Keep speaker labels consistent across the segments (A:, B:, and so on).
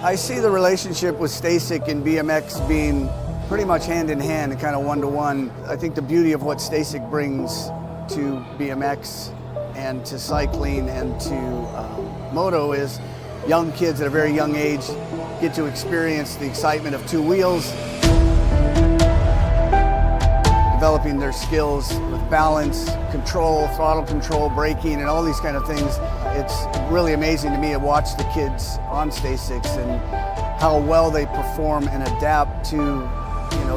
A: I see the relationship with STACYC and BMX being pretty much hand in hand and kind of one-to-one. I think the beauty of what STACYC brings to BMX and to cycling and to moto is young kids at a very young age get to experience the excitement of two wheels, developing their skills with balance, control, throttle control, braking, and all these kind of things. It's really amazing to me to watch the kids on STACYCs and how well they perform and adapt to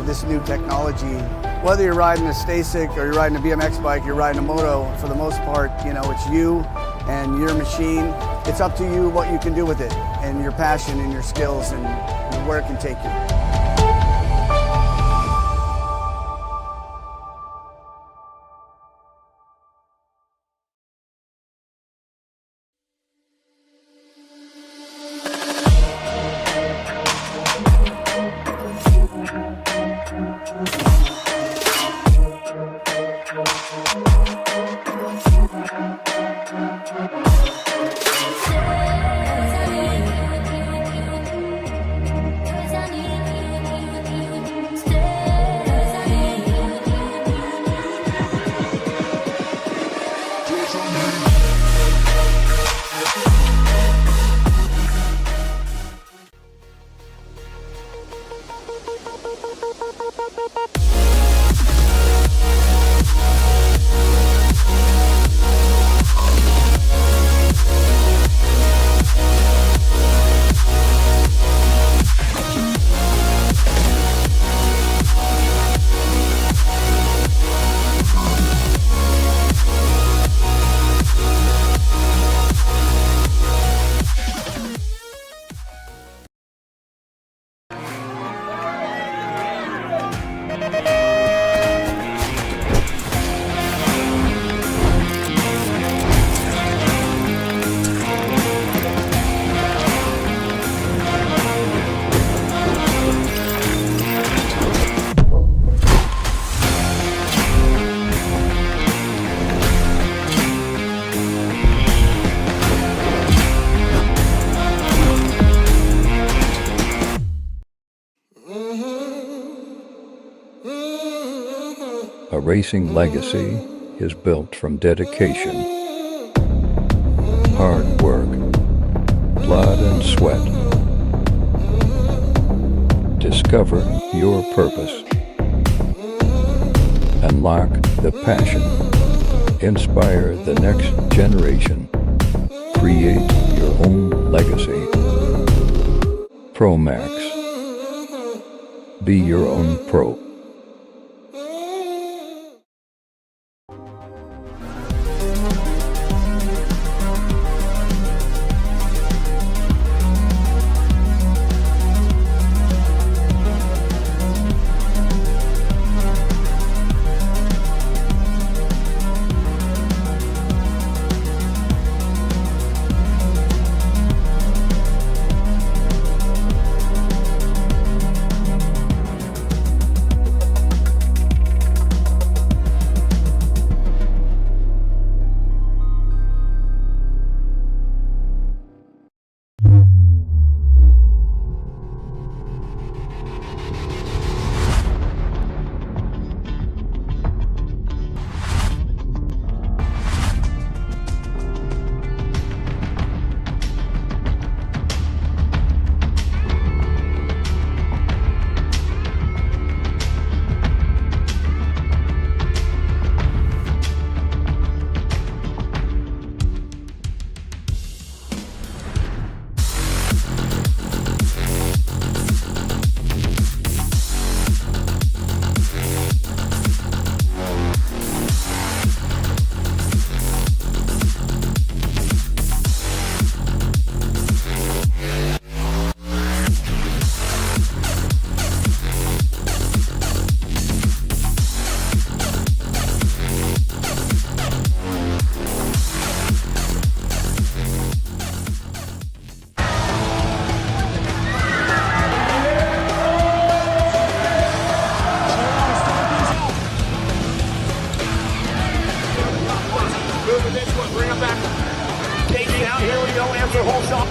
A: this new technology. Whether you're riding a STACYC or you're riding a BMX bike, you're riding a moto, for the most part, it's you and your machine. It's up to you what you can do with it and your passion and your skills and where it can take you.
B: A racing legacy is built from dedication, hard work, blood and sweat. Discover your purpose. Unlock the passion. Inspire the next generation. Create your own legacy. ProMax. Be your own pro.
C: Bring him back. KG out here we go, answer whole shot.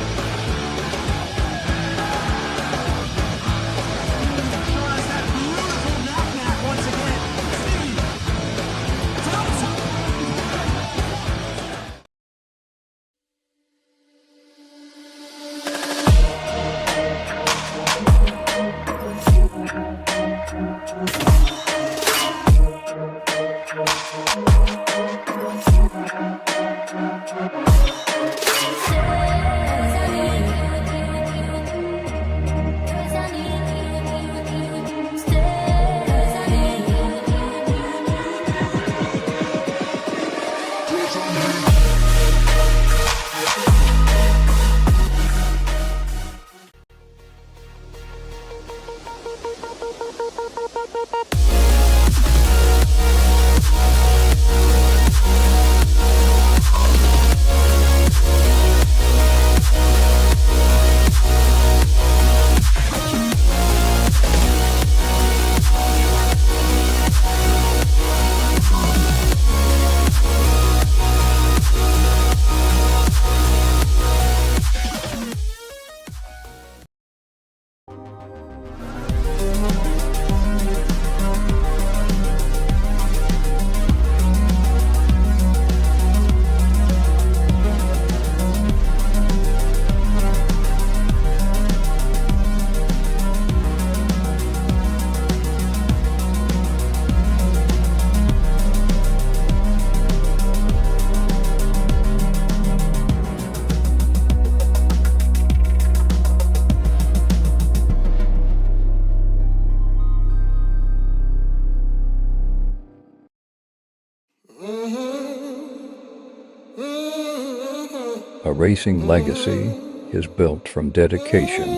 B: A racing legacy is built from dedication,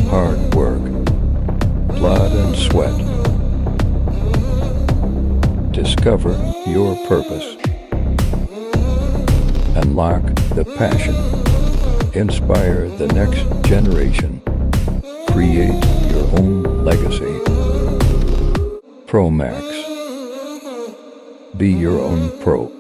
B: hard work, blood and sweat. Discover your purpose. Unlock the passion. Inspire the next generation. Create your own legacy. ProMax. Be your own pro.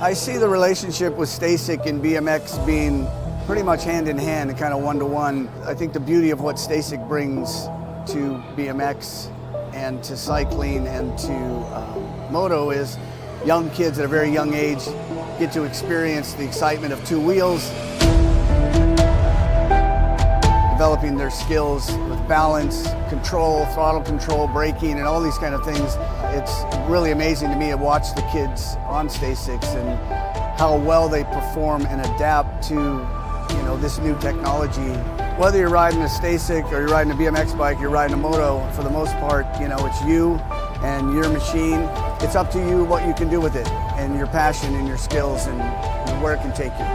A: I see the relationship with STACYC and BMX being pretty much hand in hand and kind of one-to-one. I think the beauty of what STACYC brings to BMX and to cycling and to moto is young kids at a very young age get to experience the excitement of two wheels, developing their skills with balance, control, throttle control, braking, and all these kind of things. It's really amazing to me to watch the kids on STACYCs and how well they perform and adapt to, this new technology. Whether you're riding a STACYC or you're riding a BMX bike, you're riding a moto, for the most part, it's you and your machine. It's up to you what you can do with it and your passion and your skills and where it can take you.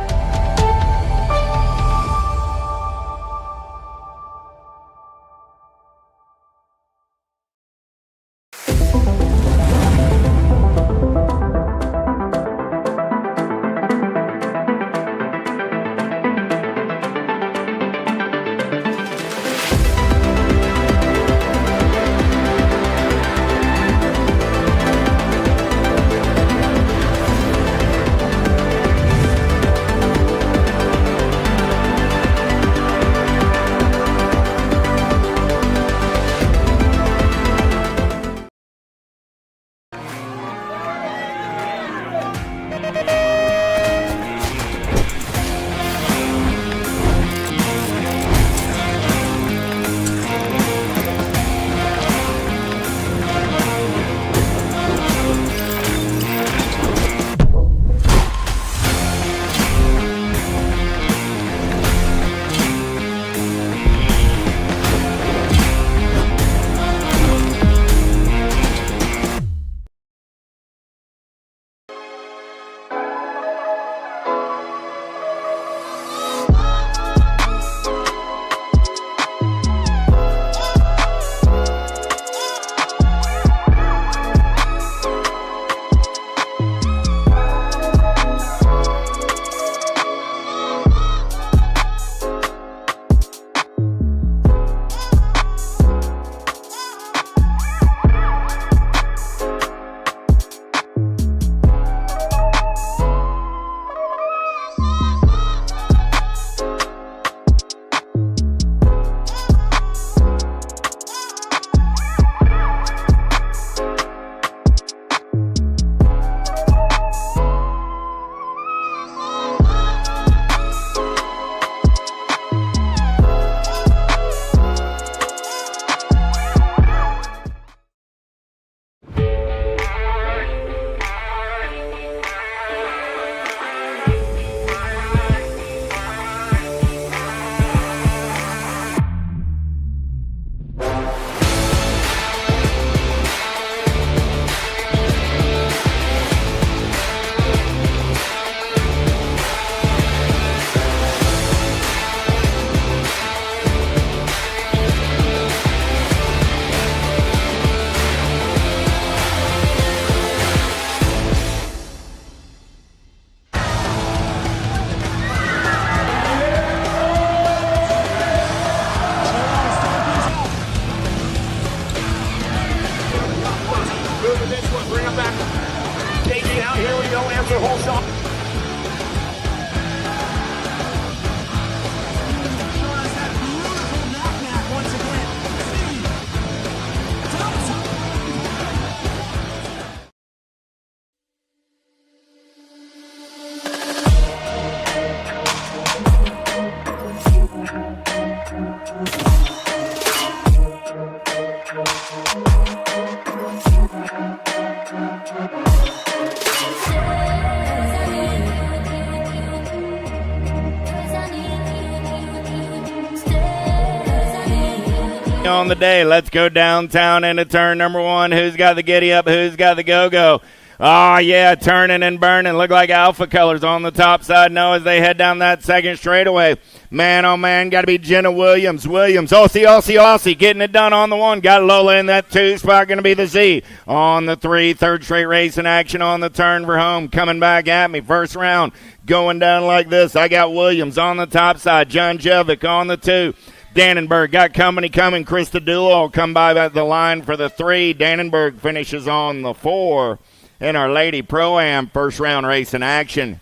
C: On the day, let's go downtown into turn number one. Who's got the giddy up? Who's got the go-go? Oh, yeah, turning and burning. Look like Alpha Colors on the top side now as they head down that second straightaway. Man, oh, man, got to be Jenna Williams. Aussie, getting it done on the one. Got Lola in that two spot, going to be the Z. On the three, third straight race in action on the turn for home. Coming back at me, first round, going down like this. I got Williams on the top side. John Jevic on the two. Dannenberg got company coming. Krista Dooley will come by the line for the three. Dannenberg finishes on the four. In our Lady Pro-Am first round race in action.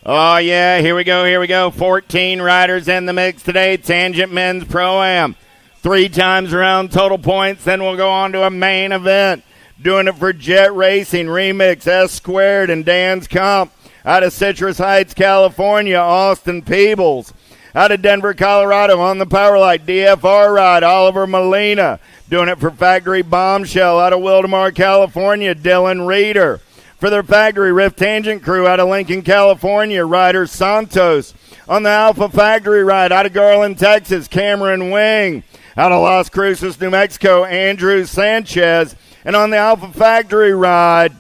C: Oh, yeah, here we go. 14 riders in the mix today. Tangent Men's Pro-Am. 3 times around total points. Then we'll go on to a main event. Doing it for Jet Racing, Remix, S Squared, and Dan's Comp. Out of Citrus Heights, California, Austin Peebles. Out of Denver, Colorado, on the Powerlight, DFR ride, Oliver Molina. Doing it for Factory Bombshell out of Wildemar, California, Dylan Reeder. For their Factory Rift Tangent crew out of Lincoln, California, Ryder Santos. On the Alpha Factory ride out of Garland, Texas, Cameron Wing. Out of Las Cruces, New Mexico, Andrew Sanchez. And on the Alpha Factory ride,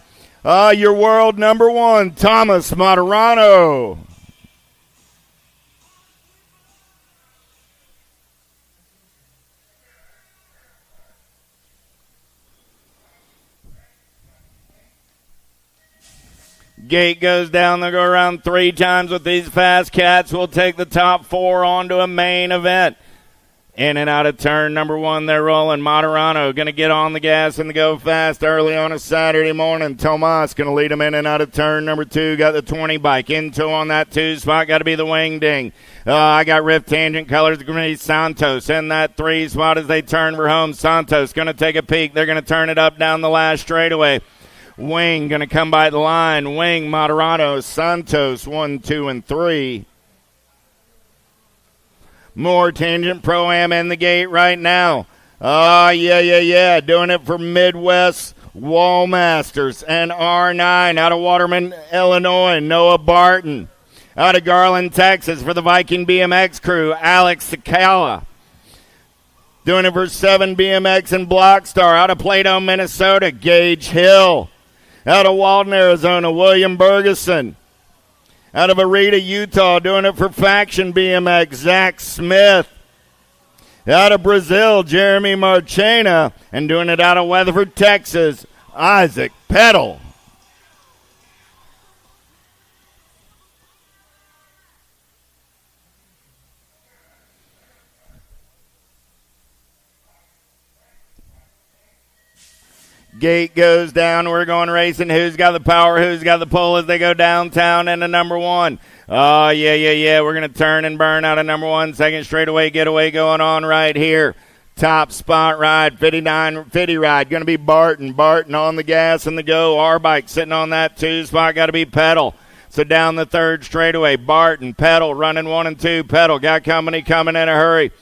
C: your world number one, Thomas Moderano. Gate goes down. They'll go around 3 times with these fast cats. We'll take the top 4 on to a main event. In and out of turn number 1, they're rolling. Moderano going to get on the gas and go fast early on a Saturday morning. Tomas going to lead them in and out of turn number 2. Got the 20 bike. Into on that 2 spot. Got to be the wing ding. I got Rift Tangent Colors. Going to be Santos in that 3 spot as they turn for home. Santos going to take a peek. They're going to turn it up down the last straightaway. Wing going to come by the line. Wing, Moderano, Santos, 1, 2, and 3. More Tangent Pro-Am in the gate right now. Yeah. Doing it for Midwest Wallmasters and R9 out of Waterman, Illinois, Noah Barton. Out of Garland, Texas for the Viking BMX crew, Alex Sakala. Doing it for 7 BMX and Blockstar out of Plato, Minnesota, Gage Hill. Out of Walden, Arizona, William Bergeson. Out of Arita, Utah, doing it for Faction BMX, Zach Smith. Out of Brazil, Jeremy Marchena. And doing it out of Weatherford, Texas, Isaac Peddle. Gate goes down. We're going racing. Who's got the power? Who's got the pull as they go downtown into number 1? Oh, yeah. We're going to turn and burn out of number 1. Second straightaway getaway going on right here. Top spot ride, 50 ride. Going to be Barton. Barton on the gas and the go. R-Bike sitting on that 2 spot. Got to be Peddle. So down the third straightaway, Barton, Peddle running 1 and 2. Peddle got company coming in a hurry.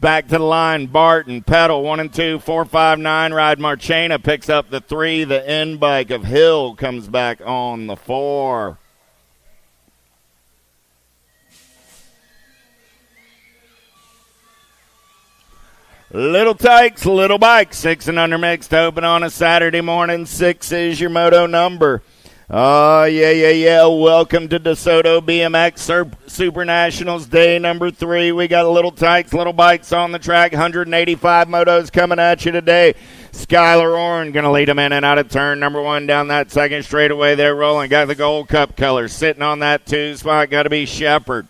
C: Back to the line, Barton, Peddle, 1 and 2, 4, 5, 9 ride. Marchena picks up the 3. The end bike of Hill comes back on the 4. Little Tykes, Little Bikes, 6 and under mixed open on a Saturday morning. 6 is your moto number. Oh, yeah. Welcome to DeSoto BMX Super Nationals Day number 3. We got Little Tykes, Little Bikes on the track. 185 motos coming at you today. Skylar Orn going to lead them in and out of turn number 1 down that second straightaway. They're rolling. Got the Gold Cup colors sitting on that 2 spot. Got to be Shepard.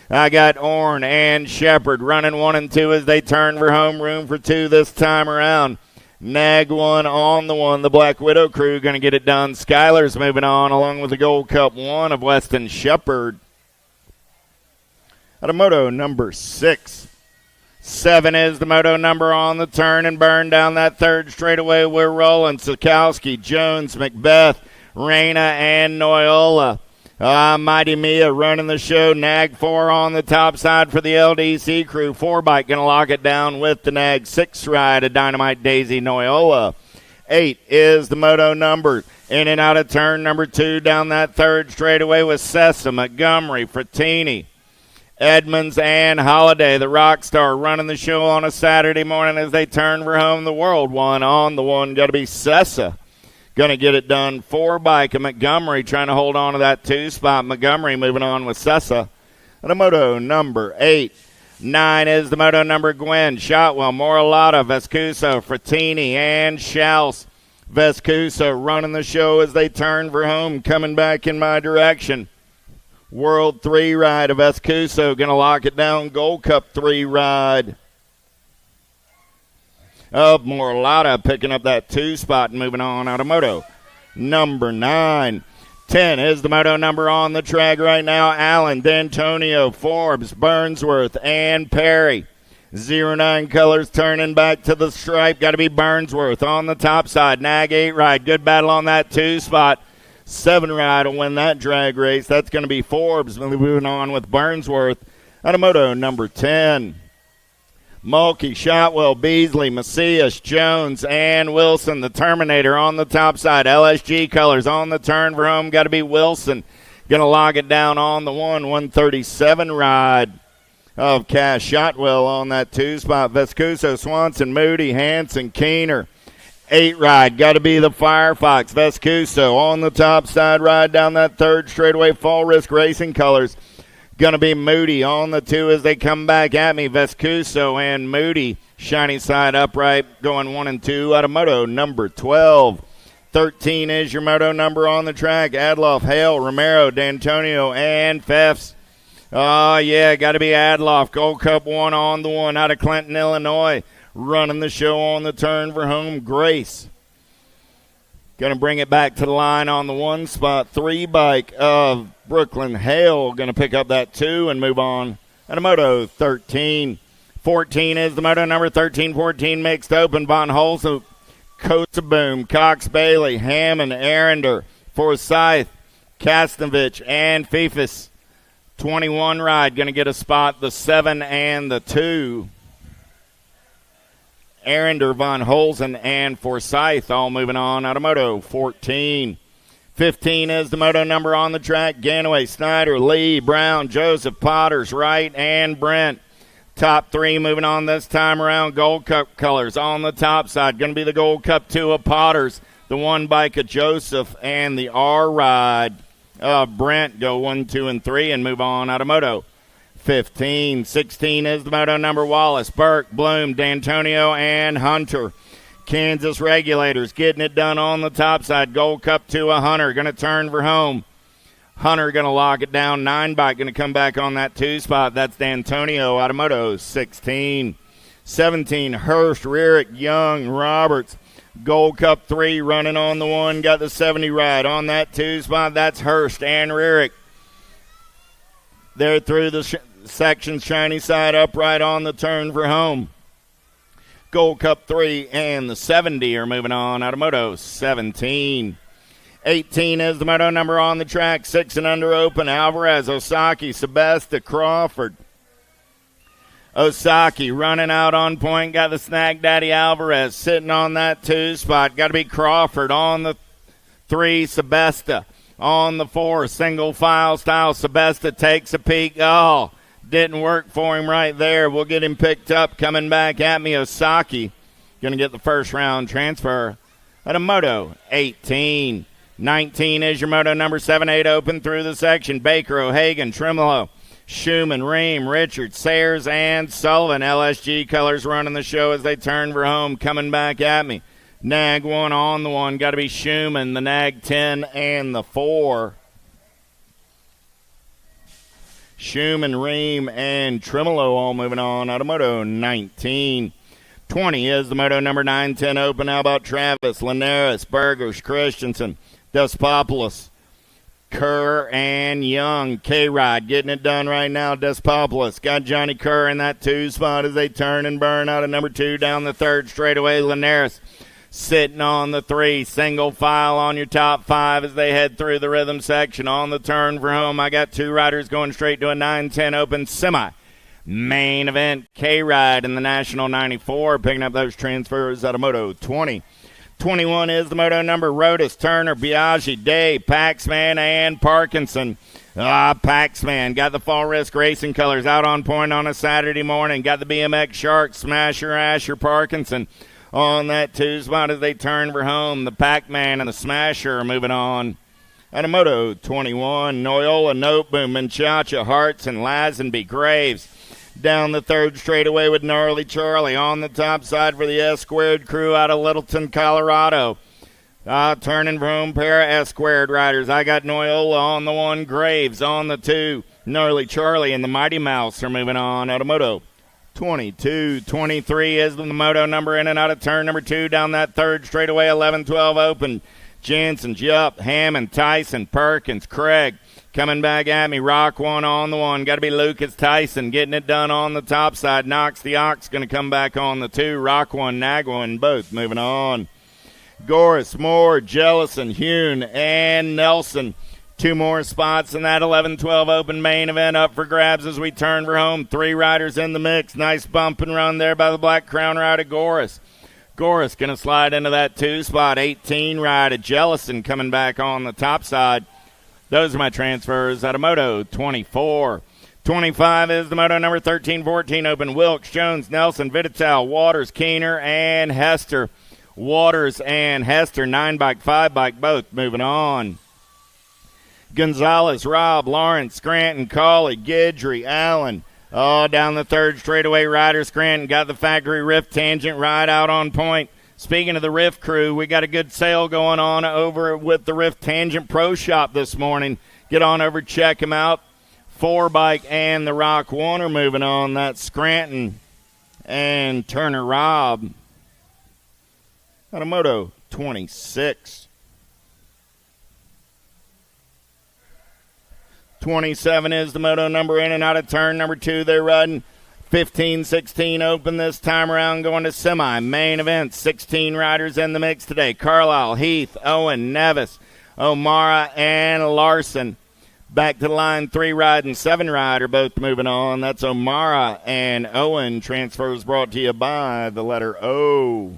C: I got Orn and Shepard running 1 and 2 as they turn for home. Room for 2 this time around. Nag 1 on the 1. The Black Widow crew going to get it done. Skylar's moving on along with the Gold Cup 1 of Weston Shepard. Out of moto number 6. 7 is the moto number on the turn and burn down that third straightaway. We're rolling. Sikowski, Jones, Macbeth, Reyna, and Noyola. Mighty Mia running the show. Nag 4 on the top side for the LDC crew. 4 bike going to lock it down with the Nag 6 ride of Dynamite Daisy Noyola. 8 is the moto number. In and out of turn number 2 down that third straightaway with Sessa, Montgomery, Frattini, Edmonds, and Holiday, the rock star, running the show on a Saturday morning as they turn for home. The World one on the one. Got to be Sessa. Going to get it done. 4 bike of Montgomery trying to hold on to that 2 spot. Montgomery moving on with Sessa. And a moto number 8. 9 is the moto number Gwen, Shotwell, Moralata, Vescuso, Frattini, and Schaus. Vescuso running the show as they turn for home, coming back in my direction. World 3 ride of Vescuso, going to lock it down. Gold Cup 3 ride of Moralata, picking up that 2 spot and moving on out of moto number 9. 10 is the moto number on the track right now. Allen, D'Antonio, Forbes, Burnsworth, and Perry. 09 colors turning back to the stripe. Got to be Burnsworth on the top side. Nag 8 ride. Good battle on that 2 spot. 7 ride will win that drag race. That's going to be Forbes moving on with Burnsworth out of moto number 10. Mulkey, Shotwell, Beasley, Macias, Jones, and Wilson, the Terminator on the top side. LSG colors on the turn for home. Got to be Wilson. Going to log it down on the 137 ride of Cash Shotwell on that 2 spot. Vescuso, Swanson, Moody, Hanson, Keener. 8 ride. Got to be the Firefox. Vescuso on the top side ride down that third straightaway. Fall Risk Racing colors. Going to be Moody on the 2 as they come back at me. Vescuso and Moody, shiny side upright, going 1 and 2 out of moto number 12. 13 is your moto number on the track. Adloff, Hale, Romero, D'Antonio, and Fefs. Oh, yeah, got to be Adloff. Gold Cup 1 on the 1 out of Clinton, Illinois. Running the show on the turn for home. Grace. Going to bring it back to the line on the 1 spot. 3 bike of Brooklyn Hale going to pick up that 2 and move on. And a moto 13. 14 is the moto number 13. 14 mixed open. Von Holzen, Kosaboom, Cox Bailey, Hammond, Arender, Forsyth, Kastanovich, and Fifus. 21 ride going to get a spot. The 7 and the 2. Arender, Von Holzen, and Forsyth all moving on out of moto 14. 15 is the moto number on the track. Ganaway, Snyder, Lee, Brown, Joseph, Potters, Wright, and Brent. Top 3 moving on this time around. Gold Cup colors on the top side. Going to be the Gold Cup 2 of Potters. The 1 bike of Joseph and the R ride of Brent go 1, 2, and 3 and move on out of moto 15. 16 is the moto number Wallace, Burke, Bloom, D'Antonio, and Hunter. Kansas Regulators getting it done on the top side. Gold Cup 2 of Hunter. Going to turn for home. Hunter going to lock it down. 9 bike going to come back on that 2 spot. That's D'Antonio out of moto 16. 17, Hurst, Rearick, Young, Roberts. Gold Cup 3 running on the 1. Got the 70 ride on that 2 spot. That's Hurst and Rearick. They're through the section, shiny side upright on the turn for home. Gold Cup 3 and the 70 are moving on out of moto 17. 18 is the moto number on the track. 6 and under open. Alvarez, Osaki, Sebesta, Crawford. Osaki running out on point. Got the Snag Daddy Alvarez sitting on that 2 spot. Got to be Crawford on the 3. Sebesta on the 4. Single file style. Sebesta takes a peek. Oh, didn't work for him right there. We'll get him picked up. Coming back at me, Osaki. Going to get the first round transfer at a moto 18. 19 is your moto number 7-8 open through the section. Baker, O'Hagan, Tremolo, Schumann, Ream, Richard, Sayers, and Sullivan. LSG colors running the show as they turn for home. Coming back at me. Nag 1 on the 1. Got to be Schumann, the Nag 10, and the 4. Schumann, Ream, and Tremolo all moving on out of moto 19. 20 is the moto number 9-10 open. How about Travis, Linares, Burgers, Christensen, Despopoulos, Kerr, and Young. K-Ride getting it done right now. Despopoulos got Johnny Kerr in that 2 spot as they turn and burn out of number 2 down the 3rd straightaway. Linares sitting on the 3, single file on your top 5 as they head through the rhythm section. On the turn for home, I got 2 riders going straight to a 9-10 open semi. Main event, K-Ride in the National 94, picking up those transfers out of Moto 20. 21 is the moto number, Rodas, Turner, Biaggi, Day, Paxman, and Parkinson. Paxman got the Fall Risk Racing colors out on point on a Saturday morning. Got the BMX Shark, Smasher, Asher, Parkinson on that 2 spot as they turn for home. The Pac-Man and the Smasher are moving on. Out of Moto 21, Noyola, Noteboom, Menchacha, Hearts, and Lazenby, Graves. Down the 3rd straightaway with Gnarly Charlie on the top side for the S-Squared crew out of Littleton, Colorado. Turning for home, pair of S-Squared riders. I got Noyola on the 1, Graves on the 2. Gnarly Charlie and the Mighty Mouse are moving on out of Moto 22. 23 is the moto number in and out of turn number 2 down that 3rd straightaway, 11-12 open. Jensen, Jupp, Hammond, Tyson, Perkins, Craig. Coming back at me, Rock 1 on the 1. Got to be Lucas Tyson getting it done on the top side. Knox the Ox going to come back on the 2. Rock 1, Nagwin, both moving on. Goris, Moore, Jellison, Hune, and Nelson. 2 more spots in that 11-12 open main event up for grabs as we turn for home. 3 riders in the mix. Nice bump and run there by the Black Crown rider, Goris. Goris going to slide into that 2 spot. 18 rider, Jellison coming back on the top side. Those are my transfers out of Moto 24. 25 is the moto number 13-14 open. Wilkes, Jones, Nelson, Vidital, Waters, Keener, and Hester. Waters and Hester, 9-bike, 5-bike, both moving on. Gonzalez, Rob, Lawrence, Scranton, Cawley, Guidry, Allen. Down the 3rd straightaway, rider Scranton got the factory rift tangent ride out on point. Speaking of the Rift crew, we got a good sale going on over with the Rift Tangent Pro Shop this morning. Get on over, check them out. 4-bike and the Rock 1 are moving on. That's Scranton and Turner Rob. Out of Moto 26. 27 is the moto number in and out of turn number 2. They're riding 15-16 open this time around, going to semi. Main event, 16 riders in the mix today. Carlisle, Heath, Owen, Nevis, O'Mara, and Larson. Back to the line, 3 riding, 7 rider, both moving on. That's O'Mara and Owen. Transfers brought to you by the letter O.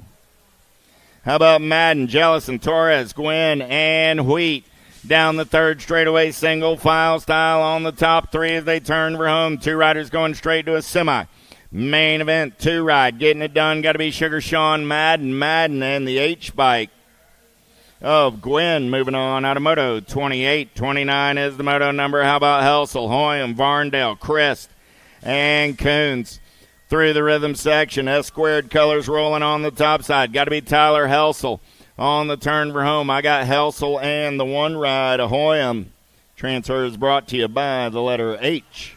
C: How about Madden, Jellison, Torres, Gwynn, and Wheat? Down the 3rd straightaway, single file style on the top 3 as they turn for home. 2 riders going straight to a semi. Main event, 2 ride. Getting it done, got to be Sugar Sean, Madden, and the H-bike of Gwynn moving on out of Moto 28. 29 is the moto number. How about Helsel, Hoyam, Varndale, Christ, and Coons? Through the rhythm section, S-Squared colors rolling on the top side. Got to be Tyler Helsel. On the turn for home, I got Helsel and the 1 ride, Ahoyam. Transfers brought to you by the letter H.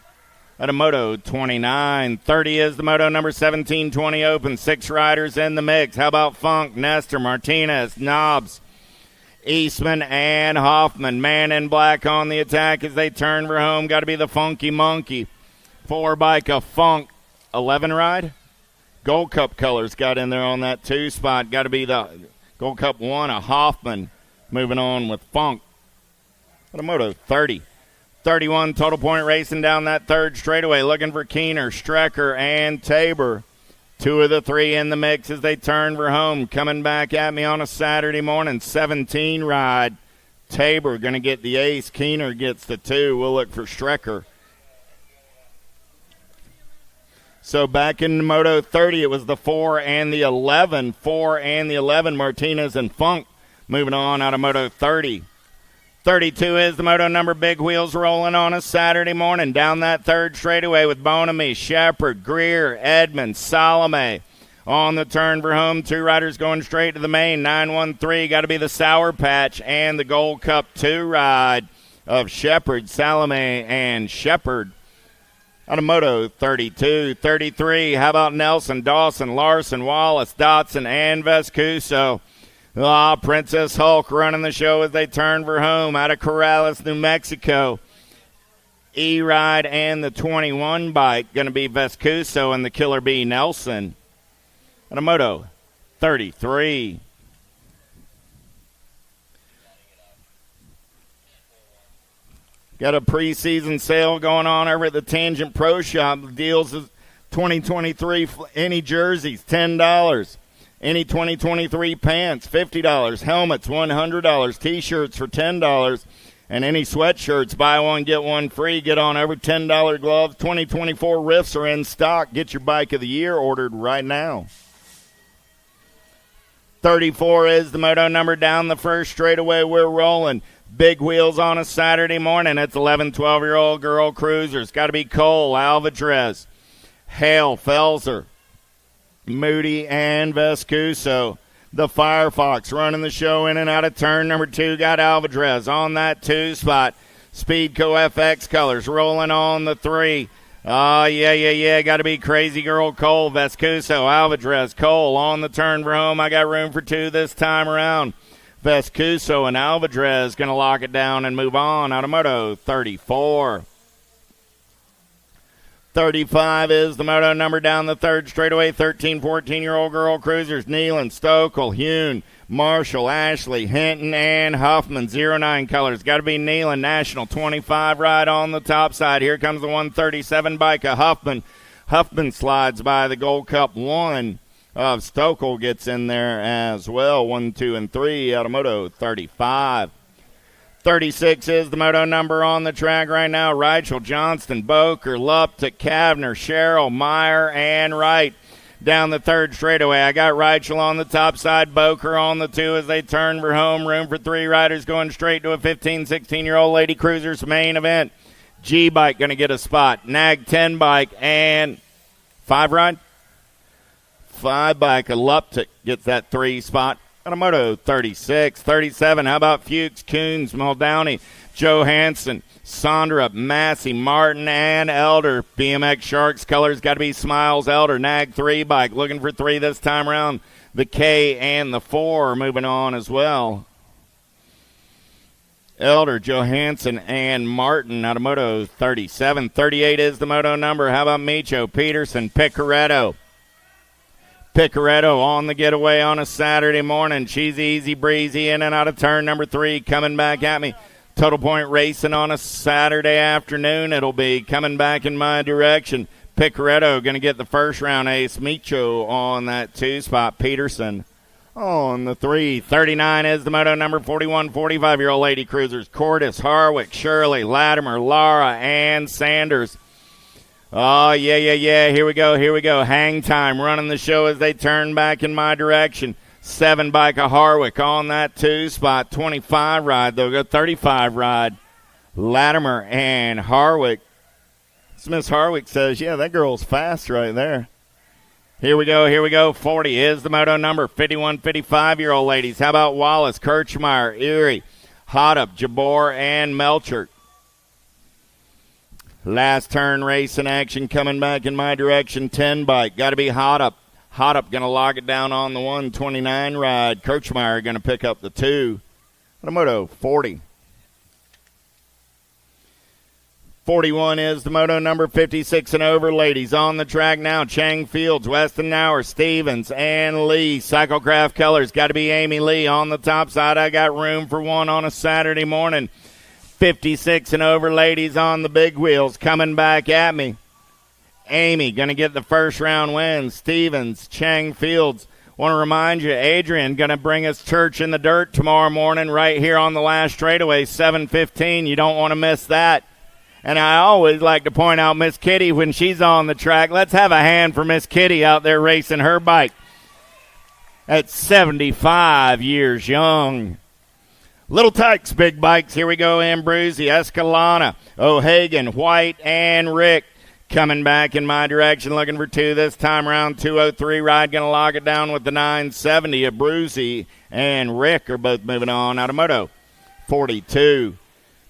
C: At a Moto 29. 30 is the moto number 17-20 open. 6 riders in the mix. How about Funk, Nestor, Martinez, Knobs, Eastman, and Hoffman. Man in black on the attack as they turn for home. Got to be the Funky Monkey. 4-bike of Funk. 11 ride. Gold Cup colors got in there on that 2 spot. Got to be the Gold Cup 1 of Hoffman. Moving on with Funk. At a Moto 30. 31 total point racing down that 3rd straightaway. Looking for Keener, Strecker, and Tabor. 2 of the 3 in the mix as they turn for home. Coming back at me on a Saturday morning. 17 ride. Tabor going to get the ace. Keener gets the 2. We'll look for Strecker. So back in Moto 30, it was the 4 and the 11. 4 and the 11, Martinez and Funk. Moving on out of Moto 30. 32 is the moto number. Big wheels rolling on a Saturday morning. Down that 3rd straightaway with Bonamy, Shepard, Greer, Edmonds, Salome. On the turn for home, 2 riders going straight to the main. 913, got to be the Sour Patch and the Gold Cup 2 ride of Shepard, Salome, and Shepard. On a Moto 32, 33, how about Nelson, Dawson, Larson, Wallace, Dotson, and Vescuso? Princess Hulk running the show as they turn for home out of Corrales, New Mexico. E-Ride and the 21 bike going to be Vescuso and the Killer Bee Nelson. On a Moto 33. Got a preseason sale going on over at the Tangent Pro Shop. The deals is 2023 any jerseys, $10. Any 2023 pants, $50. Helmets, $100. T-shirts for $10. And any sweatshirts, buy one, get one free. Get on over $10 gloves. 2024 Rifts are in stock. Get your bike of the year ordered right now. 34 is the moto number down the first straightaway. We're rolling. Big wheels on a Saturday morning. It's 11, 12-year-old girl cruisers. Got to be Cole, Alvarez, Hale, Felser, Moody, and Vescuso. The Firefox running the show in and out of turn number 2. Got Alvarez on that 2 spot. Speedco FX colors rolling on the 3. Oh, yeah. Got to be Crazy Girl Cole, Vescuso, Alvarez, Cole on the turn for home. I got room for 2 this time around. Vescuso and Alvarez going to lock it down and move on out of Moto 34. 35 is the moto number down the third straightaway. 13, 14-year-old girl cruisers. Nealon, Stokel, Hune, Marshall, Ashley, Hinton, and Huffman. 09 colors. Got to be Nealon. National 25 ride on the top side. Here comes the 137 bike of Huffman. Huffman slides by the Gold Cup 1 of Stokel gets in there as well. 1, 2, and 3 out of Moto 35. 36 is the moto number on the track right now. Reichel, Johnston, Boker, Lupton, Kavner, Sherrill, Meyer, and Wright. Down the third straightaway, I got Reichel on the top side, Boker on the 2 as they turn for home. Room for 3 riders going straight to a 15, 16-year-old Lady Cruisers main event. G-Bike going to get a spot. Nag 10 bike and 5 ride? 5 bike. A Lupton gets that 3 spot. On a Moto 36, 37. How about Fuchs, Coons, Muldowney, Johansson, Sondra, Massey, Martin, and Elder. BMX Sharks colors got to be Smiles, Elder. Nag 3 bike. Looking for 3 this time around. The K and the 4 are moving on as well. Elder, Johansson, and Martin out of Moto 37. 38 is the moto number. How about Micho, Peterson, Picaretto? Picaretto on the getaway on a Saturday morning. She's easy breezy in and out of turn number 3. Coming back at me. Total Point Racing on a Saturday afternoon. It'll be coming back in my direction. Picaretto going to get the first round ace. Micho on that 2 spot. Peterson on the 3. 39 is the moto number. 41, 45-year-old Lady Cruisers. Cordis, Harwick, Shirley, Latimer, Lara, and Sanders. Oh, yeah. Here we go. Hang time running the show as they turn back in my direction. 7 bike of Harwick on that 2 spot. 25 ride. They'll go 35 ride. Latimer and Harwick. Miss Harwick says, yeah, that girl's fast right there. Here we go. 40 is the moto number. 51, 55-year-old ladies. How about Wallace, Kirchmeyer, Erie, Hodup, Jabor, and Melchert? Last turn race in action coming back in my direction. 10 bike. Got to be Hodup. Hodup going to lock it down on the 129 ride. Kirchmeyer going to pick up the 2. The moto 40. 41 is the moto number. 56 and over ladies on the track now. Chang Fields, Weston Nauer, Stevens, and Lee. Cyclecraft colors. Got to be Amy Lee on the top side. I got room for 1 on a Saturday morning. 56 and over ladies on the big wheels coming back at me. Amy going to get the first round win. Stevens, Chang Fields. Want to remind you, Adrian going to bring us Church in the Dirt tomorrow morning right here on the last straightaway, 7:15. You don't want to miss that. And I always like to point out Miss Kitty when she's on the track. Let's have a hand for Miss Kitty out there racing her bike at 75 years young. Little Tykes, big bikes. Here we go. Ambruzzi, Escalana, O'Hagan, White, and Rick coming back in my direction. Looking for 2 this time around. 203 ride going to lock it down with the 970. Abruzzi and Rick are both moving on out of Moto 42.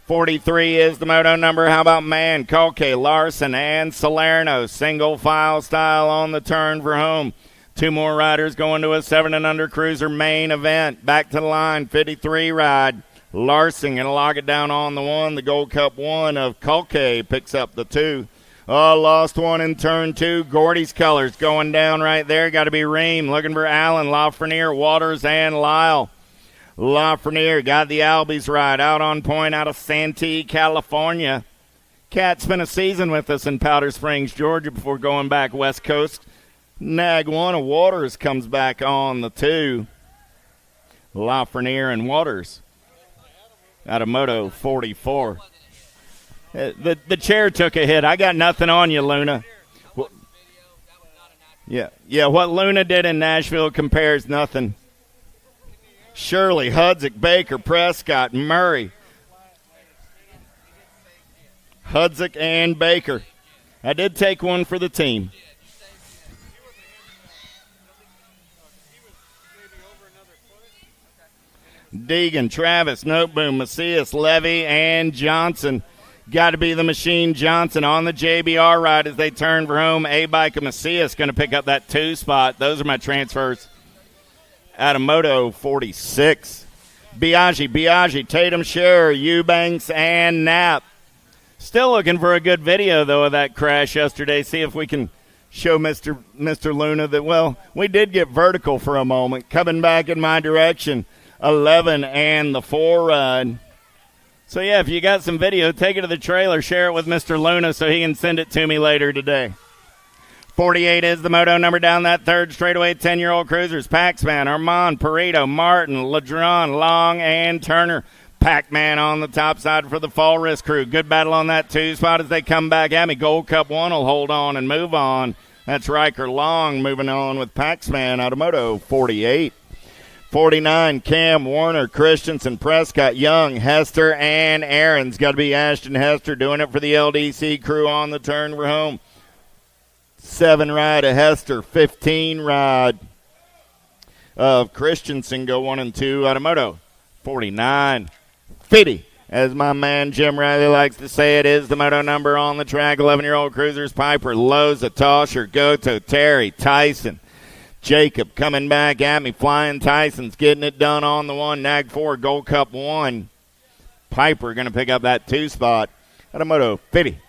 C: 43 is the moto number. How about Mann, Kolke, Larson, and Salerno? Single file style on the turn for home. 2 more riders going to a 7 and under cruiser main event. Back to the line, 53 ride. Larson going to lock it down on the 1. The Gold Cup 1 of Kolke picks up the 2. Lost 1 in turn 2. Gordy's colors going down right there. Got to be Ream. Looking for Allen, Lafreniere, Waters, and Lyle. Lafreniere got the Albies right, out on point out of Santee, California. Cat spent a season with us in Powder Springs, Georgia before going back West Coast. Nag one of Waters comes back on the 2. Lafreniere and Waters out of Moto 44. The chair took a hit. I got nothing on you, Luna. Well, yeah. What Luna did in Nashville compares nothing. Shirley, Hudzik, Baker, Prescott, Murray. Hudzik and Baker. I did take one for the team. Deegan, Travis, Noteboom, Macias, Levy, and Johnson. Got to be the machine Johnson on the JBR ride as they turn for home. A-Bike and Macias going to pick up that 2 spot. Those are my transfers. Out of Moto 46. Biaggi, Tatum, Scherer, Eubanks, and Knapp. Still looking for a good video, though, of that crash yesterday. See if we can show Mr. Luna that, well, we did get vertical for a moment. Coming back in my direction. 11 and the 4 ride. So, yeah, if you got some video, take it to the trailer, share it with Mr. Luna so he can send it to me later today. 48 is the moto number down that third straightaway. 10-year-old cruisers, Paxman, Armand, Perito, Martin, Ladron, Long, and Turner. Pac-Man on the top side for the Fall Risk crew. Good battle on that 2 spot as they come back at me. Gold Cup 1 will hold on and move on. That's Riker Long moving on with Paxman out of Moto 48. 49, Cam, Warner, Christensen, Prescott, Young, Hester, and Aaron's. Got to be Ashton Hester doing it for the LDC crew on the turn for home. 7 ride of Hester, 15 ride of Christensen go 1 and 2 out of Moto 49. 50, as my man Jim Riley likes to say, it is the moto number on the track. 11-year-old cruisers, Piper, Loza, Tosher, Goto, Terry, Tyson, Jacob coming back at me. Flying Tyson's getting it done on the 1. Nag 4, Gold Cup 1. Piper going to pick up that 2 spot at a Moto 50.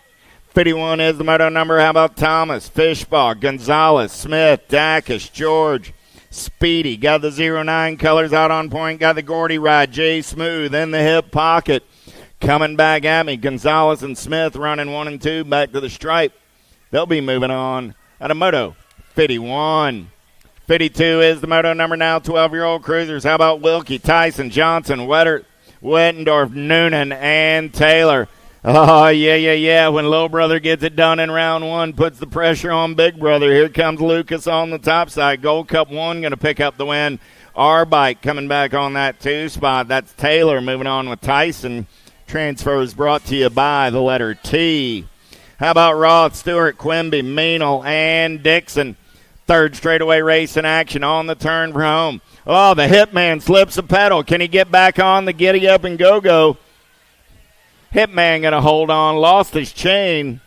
C: 51 is the moto number. How about Thomas, Fishbach, Gonzalez, Smith, Dacus, George, Speedy. Got the 09 colors out on point. Got the Gordy ride. Jay Smooth in the hip pocket. Coming back at me. Gonzalez and Smith running 1 and 2 back to the stripe. They'll be moving on at a Moto 51. 52 is the moto number now. 12-year-old cruisers. How about Wilkie, Tyson, Johnson, Wettendorf, Noonan, and Taylor. Oh, yeah. When little brother gets it done in round 1, puts the pressure on big brother. Here comes Lucas on the top side. Gold Cup 1 going to pick up the win. R-Bike coming back on that 2 spot. That's Taylor moving on with Tyson. Transfers brought to you by the letter T. How about Roth, Stewart, Quimby, Meanle, and Dixon? Third straightaway race in action on the turn for home. Oh, the Hitman slips a pedal. Can he get back on the giddy up and go? Hitman going to hold on. Lost his chain.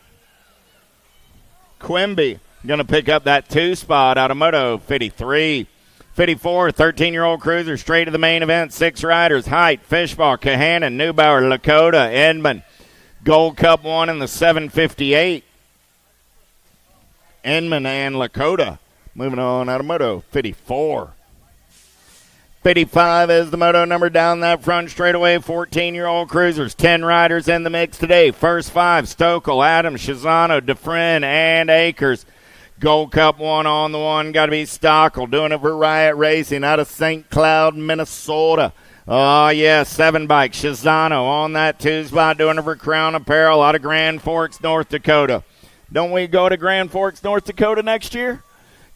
C: Quimby going to pick up that 2 spot out of Moto 53. 54, 13-year-old cruiser straight to the main event. 6 riders. Height, Fishbach, Kahanan, Neubauer, Lakota, Edmond. Gold Cup 1 in the 758. Edmond and Lakota. Moving on out of Moto 54. 55 is the moto number down that front straightaway. 14-year-old cruisers. 10 riders in the mix today. First 5, Stokel, Adams, Shizano, Dufresne, and Akers. Gold Cup 1 on the 1. Got to be Stockel doing it for Riot Racing out of St. Cloud, Minnesota. Oh, yeah, 7 bike. Shizano on that 2 spot doing it for Crown Apparel out of Grand Forks, North Dakota. Don't we go to Grand Forks, North Dakota next year?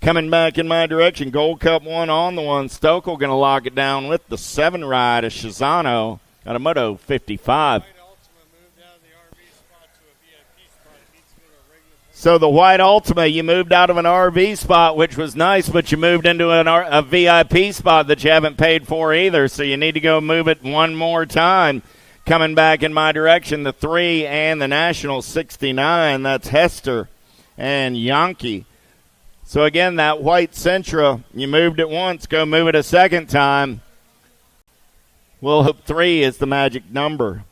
C: Coming back in my direction, Gold Cup 1 on the 1. Stokel going to lock it down with the 7 ride of Shizano out of Moto 55. So the White Ultima, you moved out of an RV spot, which was nice, but you moved into a VIP spot that you haven't paid for either, so you need to go move it one more time. Coming back in my direction, the 3 and the National 69. That's Hester and Yankee. So, again, that white Sentra, you moved it once, go move it a second time. We'll hope 3 is the magic number.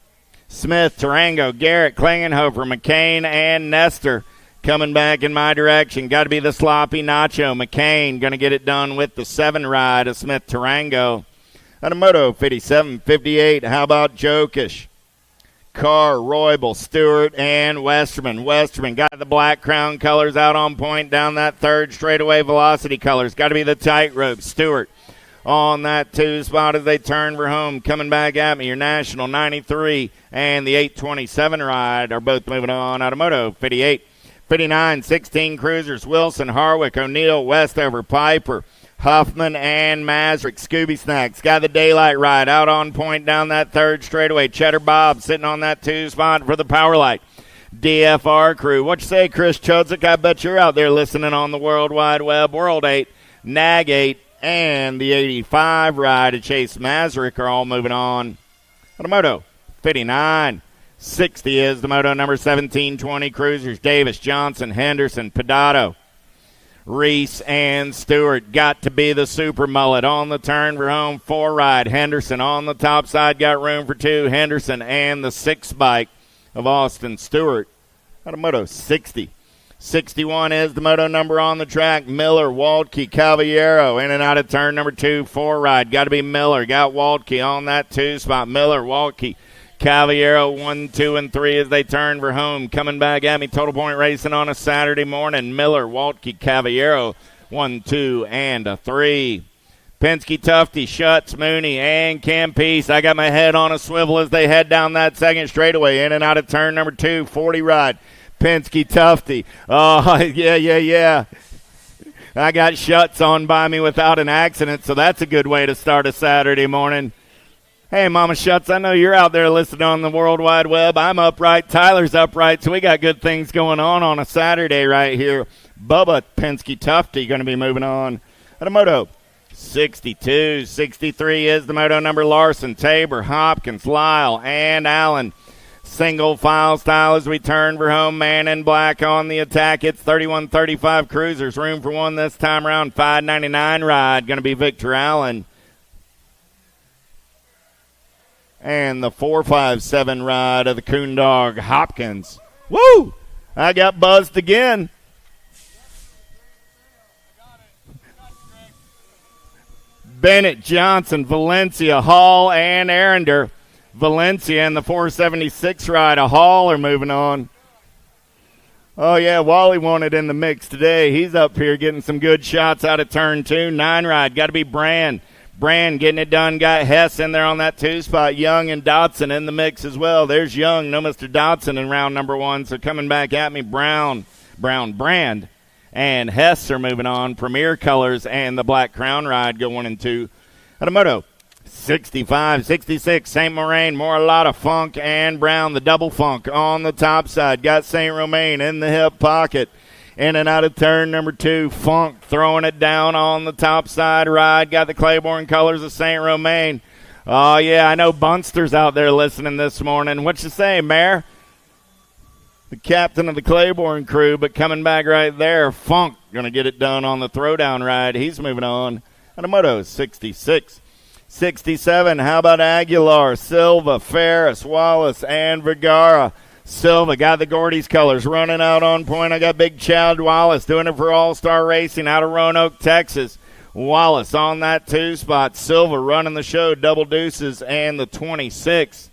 C: Smith, Tarango, Garrett, Klingenhofer, McCain, and Nestor coming back in my direction. Got to be the sloppy Nacho. McCain going to get it done with the 7 ride of Smith Tarango On a Moto 57-58, how about Jokish? Carr, Roybal, Stewart, and Westerman. Westerman got the black crown colors out on point down that third straightaway. Velocity colors. Got to be the tightrope. Stewart on that 2 spot as they turn for home. Coming back at me, your National 93 and the 827 ride are both moving on. Out of Moto 58. 59, 16 cruisers. Wilson, Harwick, O'Neill, Westover, Piper, Huffman, and Masrick. Scooby Snacks got the daylight ride out on point down that third straightaway. Cheddar Bob sitting on that 2 spot for the power light. DFR crew. What you say, Chris Chodzik? I bet you're out there listening on the World Wide Web. World 8, Nag 8, and the 85 ride of Chase Masrick are all moving on. On a Moto 59. 60 is the Moto number 1720 cruisers. Davis, Johnson, Henderson, Pedato, Reese, and Stewart. Got to be the super mullet on the turn for home. 4 ride. Henderson on the top side. Got room for 2. Henderson and the 6 bike of Austin Stewart. Out of Moto 60. 61 is the Moto number on the track. Miller, Waldke, Caballero in and out of turn number 2. 4 ride. Got to be Miller. Got Waldke on that 2 spot. Miller, Waldke, Caballero 1, 2, and 3 as they turn for home. Coming back at me, Total Point Racing on a Saturday morning. Miller, Waltke, Caballero 1, 2, and a 3. Penske, Tufty, Schutz, Mooney, and Campese. I got my head on a swivel as they head down that second straightaway. In and out of turn number 2, 40 ride. Penske, Tufty. Oh, yeah. I got Schutz on by me without an accident, so that's a good way to start a Saturday morning. Hey, Mama Schutz, I know you're out there listening on the World Wide Web. I'm upright. Tyler's upright, so we got good things going on a Saturday right here. Bubba, Penske, Tufty going to be moving on. At a Moto 62, 63 is the Moto number. Larson, Tabor, Hopkins, Lyle, and Allen. Single file style as we turn for home. Man in black on the attack. It's 31-35 cruisers. Room for 1 this time around. 599 ride. Going to be Victor Allen. And the 457 ride of the Coon Dog Hopkins. Woo! I got buzzed again. Bennett, Johnson, Valencia, Hall, and Arender. Valencia and the 476 ride of Hall are moving on. Oh, yeah, Wally wanted in the mix today. He's up here getting some good shots out of turn 2. 9 ride, got to be Brand. Brand getting it done. Got Hess in there on that 2 spot. Young and Dotson in the mix as well. There's Young, no Mr. Dotson in round number 1. So coming back at me, Brand, and Hess are moving on. Premier Colors and the Black Crown ride going into Automoto 65, 66. St. Moraine, Moralotta, Funk, and Brown. The double Funk on the top side. Got St. Romain in the hip pocket. In and out of turn number 2, Funk throwing it down on the top side ride. Got the Claiborne colors of St. Romain. Oh, yeah, I know Bunster's out there listening this morning. What you say, Mayor? The captain of the Claiborne crew, but coming back right there, Funk going to get it done on the throwdown ride. He's moving on. Automoto 66. 67, how about Aguilar, Silva, Ferris, Wallace, and Vergara? Silva got the Gordy's colors running out on point. I got Big Chad Wallace doing it for All-Star Racing out of Roanoke, Texas. Wallace on that 2 spot. Silva running the show, double deuces, and the 26.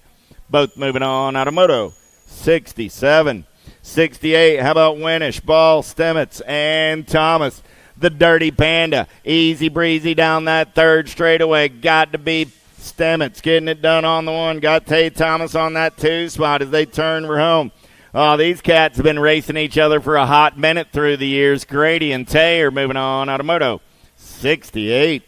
C: Both moving on. Automoto 67. 68, how about Winnish, Ball, Stemets, and Thomas. The Dirty Panda, easy breezy down that third straightaway. Got to be Stemets getting it done on the 1. Got Tay Thomas on that 2 spot as they turn for home. Oh, these cats have been racing each other for a hot minute through the years. Grady and Tay are moving on. Automoto 68.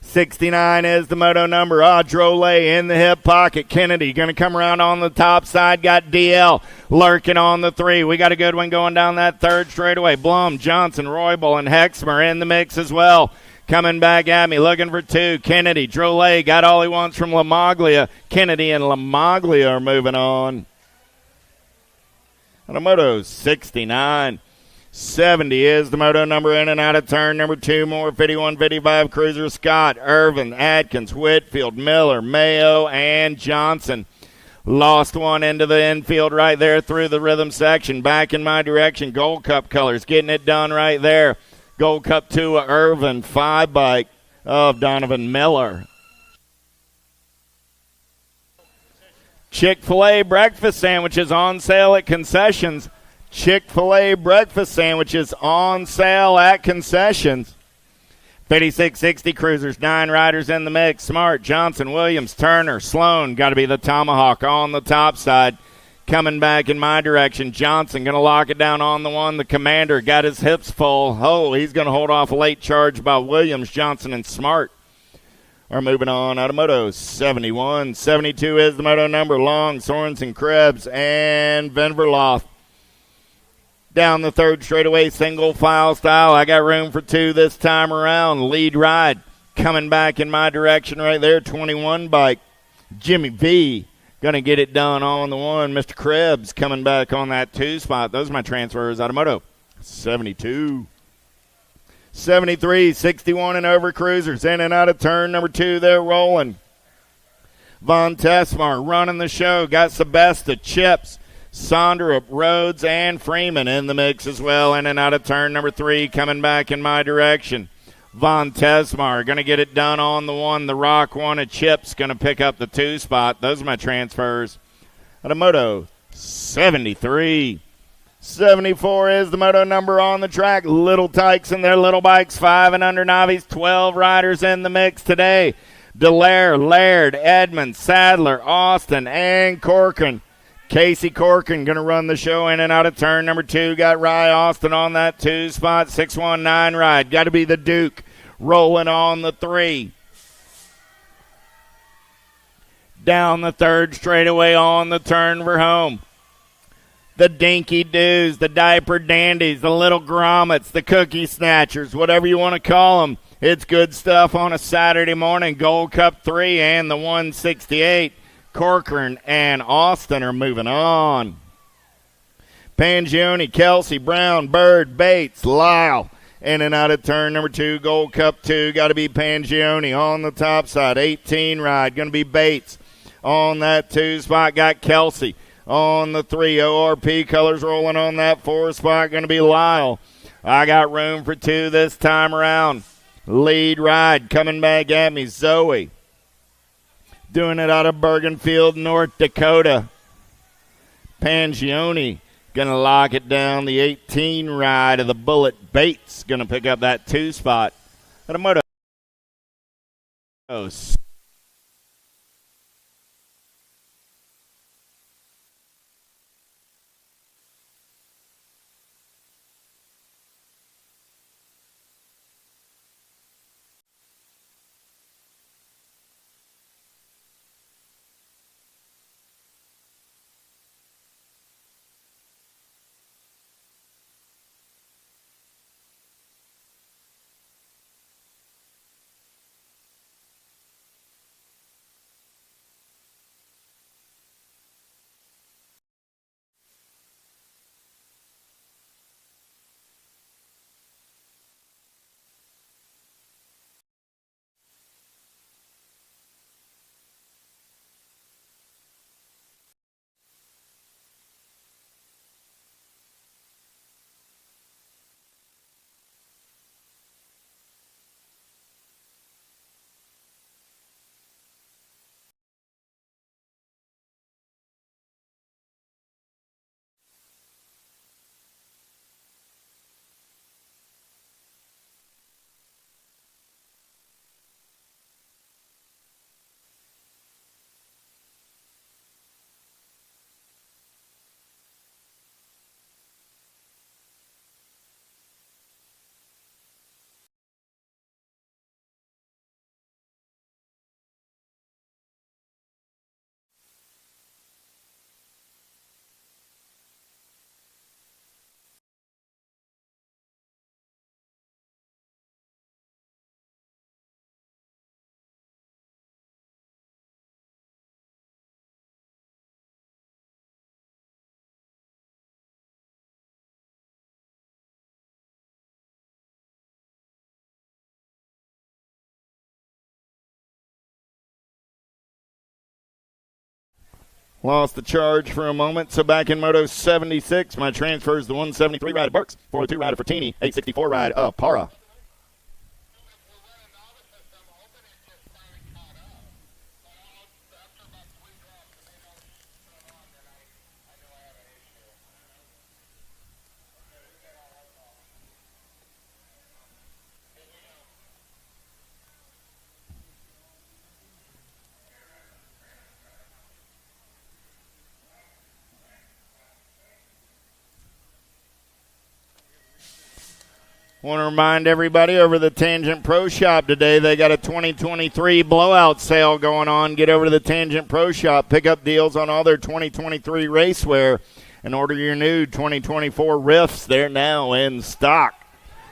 C: 69 is the moto number. Drole in the hip pocket. Kennedy going to come around on the top side. Got DL lurking on the 3. We got a good one going down that third straightaway. Blum, Johnson, Roybal, and Hexmer in the mix as well. Coming back at me, looking for 2. Kennedy, Drole got all he wants from LaMaglia. Kennedy and LaMaglia are moving on. Automoto 69. 70 is the moto number. In and out of turn number 2. More 51, 55 cruiser. Scott, Irvin, Atkins, Whitfield, Miller, Mayo, and Johnson. Lost one into the infield right there through the rhythm section. Back in my direction. Gold Cup colors getting it done right there. Gold Cup 2 of Irvin. 5 bike of Donovan Miller. Chick-fil-A breakfast sandwiches on sale at concessions. Chick-fil-A breakfast sandwiches on sale at concessions. 5660 Cruisers, 9 riders in the mix. Smart, Johnson, Williams, Turner, Sloan. Got to be the Tomahawk on the top side. Coming back in my direction. Johnson going to lock it down on the one. The Commander got his hips full. Oh, he's going to hold off a late charge by Williams, Johnson, and Smart. Are moving on out of moto. 71. 72 is the moto number. Long, Sorensen, Krebs, and Van Verlof. Down the third straightaway, single file style. I got room for 2 this time around. Lead ride coming back in my direction right there. 21 bike. Jimmy V going to get it done on the one. Mr. Krebs coming back on that 2 spot. Those are my transfers out of moto. 72. 73, 61 and over Cruisers. In and out of turn number 2. They're rolling. Von Tesmar running the show. Got Sebesta, Chips, Sonderup, Rhodes, and Freeman in the mix as well. In and out of turn number 3, coming back in my direction. Von Tesmar going to get it done on the one. The Rock one. A Chips going to pick up the 2 spot. Those are my transfers. Out of moto, 73. 74 is the moto number on the track. Little Tykes and their little bikes. 5 and under novice. 12 riders in the mix today. Dallaire, Laird, Edmond, Sadler, Austin, and Corcoran. Casey Corcoran going to run the show in and out of turn number 2. Got Rye Austin on that 2 spot. 619 ride. Got to be the Duke. Rolling on the 3. Down the third straightaway on the turn for home. The Dinky Doos, the Diaper Dandies, the Little Grommets, the Cookie Snatchers, whatever you want to call them. It's good stuff on a Saturday morning. Gold Cup 3 and the 168. Corcoran and Austin are moving on. Pangione, Kelsey, Brown, Bird, Bates, Lyle. In and out of turn number 2, Gold Cup 2. Got to be Pangione on the top side. 18 ride. Going to be Bates on that 2 spot. Got Kelsey on the 3. ORP colors rolling on that 4 spot. Going to be Lyle. I got room for 2 this time around. Lead ride coming back at me. Zoe. Doing it out of Bergenfield, North Dakota. Pangione going to lock it down. The 18 ride of the Bullet. Bates going to pick up that 2 spot. At a moto. Lost the charge for a moment, so back in Moto 76. My transfer is the 173 ride of Burks, 402 ride of Fertini, 864 ride of Para. Want to remind everybody over the Tangent Pro Shop today, they got a 2023 blowout sale going on. Get over to the Tangent Pro Shop, pick up deals on all their 2023 racewear, and order your new 2024 Rifts. They're now in stock.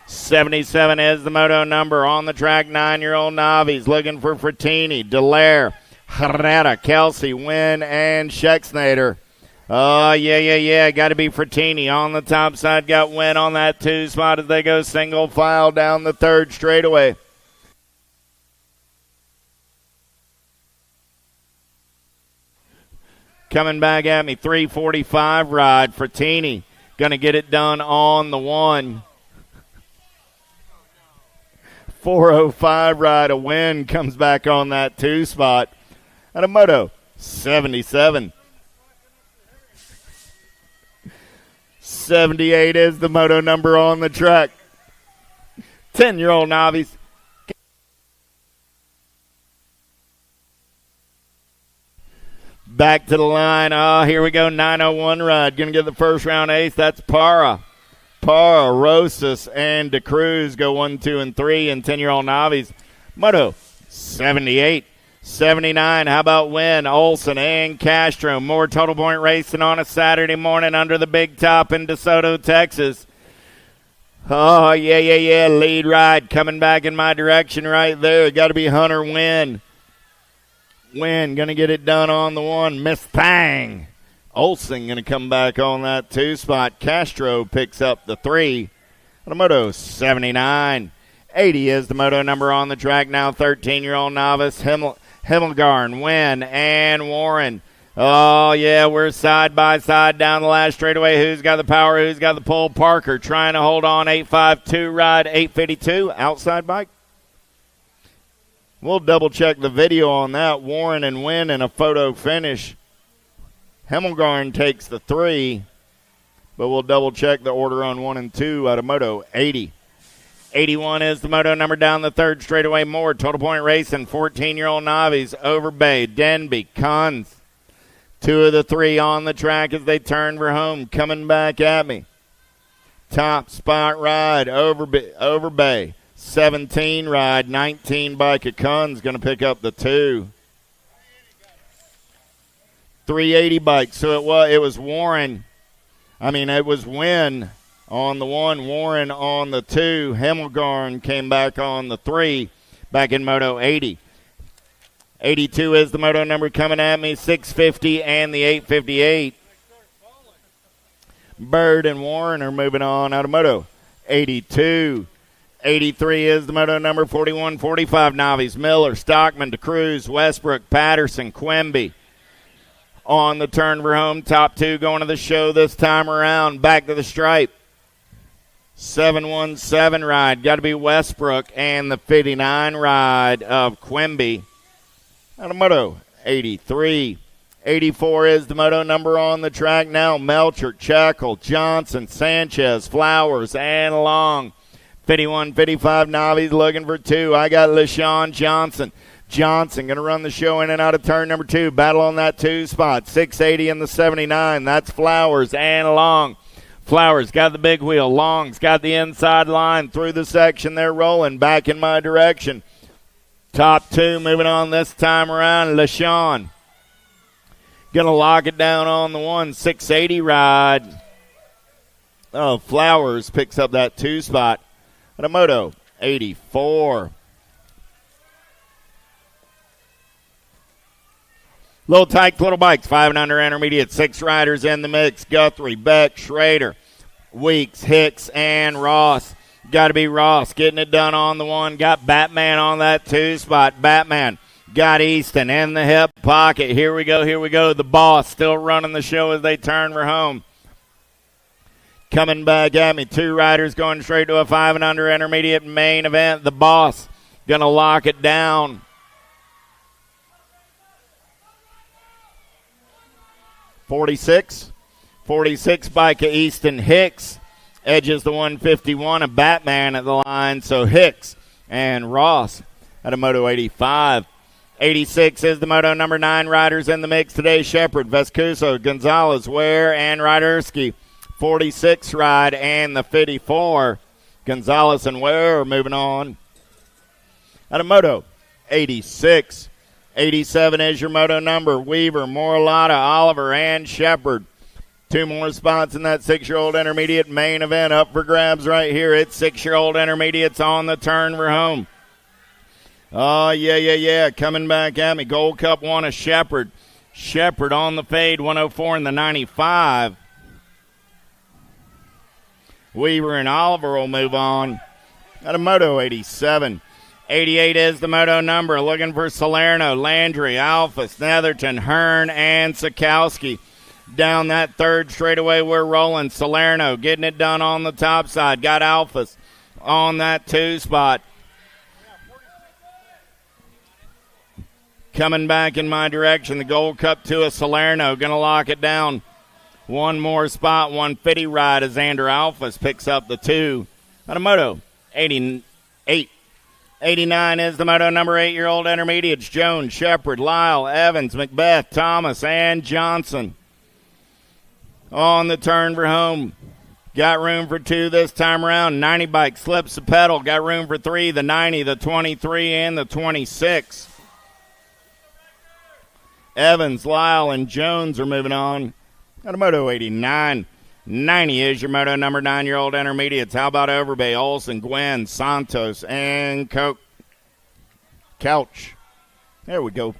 C: 77 is the moto number. On the track, 9-year-old Navi's looking for Frattini, Dallaire, Herrera, Kelsey, Wynn, and Schexnader. Oh, yeah. Got to be Frattini. On the top side, got Wynn on that 2 spot as they go single file down the 3rd straightaway. Coming back at me, 3:45 ride. Frattini going to get it done on the 1. 4:05 ride. A Win comes back on that 2 spot. At a moto, 77. 78 is the moto number on the track. 10-year-old Navi's. Back to the line. Oh, here we go. 9:01 ride. Going to get the first round ace. That's Para, Rosas, and DeCruz go 1, 2, and 3. And 10-year-old Navi's. Moto, 78. 79, how about Wynn, Olson, and Castro? More total point racing on a Saturday morning under the big top in DeSoto, Texas. Oh, yeah. Lead ride coming back in my direction right there. Got to be Hunter Wynn. Wynn going to get it done on the 1. Miss Thang. Olson going to come back on that 2 spot. Castro picks up the 3. The moto, 79. 80 is the moto number on the track now. 13-year-old novice Himmelgarn, Wynn, and Warren. Oh, yeah, we're side by side down the last straightaway. Who's got the power? Who's got the pull? Parker trying to hold on. 8.52 ride, 8.52. Outside bike. We'll double-check the video on that. Warren and Wynn in a photo finish. Himmelgarn takes the 3, but we'll double-check the order on 1 and 2 out of moto 80. 81 is the moto number down the 3rd straightaway. More total point racing. 14-year-old Navi's, Overbay, Denby, Cons. 2 of the 3 on the track as they turn for home. Coming back at me. Top spot ride, Overbay. 17 ride, 19 bike of Cons going to pick up the 2. 380 bike. So it was Warren. It was Wynn on the 1, Warren on the 2. Himmelgarn came back on the 3, back in moto 80. 82 is the moto number coming at me, 650 and the 858. Bird and Warren are moving on out of moto 82. 83 is the moto number, 41-45 Navi's, Miller, Stockman, DeCruz, Westbrook, Patterson, Quimby. On the turn for home, top 2 going to the show this time around. Back to the stripe. 717 ride. Got to be Westbrook and the 59 ride of Quimby. Out of moto 83. 84 is the moto number on the track now. Melcher, Checkle, Johnson, Sanchez, Flowers, and Long. 51-55 Navi's looking for 2. I got LaShawn Johnson. Johnson going to run the show in and out of turn number 2. Battle on that 2 spot. 680 and the 79. That's Flowers and Long. Flowers got the big wheel. Long's got the inside line through the section. They're rolling back in my direction. Top 2 moving on this time around. LaShawn going to lock it down on the 1. 680 ride. Oh, Flowers picks up that 2 spot. At a moto 84. Little tight little bikes, 5 and under intermediate, 6 riders in the mix. Guthrie, Beck, Schrader, Weeks, Hicks, and Ross. Got to be Ross getting it done on the 1. Got Batman on that 2 spot. Batman got Easton in the hip pocket. Here we go. The boss still running the show as they turn for home. Coming back at me, 2 riders going straight to a 5 and under intermediate main event. The boss going to lock it down. 46 bike of Easton Hicks edges the 151 of Batman at the line. So Hicks and Ross at a moto 85. 86 is the moto number 9 riders in the mix today. Shepard, Vescuso, Gonzalez, Ware, and Ryderski. 46 ride and the 54. Gonzalez and Ware moving on. Out of Moto 86. 87 is your moto number. Weaver, Morlata, Oliver, and Shepard. 2 more spots in that 6-year-old intermediate main event up for grabs right here. It's 6-year-old intermediates on the turn for home. Oh, yeah. Coming back at me. Gold Cup 1 of Shepard. Shepard on the fade, 104 in the 95. Weaver and Oliver will move on. Out of Moto 87. 88 is the moto number. Looking for Salerno, Landry, Alphas, Netherton, Hearn, and Sikowski. Down that third straightaway, we're rolling. Salerno getting it done on the top side. Got Alphas on that 2 spot. Coming back in my direction, the Gold Cup 2 of Salerno. Going to lock it down. 1 more spot, 150 ride as Xander Alphas picks up the 2. Out of Moto 88. 89 is the moto number. 8-year-old intermediates. Jones, Shepard, Lyle, Evans, Macbeth, Thomas, and Johnson. On the turn for home. Got room for 2 this time around. 90 bike slips the pedal. Got room for 3, the 90, the 23, and the 26. Evans, Lyle, and Jones are moving on. Out of Moto 89. 90 is your moto number. 9-year-old intermediates. How about Overbay, Olson, Gwen, Santos, and Couch. There we go.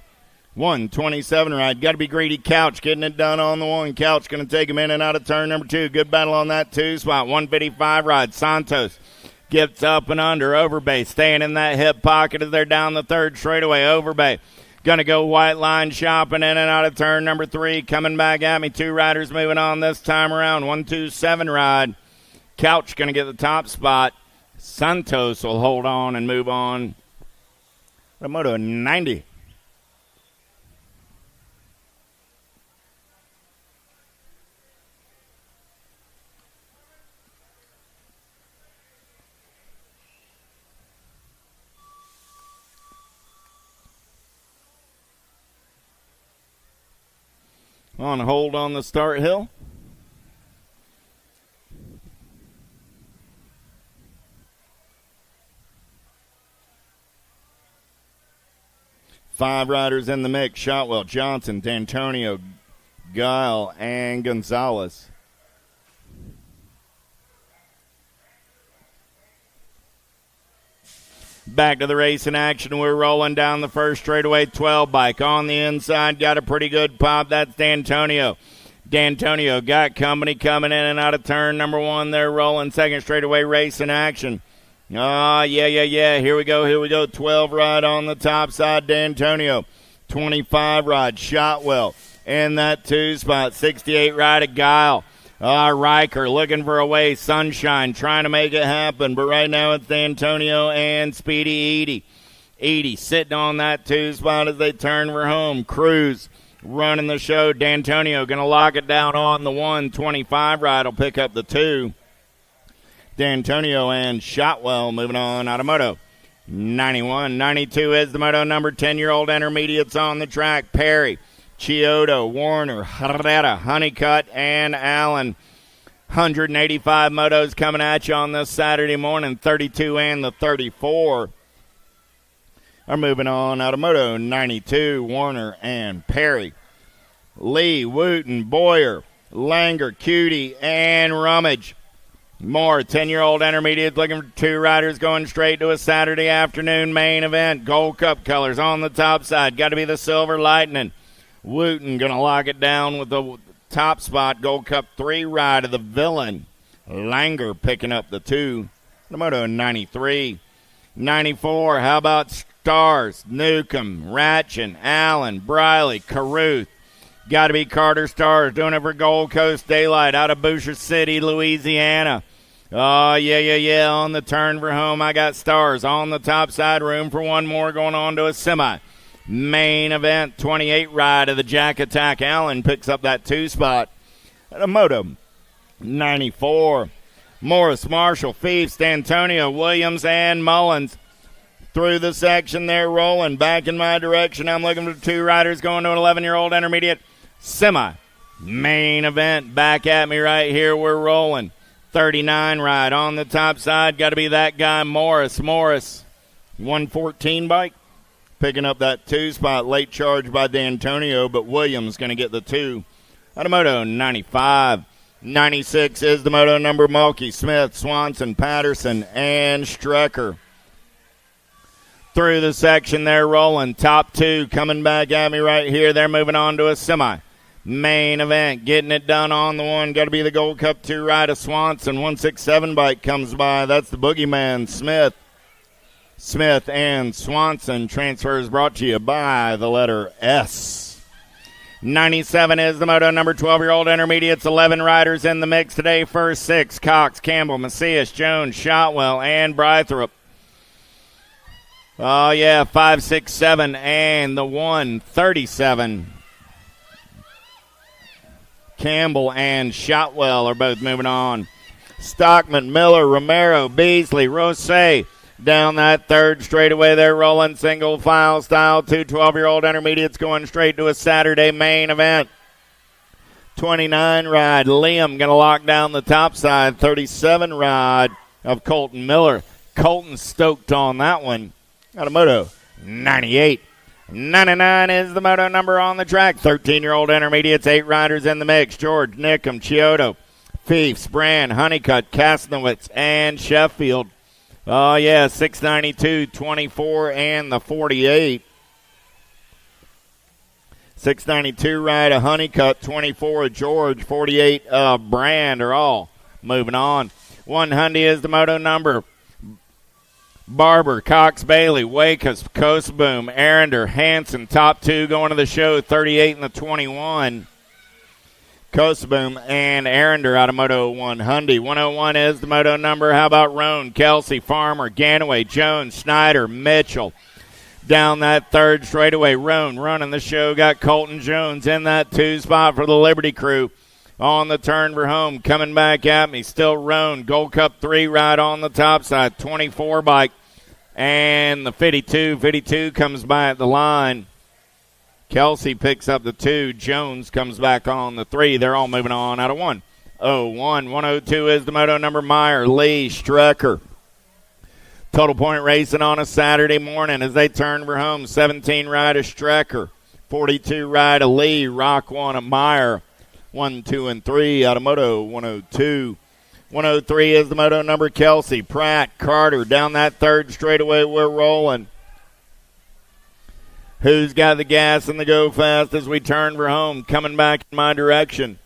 C: 127 ride. Got to be greedy. Couch getting it done on the 1. Couch going to take him in and out of turn number 2. Good battle on that 2 spot. 155 ride. Santos gets up and under. Overbay staying in that hip pocket as they're down the third straightaway. Overbay going to go white line shopping in and out of turn number 3. Coming back at me. 2 riders moving on this time around. 127 ride. Couch going to get the top spot. Santos will hold on and move on. The Moto 90. On hold on the start hill. Five riders in the mix. Shotwell, Johnson, D'Antonio, Guile, and Gonzalez. Back to the race in action. We're rolling down the first straightaway. 12 bike on the inside. Got a pretty good pop. That's D'Antonio. D'Antonio got company coming in and out of turn number 1. They're rolling second straightaway race in action. Yeah. Here we go. 12 ride on the top side. D'Antonio. 25 ride. Shotwell in that 2 spot. 68 ride at Guile. Riker looking for a way. Sunshine trying to make it happen. But right now it's D'Antonio and Speedy Edie. Edie sitting on that 2 spot as they turn for home. Cruz running the show. D'Antonio going to lock it down on the 125 ride. Will pick up the 2. D'Antonio and Shotwell moving on. Out of Moto 91. 92 is the moto number. 10-year-old intermediates on the track. Perry, Chiodo, Warner, Herrera, Honeycutt, and Allen. 185 motos coming at you on this Saturday morning. 32 and the 34 are moving on. Out of Moto 92, Warner and Perry. Lee, Wooten, Boyer, Langer, Cutie, and Rummage. More 10-year-old intermediate looking for 2 riders going straight to a Saturday afternoon main event. Gold Cup colors on the top side. Got to be the Silver Lightning. Wooten going to lock it down with the top spot. Gold Cup 3 ride of the Villain. Langer picking up the 2. The Moto 93. 94, how about Stars? Newcomb, Ratchin, Allen, Briley, Caruth. Got to be Carter Stars doing it for Gold Coast Daylight out of Boucher City, Louisiana. Oh, yeah. On the turn for home, I got Stars on the top side. Room for 1 more going on to a semi. Main event, 28 ride of the Jack Attack. Allen picks up that 2 spot. At a Moto 94. Morris, Marshall, Fiefs, D'Antonio, Williams, and Mullins. Through the section, they're rolling. Back in my direction, I'm looking for 2 riders going to an 11-year-old intermediate semi. Main event, back at me right here, we're rolling. 39 ride on the top side. Got to be that guy, Morris. 114 bike. Picking up that 2 spot. Late charge by D'Antonio, but Williams going to get the 2. Out of Moto 95. 96 is the Moto number. Mulkey, Smith, Swanson, Patterson, and Strecker. Through the section they're rolling. Top 2 coming back at me right here. They're moving on to a semi. Main event, getting it done on the one. Got to be the Gold Cup 2 ride of Swanson. 167 bike comes by. That's the boogeyman, Smith. Smith and Swanson. Transfers brought to you by the letter S. 97 is the Moto number. 12-year-old intermediates. 11 riders in the mix today. First 6, Cox, Campbell, Macias, Jones, Shotwell, and Brythrop. Oh, yeah, 5, 6, 7, and the 137. Campbell and Shotwell are both moving on. Stockman, Miller, Romero, Beasley, Rosé. Down that third straightaway, they're rolling single file style. 2 12-year-old intermediates going straight to a Saturday main event. 29 ride, Liam going to lock down the top side. 37 ride of Colton Miller. Colton stoked on that one. Out of Moto 98. 99 is the Moto number on the track. 13-year-old intermediates, 8 riders in the mix. George, Nickham, Chiodo, Fiefs, Brand, Honeycutt, Kasnowitz, and Sheffield. Oh, yeah, 692, 24, and the 48. 692 ride of Honeycutt, 24 of George, 48 of Brand are all moving on. 100 is the Moto number. Barber, Cox, Bailey, Wakus, Coastboom, Arender, Hanson, top 2 going to the show, 38 and the 21. Coastboom and Arender out of Moto 100. 101 is the Moto number. How about Roan, Kelsey, Farmer, Ganaway, Jones, Snyder, Mitchell. Down that third straightaway, Roan running the show. Got Colton Jones in that 2 spot for the Liberty crew. On the turn for home, coming back at me, still Roan. Gold Cup 3 ride on the top side, 24 bike. And the 52 comes by at the line. Kelsey picks up the 2. Jones comes back on the 3. They're all moving on out of 101. 102 is the Moto number. Meyer, Lee, Strecker. Total Point racing on a Saturday morning as they turn for home. 17 ride of Strecker. 42 ride of Lee. Rock 1 of Meyer. 1, 2, and 3 out of Moto 102. 103 is the Moto number. Kelsey, Pratt, Carter. Down that third straightaway, we're rolling. Who's got the gas and the go fast as we turn for home? Coming back in my direction.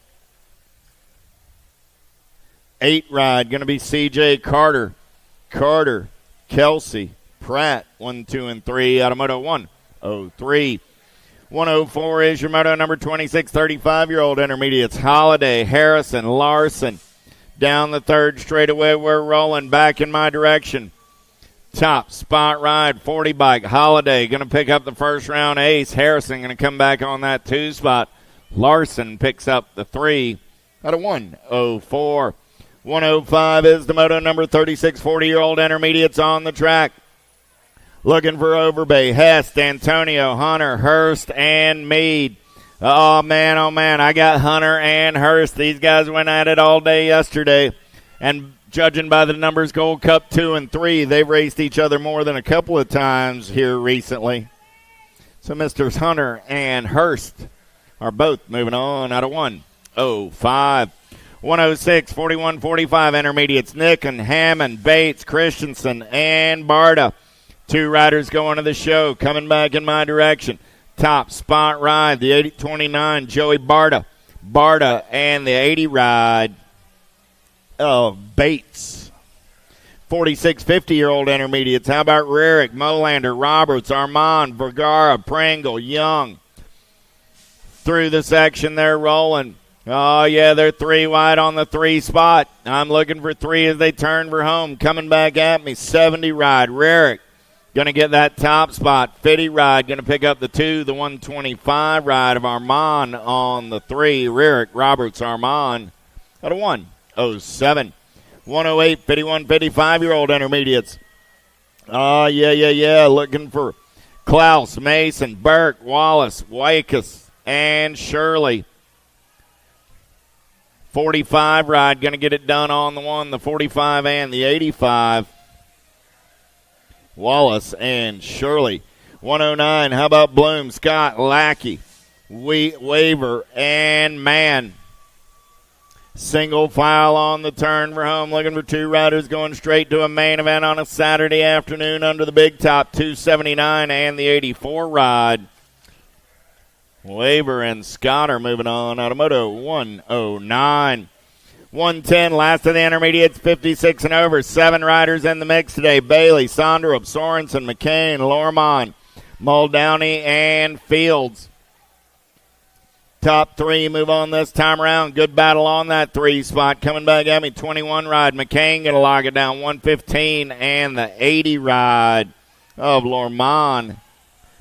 C: 8 ride, going to be C.J. Carter. Carter, Kelsey, Pratt. 1, 2, and 3 out of Moto 103. 104 is your Moto number. 26, 35-year-old intermediates. Holiday, Harrison, Larson. Down the third straightaway, we're rolling back in my direction. Top spot ride, 40 bike. Holiday going to pick up the first round ace. Harrison going to come back on that 2 spot. Larson picks up the 3 out of 104. 105 is the Moto number. 36, 40-year-old intermediates on the track. Looking for Overbay, Hest, Antonio, Hunter, Hurst, and Meade. Oh, man, I got Hunter and Hurst. These guys went at it all day yesterday. And judging by the numbers, Gold Cup 2 and 3, they've raced each other more than a couple of times here recently. So Mr. Hunter and Hurst are both moving on out of 105. 106, 41, 45 intermediates. Nick and Hammond, Bates, Christensen, and Barta. 2 riders going to the show, coming back in my direction. Top spot ride, the 80-29, Joey Barta. Barta and the 80 ride of Bates. 46, 50-year-old intermediates. How about Rarick, Molander, Roberts, Armand, Vergara, Pringle, Young. Through the section, they're rolling. Oh, yeah, they're 3 wide on the 3 spot. I'm looking for 3 as they turn for home. Coming back at me, 70 ride, Rarick. Going to get that top spot. 50 ride, going to pick up the 2. The 125 ride of Armand on the 3. Rarick, Roberts, Armand out of 107. 108, 51, 55-year-old intermediates. Oh, yeah. Looking for Klaus, Mason, Burke, Wallace, Wakus, and Shirley. 45 ride, going to get it done on the 1, the 45, and the 85. Wallace and Shirley. 109, how about Bloom, Scott, Lackey, Waver, and Mann. Single file on the turn for home, looking for 2 riders going straight to a main event on a Saturday afternoon under the big top. 279 and the 84 ride. Waver and Scott are moving on. Automoto 109. 110, last of the intermediates, 56 and over. 7 riders in the mix today. Bailey, Sondrup, Sorensen, McCain, Lormont, Muldowney, and Fields. Top 3 move on this time around. Good battle on that 3 spot. Coming back at me, 21 ride. McCain going to log it down, 115, and the 80 ride of Lormont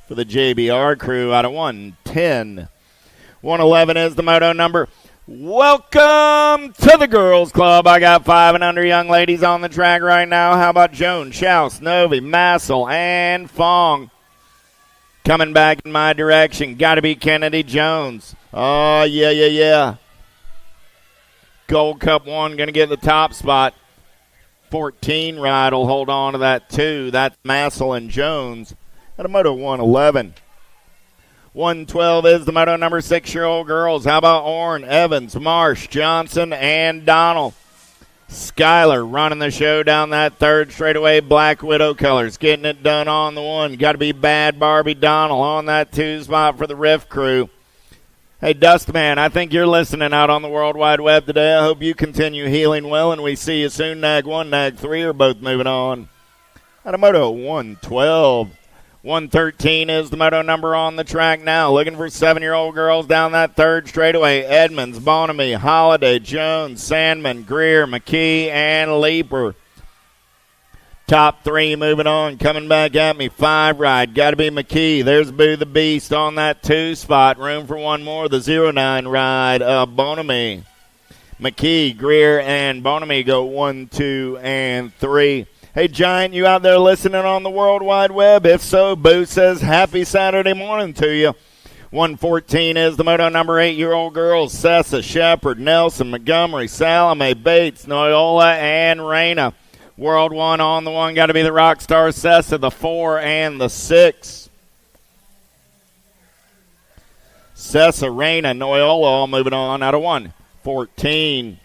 C: for the JBR crew out of 110. 111 is the moto number. Welcome to the Girls Club. I got 5 and under young ladies on the track right now. How about Joan, Schaus, Novi, Massel, and Fong? Coming back in my direction. Got to be Kennedy Jones. Oh, yeah. Gold Cup 1 going to get the top spot. 14 ride will hold on to that 2. That's Massel and Jones at a moto 111. 112 is the moto number 6-year-old girls. How about Orne, Evans, Marsh, Johnson, and Donald? Skyler running the show down that 3rd straightaway, Black Widow colors. Getting it done on the 1. Got to be Bad Barbie Donald on that 2 spot for the Riff crew. Hey, Dustman, I think you're listening out on the World Wide Web today. I hope you continue healing well, and we see you soon. Nag 1, Nag 3 are both moving on. Automoto 112. 113 is the moto number on the track now. Looking for 7-year-old girls down that 3rd straightaway. Edmonds, Bonamy, Holiday, Jones, Sandman, Greer, McKee, and Leaper. Top 3 moving on. Coming back at me, 5 ride. Got to be McKee. There's Boo the Beast on that 2 spot. Room for 1 more. The 09 ride of Bonamy. McKee, Greer, and Bonamy go 1, 2, and 3. Hey, Giant, you out there listening on the World Wide Web? If so, Boo says happy Saturday morning to you. 114 is the moto number 8-year-old girls. Sessa, Shepard, Nelson, Montgomery, Salome, Bates, Noyola, and Reyna. World 1 on the 1. Got to be the Rockstar Sessa, the 4, and the 6. Sessa, Reyna, Noyola all moving on out of 114.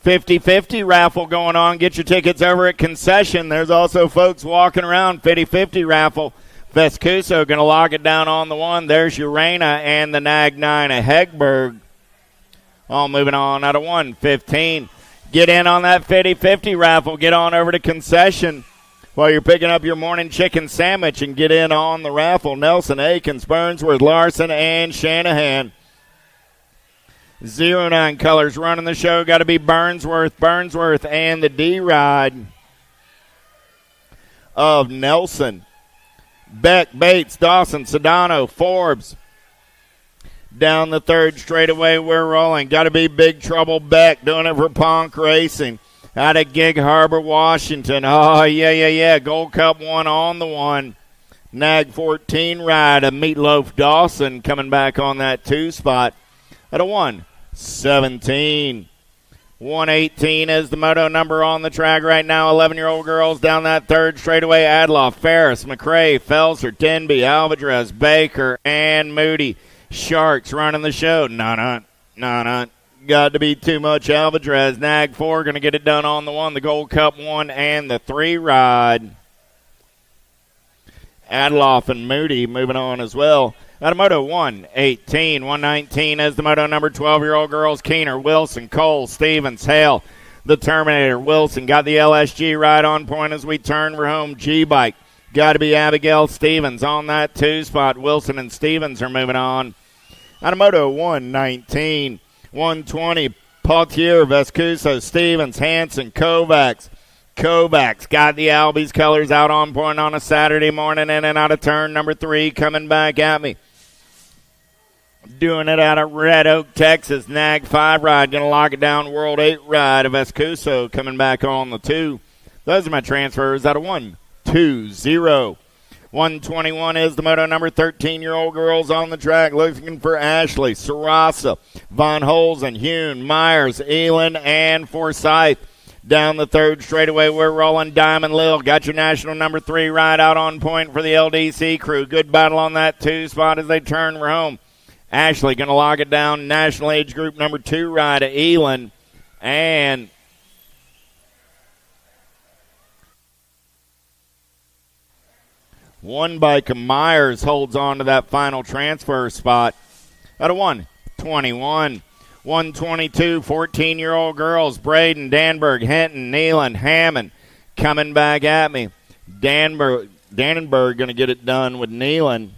C: 50-50 raffle going on. Get your tickets over at concession. There's also folks walking around. 50-50 raffle. Vescuso going to lock it down on the 1. There's Urena and the Nag 9 of Hegberg. All moving on out of 115. Get in on that 50-50 raffle. Get on over to concession while you're picking up your morning chicken sandwich and get in on the raffle. Nelson, Akins, Burnsworth, Larson, and Shanahan. 09 colors running the show. Got to be Burnsworth, and the D-Ride of Nelson. Beck, Bates, Dawson, Sedano, Forbes. Down the 3rd straightaway, we're rolling. Got to be Big Trouble Beck doing it for Ponk Racing. Out of Gig Harbor, Washington. Oh, yeah. Gold Cup 1 on the 1. Nag 14 ride of Meatloaf Dawson coming back on that 2 spot at a 117. 118 is the moto number on the track right now. 11-year-old girls down that 3rd straightaway. Adloff, Ferris, McRae, Felser, Denby, Alvarez, Baker, and Moody. Sharks running the show. Not. Got to be too much Alvarez. Nag 4 going to get it done on the 1, the Gold Cup 1, and the 3 ride. Adloff and Moody moving on as well. Automoto 118. 119 is the moto number 12-year-old girls. Keener, Wilson, Cole, Stevens, Hale, the Terminator. Wilson got the LSG right on point as we turn for home. G-Bike. Got to be Abigail Stevens on that 2 spot. Wilson and Stevens are moving on. Automoto 119. 120. Pautier, Vescuso, Stevens, Hanson, Kovacs. Kovacs got the Albies colors out on point on a Saturday morning in and out of turn number 3 coming back at me. Doing it out of Red Oak, Texas. Nag 5 ride. Going to lock it down. World 8 ride of Vescuso coming back on the 2. Those are my transfers out of 120. 121 is the moto number. 13-year-old girls on the track looking for Ashley, Sarasa, Von Holzen, Hune, Myers, Elin, and Forsyth. Down the third straightaway, we're rolling Diamond Lil. Got your national number 3 ride out on point for the LDC crew. Good battle on that 2 spot as they turn for home. Ashley going to lock it down. National age group number 2 ride at Elin. And one bike of Myers holds on to that final transfer spot at a 121. 122, 14-year-old girls, Braden, Danberg, Hinton, Neelan, Hammond coming back at me. Dannenberg going to get it done with Neelan.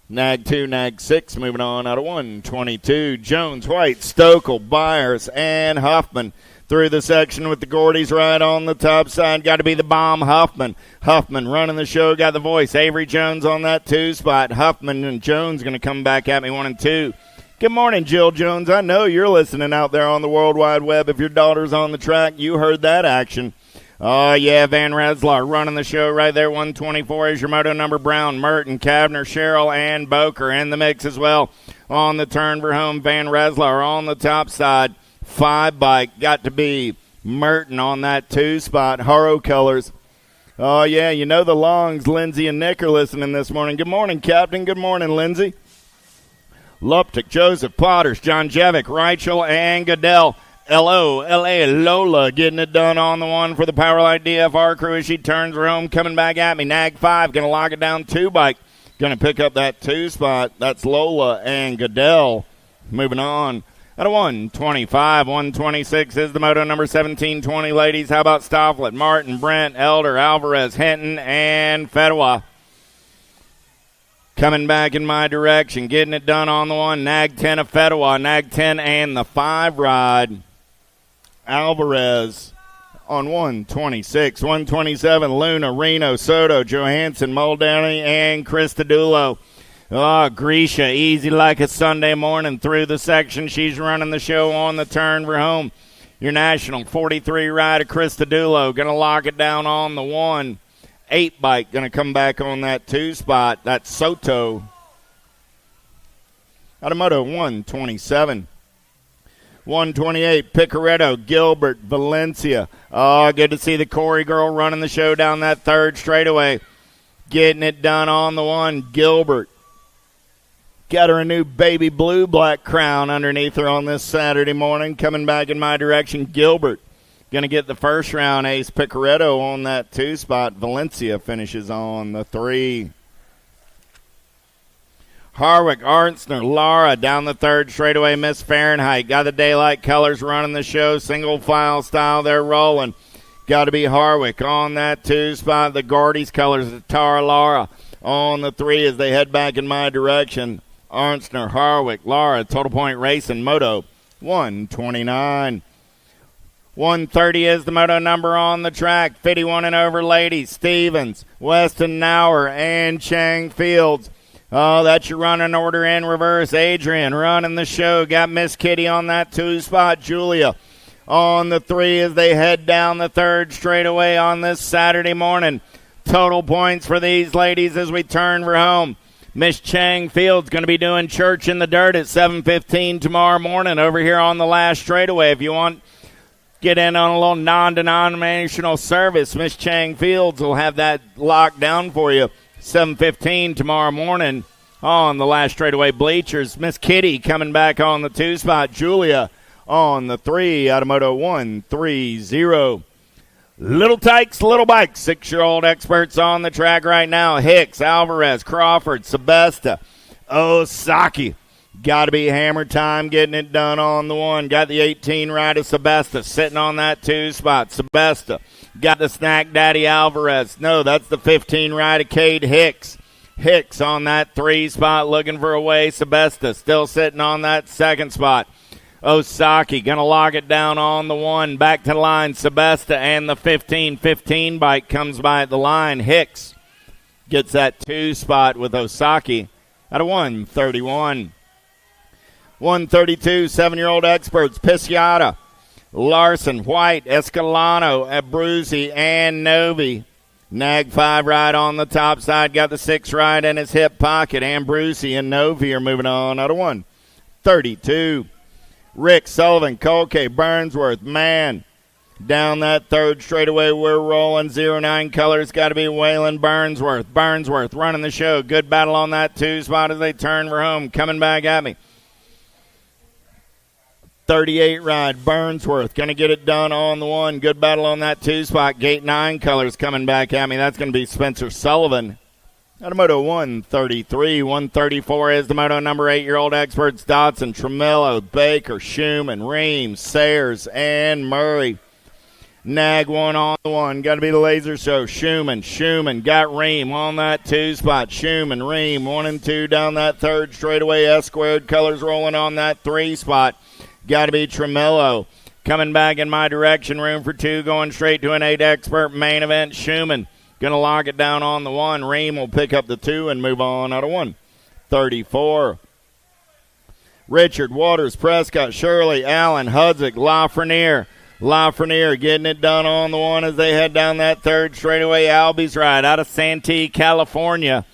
C: Nag 2, Nag 6 moving on out of 122. Jones, White, Stokel, Byers, and Huffman through the section with the Gordies right on the top side. Got to be the bomb, Huffman. Huffman running the show, got the voice. Avery Jones on that 2 spot. Huffman and Jones going to come back at me 1 and 2. Good morning, Jill Jones. I know you're listening out there on the World Wide Web. If your daughter's on the track, you heard that action. Oh, yeah, Van Reslar running the show right there. 124 is your moto number. Brown, Merton, Kavner, Sherrill, and Boker in the mix as well. On the turn for home, Van Reslar on the top side. 5 bike got to be Merton on that 2 spot. Haro colors. Oh, yeah, you know the Longs. Lindsay and Nick are listening this morning. Good morning, Captain. Good morning, Lindsay. Luptic, Joseph, Potters, John Jevick, Rachel, and Goodell. L-O-L-A, Lola getting it done on the 1 for the Powerlight DFR crew as she turns her home. Coming back at me. Nag 5 going to lock it down. 2 bike going to pick up that 2 spot. That's Lola and Goodell. Moving on. At a 125, 126 is the moto number. 1720, ladies. How about Stofflet, Martin, Brent, Elder, Alvarez, Hinton, and Fedwa? Coming back in my direction, getting it done on the 1. Nag 10 of Fedwa, Nag 10 and the 5 ride. Alvarez on 126, 127, Luna, Reno, Soto, Johansson, Muldowney, and Christodulo. Oh, Grisha, easy like a Sunday morning through the section. She's running the show on the turn for home. Your national 43 rider, Christodulo, going to lock it down on the 1. 8 bike going to come back on that 2 spot. That's Soto. Automoto 127. 128, Picaretto, Gilbert, Valencia. Oh, good to see the Corey girl running the show down that third straightaway. Getting it done on the 1, Gilbert. Got her a new baby blue-black crown underneath her on this Saturday morning. Coming back in my direction, Gilbert. Going to get the first round ace. Picaretto on that 2 spot. Valencia finishes on the 3. Harwick, Arnstner, Lara down the third straightaway. Miss Fahrenheit. Got the daylight colors running the show. Single file style. They're rolling. Got to be Harwick on that 2 spot. The Gordy's colors. Tara Lara on the 3 as they head back in my direction. Arnstner, Harwick, Lara, Total Point Racing, Moto 129. 130 is the moto number on the track. 51 and over ladies. Stevens, Weston Nauer, and Chang Fields. Oh, that's your running order in reverse. Adrian running the show. Got Miss Kitty on that 2 spot. Julia on the 3 as they head down the third straightaway on this Saturday morning. Total points for these ladies as we turn for home. Miss Chang Fields going to be doing church in the dirt at 7:15 tomorrow morning over here on the last straightaway. If you want get in on a little non-denominational service, Miss Chang Fields will have that locked down for you. 7:15 tomorrow morning on the last straightaway bleachers. Miss Kitty coming back on the 2 spot. Julia on the 3. Automoto 130. Little Tykes, Little Bikes, 6-year-old experts on the track right now. Hicks, Alvarez, Crawford, Sebesta, Osaki. Got to be hammer time getting it done on the 1. Got the 18 rider Sebesta sitting on that 2 spot. Sebesta got the snack daddy Alvarez. No, that's the 15 rider Cade Hicks. Hicks on that 3 spot looking for a way. Sebesta still sitting on that 2nd spot. Osaki going to log it down on the 1. Back to the line, Sebesta, and the 15 bike comes by at the line. Hicks gets that 2 spot with Osaki at a 131. 132, 7-year-old experts. Pisciata Larson, White, Escalano, Abruzzi, and Novi. Nag 5 right on the top side. Got the 6 right in his hip pocket. Abruzzi and Novi are moving on out of 1:32. Rick Sullivan, Colke, Burnsworth, man. Down that third straightaway, we're rolling. 09 colors, got to be Waylon Burnsworth. Burnsworth running the show. Good battle on that 2 spot as they turn for home. Coming back at me. 38 ride, Burnsworth. Going to get it done on the 1. Good battle on that 2 spot. Gate 9 colors coming back at me. That's going to be Spencer Sullivan. Out of Moto 133, 134 is the Moto number 8-year-old experts. Dotson, Tremillo, Baker, Schumann, Reams, Sayers, and Murray. Nag 1 on the 1. Got to be the laser show. Schumann got Ream on that 2 spot. Schumann, Ream, 1 and 2 down that third straightaway. S-squared colors rolling on that 3 spot. Got to be Tremillo. Coming back in my direction. Room for 2 going straight to an 8 expert main event. Schumann going to lock it down on the 1. Ream will pick up the 2 and move on out of 1:34. Richard, Waters, Prescott, Shirley, Allen, Hudzik, Lafreniere getting it done on the 1 as they head down that third straightaway. Albie's ride out of Santee, California.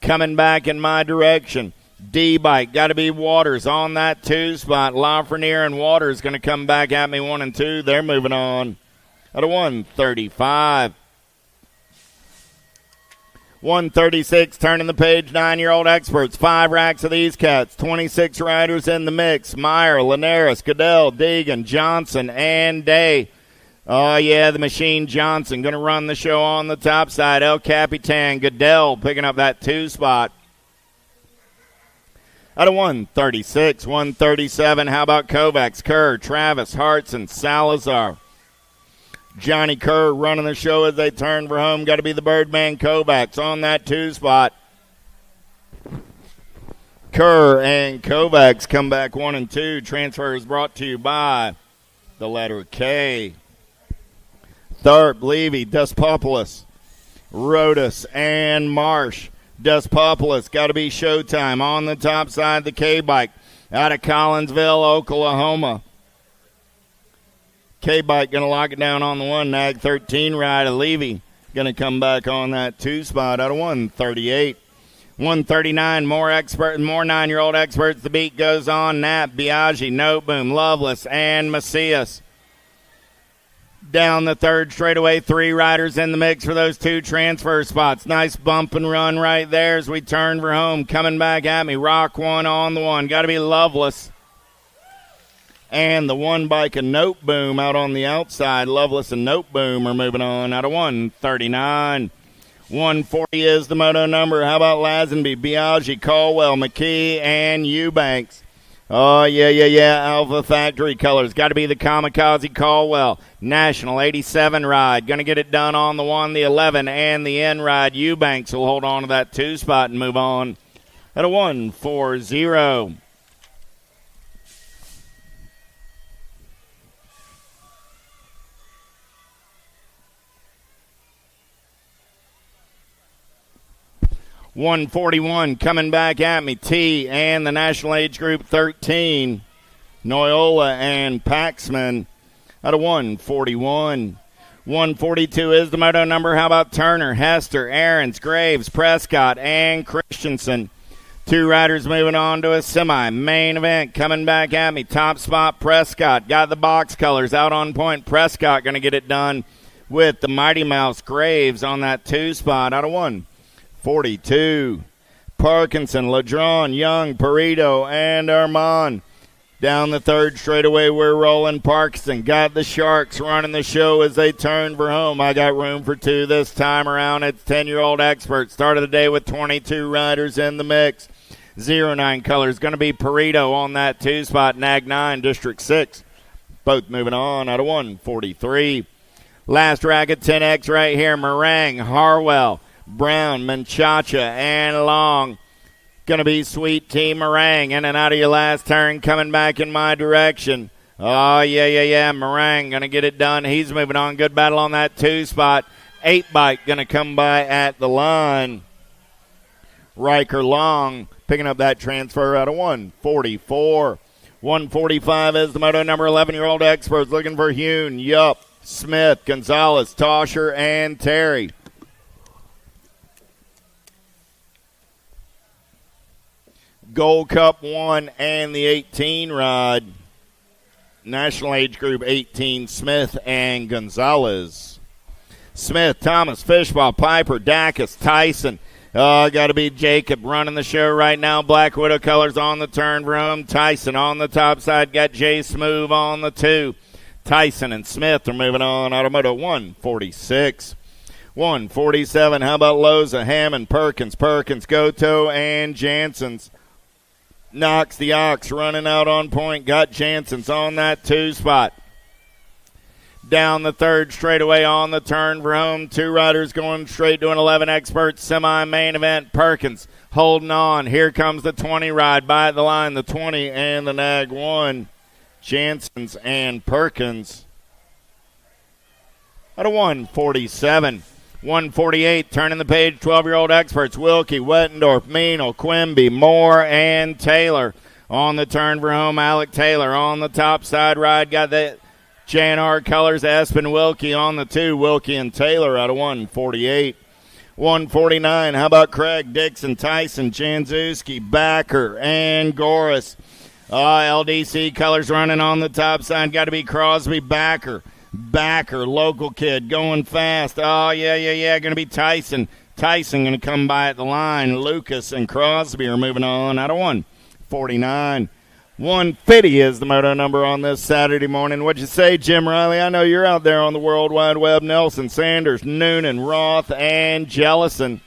C: Coming back in my direction. D-Bike, got to be Waters on that 2 spot. Lafreniere and Waters going to come back at me 1 and 2. They're moving on out of 1:35. 136, turning the page, 9-year-old experts. 5 racks of these cats. 26 riders in the mix. Meyer, Linares, Goodell, Deegan, Johnson, and Day. Oh, yeah, the Machine Johnson going to run the show on the top side. El Capitan, Goodell picking up that 2 spot. Out of 136, 137, how about Kovacs, Kerr, Travis, Hartson, Salazar. Johnny Kerr running the show as they turn for home. Got to be the Birdman Kovacs on that 2 spot. Kerr and Kovacs come back 1 and 2. Transfer is brought to you by the letter K. Tharp, Levy, Despopoulos, Rodas, and Marsh. Despopoulos, got to be Showtime on the top side. The K-Bike out of Collinsville, Oklahoma. K-Bike going to lock it down on the 1. Nag 13 ride. Levy going to come back on that 2 spot out of 138. 139, more 9-year-old experts. The beat goes on. Knapp, Biaggi, Noteboom, Loveless, and Macias. Down the third straightaway, 3 riders in the mix for those 2 transfer spots. Nice bump and run right there as we turn for home. Coming back at me, Rock 1 on the 1. Got to be Loveless. And the 1 bike of Noteboom out on the outside. Loveless and Noteboom are moving on out of 139. 140 is the moto number. How about Lazenby, Biaggi, Caldwell, McKee, and Eubanks? Oh, yeah. Alpha Factory colors. Got to be the Kamikaze Caldwell. National 87 ride. Going to get it done on the 1, the 11, and the N ride. Eubanks will hold on to that 2 spot and move on at a 140. 141 coming back at me. T and the National Age Group 13. Noyola and Paxman out of 141. 142 is the moto number. How about Turner, Hester, Aarons, Graves, Prescott, and Christensen? 2 riders moving on to a semi. Main event coming back at me. Top spot, Prescott. Got the box colors out on point. Prescott going to get it done with the Mighty Mouse Graves on that 2 spot out of 142. Parkinson, Ladron, Young, Perito, and Armand. Down the third straightaway, we're rolling. Parkinson got the Sharks running the show as they turn for home. I got room for 2 this time around. It's 10-year-old expert. Start of the day with 22 riders in the mix. 09 colors going to be Perito on that 2 spot. Nag 9, District 6. Both moving on out of 143. Last racket 10X right here. Meringue, Harwell, Brown, Menchacha, and Long. Going to be Sweet Tea Meringue in and out of your last turn, coming back in my direction. Oh, yeah. Meringue going to get it done. He's moving on. Good battle on that 2 spot. 8 bike going to come by at the line. Riker Long picking up that transfer out of 144. 145 is the moto number 11-year-old experts looking for Hune, Yup, Smith, Gonzalez, Tosher, and Terry. Gold Cup 1 and the 18 ride. National age group 18, Smith and Gonzalez. Smith, Thomas, Fishbaugh, Piper, Dacus, Tyson. Got to be Jacob running the show right now. Black Widow colors on the turn for him. Tyson on the top side. Got Jay Smoove on the 2. Tyson and Smith are moving on. Automoto 146. 147. How about Loza, Hammond, Perkins, Goto, and Jansen's. Knox the Ox running out on point. Got Jansen's on that 2 spot. Down the third straightaway on the turn for home. 2 riders going straight to an 11 expert semi-main event. Perkins holding on. Here comes the 20 ride by the line. The 20 and the nag 1. Jansen's and Perkins. At a 147. 148, turning the page, 12-year-old experts. Wilkie, Wettendorf, Meanel, Quimby, Moore, and Taylor. On the turn for home, Alec Taylor on the top side ride. Got the JNR colors, Espen Wilkie on the 2. Wilkie and Taylor out of 148. 149, how about Craig, Dixon, Tyson, Janzuski, Backer, and Goris. LDC colors running on the top side. Got to be Crosby, Backer, local kid, going fast. Going to be Tyson. Tyson going to come by at the line. Lucas and Crosby are moving on out of 149. 150 is the moto number on this Saturday morning. What'd you say, Jim Riley? I know you're out there on the World Wide Web. Nelson, Sanders, Noonan, Roth, and Jellison.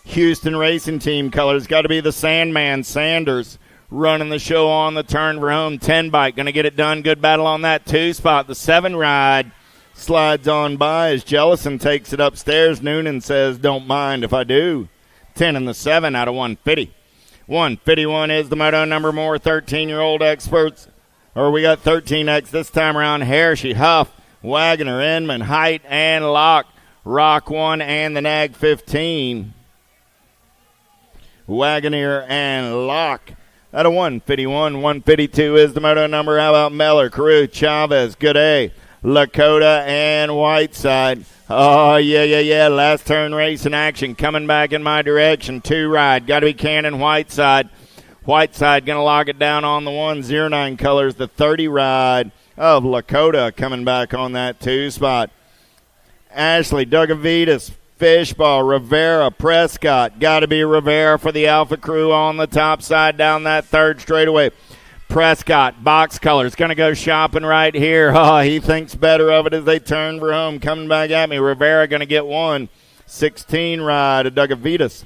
C: Houston Racing Team colors. Got to be the Sandman, Sanders. Running the show on the turn for home. 10 bike. Going to get it done. Good battle on that 2 spot. The 7 ride slides on by as Jellison takes it upstairs. Noonan says, don't mind if I do. 10 and the 7 out of 150. 151 is the moto number. More 13-year-old experts. Or we got 13X this time around. Hershey, Huff, Wagoner, Inman, Height, and Locke. Rock 1 and the Nag 15. Wagoner and Locke. Out of 151, 152 is the moto number. How about Meller, Carew, Chavez, Godet, Lakota, and Whiteside. Last turn race in action coming back in my direction. 2 ride. Got to be Cannon, Whiteside. Whiteside going to lock it down on the 109 colors. The 30 ride of Lakota coming back on that 2 spot. Ashley, Dugavitas, Fishball, Rivera, Prescott. Got to be Rivera for the Alpha Crew on the top side down that 3rd straightaway. Prescott, box colors, going to go shopping right here. He thinks better of it as they turn for home. Coming back at me. Rivera going to get 1. 16 ride of Dugavitas.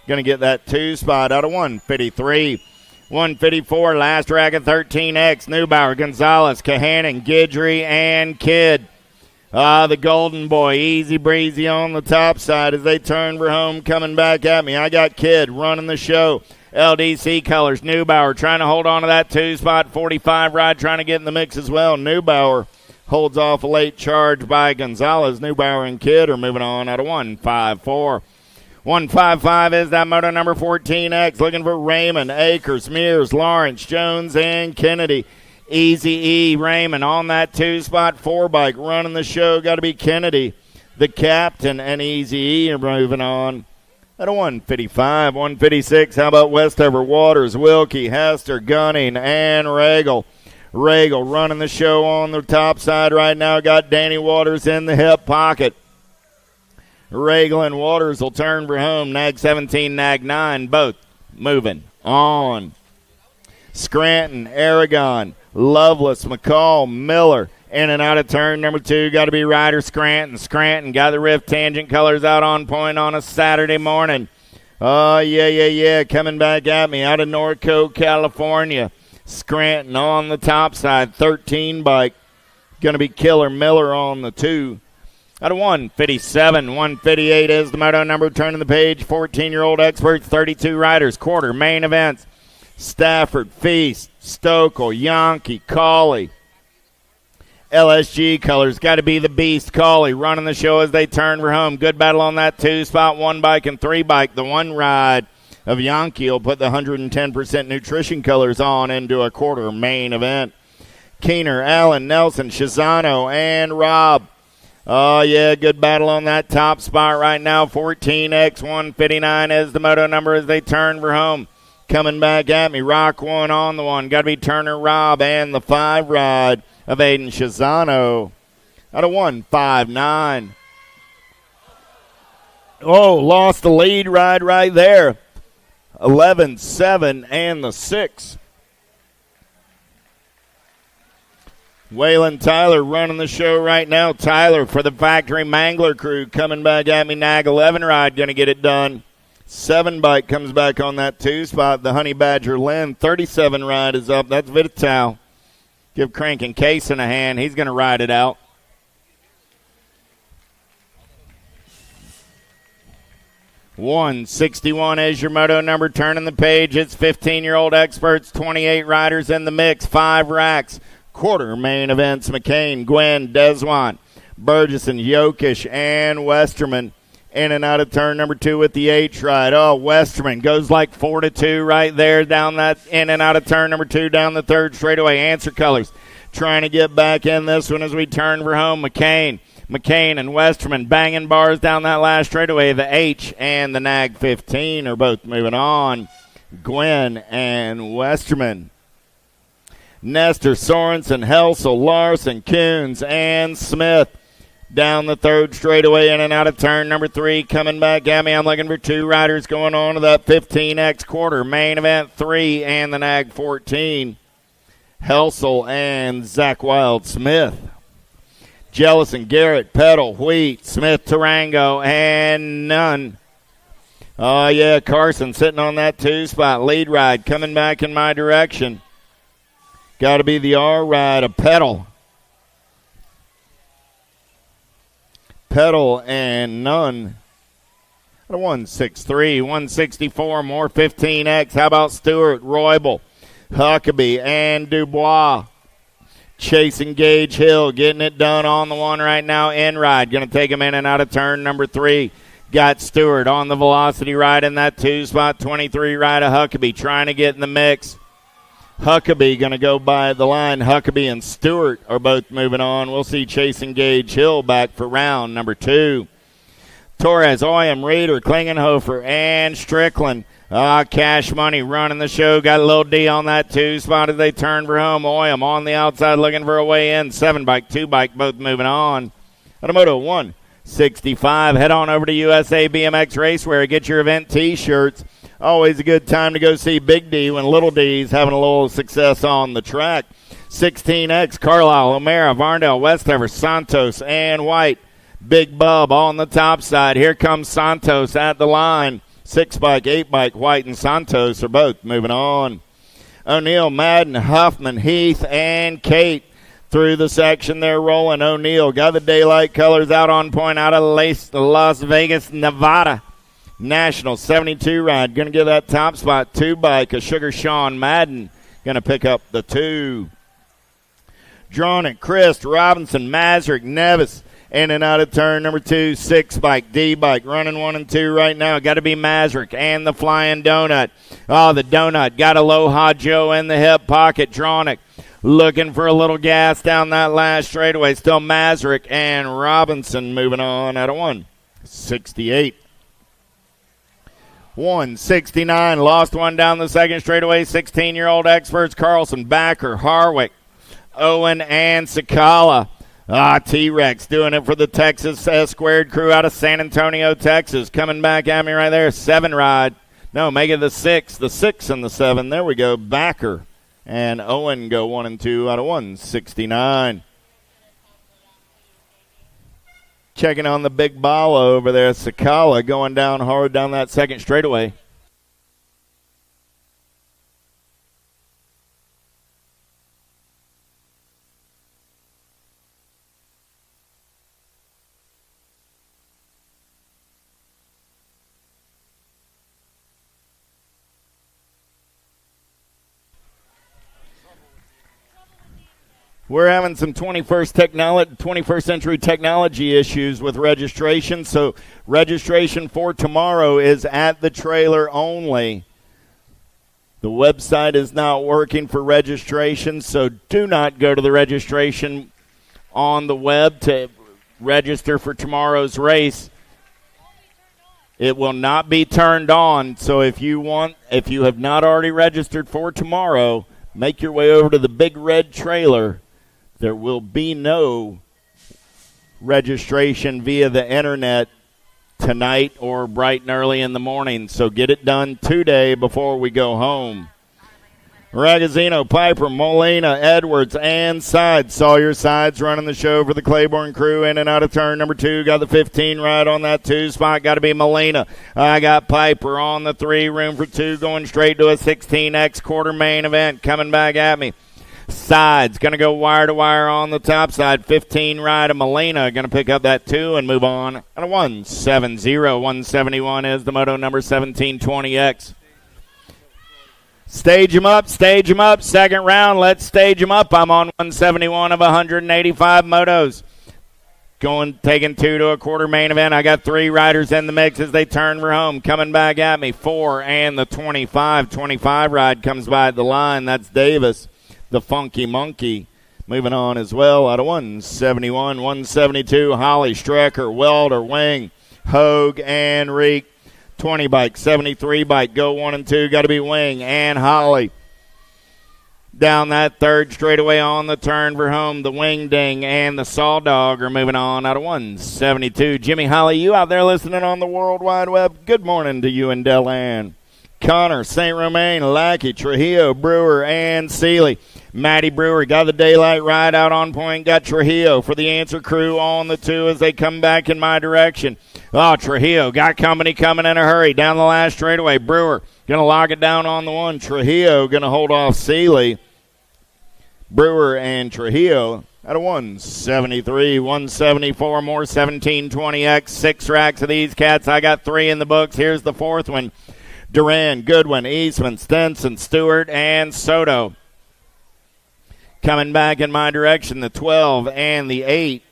C: Going to get that 2 spot out of 153. 154, last rack of 13X. Neubauer, Gonzalez, Kahanen, Guidry, and Kidd. The Golden Boy, easy breezy on the top side as they turn for home, coming back at me. I got Kidd running the show. LDC colors, Neubauer trying to hold on to that 2 spot. 45 ride trying to get in the mix as well. Neubauer holds off a late charge by Gonzalez. Neubauer and Kidd are moving on out of 154. 155 is that moto number 14X. Looking for Raymond, Akers, Mears, Lawrence, Jones, and Kennedy. Easy E, Raymond on that 2 spot. 4 bike running the show. Got to be Kennedy, the captain, and Easy E are moving on at a 155. 156, how about Westover, Waters, Wilkie, Hester, Gunning, and Regal. Regal running the show on the top side right now. Got Danny Waters in the hip pocket. Regal and Waters will turn for home. Nag 17, Nag 9, both moving on. Scranton, Aragon, Lovelace, McCall, Miller, in and out of turn number 2. Got to be Ryder Scranton. Scranton got the Rift Tangent colors out on point on a Saturday morning. Coming back at me out of Norco, California. Scranton on the top side, 13 bike. Going to be Killer Miller on the 2. Out of 157, 158 is the moto number. Turning the page, 14-year-old experts, 32 riders, quarter main events. Stafford, Feast, Stokel, Yankee, Cawley. LSG colors, got to be the Beast, Cawley, running the show as they turn for home. Good battle on that 2 spot, 1 bike and 3 bike. The 1 ride of Yankee will put the 110% nutrition colors on into a quarter main event. Keener, Allen, Nelson, Shizano, and Robb. Oh, yeah, good battle on that top spot right now. 14X159 is the moto number as they turn for home. Coming back at me, Rock one on the one. Got to be Turner, Robb, and the 5 ride of Aiden Shizano. Out of 159. Oh, lost the lead ride right there. 11-7 and the 6. Waylon Tyler running the show right now. Tyler for the Factory Mangler crew coming back at me. Nag 11 ride going to get it done. 7 bike comes back on that 2 spot. The Honey Badger Lynn 37 ride is up. That's Vital. Give Crank and Kaysen a hand. He's going to ride it out. $161 is your moto number. Turning the page. It's 15-year-old experts. 28 riders in the mix. 5 racks. Quarter main events, McCain, Gwen, Deswan, Burgesson, Yokish, and Westerman. In and out of turn number 2 with the H ride. Oh, Westerman goes like 4-2 right there down that in and out of turn number 2 down the third straightaway. Answer colors trying to get back in this one as we turn for home. McCain and Westerman banging bars down that last straightaway. The H and the Nag 15 are both moving on. Gwen and Westerman. Nestor, Sorensen, Helsel, Larson, Coons, and Smith. Down the third straightaway, in and out of turn number 3. Coming back at me, I'm looking for 2 riders going on to that 15X quarter. Main event 3 and the Nag 14. Helsel and Zach Wild Smith. Jellison, Garrett, Petal, Wheat, Smith, Tarango, and Nunn. Oh, yeah, Carson sitting on that 2 spot. Lead ride coming back in my direction. Got to be the R ride of Petal. Petal and Nunn. 163, 164, more 15X. How about Stewart, Roybal, Huckabee, and Dubois? Chasing Gage Hill, getting it done on the one right now. End ride, going to take him in and out of turn number 3. Got Stewart on the velocity ride in that 2 spot. 23 ride of Huckabee trying to get in the mix. Huckabee going to go by the line. Huckabee and Stewart are both moving on. We'll see Chasing Gage Hill back for round number 2. Torres, Oyam, Reeder, Klingenhofer, and Strickland. Cash Money running the show. Got a little D on that 2 spot as they turn for home. Oyam on the outside looking for a way in. 7 bike, 2 bike, both moving on. Automoto 165. Head on over to USA BMX Racewear. Get your event T-shirts. Always a good time to go see Big D when Little D's having a little success on the track. 16X, Carlisle, O'Mara, Varndale, Westover, Santos, and White. Big Bub on the top side. Here comes Santos at the line. 6 bike, 8 bike, White and Santos are both moving on. O'Neill, Madden, Huffman, Heath, and Kate through the section they're rolling. O'Neill got the daylight colors out on point out of Las Vegas, Nevada. National 72 ride. Going to give that top spot 2 bike. A Sugar Sean Madden going to pick up the 2. Drawn it. Christ, Robinson, Mazurek, Nevis. In and out of turn number 2. 6 bike, D bike. Running 1 and 2 right now. Got to be Mazurek and the Flying Donut. Oh, the Donut got Aloha Joe in the hip pocket. Drawn it. Looking for a little gas down that last straightaway. Still Mazurek and Robinson moving on out of 168. 169, lost one down the second straightaway. 16-year-old experts, Carlson, Backer, Harwick, Owen, and Sakala. T-Rex doing it for the Texas S-Squared crew out of San Antonio, Texas. Coming back at me right there, 7 ride. No, make it the 6 and the 7. There we go. Backer and Owen go 1 and 2 out of 169. Checking on the big ball over there. Sakala going down hard down that second straightaway. We're having some 21st century technology issues with registration, so registration for tomorrow is at the trailer only. The website is not working for registration, so do not go to the registration on the web to register for tomorrow's race. It will not be turned on, so if you have not already registered for tomorrow, make your way over to the big red trailer. There will be no registration via the internet tonight or bright and early in the morning, so get it done today before we go home. Ragazzino, Piper, Molina, Edwards, and Sides. Sawyer Sides running the show for the Claiborne crew. In and out of turn number 2. Got the 15 right on that 2 spot. Got to be Molina. I got Piper on the 3. Room for 2 going straight to a 16X quarter main event. Coming back at me. Sides going to go wire to wire on the top side. 15 right of Molina. Going to pick up that 2 and move on. And a 170. 171 is the moto number 1720X. Stage him up. Second round, let's stage him up. I'm on 171 of 185 motos. Taking 2 to a quarter main event. I got 3 riders in the mix as they turn for home. Coming back at me, 4 and the 25. 25 ride comes by at the line. That's Davis, the Funky Monkey. Moving on as well out of 171, 172, Holly, Strecker, Welder, Wing, Hogue, and Reek. 20 bike, 73 bike, go 1 and 2, got to be Wing and Holly. Down that third straightaway on the turn for home, the Wing Ding and the Saw Dog are moving on out of 172. Jimmy Holly, you out there listening on the World Wide Web, good morning to you and Delan. Connor, St. Romain, Lackey, Trujillo, Brewer, and Seeley. Matty Brewer got the daylight ride out on point. Got Trujillo for the answer crew on the 2 as they come back in my direction. Oh, Trujillo got company coming in a hurry. Down the last straightaway. Brewer going to lock it down on the 1. Trujillo going to hold off Seeley. Brewer and Trujillo at a 173, 174 more, 1720X. 6 racks of these cats. I got 3 in the books. Here's the 4th one. Duran, Goodwin, Eastman, Stenson, Stewart, and Soto. Coming back in my direction, the 12 and the 8.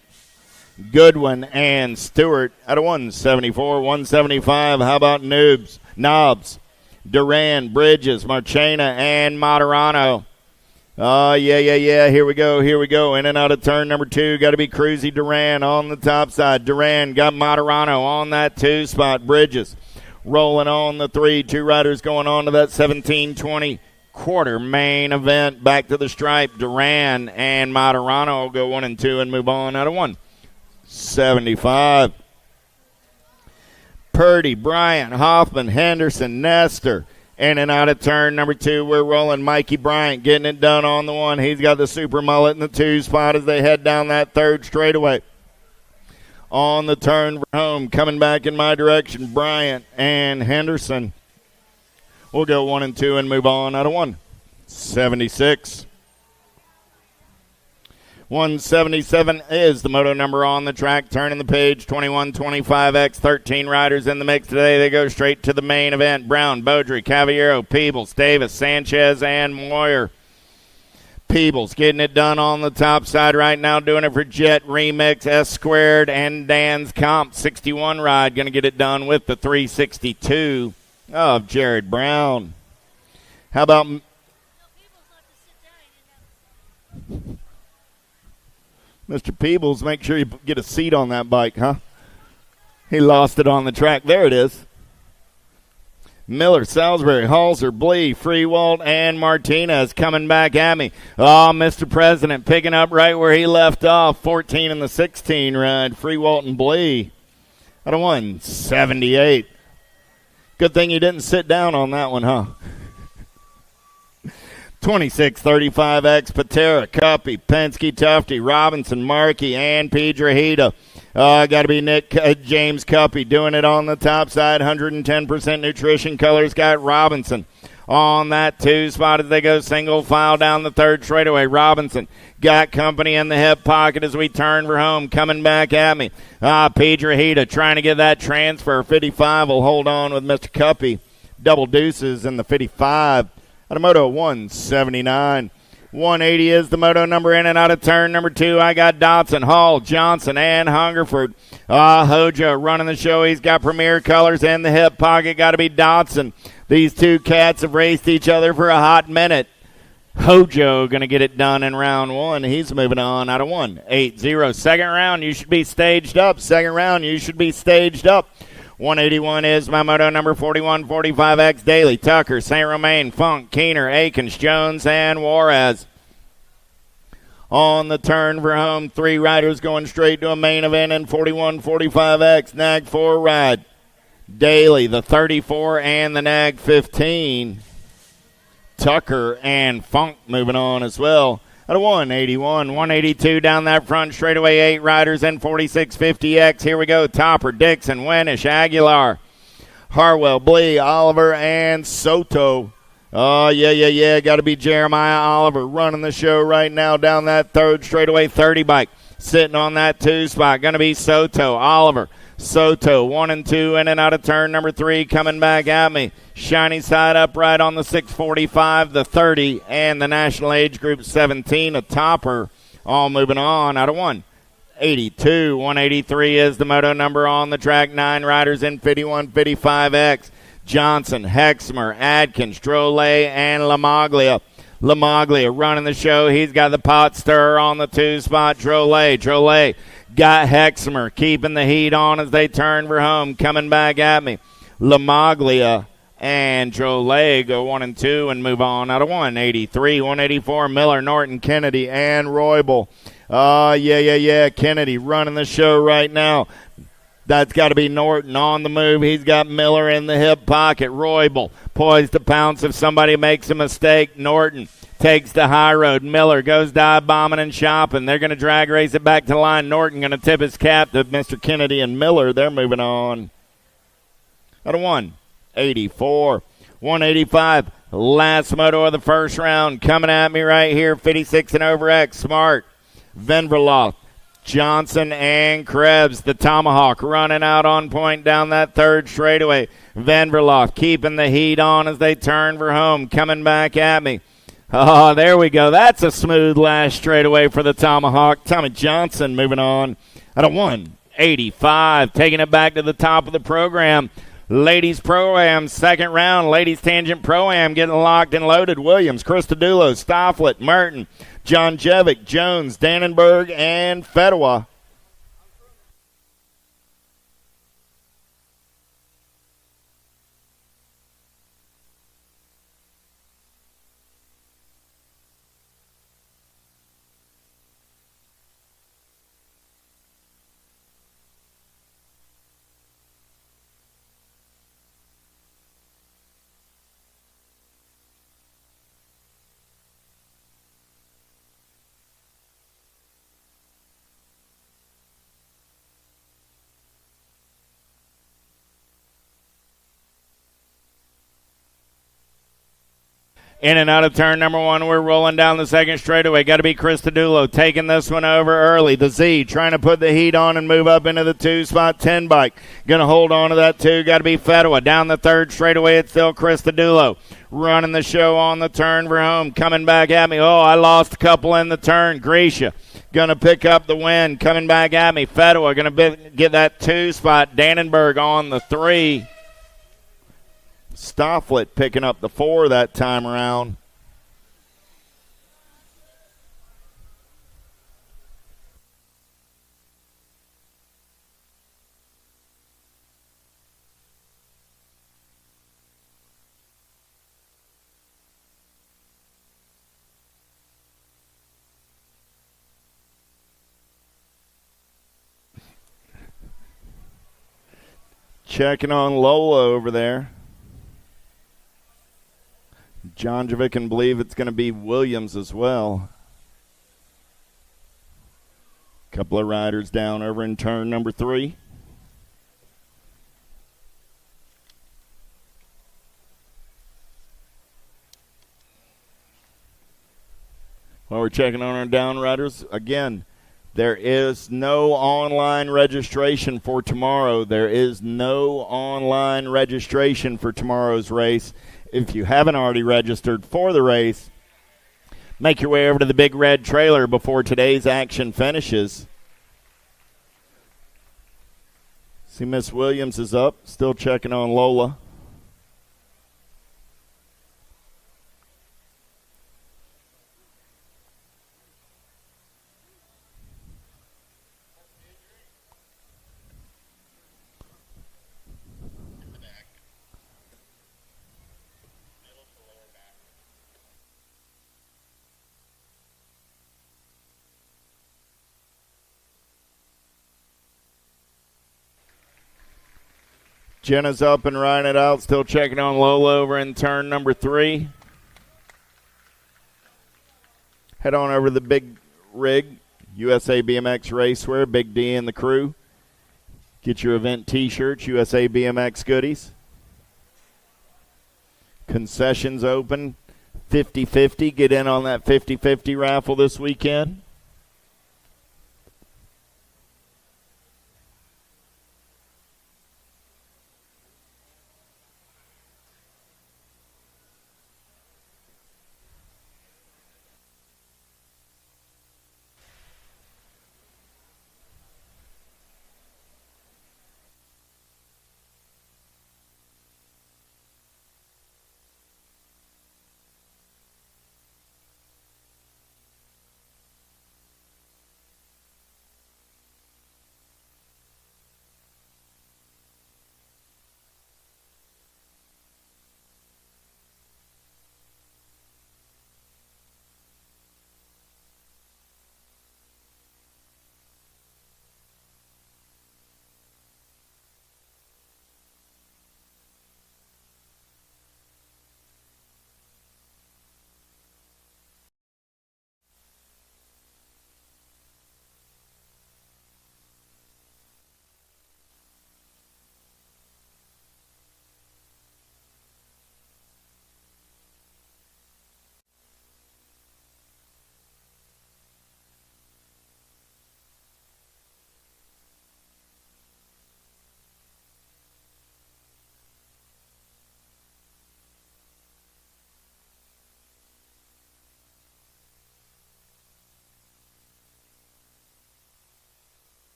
C: Goodwin and Stewart at a 174, 175. How about Knobs, Duran, Bridges, Marchena, and Materano. Oh, yeah. Here we go. In and out of turn number 2. Got to be Cruzy Duran on the top side. Duran got Materano on that 2 spot. Bridges rolling on the 3. 2 riders going on to that 1720 quarter main event. Back to the stripe. Duran and Materano will go 1 and 2 and move on out of 175. Purdy, Bryant, Hoffman, Henderson, Nestor. In and out of turn number 2, we're rolling. Mikey Bryant getting it done on the 1. He's got the super mullet in the 2 spot as they head down that third straightaway. On the turn for home, coming back in my direction, Bryant and Henderson. We'll go 1 and 2 and move on out of 176. 177 is the moto number on the track. Turning the page, 21-25X, 13 riders in the mix today. They go straight to the main event. Brown, Beaudry, Cavallero, Peebles, Davis, Sanchez, and Moyer. Peebles getting it done on the top side right now, doing it for Jet, Remix, S Squared, and Dan's Comp. 61 ride, going to get it done with the 362 of Jared Brown. How about Mr. Peebles? Make sure you get a seat on that bike, huh? He lost it on the track. There it is. Miller, Salisbury, Halser, Blee, Freewalt, and Martinez coming back at me. Oh, Mr. President picking up right where he left off. 14 in the 16 ride. Freewalt and Blee at a 178. Good thing you didn't sit down on that one, huh? 26-35X, Patera, Cuppy, Penske, Tufty, Robinson, Markey, and Piedrahita. Got to be James Cuppy doing it on the top side. 110% nutrition colors. Got Robinson on that 2 spot as they go single file down the third straightaway. Robinson got company in the hip pocket as we turn for home. Coming back at me. Piedrahita trying to get that transfer. 55 will hold on with Mr. Cuppy. Double deuces in the 55. At a moto 179. 180 is the moto number in and out of turn number 2. I got Dotson, Hall, Johnson, and Hungerford. Hojo running the show. He's got Premier Colors in the hip pocket. Got to be Dotson. These two cats have raced each other for a hot minute. Hojo going to get it done in round 1. He's moving on out of 1-8-0. Second round, you should be staged up. Second round, you should be staged up. 181 is my moto number 4145X Daly, Tucker, St. Romain, Funk, Keener, Akins, Jones, and Juarez. On the turn for home, 3 riders going straight to a main event in 4145X. Nag 4 ride. Daly, the 34, and the Nag 15. Tucker and Funk moving on as well. At a 181, 182 down that front straightaway, 8 riders in 4650X. Here we go. Topper, Dixon, Wenish, Aguilar, Harwell, Blee, Oliver, and Soto. Oh, yeah. Got to be Jeremiah Oliver running the show right now down that third straightaway 30 bike. Sitting on that 2 spot. Going to be Soto, Oliver. Soto, 1 and 2 in and out of turn number 3, coming back at me. Shiny side upright on the 645, the 30, and the National Age Group 17, a Topper, all moving on out of 182. 183 is the moto number on the track. 9 riders in 5155X. Johnson, Hexmer, Adkins, Drolet, and Lamaglia. Lamaglia running the show. He's got the pot stirrer on the 2 spot. Drolet got Hexmer keeping the heat on as they turn for home. Coming back at me. Lamaglia and Drolet go 1 and 2 and move on out of 183. 184, Miller, Norton, Kennedy, and Roybal. Yeah. Kennedy running the show right now. That's got to be Norton on the move. He's got Miller in the hip pocket. Roybal poised to pounce if somebody makes a mistake. Norton takes the high road. Miller goes dive bombing and shopping. They're going to drag race it back to line. Norton going to tip his cap to Mr. Kennedy and Miller. They're moving on. Out of 184. 185. Last moto of the first round. Coming at me right here. 56 and over X. Smart. Venverloff. Johnson and Krebs, the Tomahawk, running out on point down that third straightaway. Vanderlof keeping the heat on as they turn for home. Coming back at me. Oh, there we go. That's a smooth last straightaway for the Tomahawk. Tommy Johnson moving on at a 185. Taking it back to the top of the program. Ladies Pro-Am, second round. Ladies Tangent Pro-Am getting locked and loaded. Williams, Christodoulou, Stofflet, Merton, John Jevick, Jones, Dannenberg, and Fedwa. In and out of turn number 1, we're rolling down the second straightaway. Got to be Christodoulou taking this one over early. The Z trying to put the heat on and move up into the 2 spot 10 bike. Going to hold on to that 2. Got to be Fedwa. Down the third straightaway, it's still Christodoulou. Running the show on the turn for home. Coming back at me. Oh, I lost a couple in the turn. Grisha going to pick up the win. Coming back at me. Fedwa going to get that 2 spot. Dannenberg on the 3. Stofflet picking up the 4 that time around. Checking on Lola over there. John Jovic can believe it's going to be Williams as well. Couple of riders down over in turn number 3. While we're checking on our down riders, again, there is no online registration for tomorrow. There is no online registration for tomorrow's race. If you haven't already registered for the race, Make your way over to the big red trailer before today's action finishes. See, Miss Williams is up, still checking on Lola. Jenna's up and riding it out, still checking on Lola over in turn number 3. Head on over to the big rig, USA BMX Racewear, Big D and the crew. Get your event t-shirts, USA BMX goodies. Concessions open, 50-50. Get in on that 50-50 raffle this weekend.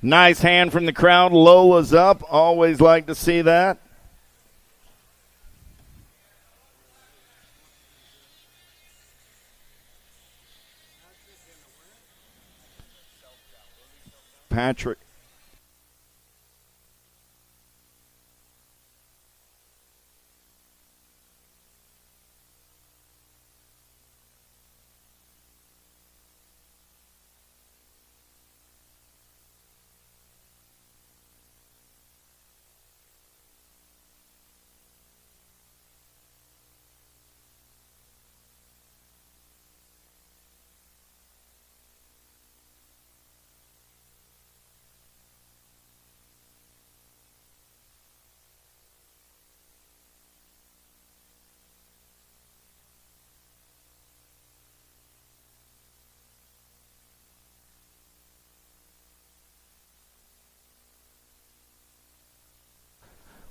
C: Nice hand from the crowd. Lola's up. Always like to see that. Patrick.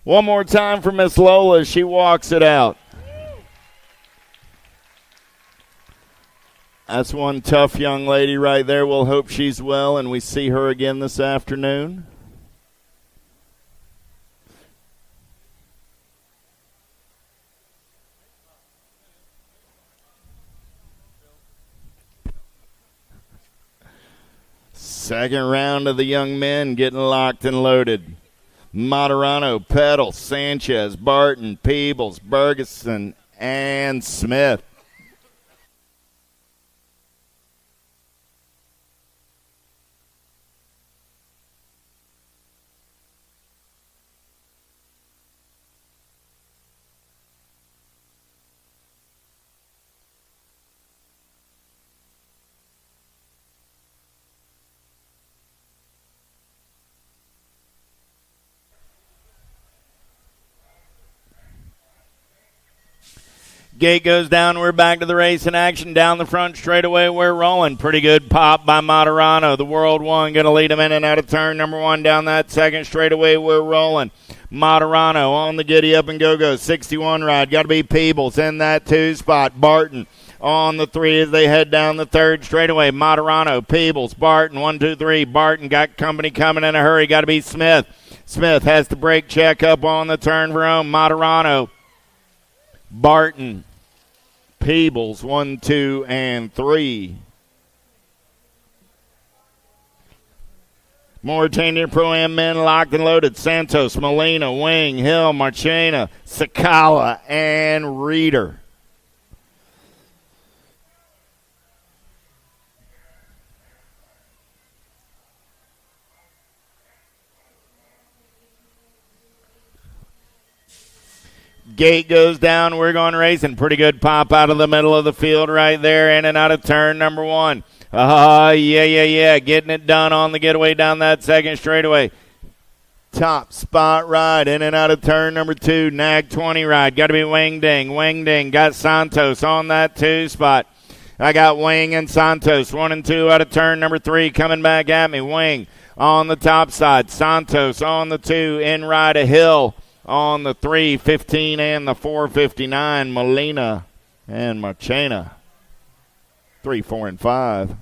C: One more time for Miss Lola as she walks it out. That's one tough young lady right there. We'll hope she's well and we see her again this afternoon. Second round of the young men getting locked and loaded. Moderano, Peddle, Sanchez, Barton, Peebles, Bergeson, and Smith. Gate goes down. We're back to the race in action. Down the front straightaway, we're rolling. Pretty good pop by Moderano. The World One going to lead him in and out of turn number 1. Down that second straightaway, we're rolling. Moderano on the giddy up and go. 61 ride. Got to be Peebles in that 2 spot. Barton on the 3 as they head down the third straightaway. Moderano, Peebles, Barton, 1, 2, 3. Barton got company coming in a hurry. Got to be Smith. Smith has the brake check up on the turn for home. Moderano, Barton, Peebles, 1, 2, and 3. Mauritania Pro-Am men locked and loaded. Santos, Molina, Wing, Hill, Marchena, Sakala, and Reeder. Gate goes down. We're going racing. Pretty good pop out of the middle of the field right there. In and out of turn number 1. Yeah. Getting it done on the getaway down that second straightaway. Top spot ride. In and out of turn number 2. Nag 20 ride. Got to be Wing Ding. Wing Ding got Santos on that 2 spot. I got Wing and Santos. 1 and 2 out of turn number 3. Coming back at me. Wing on the top side. Santos on the 2. In ride a Hill. On the 3:15 and the 4:59, Molina and Marchena. 3, 4, and 5.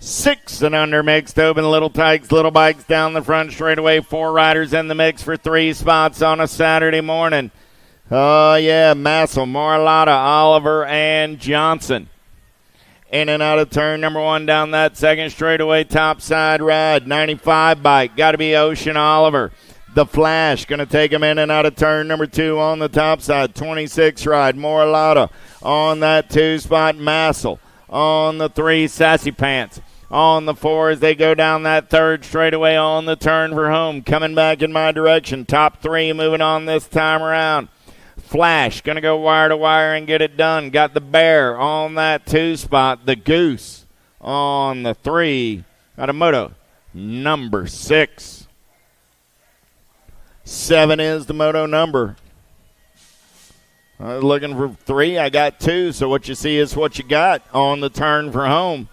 C: Six and under mixed open. Little Tykes, Little Bikes down the front straightaway. 4 riders in the mix for 3 spots on a Saturday morning. Massel, Marlotta, Oliver, and Johnson. In and out of turn number 1 down that second straightaway, top side ride. 95 bike, got to be Ocean Oliver. The Flash going to take him in and out of turn number 2 on the top side. 26 ride, Moralotta on that 2 spot. Massel on the 3, Sassy Pants on the 4 as they go down that third straightaway on the turn for home. Coming back in my direction, top 3 moving on this time around. Flash going to go wire to wire and get it done. Got the Bear on that 2 spot. The Goose on the 3. Moto number 6. 7 is the moto number. I was looking for 3. I got 2. So what you see is what you got on the turn for home.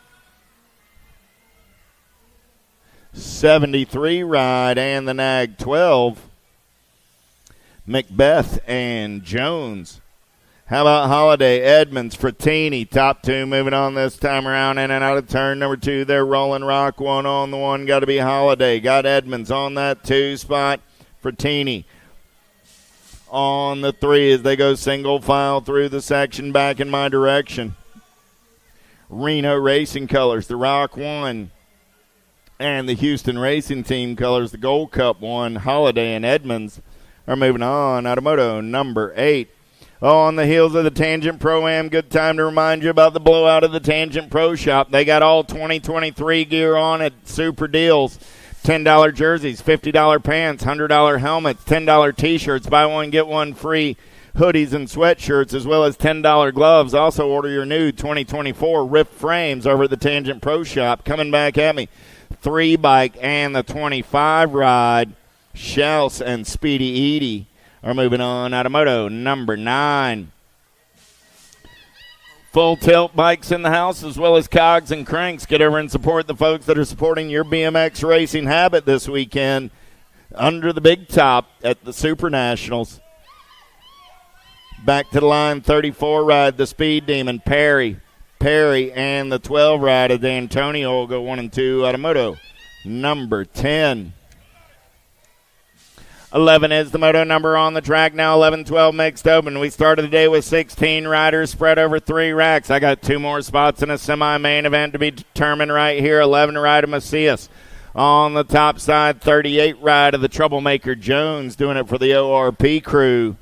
C: 73 ride and the Nag 12. Macbeth and Jones. How about Holiday, Edmonds, Frattini, top 2 moving on this time around. In and out of turn number 2, they're rolling rock. 1 on the 1, got to be Holiday. Got Edmonds on that 2 spot. Frattini on the 3 as they go single file through the section back in my direction. Reno Racing colors, the Rock 1. And the Houston Racing Team colors, the Gold Cup 1. Holiday and Edmonds are moving on. Automoto number 8. On the heels of the Tangent Pro-Am, good time to remind you about the blowout of the Tangent Pro Shop. They got all 2023 gear on at super deals. $10 jerseys, $50 pants, $100 helmets, $10 T-shirts, buy one, get one free, hoodies and sweatshirts, as well as $10 gloves. Also order your new 2024 Rift frames over at the Tangent Pro Shop. Coming back at me, 3 bike and the 25 ride. Shells and Speedy Edie are moving on. Automoto number 9. Full tilt bikes in the house, as well as cogs and cranks. Get over and support the folks that are supporting your BMX racing habit this weekend under the big top at the Super Nationals. Back to the line, 34 ride, the Speed Demon, Perry, and the 12 ride of D'Antonio will go 1 and 2. Automoto number 10. 11 is the moto number on the track now. 11-12 mixed open. We started the day with 16 riders spread over 3 racks. I got 2 more spots in a semi-main event to be determined right here. 11 ride of Macias. On the top side, 38 ride of the Troublemaker Jones, doing it for the ORP crew.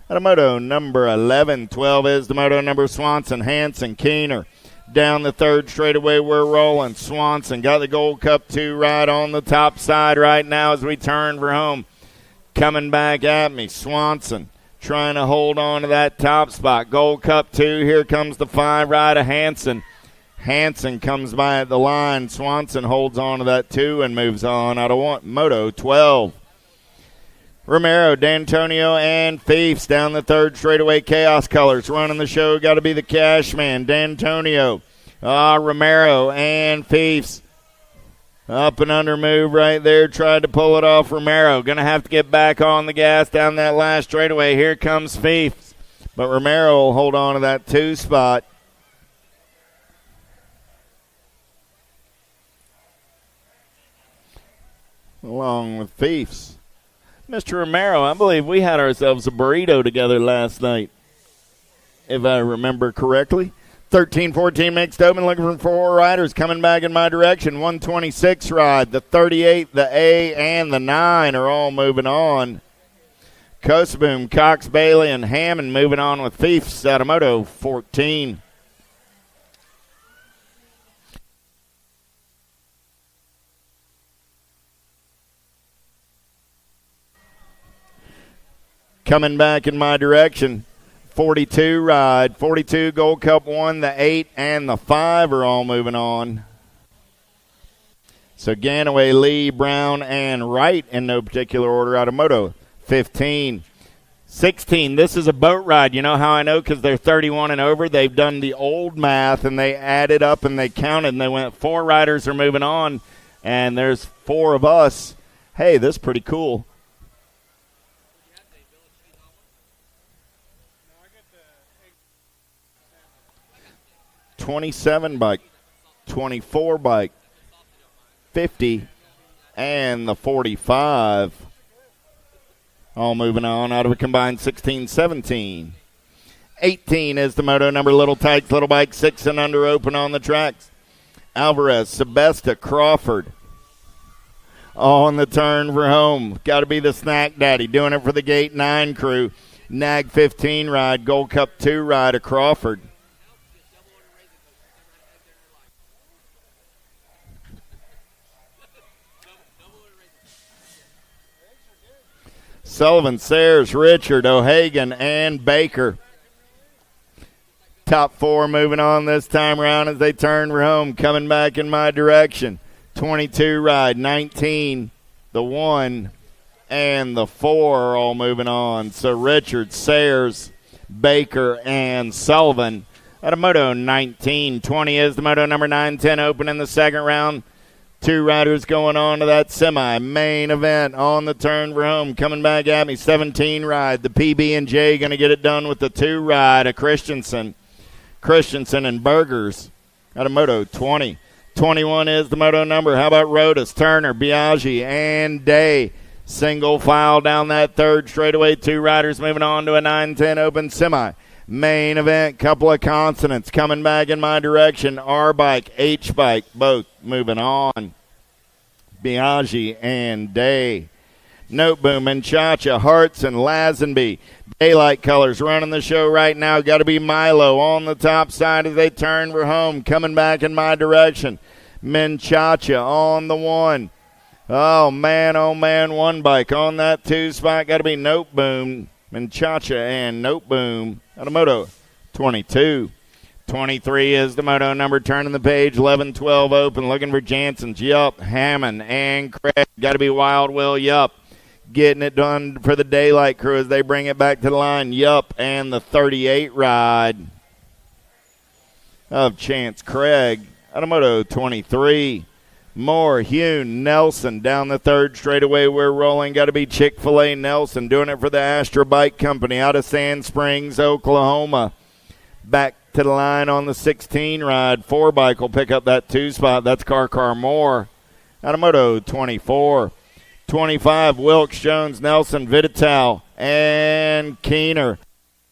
C: Automoto number 11. 12 is the moto number Swanson, Hanson, Keener. Down the third straightaway, we're rolling. Swanson got the Gold Cup 2 ride on the top side right now as we turn for home. Coming back at me, Swanson trying to hold on to that top spot. Gold Cup 2, here comes the 5 ride of Hanson. Hansen comes by at the line. Swanson holds on to that 2 and moves on out of Moto 12. Romero, D'Antonio, and Fiefs down the third straightaway. Chaos Colors running the show. Got to be the cash man, D'Antonio. Romero and Fiefs. Up and under move right there. Tried to pull it off. Romero going to have to get back on the gas down that last straightaway. Here comes Fiefs. But Romero will hold on to that 2 spot. Along with Fiefs. Mr. Romero, I believe we had ourselves a burrito together last night, if I remember correctly. 13-14 mixed open, looking for 4 riders coming back in my direction. 126 ride, the 38, the A, and the 9 are all moving on. Kosoboom, Cox, Bailey, and Hammond moving on with Fiefs out of Moto 14. Coming back in my direction, 42 ride. 42 Gold Cup 1, the 8, and the 5 are all moving on. So Ganaway, Lee, Brown, and Wright in no particular order out of Moto 15. 16, this is a boat ride. You know how I know? Because they're 31 and over. They've done the old math, and they added up, and they counted, and they went 4 riders are moving on, and there's 4 of us. Hey, this is pretty cool. 27 bike, 24 bike, 50, and the 45. All moving on out of a combined 16-17. 18 is the moto number. Little Tykes, Little Bike, 6 and under open on the tracks. Alvarez, Sebesta, Crawford. On the turn for home. Got to be the Snack Daddy. Doing it for the Gate 9 crew. Nag 15 ride, Gold Cup 2 ride of Crawford. Sullivan, Sayers, Richard, O'Hagan, and Baker. Top 4 moving on this time around as they turn for home. Coming back in my direction. 22 ride, 19, the 1, and the 4 are all moving on. So Richard, Sayers, Baker, and Sullivan at a Moto 19. 20 is the Moto number 9-10 open in the second round. 2 riders going on to that semi-main event on the turn for home. Coming back at me, 17 ride. The PB&J going to get it done with the 2 ride of Christensen and Burgers at a Moto 20. 21 is the Moto number. How about Rodas, Turner, Biaggi, and Day? Single file down that third straightaway. 2 riders moving on to a 9-10 open semi. Main event, couple of consonants coming back in my direction. R-Bike, H-Bike, both moving on. Biaggi and Day. Noteboom and Chacha, Hartz and Lazenby. Daylight Colors running the show right now. Got to be Milo on the top side as they turn for home. Coming back in my direction. Menchacha on the 1. Oh, man, 1 bike on that 2 spot. Got to be Noteboom, Menchacha, and Noteboom at a Moto 22. 23 is the Moto number. Turning the page, 11-12 open. Looking for Jansen's. Yup, Hammond, and Craig. Got to be Wild Will, yup. Getting it done for the Daylight crew as they bring it back to the line. Yup, and the 38 ride of Chance Craig at a Moto 23. Moore, Hugh, Nelson down the third straightaway. We're rolling. Got to be Chick-fil-A Nelson doing it for the Astra Bike Company out of Sand Springs, Oklahoma. Back to the line on the 16 ride. 4 bike will pick up that 2 spot. That's Car Moore out of Moto 24. 25, Wilkes, Jones, Nelson, Vidital, and Keener.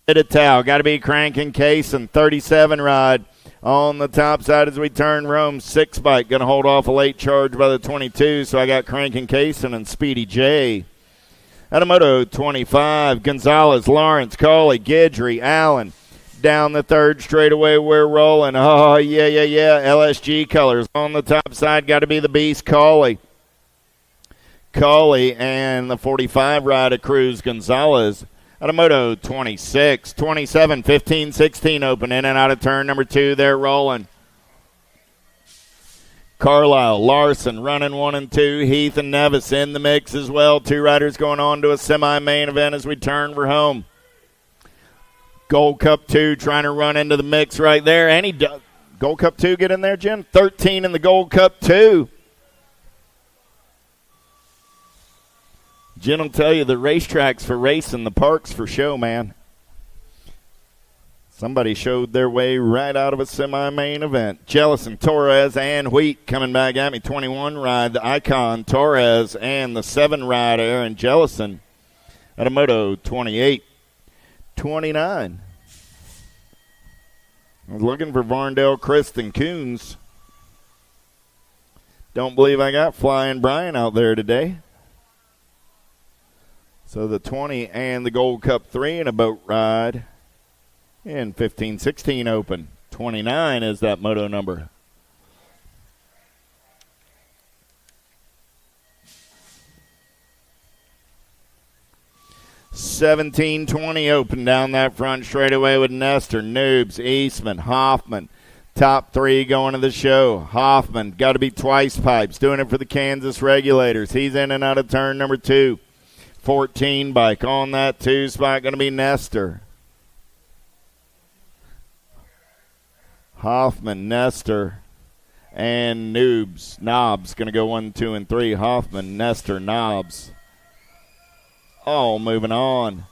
C: Vidital, got to be cranking Kaysen. 37 ride on the top side as we turn Rome. 6 bike, going to hold off a late charge by the 22, so I got cranking Kaysen and Speedy J. Out of Moto 25, Gonzalez, Lawrence, Cawley, Guidry, Allen. Down the third straightaway, we're rolling. Oh, yeah. LSG Colors on the top side, got to be the Beast, Cawley. And the 45 ride of Cruz Gonzalez out of Moto 26. 27, 15, 16 open in and out of turn number 2. They're rolling. Carlisle, Larson running 1 and 2. Heath and Nevis in the mix as well. 2 riders going on to a semi-main event as we turn for home. Gold Cup 2 trying to run into the mix right there. And he does. Gold Cup 2 get in there, Jim? 13 in the Gold Cup 2. Jim will tell you the racetracks for racing, the parks for show, man. Somebody showed their way right out of a semi-main event. Jellison, Torres, and Wheat coming back at me. 21 ride, the Icon, Torres, and the 7 rider, Aaron Jellison at a Moto 28. 29. I was looking for Varndale, Christ, and Coons. Don't believe I got Flying Brian out there today. So the 20 and the Gold Cup 3 in a boat ride. And 15-16 open. 29 is that moto number. $17.20 open down that front straightaway with Nestor, Noobs, Eastman, Hoffman. Top 3 going to the show. Hoffman got to be twice pipes, doing it for the Kansas Regulators. He's in and out of turn number 2. 14 bike on that 2 spot, going to be Nestor. Hoffman, Nestor, and Noobs. Knobs going to go 1, 2, and 3. Hoffman, Nestor, Knobs. All moving on.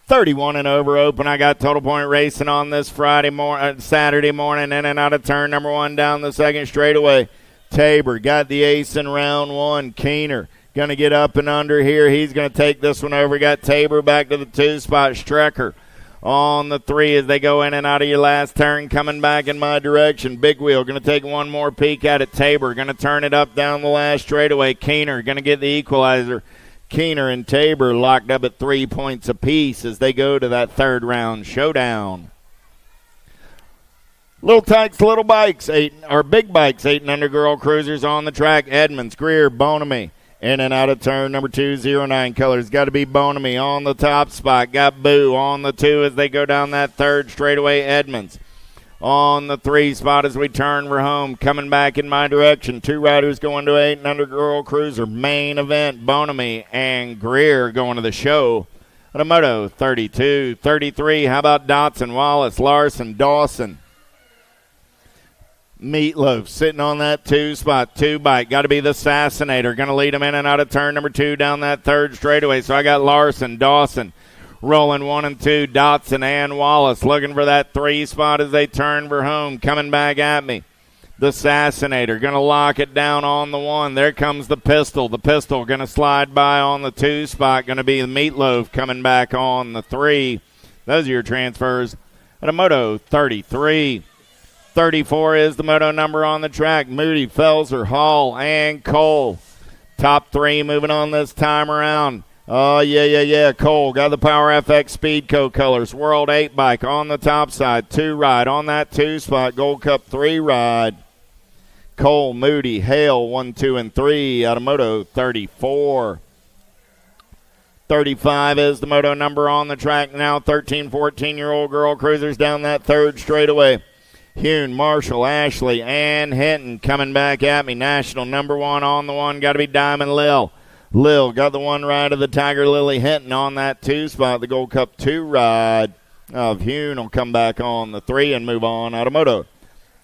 C: 31 and over open. I got Total Point Racing on this Saturday morning, in and out of turn number 1 down the second straightaway. Tabor got the ace in round 1. Keener going to get up and under here. He's going to take this one over. Got Tabor back to the 2 spot. Strecker on the 3 as they go in and out of your last turn, coming back in my direction. Big Wheel going to take one more peek at it. Tabor going to turn it up down the last straightaway. Keener going to get the equalizer. Keener and Tabor locked up at 3 points apiece as they go to that 3rd round showdown. Little Tykes, little bikes, big bikes, 8 and under girl cruisers on the track. Edmonds, Greer, Bonamy. In and out of turn number 2, 09 colors. Got to be Bonamy on the top spot. Got Boo on the 2 as they go down that 3rd straightaway. Edmonds on the 3 spot as we turn for home. Coming back in my direction. 2 riders going to 8 and under girl cruiser. Main event, Bonamy and Greer going to the show. At a Moto 32, 33. How about Dotson, Wallace, Larson, Dawson? Meatloaf sitting on that 2 spot, 2 bike. Got to be the Assassinator. Going to lead him in and out of turn number 2 down that 3rd straightaway. So I got Larson, Dawson rolling 1 and 2. Dotson and Wallace looking for that 3 spot as they turn for home. Coming back at me. The Assassinator going to lock it down on the 1. There comes the Pistol. The Pistol going to slide by on the 2 spot. Going to be the Meatloaf coming back on the 3. Those are your transfers at a Moto 33. 34 is the moto number on the track. Moody, Felser, Hall, and Cole. Top 3 moving on this time around. Oh, yeah. Cole got the Power FX Speedco colors. World 8 bike on the top side. 2 ride on that 2 spot. Gold Cup 3 ride. Cole, Moody, Hale, 1, 2, and 3 out of Moto 34. 35 is the moto number on the track now. 13, 14-year-old girl cruisers down that 3rd straightaway. Hune, Marshall, Ashley, and Hinton coming back at me. National number 1 on the 1. Got to be Diamond Lil. Lil got the 1 ride of the Tiger Lily. Hinton on that 2 spot. The Gold Cup 2 ride of Hune will come back on the 3 and move on out of Moto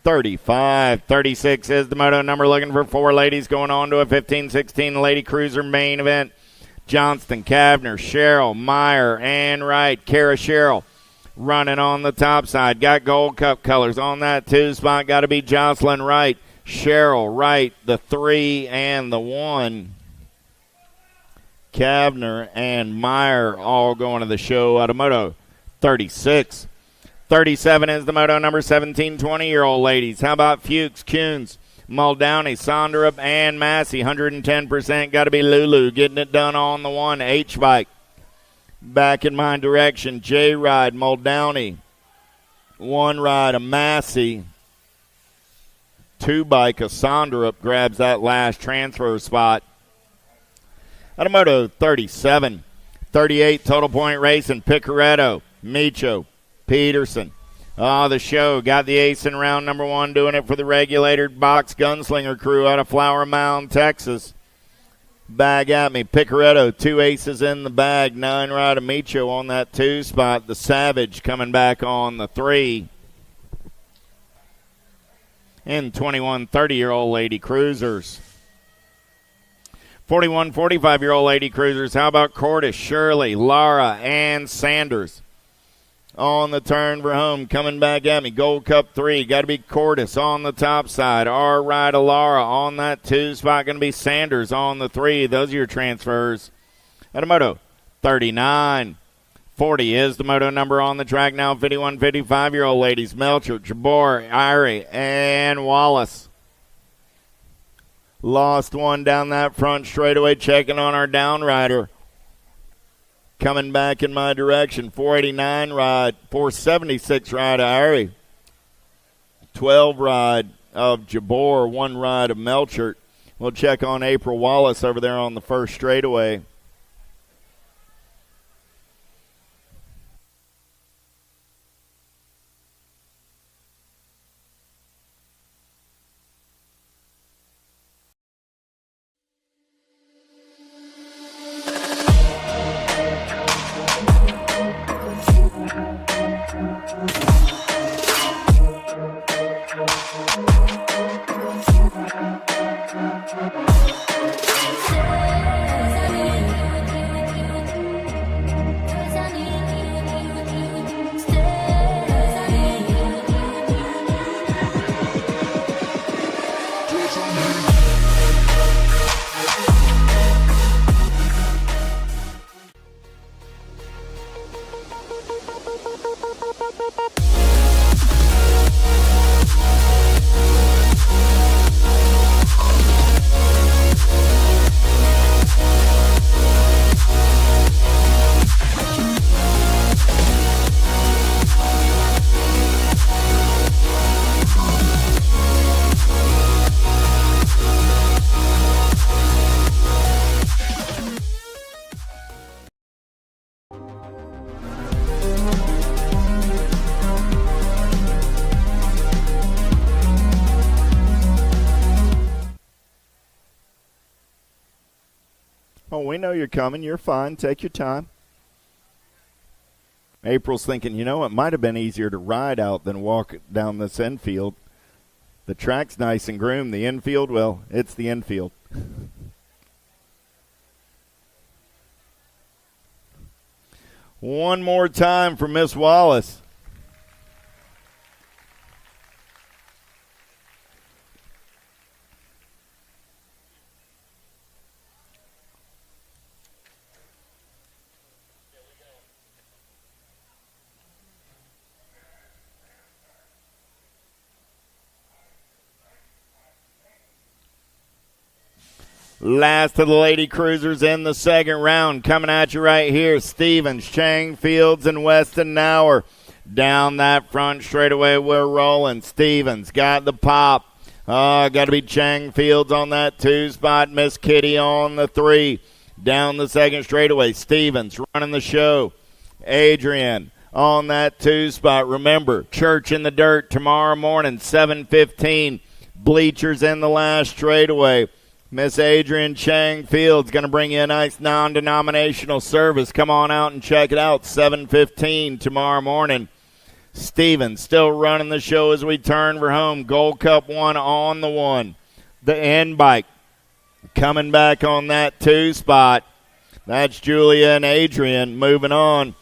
C: 35. 36 is the moto number. Looking for 4 ladies going on to a 15-16 Lady Cruiser main event. Johnston, Kavner, Sherrill, Meyer, and Wright. Kara Sherrill running on the top side. Got Gold Cup colors on that 2 spot. Got to be Jocelyn Wright. Cheryl Wright, the 3 and the 1. Kavner and Meyer all going to the show out of Moto 36. 37 is the moto number. 17, 20-year-old ladies. How about Fuchs, Kuhns, Muldowney, Sonderup, and Massey? 110%. Got to be Lulu getting it done on the 1. H-Bike. Back in my direction, J-Ride, Muldowney. 1 ride, a Massey. 2 bike, a Sonderup grabs that last transfer spot. Out of Moto 37. 38, Total Point Racing, Picaretto, Micho, Peterson. The show got the ace in round number 1, doing it for the regulated box gunslinger crew out of Flower Mound, Texas. Bag at me. Picaretto, 2 aces in the bag. 9 right of Micho on that 2 spot. The Savage coming back on the 3. And 21 30-year-old Lady Cruisers. 41 45-year-old Lady Cruisers. How about Cordis, Shirley, Lara, and Sanders? On the turn for home, coming back at me. Gold Cup 3, got to be Cordis on the top side. R right of Lara on that 2 spot, going to be Sanders on the 3. Those are your transfers. At a moto, 39. 40 is the moto number on the track now. 51 55-year-old ladies. Melcher, Jabor, Irie, and Wallace. Lost one down that front straightaway, checking on our down rider. Coming back in my direction, 489 ride, 476 ride of Irie. 12 ride of Jabor, 1 ride of Melchert. We'll check on April Wallace over there on the first straightaway. Oh, we know you're coming. You're fine. Take your time. April's thinking, you know, it might have been easier to ride out than walk down this infield. The track's nice and groomed. The infield, well, it's the infield. One more time for Miss Wallace. Last of the Lady Cruisers in the second round. Coming at you right here, Stevens, Chang, Fields, and Weston Nauer. Down that front straightaway, we're rolling. Stevens got the pop. Got to be Chang, Fields on that 2 spot. Miss Kitty on the 3. Down the second straightaway, Stevens running the show. Adrian on that 2 spot. Remember, Church in the Dirt tomorrow morning, 7:15. Bleachers in the last straightaway. Miss Adrian Chang Fields going to bring you a nice non-denominational service. Come on out and check it out. 7:15 tomorrow morning. Stevens still running the show as we turn for home. Gold Cup 1 on the 1. The end bike coming back on that 2 spot. That's Julia and Adrian moving on.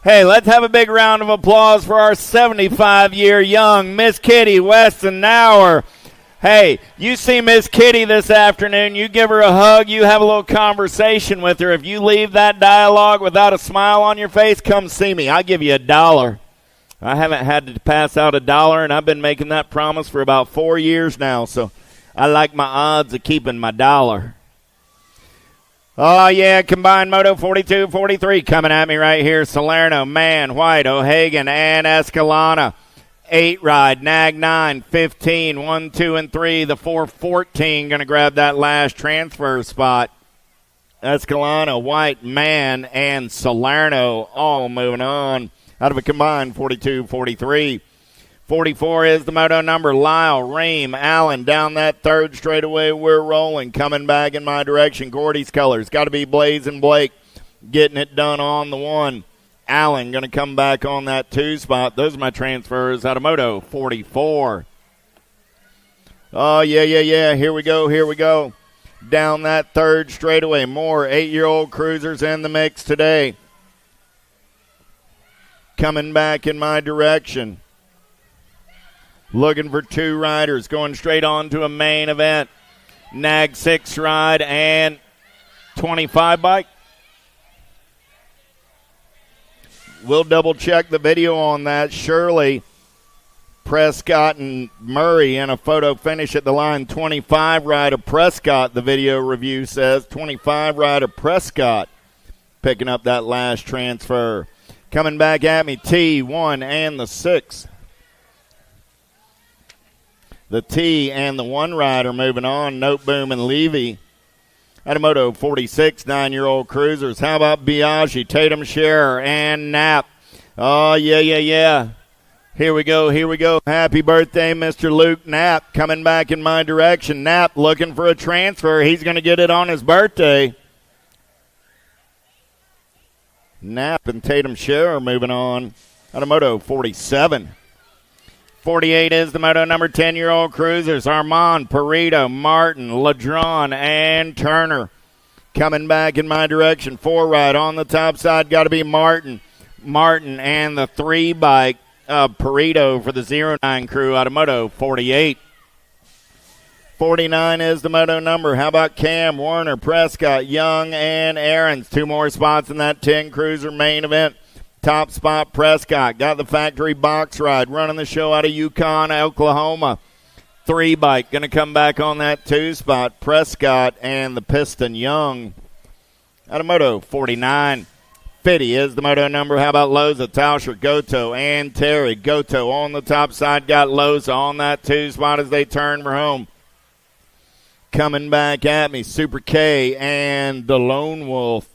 C: Hey, let's have a big round of applause for our 75-year young Miss Kitty Weston Nauer. Hey, you see Miss Kitty this afternoon, you give her a hug, you have a little conversation with her. If you leave that dialogue without a smile on your face, come see me. I'll give you $1. I haven't had to pass out $1, and I've been making that promise for about 4 years now, so I like my odds of keeping my $1. Oh, yeah, combined Moto 42-43 coming at me right here. Salerno, Mann, White, O'Hagan, and Escalona. 8 ride, Nag 9, 15, 1, 2, and 3. The 414 going to grab that last transfer spot. Escalona, White, Mann, and Salerno all moving on out of a combined 42-43. 44 is the moto number. Lyle, Ream, Allen down that third straightaway. We're rolling. Coming back in my direction. Gordy's colors. Got to be Blazing Blake getting it done on the 1. Allen going to come back on that 2 spot. Those are my transfers out of moto 44. Oh, yeah. Here we go. Down that third straightaway. More 8-year-old cruisers in the mix today. Coming back in my direction. Looking for 2 riders. Going straight on to a main event. Nag 6 ride and 25 bike. We'll double check the video on that. Shirley, Prescott, and Murray in a photo finish at the line. 25 rider Prescott, the video review says. 25 rider Prescott picking up that last transfer. Coming back at me, T1 and the 6. The T and the 1 rider moving on. Note Boom and Levy. Moto 46, 9-year-old cruisers. How about Biaggi, Tatum Scherer, and Knapp? Oh, yeah. Here we go. Happy birthday, Mr. Luke Knapp, coming back in my direction. Knapp looking for a transfer. He's going to get it on his birthday. Knapp and Tatum Scherer moving on. Moto 47. 48 is the moto number. 10-year-old cruisers. Armand, Perito, Martin, Ladron, and Turner. Coming back in my direction. 4 ride on the top side. Got to be Martin. Martin and the 3 bike. Perito for the 09 crew out of moto 48. 49 is the moto number. How about Cam, Warner, Prescott, Young, and Aarons? 2 more spots in that 10 cruiser main event. Top spot, Prescott. Got the factory box ride. Running the show out of Yukon, Oklahoma. 3 bike. Going to come back on that 2 spot. Prescott and the Piston Young. Out of moto 49. 50 is the moto number. How about Loza, Tauscher, Goto, and Terry? Goto on the top side. Got Loza on that 2 spot as they turn for home. Coming back at me, Super K and the Lone Wolf.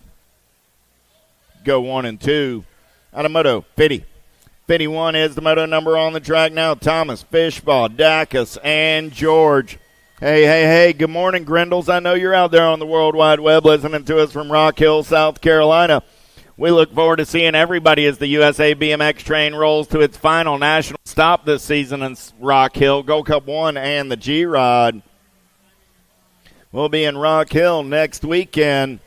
C: Go 1 and 2. Out of moto 50. 51 is the moto number on the track now. Thomas, Fishball, Dacus, and George. Hey, good morning, Grindles. I know you're out there on the World Wide Web listening to us from Rock Hill, South Carolina. We look forward to seeing everybody as the USA BMX train rolls to its final national stop this season in Rock Hill. Gold Cup 1 and the G-Rod. We'll be in Rock Hill next weekend.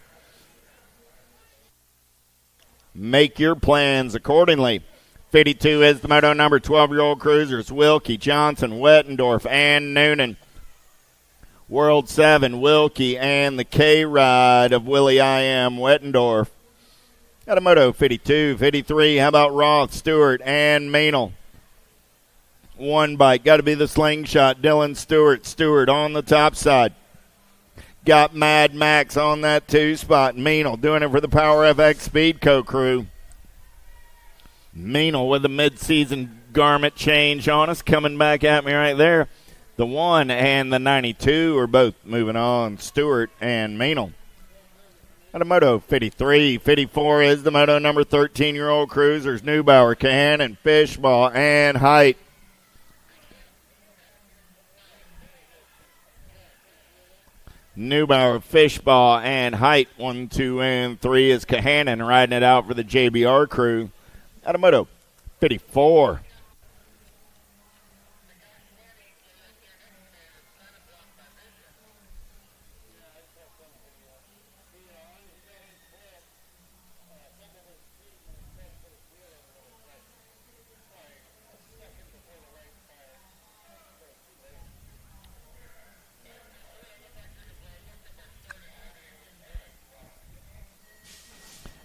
C: Make your plans accordingly. 52 is the moto number. 12-year-old cruisers. Wilkie, Johnson, Wettendorf, and Noonan. World 7, Wilkie, and the K-Ride of Willie I.M. Wettendorf. Got a moto 52. 53, how about Roth, Stewart, and Meanel? 1 bike. Got to be the slingshot. Dylan Stewart. Stewart on the top side. Got Mad Max on that 2 spot. Meanel doing it for the Power FX Speedco crew. Meanel with a mid-season garment change on us. Coming back at me right there. The 1 and the 92 are both moving on. Stewart and Meanel. At a moto 53. 54 is the moto number. 13-year-old cruisers. Neubauer, Cahanan, Fishball, and Height. Neubauer, Fishball, and Height. 1, 2, and 3 is Cahanan riding it out for the JBR crew. At a moto 54.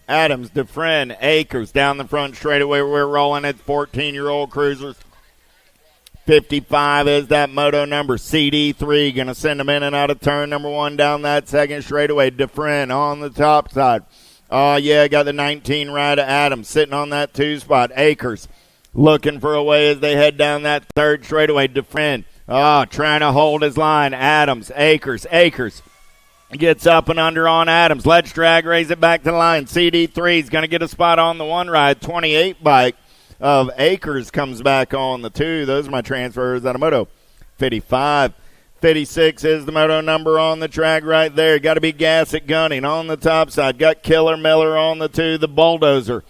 C: Adams, Dufresne, Akers down the front straightaway. We're rolling at 14-year-old cruisers. 55 is that moto number. CD3 going to send them in and out of turn number 1 down that second straightaway. Dufresne on the top side. Oh, yeah, got the 19 rider Adams sitting on that 2 spot. Akers looking for a way as they head down that third straightaway. Dufresne, trying to hold his line. Adams, Akers. Gets up and under on Adams. Let's drag, raise it back to the line. CD3 is going to get a spot on the 1 ride. 28 bike. of Acres comes back on the 2. Those are my transfers out of Moto 55. 56 is the moto number on the track right there. Got to be Gas at Gunning on the top side. Got Killer Miller on the 2. The Bulldozer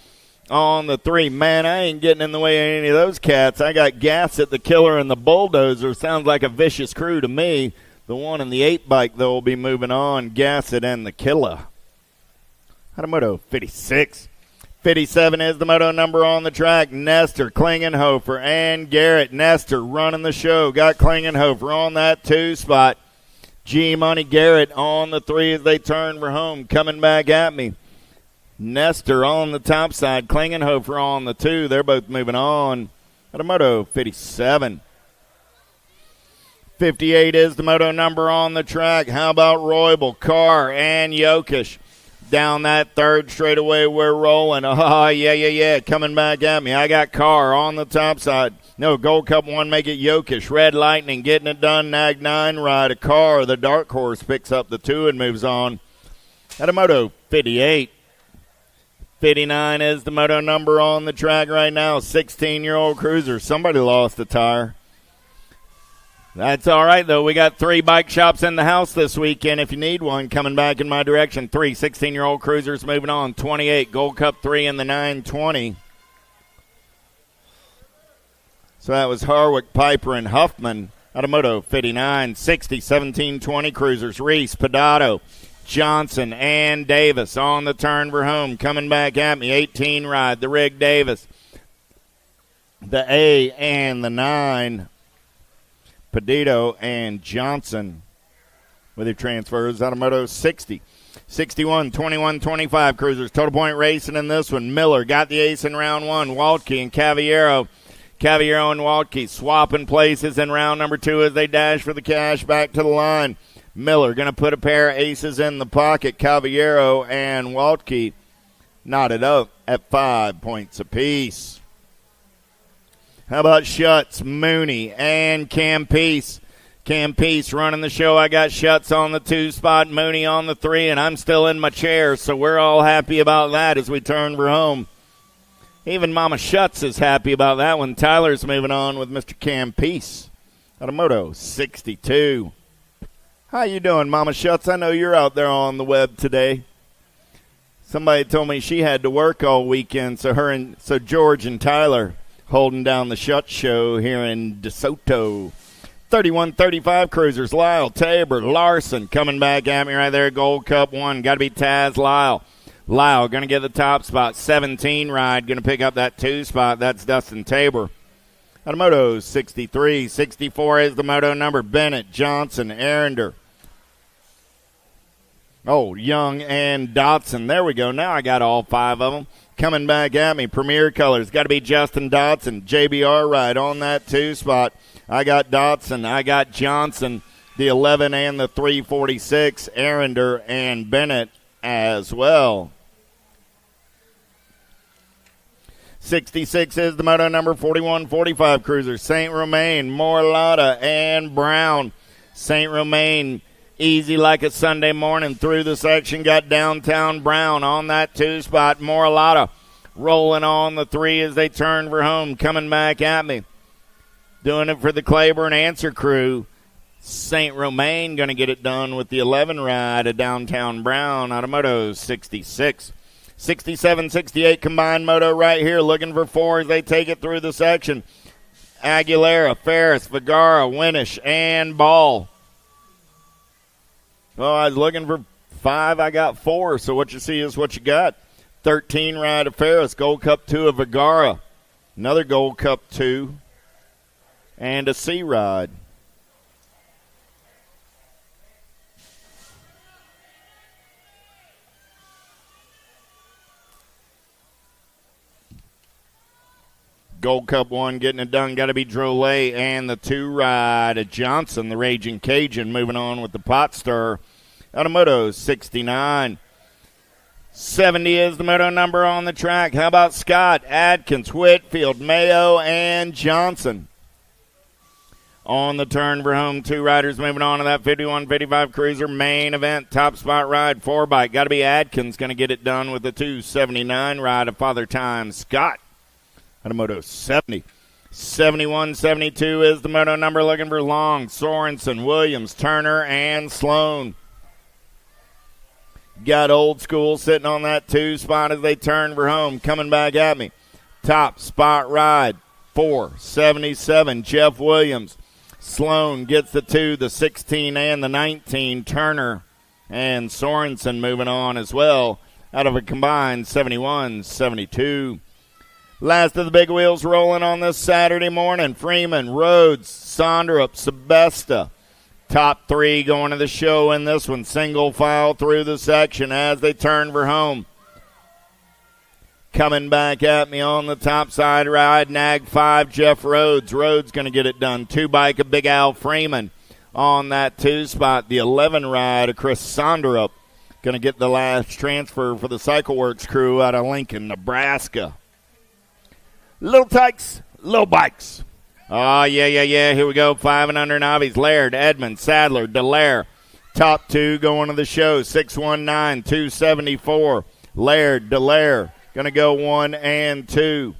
C: on the 3. Man, I ain't getting in the way of any of those cats. I got Gas at the Killer and the Bulldozer. Sounds like a vicious crew to me. The 1 and the 8 bike, though, will be moving on. Gas it and the Killer. Out of Moto 56. 57 is the moto number on the track. Nestor, Klingenhofer, and Garrett. Nestor running the show. Got Klingenhofer on that 2 spot. G-Money Garrett on the 3 as they turn for home. Coming back at me. Nestor on the top side. Klingenhofer on the 2. They're both moving on. At a Moto 57. 58 is the moto number on the track. How about Roybal, Carr, and Jokic? Down that third straightaway, we're rolling. Oh, yeah. Coming back at me. I got Carr on the top side. No, Gold Cup 1, make it Jokic. Red Lightning getting it done. Nag 9 ride. A Carr, the dark horse, picks up the 2 and moves on. At a Moto 58. 59 is the moto number on the track right now. 16-year-old cruiser. Somebody lost a tire. That's all right, though. We got 3 bike shops in the house this weekend. If you need one, coming back in my direction. 3 16-year-old cruisers moving on. 28, Gold Cup 3 in the 920. So that was Harwick, Piper, and Huffman out of Moto 59. 60, 17, 20 cruisers. Reese, Pedato, Johnson, and Davis on the turn for home. Coming back at me. 18 ride, the Rig Davis. The A and the 9. Pedito and Johnson with their transfers out of Moto 60. 61, 21, 25 cruisers. Total point racing in this one. Miller got the ace in round 1. Waltke and Cavallero. Cavallero and Waltke swapping places in round number 2 as they dash for the cash back to the line. Miller going to put a pair of aces in the pocket. Cavallero and Waltke knotted up at 5 points apiece. How about Schutz, Mooney, and Campeace? Campeace running the show. I got Schutz on the 2 spot, Mooney on the 3, and I'm still in my chair, so we're all happy about that as we turn for home. Even Mama Schutz is happy about that one. Tyler's moving on with Mr. Campeace out of Moto 62. How you doing, Mama Schutz? I know you're out there on the web today. Somebody told me she had to work all weekend, so George and Tyler holding down the Schutz show here in DeSoto. 31-35 cruisers. Lyle, Tabor, Larson coming back at me right there. Gold Cup 1. Got to be Taz Lyle. Lyle going to get the top spot. 17 ride. Going to pick up that 2 spot. That's Dustin Tabor. Out of Moto 63. 64 is the moto number. Bennett, Johnson, Arender. Oh, Young and Dotson. There we go. Now I got all 5 of them. Coming back at me, Premier Colors. Got to be Justin Dotson. JBR ride on that 2 spot. I got Dotson. I got Johnson, the 11 and the 346. Arender and Bennett as well. 66 is the moto number. 41-45 cruiser. St. Romain, Morlata, and Brown. St. Romain easy like a Sunday morning through the section. Got Downtown Brown on that 2 spot. Morlata rolling on the 3 as they turn for home. Coming back at me. Doing it for the Claiborne Answer crew. St. Romain going to get it done with the 11 ride of Downtown Brown out of Moto 66. 67-68 combined moto right here. Looking for 4 as they take it through the section. Aguilera, Ferris, Vergara, Winnish, and Ball. Well, I was looking for 5. I got 4. So what you see is what you got. 13 ride of Ferris. Gold Cup 2 of Vergara. Another Gold Cup 2. And a C ride. Gold Cup 1 getting it done. Got to be Drolet and the 2 ride of Johnson, the Raging Cajun, moving on with the pot stir. Out of Moto 69. 70 is the moto number on the track. How about Scott, Adkins, Whitfield, Mayo, and Johnson? On the turn for home, 2 riders moving on to that 51-55 cruiser main event. Top spot ride, 4 bike. Got to be Adkins going to get it done with the 279 ride of Father Time Scott. Out of Moto 70. 71-72 is the moto number, looking for Long, Sorensen, Williams, Turner, and Sloan. Got Old School sitting on that 2 spot as they turn for home. Coming back at me. Top spot ride, 477, Jeff Williams. Sloan gets the 2, the 16, and the 19. Turner and Sorensen moving on as well out of a combined 71-72. Last of the big wheels rolling on this Saturday morning. Freeman, Rhodes, Sonderup, Sebesta. Top 3 going to the show in this one. Single file through the section as they turn for home. Coming back at me on the top side ride, Nag 5, Jeff Rhodes. Rhodes going to get it done. 2 bike of Big Al Freeman on that 2 spot. The 11 ride of Chris Sonderup going to get the last transfer for the Cycle Works crew out of Lincoln, Nebraska. Little tykes, little bikes. Oh, yeah. Here we go. 5 and under novice. Laird, Edmond, Sadler, Dallaire. Top 2 going to the show. 619, 274. Laird, Dallaire. Going to go 1 and 2.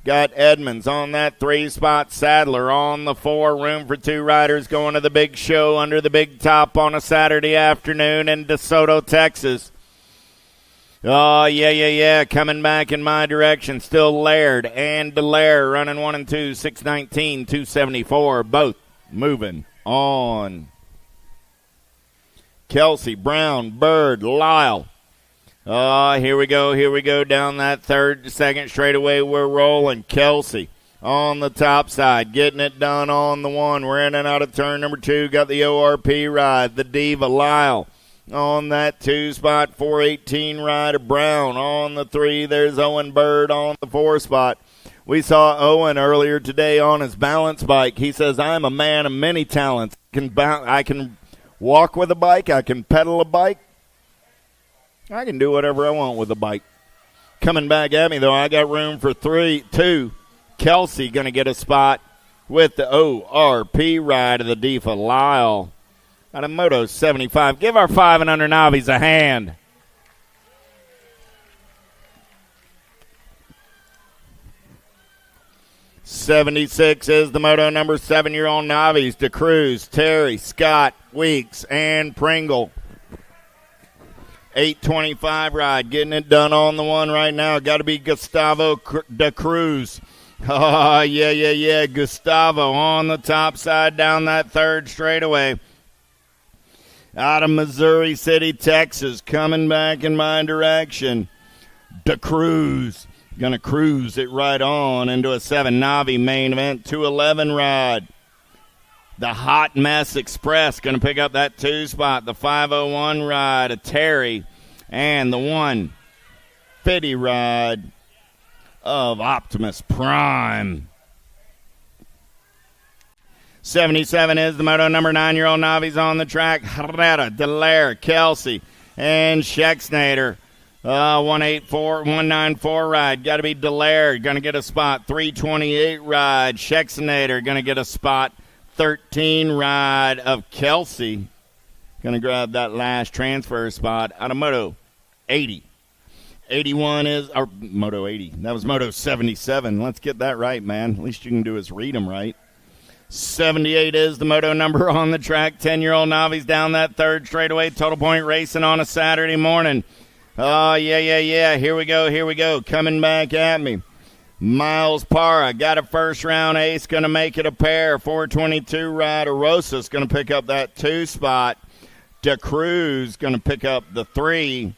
C: Got Edmonds on that 3 spot. Sadler on the 4. Room for 2 riders going to the big show under the big top on a Saturday afternoon in DeSoto, Texas. Oh, yeah. Coming back in my direction. Still Laird and Dallaire running 1 and 2. 619, 274. Both moving on. Kelsey, Brown, Bird, Lyle. Oh, here we go. Down that second straightaway, we're rolling. Kelsey on the top side, getting it done on the 1. We're in and out of turn number 2. Got the ORP ride, the Diva, Lyle. On that 2 spot, 418 ride of Brown. On the 3, there's Owen Bird on the 4 spot. We saw Owen earlier today on his balance bike. He says, I'm a man of many talents. I can walk with a bike. I can pedal a bike. I can do whatever I want with a bike. Coming back at me, though, I got room for 2. Kelsey going to get a spot with the ORP ride of the Diva, Lyle. Out of Moto 75. Give our 5 and under novies a hand. '76 is the moto number 7-year-old novice. DeCruz, Terry, Scott, Weeks, and Pringle. 825 ride. Getting it done on the 1 right now. Got to be Gustavo DeCruz. Oh, yeah. Gustavo on the top side down that 3rd straightaway. Out of Missouri City, Texas, coming back in my direction. DeCruz going to cruise it right on into a 7 Navi main event. 211 ride. The Hot Mess Express going to pick up that 2 spot. The 501 ride of Terry and the 150 ride of Optimus Prime. 77 is the moto number 9-year-old novice on the track. Herrera, Dallaire, Kelsey, and Schexnader. 194 ride. Got to be Dallaire. Going to get a spot. 328 ride. Schexnader going to get a spot. 13 ride of Kelsey. Going to grab that last transfer spot out of Moto 80. 81 is, or Moto 80. That was Moto 77. Let's get that right, man. At least you can do is read them right. 78 is the moto number on the track. 10-year-old novice down that 3rd straightaway. Total Point racing on a Saturday morning. Oh, yeah. Here we go. Coming back at me. Miles Parra got a first-round ace. Going to make it a pair. 422 ride. Rosas going to pick up that 2 spot. DeCruz going to pick up the 3.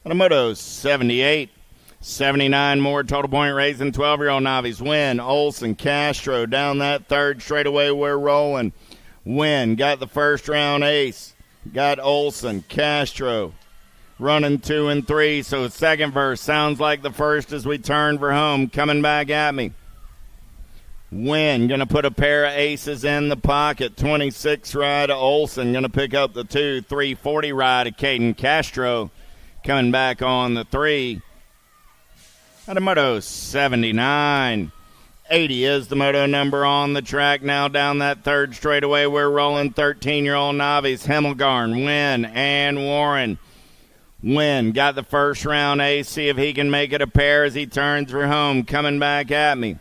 C: On a Moto 78. 79 more Total Point racing. 12-year-old novice. Win, Olson, Castro down that 3rd straightaway. We're rolling. Win got the first-round ace. Got Olson, Castro running 2 and 3. So second verse sounds like the first as we turn for home. Coming back at me. Win going to put a pair of aces in the pocket. 26 ride of Olson going to pick up the 2. 340 ride of Caden Castro coming back on the 3. Out of Moto 79. 80 is the moto number on the track now down that 3rd straightaway. We're rolling. 13-year-old novice. Hemmelgarn, Wynn, and Warren. Win got the first round ace. See if he can make it a pair as he turns for home. Coming back at me.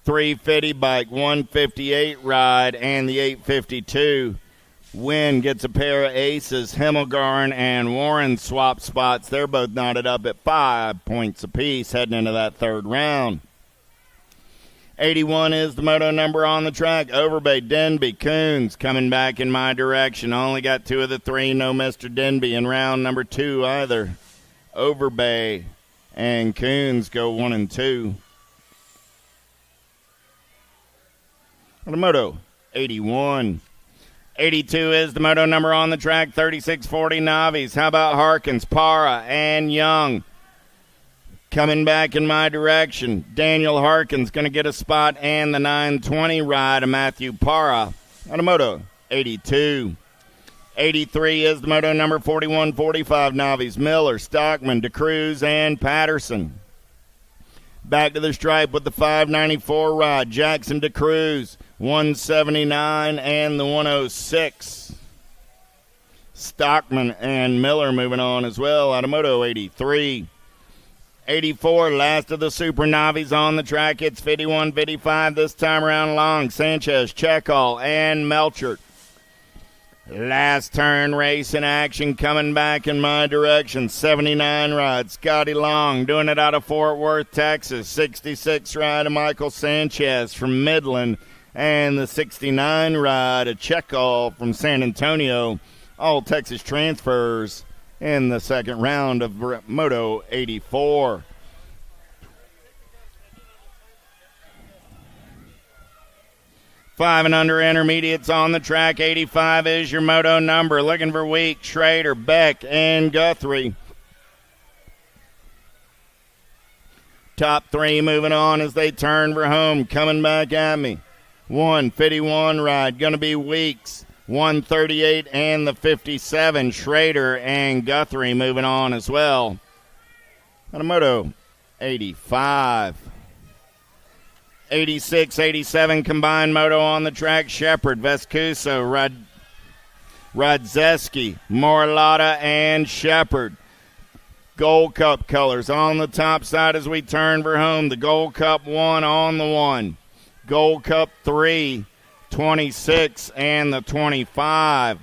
C: 350 bike, 158 ride, and the 852. Win gets a pair of aces. Himmelgarn and Warren swap spots. They're both knotted up at 5 points apiece heading into that third round. 81 is the moto number on the track. Overbay, Denby, Coons coming back in my direction. Only got 2 of the 3. No Mr. Denby in round number 2 either. Overbay and Coons go 1 and 2. On the moto, 81. 82 is the moto number on the track. 3640 Navis. How about Harkins, Para, and Young? Coming back in my direction, Daniel Harkins going to get a spot and the 920 ride of Matthew Para on a moto 82. 83 is the moto number 4145 Navis, Miller, Stockman, DeCruz, and Patterson. Back to the stripe with the 594 ride, Jackson DeCruz, 179 and the 106. Stockman and Miller moving on as well out of moto 83. 84, last of the Super Navis on the track. It's 51-55 this time around long. Sanchez, Chekhov, and Melchert. Last turn race in action coming back in my direction. 79 ride, Scotty Long doing it out of Fort Worth, Texas. 66 ride of Michael Sanchez from Midland. And the 69 ride of Chekhov from San Antonio. All Texas transfers in the second round of Moto 84. Five and under intermediates on the track. 85 is your moto number. Looking for Week, Schrader, Beck, and Guthrie. Top 3 moving on as they turn for home. Coming back at me. 151 ride. Going to be Weeks. 138 and the 57, Schrader and Guthrie moving on as well. On a moto, 85. 86, 87 combined moto on the track. Shepard, Vescuso, Radzeski, Morlata, and Shepard. Gold Cup colors on the top side as we turn for home. The Gold Cup 1 on the 1. Gold Cup 3. 26 and the 25.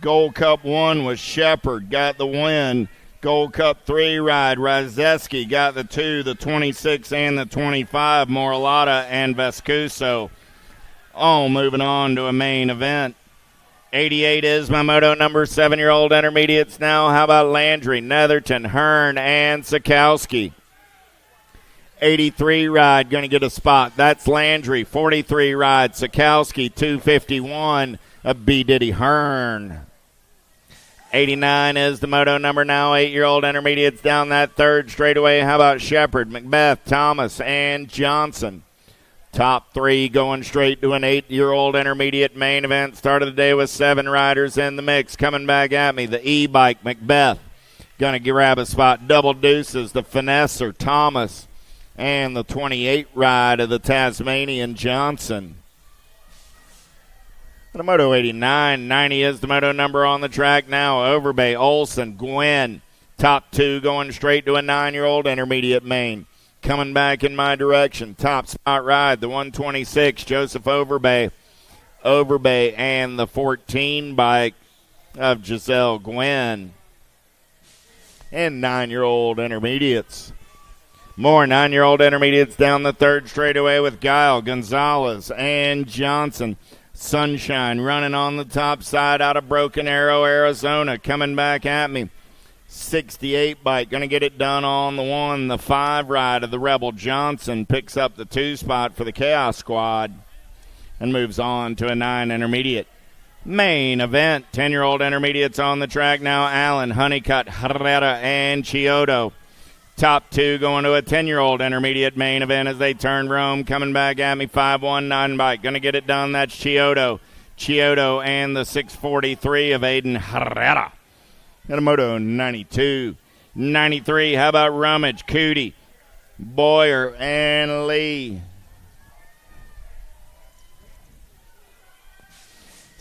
C: Gold Cup 1 was Shepard, got the win. Gold Cup 3 ride, Razeski got the 2, the 26 and the 25. Morlata and Vescuso all moving on to a main event. 88 is my moto number, 7-year-old intermediates now. How about Landry, Netherton, Hearn, and Sikowski? 83 ride, going to get a spot. That's Landry. 43 ride, Sikowski. 251 of B. Diddy Hearn. 89 is the moto number now. 8-year-old intermediates down that third straightaway. How about Shepard, McBeth, Thomas, and Johnson? Top 3 going straight to an 8-year-old intermediate main event. Start of the day with 7 riders in the mix. Coming back at me, the E-bike, McBeth. Going to grab a spot. Double deuces, the Finesser, Thomas. And the 28 ride of the Tasmanian Johnson. The moto 89, 90 is the moto number on the track now. Overbay, Olson, Gwynn. Top 2 going straight to a 9-year-old intermediate main. Coming back in my direction. Top spot ride, the 126, Joseph Overbay. Overbay and the 14 bike of Giselle Gwynn. And 9-year-old intermediates. More 9-year-old intermediates down the third straightaway with Guile, Gonzalez, and Johnson. Sunshine running on the top side out of Broken Arrow, Arizona. Coming back at me. 68 bike, going to get it done on the 1. The 5 ride of the Rebel Johnson picks up the 2 spot for the Chaos Squad and moves on to a 9 intermediate. Main event, 10-year-old intermediates on the track now. Allen, Honeycutt, Herrera, and Chiodo. Top 2 going to a 10-year-old intermediate main event as they turn Rome. Coming back at me, 519 bike. Going to get it done. That's Chiodo. Chiodo and the 643 of Aiden Herrera. And a moto 92. 93, how about Rummage, Cootie, Boyer, and Lee.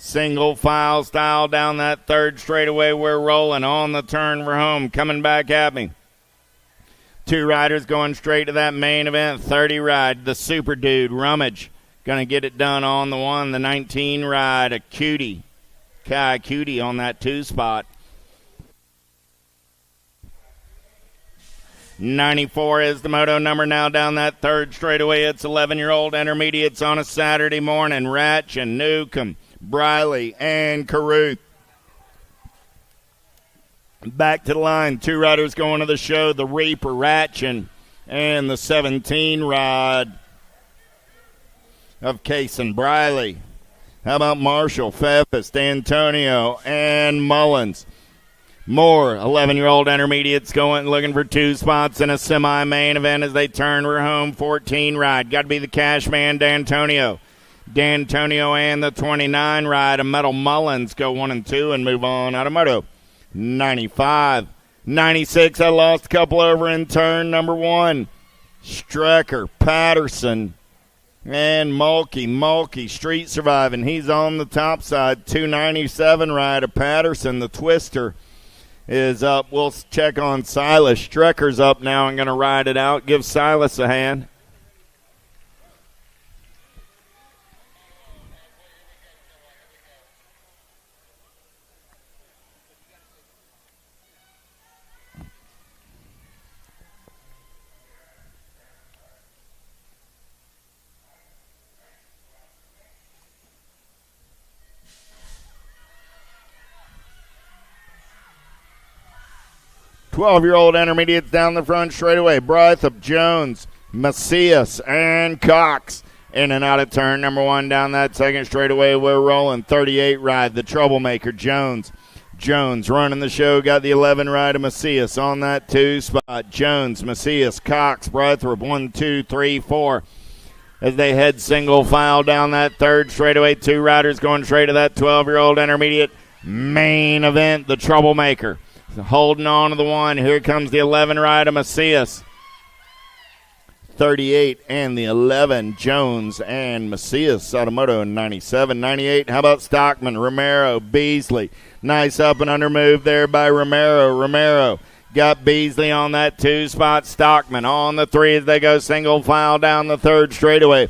C: Single file style down that third straightaway. We're rolling on the turn for home. Coming back at me. 2 riders going straight to that main event. 30 ride. The super dude, Rummage. Going to get it done on the 1. The 19 ride, a Cutie. Kai Cutie on that 2 spot. 94 is the moto number now down that third straightaway. It's 11-year-old intermediates on a Saturday morning. Ratch and Newcomb, Briley, and Caruth. Back to the line. 2 riders going to the show. The Reaper, Ratchin, and the 17 ride of Case and Briley. How about Marshall, Fefis, D'Antonio, and Mullins? More 11-year-old intermediates going looking for 2 spots in a semi-main event as they turn for home. 14 ride. Got to be the cash man, D'Antonio. D'Antonio and the 29 ride of Metal Mullins go 1 and 2 and move on out of moto. 95. 96, I lost a couple over in turn number 1. Strecker, Patterson, and Mulkey, Street Surviving. He's on the top side. 297 ride of Patterson, the Twister, is up. We'll check on Silas. Strecker's up now and going to ride it out. Give Silas a hand. Twelve-year-old intermediates down the front straightaway. Brythup, Jones, Macias, and Cox. In and out of turn number 1 down that second straightaway. We're rolling. 38 ride, the troublemaker, Jones. Jones running the show. Got the 11 ride of Macias on that 2 spot. Jones, Macias, Cox, Brythup, 1, 2, 3, 4. As they head single file down that third straightaway. 2 riders going straight to that 12-year-old intermediate main event, the troublemaker. Holding on to the 1. Here comes the 11 ride of Macias. 38 and the 11, Jones and Macias. Sadamoto 97. 98, how about Stockman, Romero, Beasley. Nice up and under move there by Romero. Romero got Beasley on that 2 spot. Stockman on the 3 as they go single file down the third straightaway.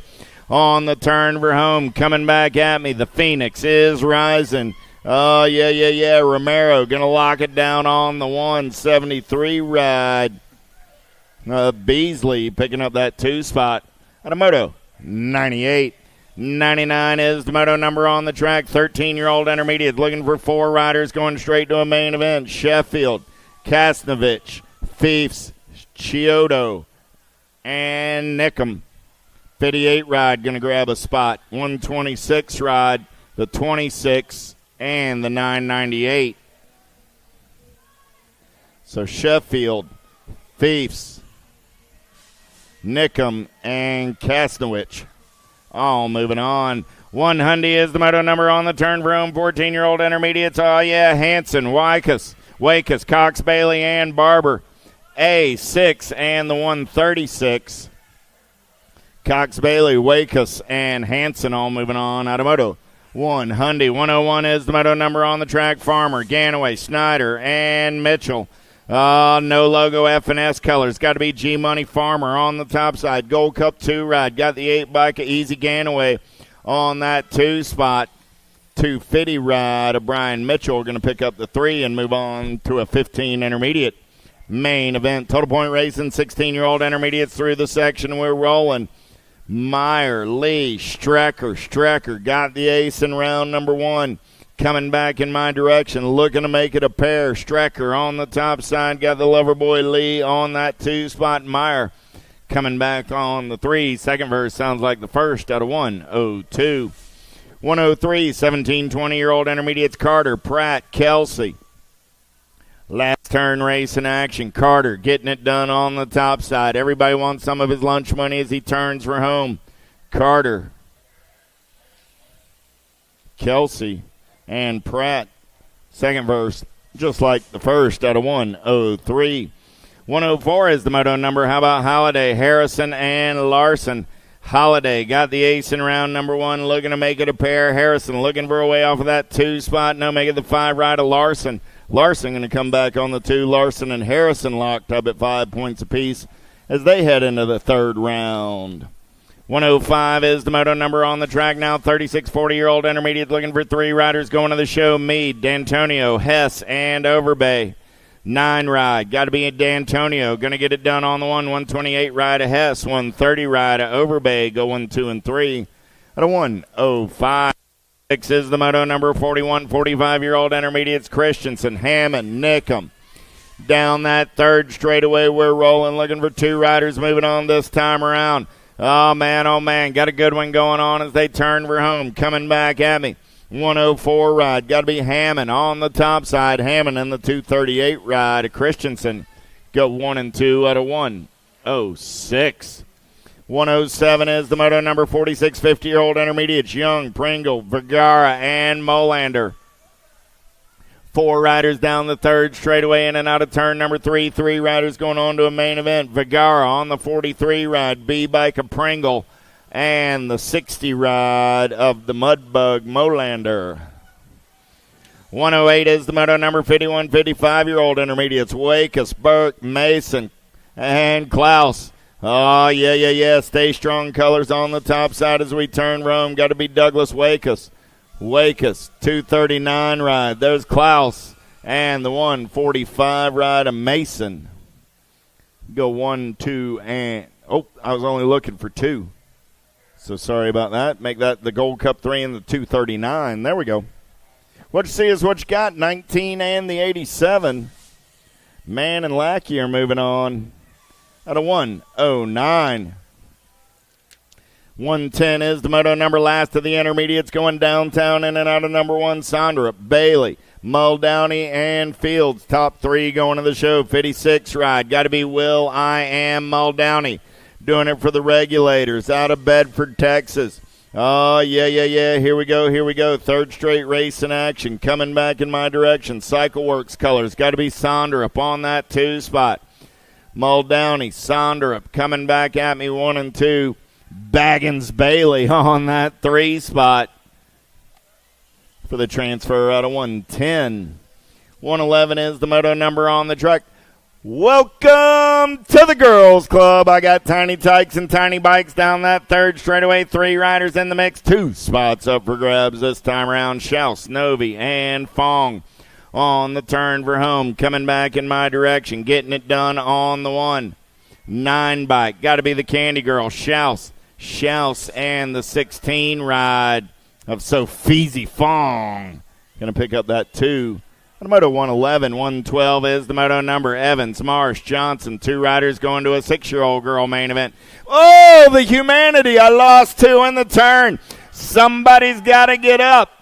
C: On the turn for home. Coming back at me. The Phoenix is rising. Oh, yeah. Romero going to lock it down on the 173 ride. Beasley picking up that 2 spot. Out of moto, 98. 99 is the moto number on the track. 13-year-old intermediate looking for 4 riders going straight to a main event. Sheffield, Kasnovich, Fiefs, Chiodo, and Nickham. 58 ride going to grab a spot. 126 ride, the 26, and the 998. So Sheffield, Fiefs, Nickham, and Kasnowich all moving on. 100 is the moto number on the turn for home. 14-year-old intermediates. Oh, yeah, Hanson, Wakus, Cox, Bailey, and Barber. A6 and the 136. Cox, Bailey, Wakus, and Hanson all moving on out of moto. 100. 101 is the moto number on the track. Farmer, Ganaway, Snyder, and Mitchell. No logo F&S colors. Got to be G-Money Farmer on the top side. Gold Cup 2 ride. Got the 8 bike of Easy Ganaway on that 2 spot. 250 ride of Brian Mitchell. Going to pick up the 3 and move on to a 15 intermediate main event. Total point racing, 16-year-old intermediates through the section. We're rolling. Meyer, Lee, Strecker got the ace in round number 1. Coming back in my direction, looking to make it a pair. Strecker on the top side, got the Loverboy Lee on that 2 spot. Meyer coming back on the 3. Second verse sounds like the first out of 102. 103, 17, 20-year-old intermediates. Carter, Pratt, Kelsey. Last turn race in action. Carter getting it done on the top side. Everybody wants some of his lunch money as he turns for home. Carter, Kelsey, and Pratt. Second verse, just like the first out of 103. 104 is the moto number. How about Holiday, Harrison, and Larson? Holiday got the ace in round number 1, looking to make it a pair. Harrison looking for a way off of that 2 spot. No, make it the 5 right of Larson. Larson going to come back on the 2. Larson and Harrison locked up at 5 points apiece as they head into the 3rd round. 105 is the moto number on the track now. 36 40-year-old intermediate looking for 3 riders going to the show. Meade, D'Antonio, Hess, and Overbay. 9 ride. Got to be D'Antonio. Going to get it done on the 128 ride of Hess. 130 ride of Overbay. Go 1, 2, and 3. At a 105. 6 is the moto number 41 45-year-old intermediates. Christensen, Hammond, Nickham. Down that 3rd straightaway, we're rolling. Looking for 2 riders moving on this time around. Oh, man. Got a good one going on as they turn for home. Coming back at me. 104 ride. Got to be Hammond on the top side. Hammond in the 238 ride. Christensen go 1 and 2 at a 106. 107 is the moto number 46 50-year-old intermediates. Young, Pringle, Vergara, and Molander. 4 riders down the 3rd straightaway in and out of turn number 3. 3 riders going on to a main event. Vergara on the 43 ride. B-Bike of Pringle. And the 60 ride of the Mudbug Molander. 108 is the moto number 51 55-year-old intermediates. Wakus, Burke, Mason, and Klaus. Oh, yeah. Stay strong colors on the top side as we turn Rome. Got to be Douglas Wakus. Wakus, 239 ride. There's Klaus. And the 145 ride of Mason. Go 1, 2, and... Oh, I was only looking for 2. So sorry about that. Make that the Gold Cup 3 and the 239. There we go. What you see is what you got. 19 and the 87. Mann and Lackey are moving on at a 109. 110 is the moto number last of the intermediates going downtown in and out of number 1. Sondra, Bailey, Muldowney, and Fields. Top 3 going to the show. 56 ride. Got to be Will I Am Muldowney. Doing it for the Regulators out of Bedford, Texas. Oh, yeah. Here we go. 3rd straight race in action. Coming back in my direction. Cycle Works colors. Got to be Sonder up on that 2 spot. Muldowney, Sonder up coming back at me 1 and 2. Baggins Bailey on that 3 spot for the transfer out of 110. 111 is the moto number on the truck. Welcome to the Girls Club. I got Tiny Tykes and Tiny Bikes down that 3rd straightaway. 3 riders in the mix. 2 spots up for grabs this time around. Schaus, Novi, and Fong on the turn for home. Coming back in my direction. Getting it done on the 1-9 bike. Got to be the Candy Girl. Schaus, and the 16 ride of Sophie Fong. Going to pick up that 2. The moto 111, 112 is the moto number. Evans, Marsh, Johnson, 2 riders going to a 6-year-old girl main event. Oh, the humanity. I lost 2 in the turn. Somebody's got to get up.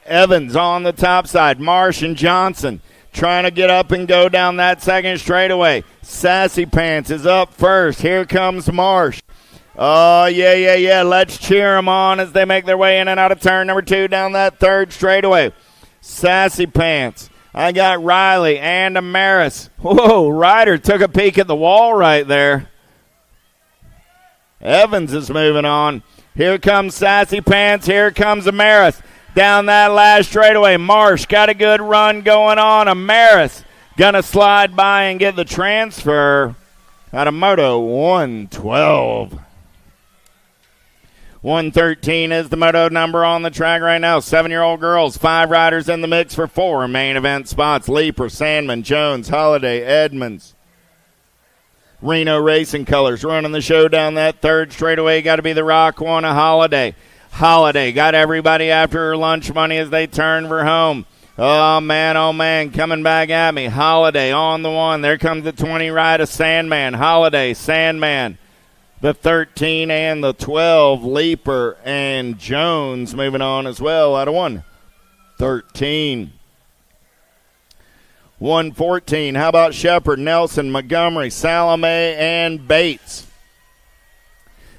C: Evans on the top side. Marsh and Johnson trying to get up and go down that 2nd straightaway. Sassy Pants is up first. Here comes Marsh. Oh, yeah. Let's cheer them on as they make their way in and out of turn number 2 down that 3rd straightaway. Sassy Pants. I got Riley and Amaris. Whoa, Ryder took a peek at the wall right there. Evans is moving on. Here comes Sassy Pants. Here comes Amaris. Down that last straightaway. Marsh got a good run going on. Amaris gonna slide by and get the transfer out of moto 112. 113 is the moto number on the track right now. 7-year-old girls, 5 riders in the mix for 4 main event spots. Leaper, Sandman, Jones, Holiday, Edmonds. Reno Racing Colors running the show down that 3rd straightaway. Got to be the Rock one, a Holiday. Holiday got everybody after her lunch money as they turn for home. Oh, man, coming back at me. Holiday on the 1. There comes the 20 ride of Sandman. Holiday, Sandman. The 13 and the 12, Leaper and Jones moving on as well out of 113. 114, how about Shepard, Nelson, Montgomery, Salome, and Bates?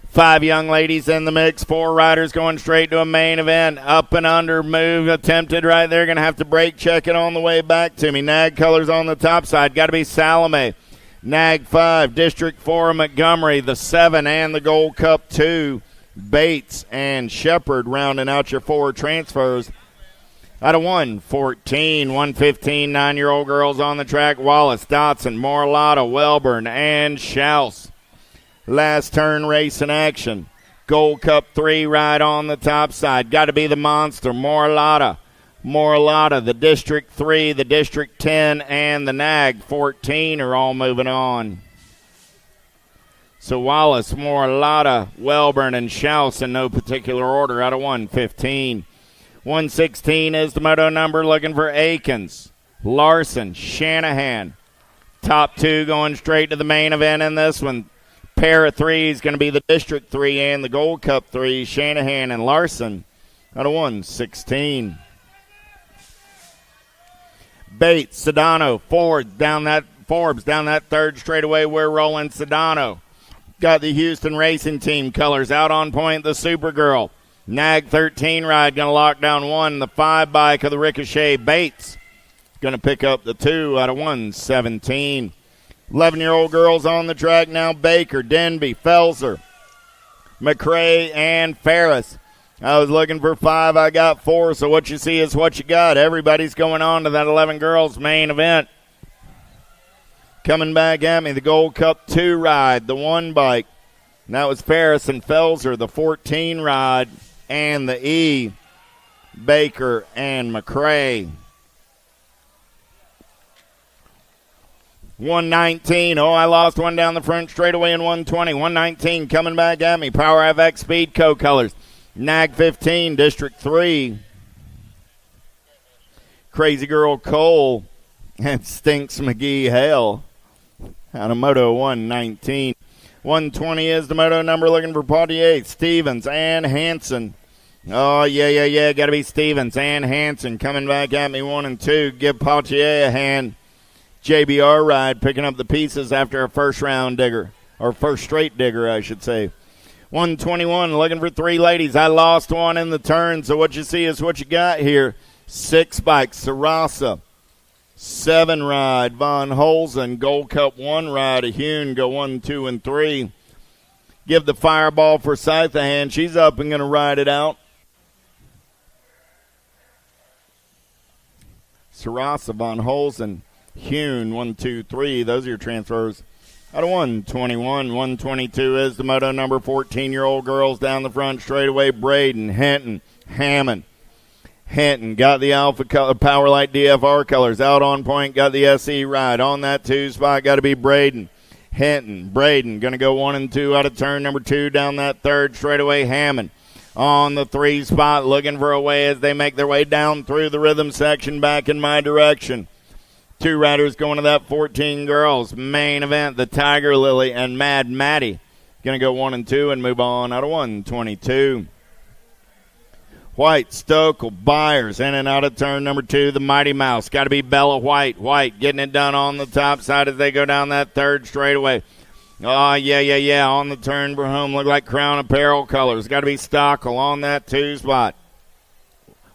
C: 5 young ladies in the mix, 4 riders going straight to a main event. Up and under move attempted right there. Going to have to brake check it on the way back to me. Nag colors on the top side. Got to be Salome. Nag 5, District 4 Montgomery, the 7 and the Gold Cup 2, Bates and Shepherd rounding out your 4 transfers. Out of 114, 115, 9-year-old girls on the track, Wallace, Dotson, Morlata, Welburn, and Schaus. Last turn race in action. Gold Cup 3 right on the top side. Got to be the monster, Morlata. Morlata, the District 3, the District 10, and the Nag 14 are all moving on. So Wallace, Morlata, Welburn, and Schaus in no particular order out of 115. 116 is the moto number, looking for Akins, Larson, Shanahan. Top 2 going straight to the main event in this one. Pair of 3 is going to be the District 3 and the Gold Cup 3, Shanahan and Larson out of 116. Bates, Sedano, Forbes down that third straightaway. We're rolling Sedano. Got the Houston Racing Team colors out on point. The Supergirl. Nag 13 ride going to lock down 1. The 5 bike of the Ricochet. Bates going to pick up the 2 out of 117. 11-year-old girls on the track now. Baker, Denby, Felser, McRae, and Ferris. I was looking for 5. I got 4. So what you see is what you got. Everybody's going on to that 11 girls main event. Coming back at me, the Gold Cup 2 ride, the 1 bike. And that was Ferris and Felser, the 14 ride, and the E, Baker and McRae. 119. Oh, I lost one down the front straightaway in 120. 119 coming back at me. Power FX Speed Co colors. Nag 15, District 3. Crazy Girl Cole and Stinks McGee Hale out of Moto 119. 120 is the moto number, looking for Poitier, Stevens, and Hanson. Oh, yeah. Got to be Stevens and Hanson coming back at me 1 and 2. Give Poitier a hand. JBR ride picking up the pieces after a first round digger, or first straight digger, I should say. 121, looking for 3 ladies. I lost one in the turn, so what you see is what you got here. 6 bikes, Sarasa. 7 ride, Von Holzen. Gold Cup 1 ride, a Hune, go 1, 2, and 3. Give the Fireball for Scythe a hand. She's up and going to ride it out. Sarasa, Von Holzen, Hune, 1, 2, 3. Those are your transfers. Out of 121, 122 is the moto number. 14-year-old girls down the front straightaway. Braden, Hinton, Hammond. Hinton got the Alpha Powerlight DFR colors out on point. Got the SE ride on that 2 spot. Got to be Braden. Hinton, Braden going to go 1 and 2 out of turn number 2 down that third straightaway. Hammond on the 3 spot, looking for a way as they make their way down through the rhythm section back in my direction. 2 riders going to that 14 girls main event. The Tiger Lily and Mad Maddie going to go 1 and 2 and move on out of 122. White, Stokel, Byers in and out of turn number 2. The Mighty Mouse. Got to be Bella White. White getting it done on the top side as they go down that third straightaway. Oh, yeah. On the turn for home. Look like Crown Apparel colors. Got to be Stockel on that 2 spot.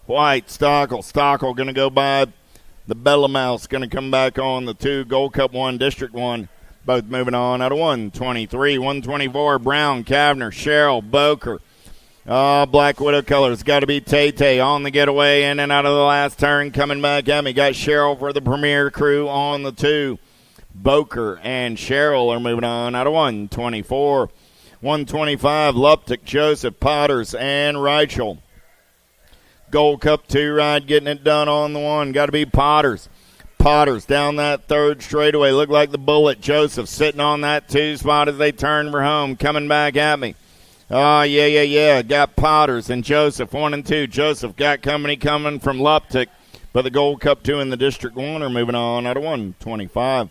C: White, Stockel going to go by the Bella Mouse. Going to come back on the 2. Gold Cup 1, District 1. Both moving on out of 123. 124, Brown, Kavner, Sherrill, Boker. Oh, Black Widow colors. Got to be Tay on the getaway in and out of the last turn. Coming back at me. Got Sherrill for the Premier Crew on the 2. Boker and Sherrill are moving on out of 124. 125, Luptic, Joseph, Potters, and Reichel. Gold Cup 2 ride getting it done on the 1. Got to be Potters. Potters down that third straightaway. Look like the Bullet. Joseph sitting on that 2 spot as they turn for home. Coming back at me. Oh, yeah. Got Potters and Joseph, 1 and 2. Joseph got company coming from Luptic, but the Gold Cup 2 and the District 1 are moving on out of 125.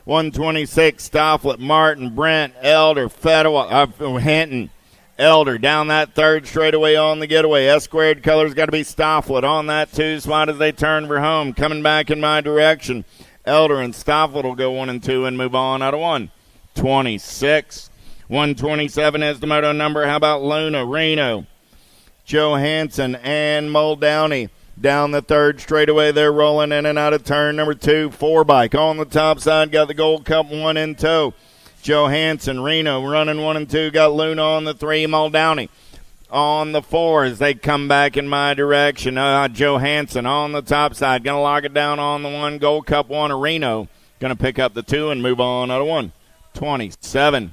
C: 126, Stofflet, Martin, Brent, Elder, Hinton, Elder down that third straightaway on the getaway. S-squared colors got to be Stofflet on that 2 spot as they turn for home. Coming back in my direction. Elder and Stofflet will go 1 and 2 and move on out of 126. 127 is the moto number. How about Luna, Reno, Johansson, and Muldowney? Down the third straightaway, they're rolling in and out of turn number 2. 4 bike on the top side, got the Gold Cup 1 in tow. Johansson, Reno running 1 and 2, got Luna on the 3, Muldowney on the 4 as they come back in my direction. Johansson on the top side, going to lock it down on the 1, Gold Cup 1, Reno. Going to pick up the 2 and move on out of 127.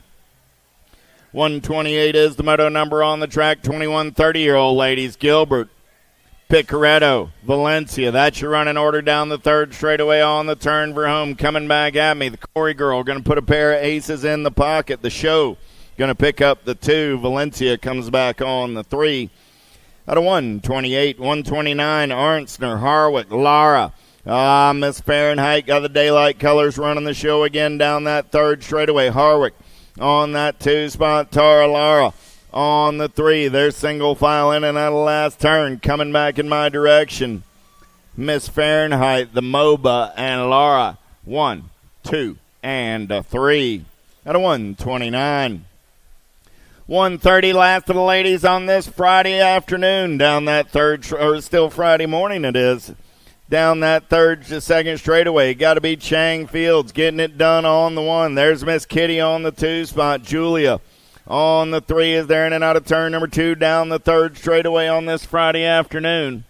C: 128 is the moto number on the track. 21 30-year-old ladies. Gilbert, Picaretto, Valencia. That's your running order down the third straightaway on the turn for home. Coming back at me, the Corey girl going to put a pair of aces in the pocket. The show going to pick up the 2. Valencia comes back on the 3. Out of 128, 129, Arnstner, Harwick, Lara. Miss Fahrenheit got the daylight colors running the show again down that third straightaway. Harwick on that 2 spot. Tara Lara on the 3. They're single file in and out of last turn. Coming back in my direction, Miss Fahrenheit, the MOBA, and Lara. 1, 2, and a 3. Out of 129. 1:30, last of the ladies on this Friday afternoon. Down that third, or still Friday morning it is. Down that third to second straightaway. Got to be Chang Fields getting it done on the 1. There's Miss Kitty on the 2 spot. Julia on the 3 is there in and out of turn number 2 down the third straightaway on this Friday afternoon.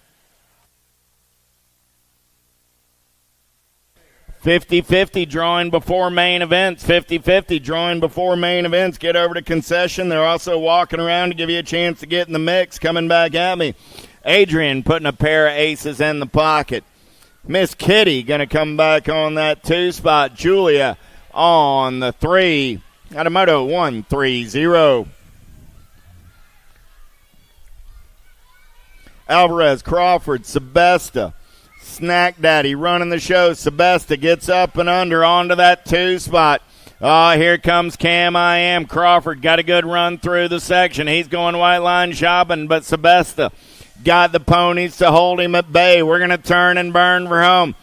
C: 50-50 drawing before main events. 50-50 drawing before main events. Get over to concession. They're also walking around to give you a chance to get in the mix. Coming back at me, Adrian putting a pair of aces in the pocket. Miss Kitty going to come back on that 2 spot. Julia on the 3. Out of moto 130. Alvarez, Crawford, Sebesta, Snack Daddy running the show. Sebesta gets up and under onto that 2 spot. Here comes Cam I Am. Crawford got a good run through the section. He's going white line shopping, but Sebesta got the ponies to hold him at bay. We're going to turn and burn for home.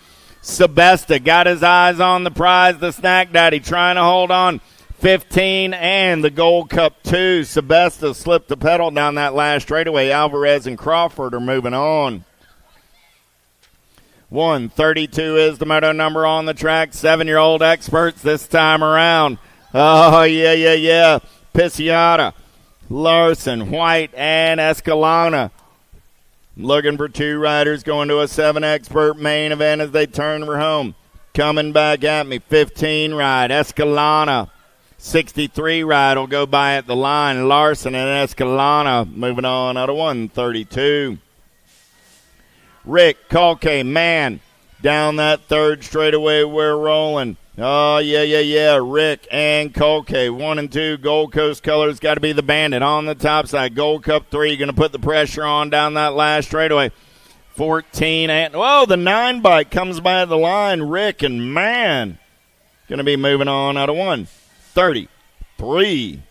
C: Sebesta got his eyes on the prize. The Snack Daddy trying to hold on. 15 and the Gold Cup 2. Sebesta slipped the pedal down that last straightaway. Alvarez and Crawford are moving on. 132 is the moto number on the track. 7-year-old experts this time around. Oh, yeah. Pisciata, Larson, White, and Escalona. Looking for 2 riders going to a 7 expert main event as they turn for home. Coming back at me, 15 ride, Escalona. 63 ride will go by at the line. Larson and Escalona moving on out of 132. Rick Colke, man, down that third straightaway we're rolling. Oh, yeah. Rick and Colke, 1 and 2. Gold Coast colors got to be the Bandit on the top side. Gold Cup 3 going to put the pressure on down that last straightaway. 14 and, the 9 bike comes by the line. Rick and man, going to be moving on out of 133.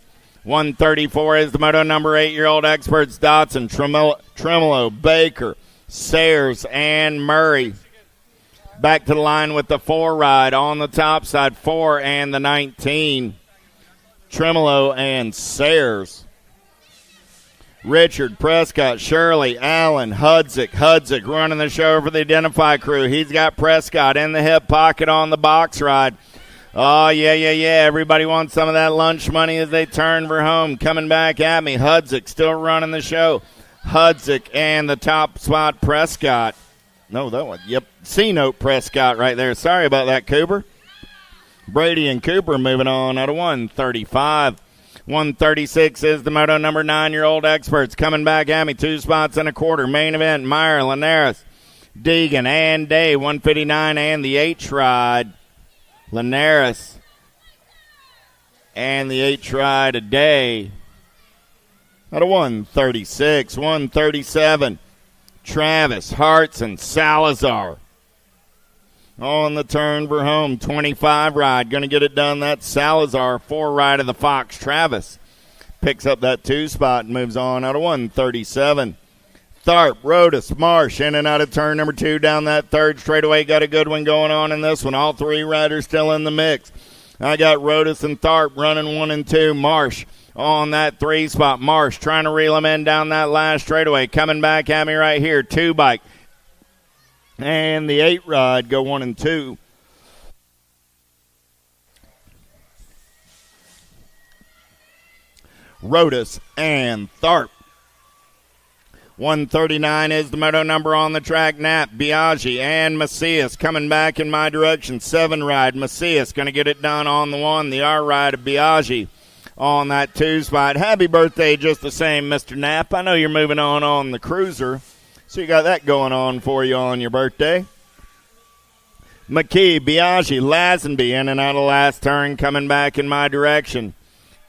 C: 134 is the moto number. 8-year-old experts Dotson, Tremolo, Baker, Sayers, and Murray. Back to the line with the 4 ride on the top side. 4 and the 19. Tremolo and Sayers. Richard, Prescott, Shirley, Allen, Hudzik running the show for the Identify crew. He's got Prescott in the hip pocket on the box ride. Oh, yeah. Everybody wants some of that lunch money as they turn for home. Coming back at me, Hudzik still running the show. Hudzik and the top spot, Prescott. No, that one. Yep, C-note Prescott right there. Sorry about that, Cooper. Brady and Cooper moving on out of 135. 136 is the moto number. 9-year-old experts coming back at me. 2 spots and a quarter. Main event, Meyer, Linares, Deegan, and Day. 159 and the H-ride. Linares and the H-ride a Day. Out of 136. 137. Travis, Hartz, and Salazar. On the turn for home. 25 ride. Going to get it done. That's Salazar. 4 ride of the Fox. Travis picks up that 2 spot and moves on out of 137. Tharp, Rodas, Marsh in and out of turn number 2 down that third straightaway. Got a good one going on in this one. All 3 riders still in the mix. I got Rodas and Tharp running 1 and 2. Marsh on that 3 spot. Marsh trying to reel him in down that last straightaway. Coming back at me right here. 2 bike. And the 8 ride go 1 and 2. Rodas and Tharp. 139 is the moto number on the track. Knapp, Biaggi, and Macias coming back in my direction. 7 ride. Macias going to get it done on the 1. The R ride of Biaggi on that 2 spot. Happy birthday just the same, Mr. Knapp. I know you're moving on the cruiser, so you got that going on for you on your birthday. McKee, Biaggi, Lazenby in and out of last turn coming back in my direction.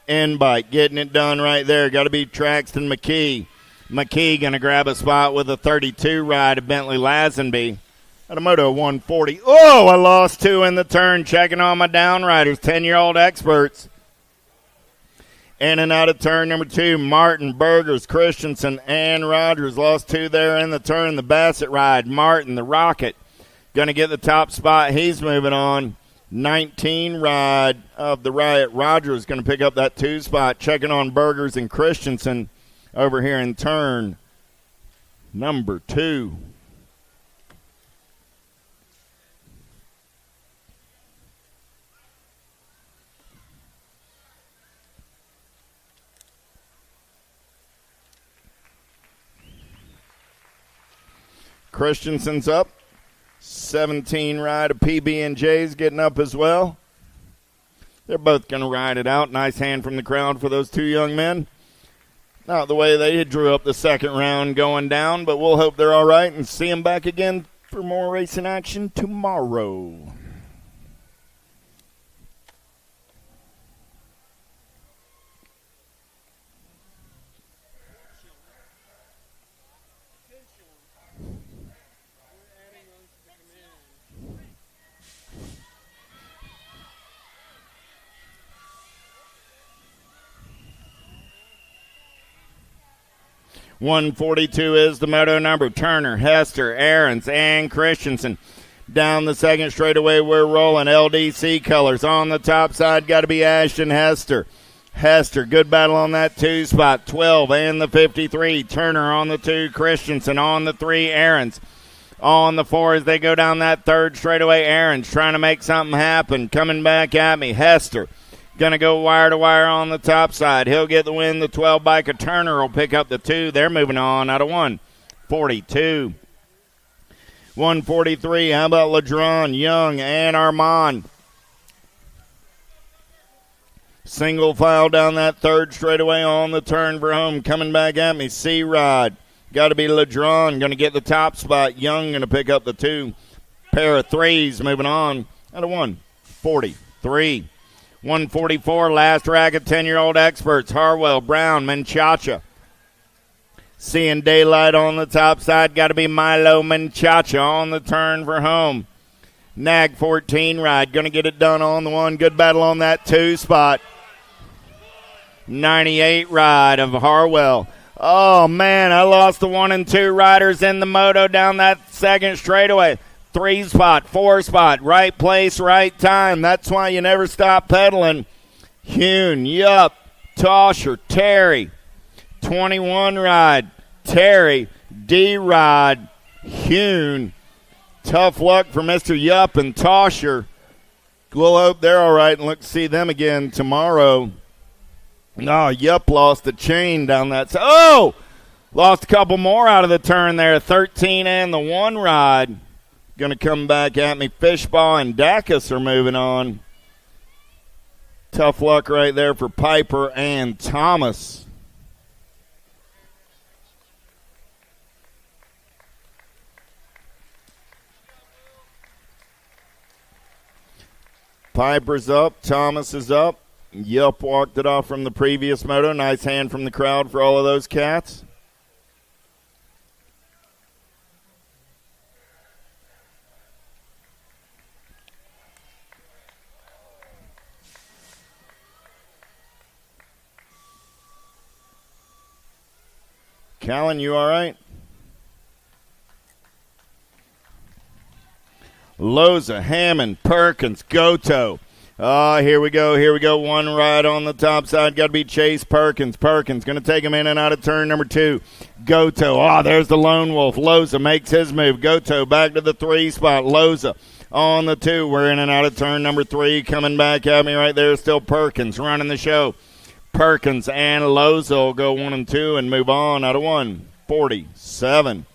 C: N-Bike getting it done right there. Got to be Traxton McKee. McKee going to grab a spot with a 32 ride of Bentley Lazenby at a Moto 140. Oh, I lost 2 in the turn. Checking on my downriders, 10-year-old experts. In and out of turn number 2, Martin, Burgers, Christensen, and Rogers. Lost 2 there in the turn. The Bassett ride, Martin, the Rocket, going to get the top spot. He's moving on. 19 ride of the Riot. Rogers going to pick up that 2 spot. Checking on Burgers and Christensen over here in turn number 2. Christensen's up. 17 ride of PB&J's getting up as well. They're both going to ride it out. Nice hand from the crowd for those 2 young men. Not the way they drew up the second round going down, but we'll hope they're all right and see them back again for more racing action tomorrow. .142 is the moto number. Turner, Hester, Ahrens, and Christensen. Down the second straightaway, we're rolling. LDC colors on the top side. Got to be Ashton Hester. Hester, good battle on that 2 spot. 12 and the 53. Turner on the 2. Christensen on the 3. Ahrens on the 4 as they go down that third straightaway. Ahrens trying to make something happen. Coming back at me. Hester going to go wire to wire on the top side. He'll get the win. The 12 bike of Turner will pick up the 2. They're moving on out of 142. 143. How about Ladron, Young, and Armand? Single file down that third straightaway on the turn for home. Coming back at me. C-Rod. Got to be Ladron. Going to get the top spot. Young going to pick up the 2. Pair of 3s moving on out of 143. 144, last rack of 10-year-old experts. Harwell, Brown, Menchacha. Seeing daylight on the top side. Got to be Milo Menchacha on the turn for home. Nag 14 ride. Going to get it done on the 1. Good battle on that 2 spot. 98 ride of Harwell. Oh, man, I lost the 1 and 2 riders in the moto down that second straightaway. 3 spot, 4 spot, right place, right time. That's why you never stop pedaling. Hune, Yup, Tosher, Terry. 21 ride, Terry, D-Rod, Hune. Tough luck for Mr. Yup and Tosher. We'll hope they're all right and look to see them again tomorrow. No, Yup lost the chain down that side. Oh! Lost a couple more out of the turn there. 13 and the 1 ride. Going to come back at me. Fishbaugh and Dacus are moving on. Tough luck right there for Piper and Thomas. Piper's up. Thomas is up. Yup walked it off from the previous moto. Nice hand from the crowd for all of those cats. Callan, you all right? Loza, Hammond, Perkins, Goto. Here we go. One ride on the top side. Got to be Chase Perkins. Perkins going to take him in and out of turn number 2. Goto. There's the Lone Wolf. Loza makes his move. Goto back to the 3 spot. Loza on the 2. We're in and out of turn number 3. Coming back at me right there. Still Perkins running the show. Perkins and Loza will go 1 and 2 and move on out of 147.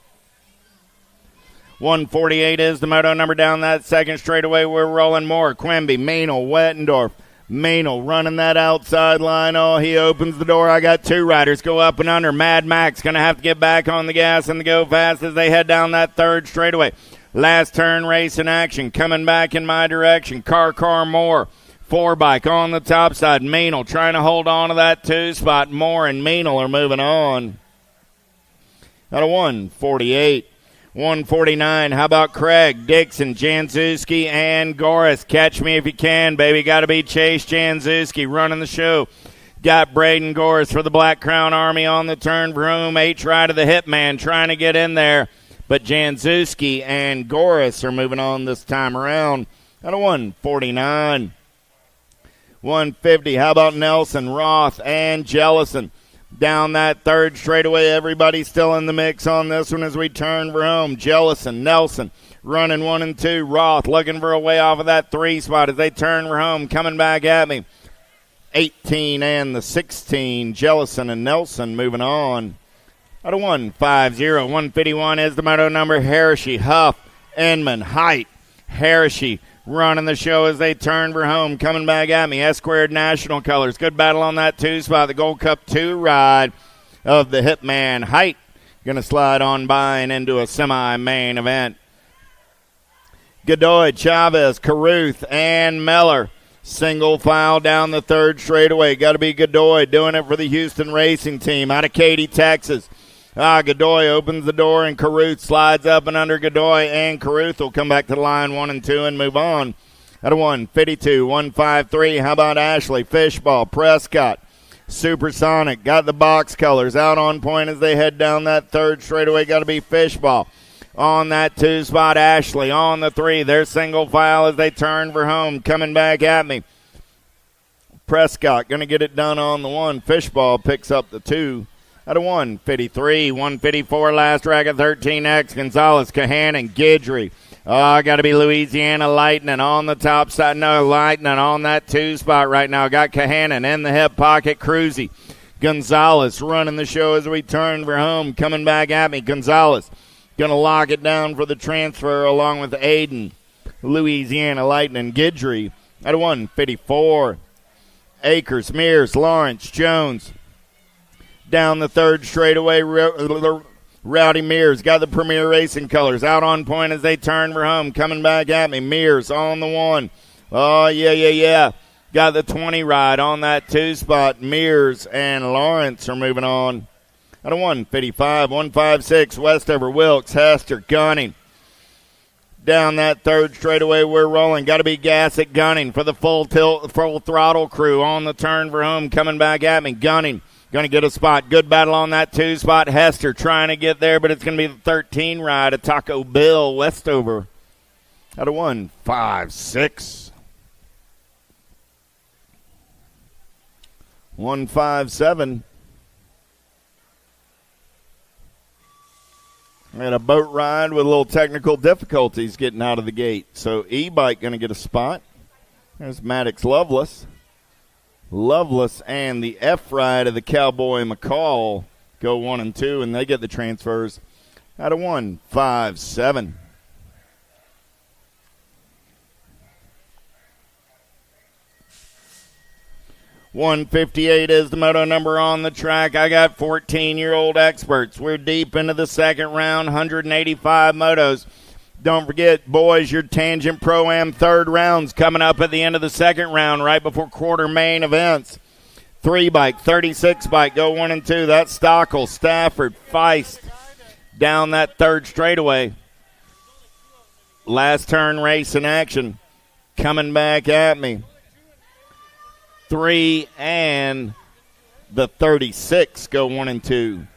C: 148 is the moto number down that second straightaway. We're rolling more. Quimby, Maynell, Wettendorf. Maynell running that outside line. He opens the door. I got 2 riders go up and under. Mad Max going to have to get back on the gas and go fast as they head down that third straightaway. Last turn race in action. Coming back in my direction. Car Moore. 4 bike on the top side. Maynell trying to hold on to that 2 spot. Moore and Maynell are moving on. Out of 148. 149. How about Craig, Dixon, Janzuski, and Goris? Catch me if you can, baby. Got to be Chase Janzuski running the show. Got Braden Goris for the Black Crown Army on the turn. Vroom, H ride of the Hitman trying to get in there. But Janzuski and Goris are moving on this time around. Out of 149. 150. How about Nelson, Roth, and Jellison? Down that third straightaway, everybody still in the mix on this one as we turn for home. Jellison, Nelson running 1 and 2. Roth looking for a way off of that 3 spot as they turn for home. Coming back at me. 18 and the 16. Jellison and Nelson moving on. Out of 150. 151 is the moto number. Hershey, Huff, Inman, Height, Hershey running the show as they turn for home. Coming back at me. S-squared national colors. Good battle on that 2 spot. The Gold Cup 2 ride of the Hitman. Height going to slide on by and into a semi-main event. Godoy, Chavez, Caruth, and Miller. Single file down the third straightaway. Got to be Godoy doing it for the Houston Racing Team out of Katy, Texas. Godoy opens the door, and Caruth slides up and under Godoy, and Caruth will come back to the line 1 and 2 and move on. Out of 152, 153. How about Ashley, Fishball, Prescott, Supersonic? Got the box colors out on point as they head down that third straightaway. Got to be Fishball. On that 2 spot, Ashley on the 3. They're single file as they turn for home. Coming back at me. Prescott going to get it done on the 1. Fishball picks up the 2. Out of 153, 154, last rack of 13X, Gonzalez, Cahan, and Guidry. Got to be Louisiana Lightning on the top side. No, Lightning on that 2 spot right now. Got Cahanan in the hip pocket. Cruzy. Gonzalez running the show as we turn for home. Coming back at me. Gonzalez going to lock it down for the transfer along with Aiden. Louisiana Lightning, Guidry. Out of 154. Akers, Mears, Lawrence, Jones. Down the third straightaway, Rowdy Mears got the Premier Racing colors out on point as they turn for home. Coming back at me, Mears on the 1. Yeah. Got the 20 ride on that 2 spot. Mears and Lawrence are moving on. Out of 155, 156, Westover, Wilkes, Hester, Gunning. Down that third straightaway, we're rolling. Got to be Gassett, Gunning for the full throttle crew on the turn for home. Coming back at me, Gunning. Going to get a spot. Good battle on that 2 spot. Hester trying to get there, but it's going to be the 13 ride of Taco Bill Westover. Out of 156. 157. And a boat ride with a little technical difficulties getting out of the gate. So E-Bike going to get a spot. There's Maddox Loveless. Loveless and the F ride of the Cowboy McCall go 1 and 2, and they get the transfers out of 157. $158 is the moto number on the track. I got 14-year-old experts. We're deep into the second round, 185 motos. Don't forget, boys, your Tangent Pro-Am third round's coming up at the end of the second round, right before quarter main events. 3 bike, 36 bike, go 1 and 2. That's Stockel, Stafford, Feist. Down that third straightaway. Last turn race in action. Coming back at me. 3 and the 36 go 1 and 2.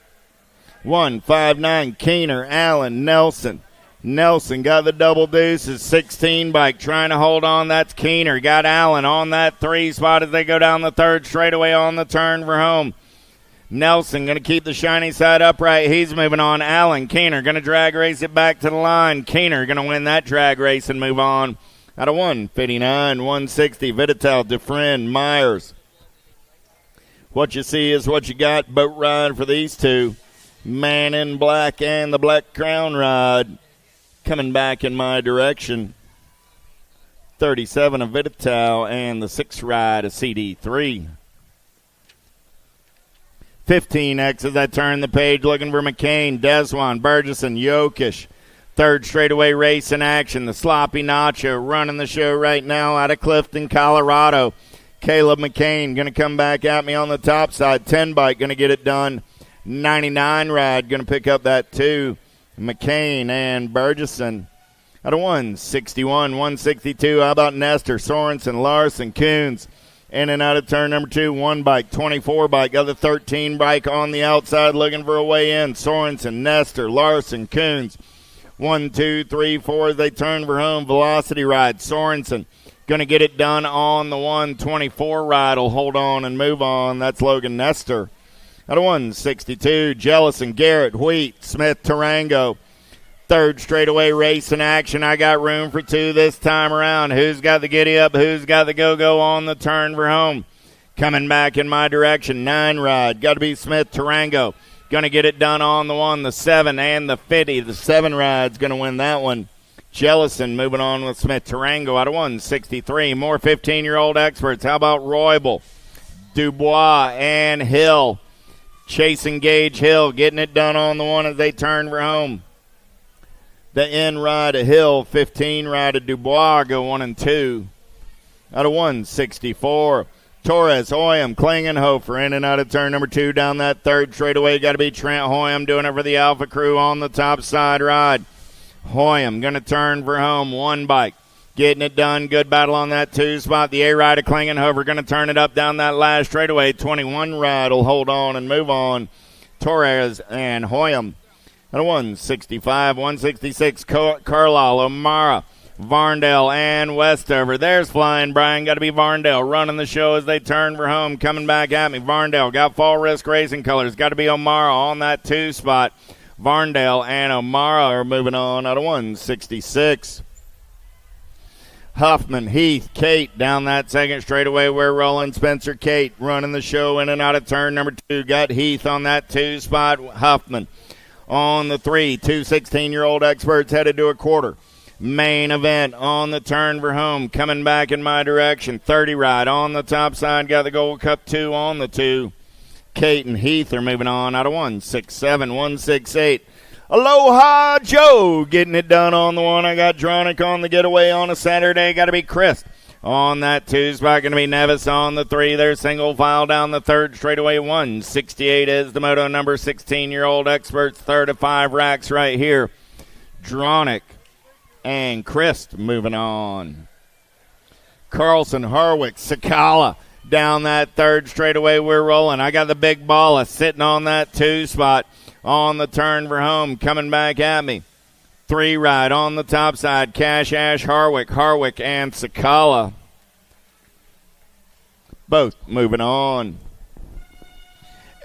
C: 159, Keener, Allen, Nelson. Nelson got the double deuces, 16 bike, trying to hold on. That's Keener. Got Allen on that 3 spot as they go down the third straightaway on the turn for home. Nelson going to keep the shiny side upright. He's moving on. Allen, Keener going to drag race it back to the line. Keener going to win that drag race and move on. Out of 159, 160, Viditel, Dufresne, Myers. What you see is what you got. Boat ride for these two. Man in Black and the Black Crown ride coming back in my direction. 37 of Viditel and the 6 ride of CD3. 15X as I turn the page looking for McCain, Deswan, Burgesson, Yokish. Third straightaway race in action. The Sloppy Nacho running the show right now out of Clifton, Colorado. Caleb McCain going to come back at me on the top side. 10 bike going to get it done. 99 ride going to pick up that 2. McCain and Burgesson. Out of 161, 162. How about Nestor, Sorensen, Larson, Coons? In and out of turn number 2, 1 bike, 24 bike, got the 13 bike on the outside looking for a way in. Sorensen, Nestor, Larson, Coons. 1, 2, 3, 4 as they turn for home. Velocity ride. Sorensen going to get it done on the 124 ride. Will hold on and move on. That's Logan Nestor. Out of 162, Jellison, Garrett, Wheat, Smith, Tarango. Third straightaway race in action. I got room for 2 this time around. Who's got the giddy up? Who's got the go-go on the turn for home? Coming back in my direction. 9 ride. Got to be Smith, Tarango. Going to get it done on the 1, the 7, and the 50. The 7 ride's going to win that one. Jellison moving on with Smith, Tarango out of 163. More 15-year-old experts. How about Roybal, Dubois, and Hill? Chasing Gage Hill getting it done on the 1 as they turn for home. The end ride of Hill, 15 ride of Dubois go 1 and 2. Out of 164. Torres, Hoyam, Klingenhofer in and out of turn number 2 down that third straightaway. Got to be Trent Hoyam doing it for the Alpha Crew on the top side ride. Hoyam going to turn for home. 1 bike. Getting it done. Good battle on that 2 spot. The A ride of Klingenhofer going to turn it up down that last straightaway. 21 ride will hold on and move on. Torres and Hoyam. At 165, 166, Carlisle, O'Mara, Varndale, and Westover. There's Flying Brian. Got to be Varndale running the show as they turn for home. Coming back at me. Varndale got Fall Risk Racing colors. Got to be O'Mara on that 2 spot. Varndale and O'Mara are moving on out of 166. Huffman, Heath, Kate down that second straightaway. We're rolling. Spencer Kate running the show in and out of turn number 2. Got Heath on that 2 spot. Huffman on the 3. 2 16-year-old experts headed to a quarter. Main event on the turn for home. Coming back in my direction. 30 ride on the top side. Got the Gold Cup 2 on the 2. Kate and Heath are moving on out of 167, 168. Aloha Joe getting it done on the 1. I got Dronic on the getaway on a Saturday. Got to be Chris on that 2 spot. Going to be Nevis on the 3. They're single file down the third straightaway. 168 is the moto number. 16-year-old experts. Third of 5 racks right here. Dronic and Christ moving on. Carlson, Harwick, Sakala down that third straightaway. We're rolling. I got the big balla sitting on that 2 spot on the turn for home. Coming back at me. 3 ride on the top side. Cash Ash, Harwick, and Sakala. Both moving on.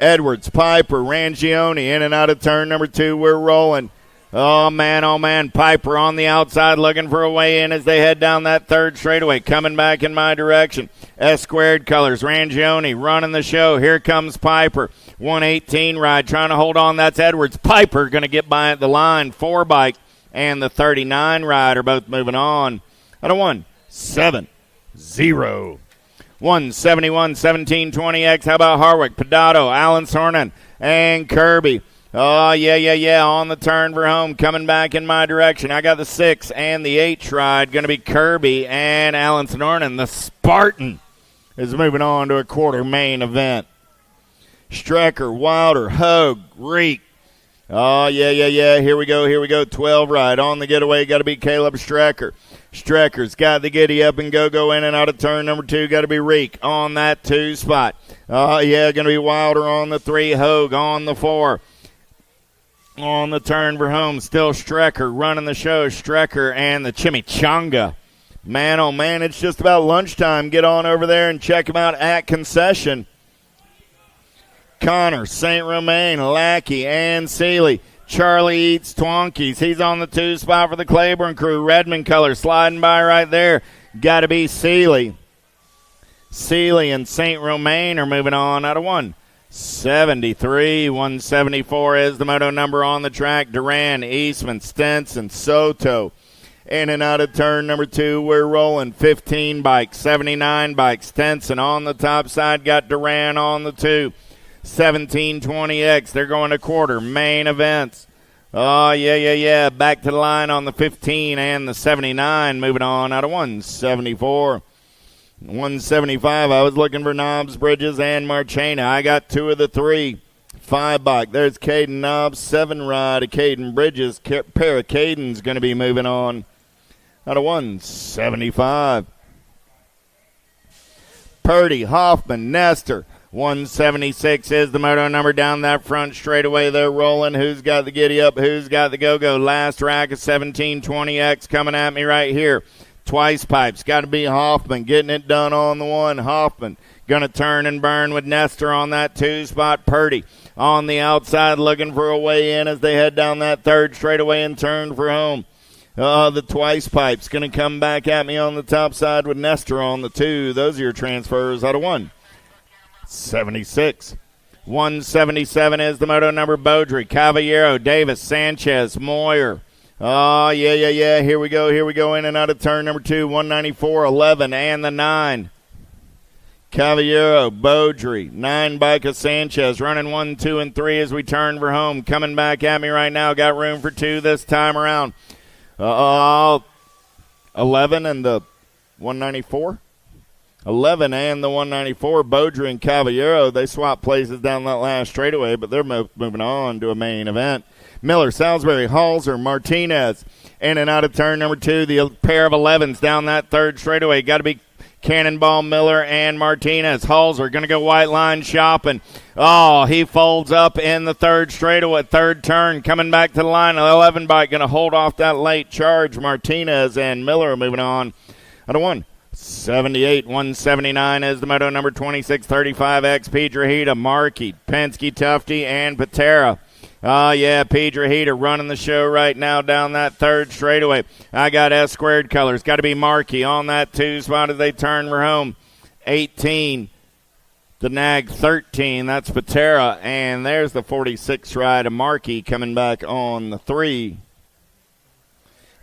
C: Edwards, Piper, Rangione in and out of turn number 2. We're rolling. Oh, man. Piper on the outside looking for a way in as they head down that third straightaway. Coming back in my direction. S squared colors. Rangione running the show. Here comes Piper. 118 ride trying to hold on. That's Edwards. Piper going to get by at the line. 4 bike and the 39 ride are both moving on. Out of 170. 171, 1720X. How about Harwick, Pedato, Alan Sornan, and Kirby? Oh, yeah. On the turn for home. Coming back in my direction. I got the 6 and the 8 ride. Going to be Kirby and Alan Sornan. The Spartan is moving on to a quarter main event. Strecker, Wilder, Hogue, Reek. Oh, yeah. Here we go. 12 ride on the getaway. Got to be Caleb Strecker. Strecker's got the giddy up and go in and out of turn number 2. Got to be Reek on that 2 spot. Oh, yeah, going to be Wilder on the 3. Hogue on the 4. On the turn for home, still Strecker running the show. Strecker and the Chimichanga. Man, oh man, it's just about lunchtime. Get on over there and check them out at concession. Connor, St. Romain, Lackey, and Seeley. Charlie Eats Twonkies. He's on the 2 spot for the Claiborne crew. Redmond color sliding by right there. Got to be Seeley. Seeley and St. Romain are moving on out of 173. 174 is the moto number on the track. Duran, Eastman, Stenson, Soto. In and out of turn number 2, we're rolling. 15 bike, 79 bike. Stenson on the top side. Got Duran on the 2. 1720X. They're going to quarter. Main events. Oh, yeah. Back to the line on the 15 and the 79. Moving on out of 174. 175, I was looking for Knobs, Bridges, and Marchena. I got 2 of the 3. 5 bike. There's Caden Knobs. 7 ride of Caden Bridges. Pair of Caden's going to be moving on out of 175. Purdy, Hoffman, Nestor. 176 is the moto number down that front straightaway. They're rolling. Who's got the giddy up? Who's got the go-go? Last rack of 1720X coming at me right here. Twice pipes. Got to be Hoffman getting it done on the 1. Hoffman going to turn and burn with Nestor on that 2 spot. Purdy on the outside looking for a way in as they head down that 3rd straightaway and turn for home. The Twice pipes going to come back at me on the top side with Nestor on the 2. Those are your transfers out of 176. 177 is the moto number. Beaudry, Caballero, Davis, Sanchez, Moyer. Oh, yeah. Here we go. In and out of turn number 2. 194, 11, and the 9. Caballero, Beaudry, 9 bike of Sanchez. Running 1, 2, and 3 as we turn for home. Coming back at me right now. Got room for 2 this time around. 11 and the 194. 11 and the 194, Beaudry and Caballero. They swap places down that last straightaway, but they're moving on to a main event. Miller, Salisbury, Halser, Martinez. In and out of turn number 2, the pair of 11s down that 3rd straightaway. Got to be Cannonball, Miller, and Martinez. Halser going to go white line shopping. Oh, he folds up in the 3rd straightaway, 3rd turn. Coming back to the line, an 11 bike going to hold off that late charge. Martinez and Miller are moving on out of 178. 179 is the moto number. 2635X, Piedrahita, Markey, Penske, Tufty, and Patera. Oh, yeah, Piedrahita running the show right now down that 3rd straightaway. I got S squared colors. Got to be Markey on that 2 spot as they turn for home. 18, the Nag 13. That's Patera. And there's the 46 ride of Markey coming back on the 3.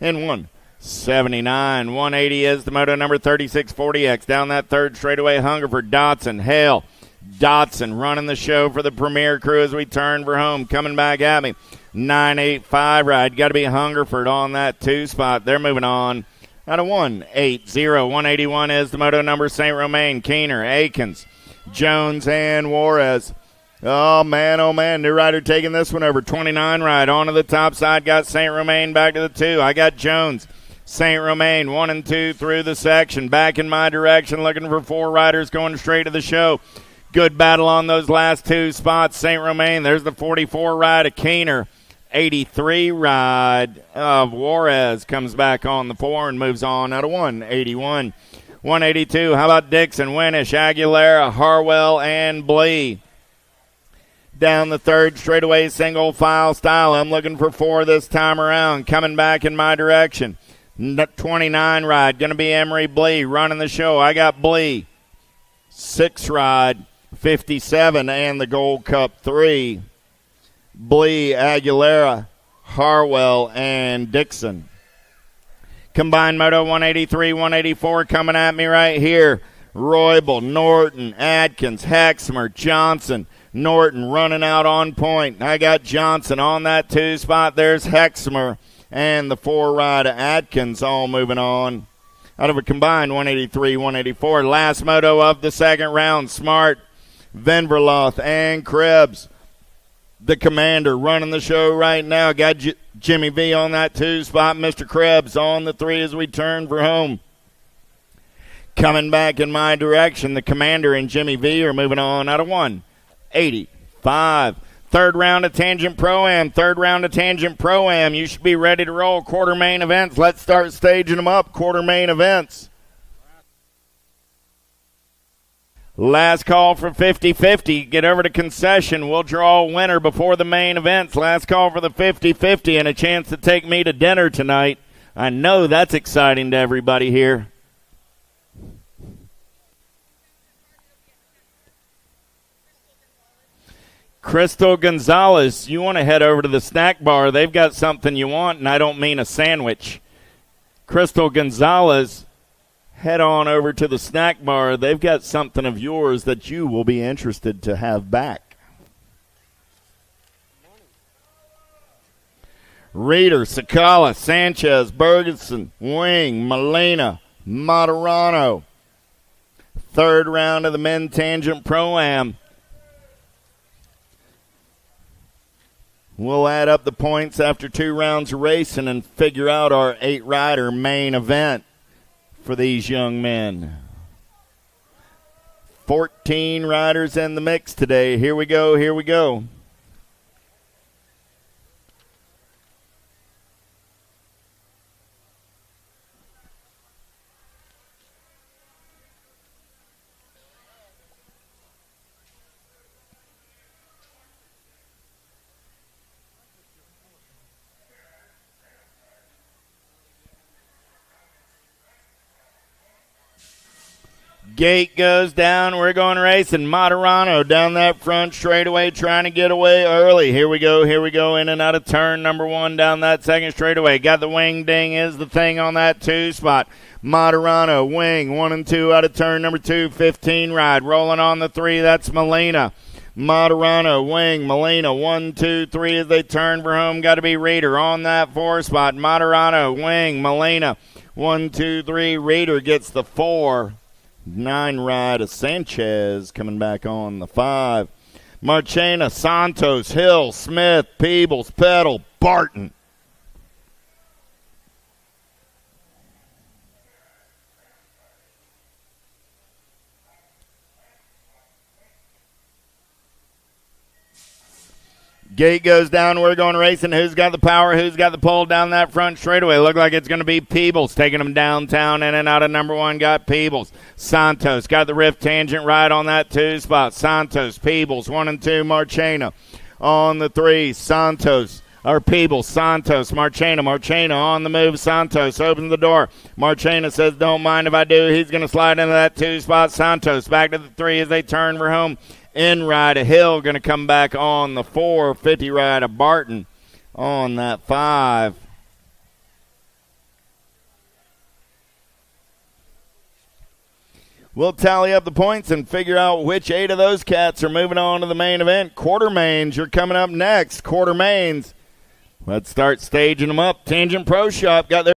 C: And 179. 180 is the moto number. 3640X down that 3rd straightaway. Hungerford, Dotson, Hale. Dotson running the show for the Premier crew as we turn for home. Coming back at me. 985 ride. Got to be Hungerford on that 2 spot. They're moving on out of 180. 181 is the moto number. St. Romain, Keener, Akins, Jones, and Juarez. Oh, man. New rider taking this one over. 29 ride. On to the top side. Got St. Romain back to the 2. I got Jones. St. Romain, 1 and 2 through the section. Back in my direction, looking for 4 riders going straight to the show. Good battle on those last 2 spots. St. Romain, there's the 44 ride of Keener. 83 ride of Juarez comes back on the 4 and moves on out of 181. 182, how about Dixon, Winnish, Aguilera, Harwell, and Blee. Down the 3rd straightaway, single file style. I'm looking for 4 this time around. Coming back in my direction. 29 ride, going to be Emery Blee running the show. I got Blee. 6 ride. 57 and the Gold Cup 3. Blee, Aguilera, Harwell, and Dixon. Combined moto 183, 184 coming at me right here. Roybal, Norton, Atkins, Hexmer, Johnson. Norton running out on point. I got Johnson on that 2 spot. There's Hexmer and the 4 ride of Atkins all moving on. Out of a combined 183, 184. Last moto of the 2nd round. Smart, Venverloth, and Krebs. The Commander running the show right now. Got Jimmy V on that 2 spot. Mr. Krebs on the 3 as we turn for home. Coming back in my direction, the Commander and Jimmy V are moving on out of 185. Third round of Tangent Pro-Am. Third round of Tangent Pro-Am. You should be ready to roll. Quarter main events. Let's start staging them up. Quarter main events. Last call for 50-50. Get over to concession. We'll draw a winner before the main events. Last call for the 50-50 and a chance to take me to dinner tonight. I know that's exciting to everybody here. Crystal Gonzalez, you want to head over to the snack bar. They've got something you want, and I don't mean a sandwich. Crystal Gonzalez, head on over to the snack bar. They've got something of yours that you will be interested to have back. Reeder, Sakala, Sanchez, Bergeson, Wing, Molina, Materano. Third round of the Men Tangent Pro-Am. We'll add up the points after 2 rounds of racing and figure out our 8-rider main event for these young men. 14 riders in the mix today. Here we go, here we go. Gate goes down. We're going racing. Materano down that front straightaway trying to get away early. Here we go. Here we go. In and out of turn number 1 down that second straightaway. Got the wing ding is the thing on that 2 spot. Materano, wing, 1 and 2 out of turn number 2. 15 ride. Rolling on the 3. That's Molina. Materano, wing, Molina, 1, 2, 3 as they turn for home. Got to be Reeder on that 4 spot. Materano, wing, Molina, 1, 2, 3. Reeder gets the 4. 9 ride of Sanchez coming back on the 5. Marchena, Santos, Hill, Smith, Peebles, Peddle, Barton. Gate goes down. We're going racing. Who's got the power? Who's got the pull down that front straightaway? Look like it's going to be Peebles taking them downtown in and out of number 1. Got Peebles. Santos got the rift tangent right on that 2 spot. Santos, Peebles, 1 and 2. Marchena on the 3. Santos. Or Peebles, Santos, Marchena on the move. Santos opens the door. Marchena says, don't mind if I do. He's going to slide into that 2 spot. Santos back to the 3 as they turn for home. In ride of Hill, going to come back on the 4. 50 ride of Barton on that 5. We'll tally up the points and figure out which 8 of those cats are moving on to the main event. Quarter mains, you're coming up next. Quarter mains. Let's start staging them up. Tangent Pro Shop got their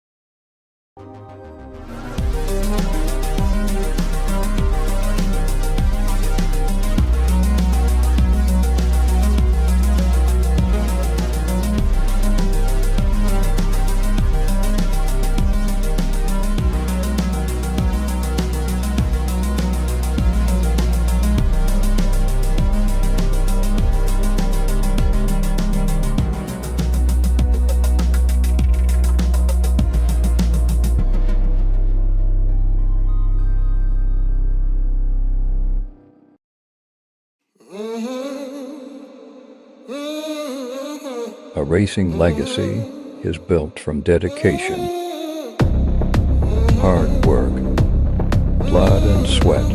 B: A racing legacy is built from dedication, hard work, blood and sweat.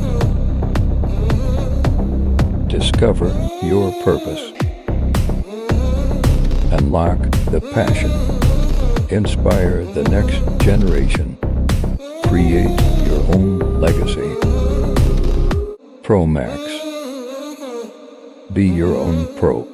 B: Discover your purpose. Unlock the passion. Inspire the next generation. Create your own legacy. ProMax. Be your own pro.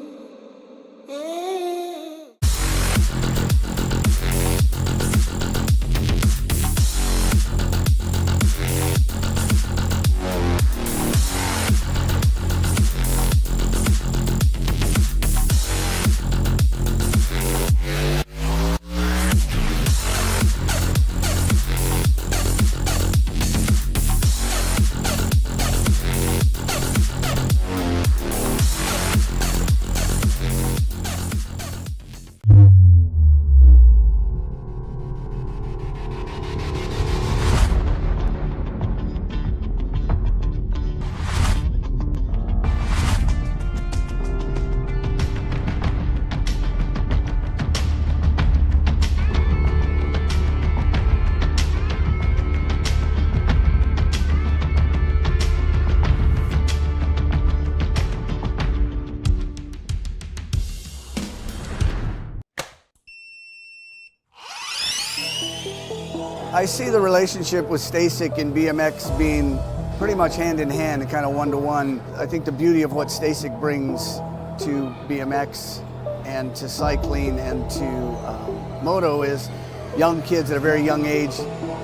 A: I see the relationship with STACYC and BMX being pretty much hand in hand and kind of one-to-one. I think the beauty of what STACYC brings to BMX and to cycling and to moto is young kids at a very young age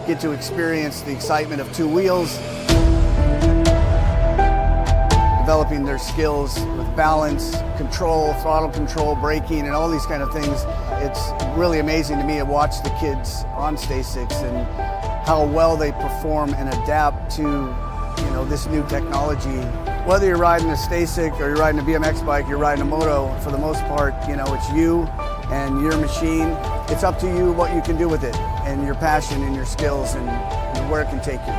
A: get to experience the excitement of two wheels, developing their skills with balance, control, throttle control, braking, and all these kind of things. It's really amazing to me to watch the kids on STACYC and how well they perform and adapt to this new technology. Whether you're riding a STACYC or you're riding a BMX bike, you're riding a moto, for the most part, it's you and your machine. It's up to you what you can do with it and your passion and your skills and where it can take you.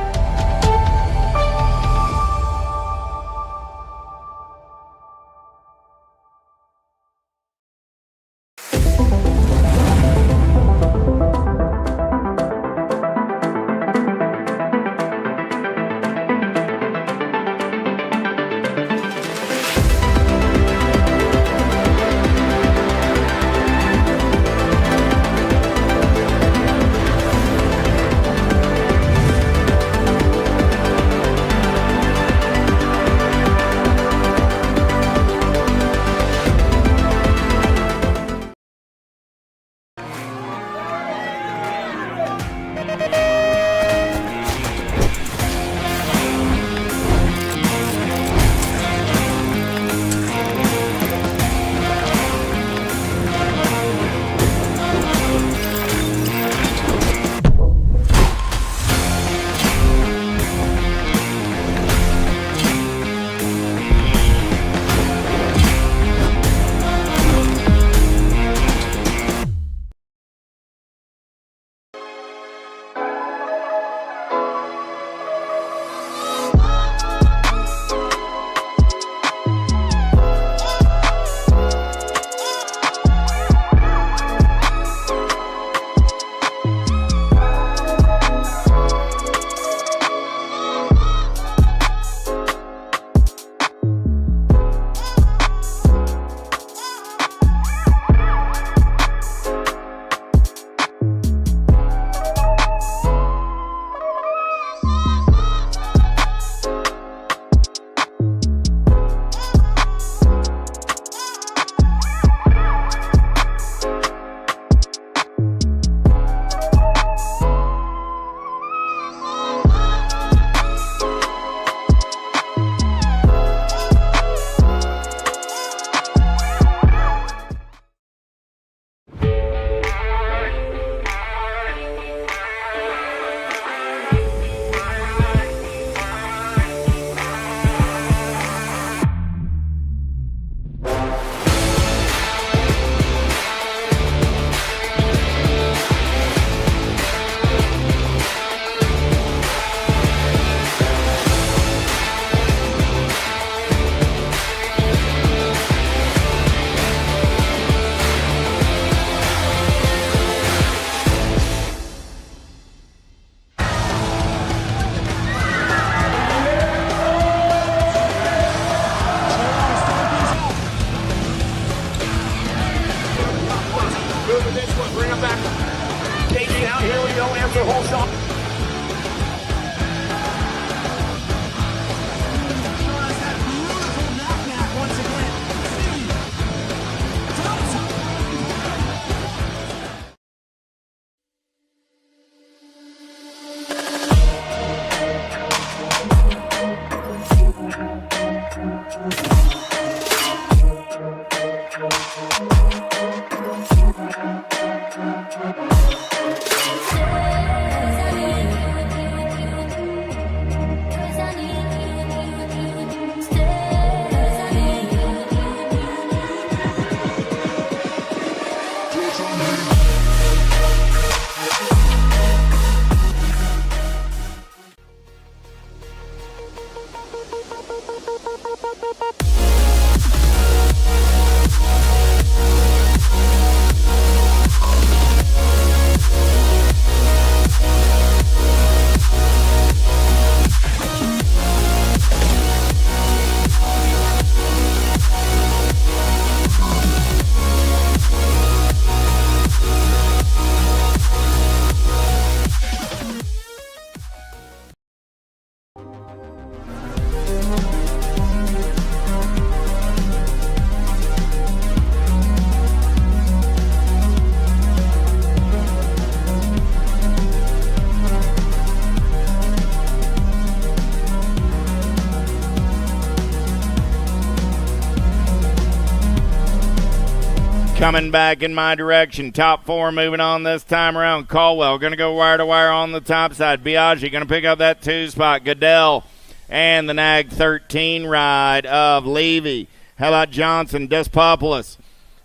C: Coming back in my direction. Top 4 moving on this time around. Caldwell going to go wire to wire on the top side. Biaggi going to pick up that 2 spot. Goodell and the Nag 13 ride of Levy. How about Johnson, Despopoulos,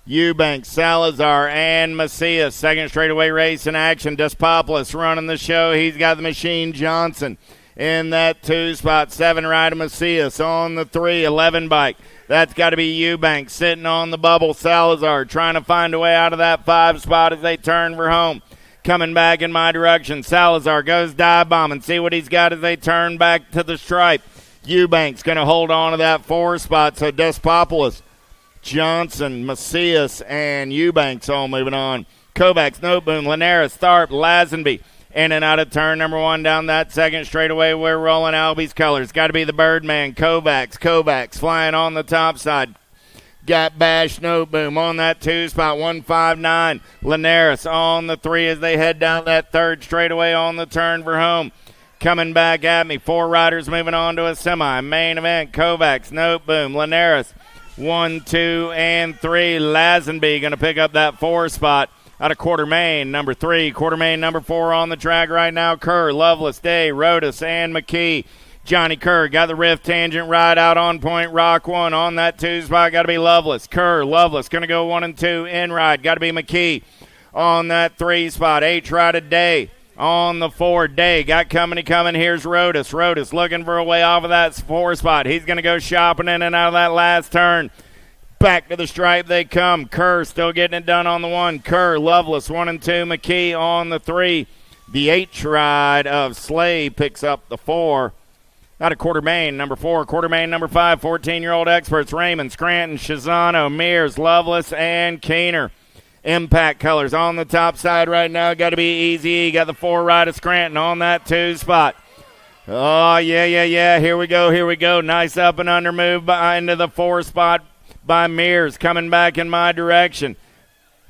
C: Eubanks, Salazar, and Macias. Second straightaway race in action. Despopoulos running the show. He's got the machine Johnson in that 2 spot. 7 ride of Macias on the 3, 11 bike. That's got to be Eubanks sitting on the bubble. Salazar trying to find a way out of that 5 spot as they turn for home. Coming back in my direction. Salazar goes dive bomb and see what he's got as they turn back to the stripe. Eubanks going to hold on to that 4 spot. So Despopoulos, Johnson, Macias, and Eubanks all moving on. Kovacs, Noteboom, Linares, Tharp, Lazenby. In and out of turn number 1 down that second straightaway. We're rolling Albie's colors. Got to be the Birdman. Kovacs flying on the top side. Got Bash Noteboom on that 2 spot. 159. Linares on the 3 as they head down that third straightaway on the turn for home. Coming back at me. 4 riders moving on to a semi. Main event. Kovacs, Noteboom, Linares. 1, 2, and 3. Lazenby going to pick up that 4 spot. Out of Quarter Main, number 3. Quarter Main, number 4 on the track right now. Kerr, Lovelace, Day, Rodas, and McKee. Johnny Kerr got the Rift Tangent ride out on point. Rock 1 on that 2 spot. Got to be Lovelace. Kerr, Lovelace going to go 1 and 2 in ride. Got to be McKee on that 3 spot. H ride of Day on the 4. Day got coming. Here's Rodas. Rodas looking for a way off of that 4 spot. He's going to go shopping in and out of that last turn. Back to the stripe they come. Kerr still getting it done on the 1. Kerr, Lovelace, 1 and 2. McKee on the 3. The H ride of Slay picks up the 4. Out of Quarter Main, number 4. Quarter Main, number 5. 14-year-old experts. Raymond, Scranton, Shizano, Mears, Lovelace, and Keener. Impact colors on the top side right now. Got to be Easy. Got the 4 ride of Scranton on that 2 spot. Oh, yeah. Here we go. Nice up and under move into the 4 spot by Mears. Coming back in my direction.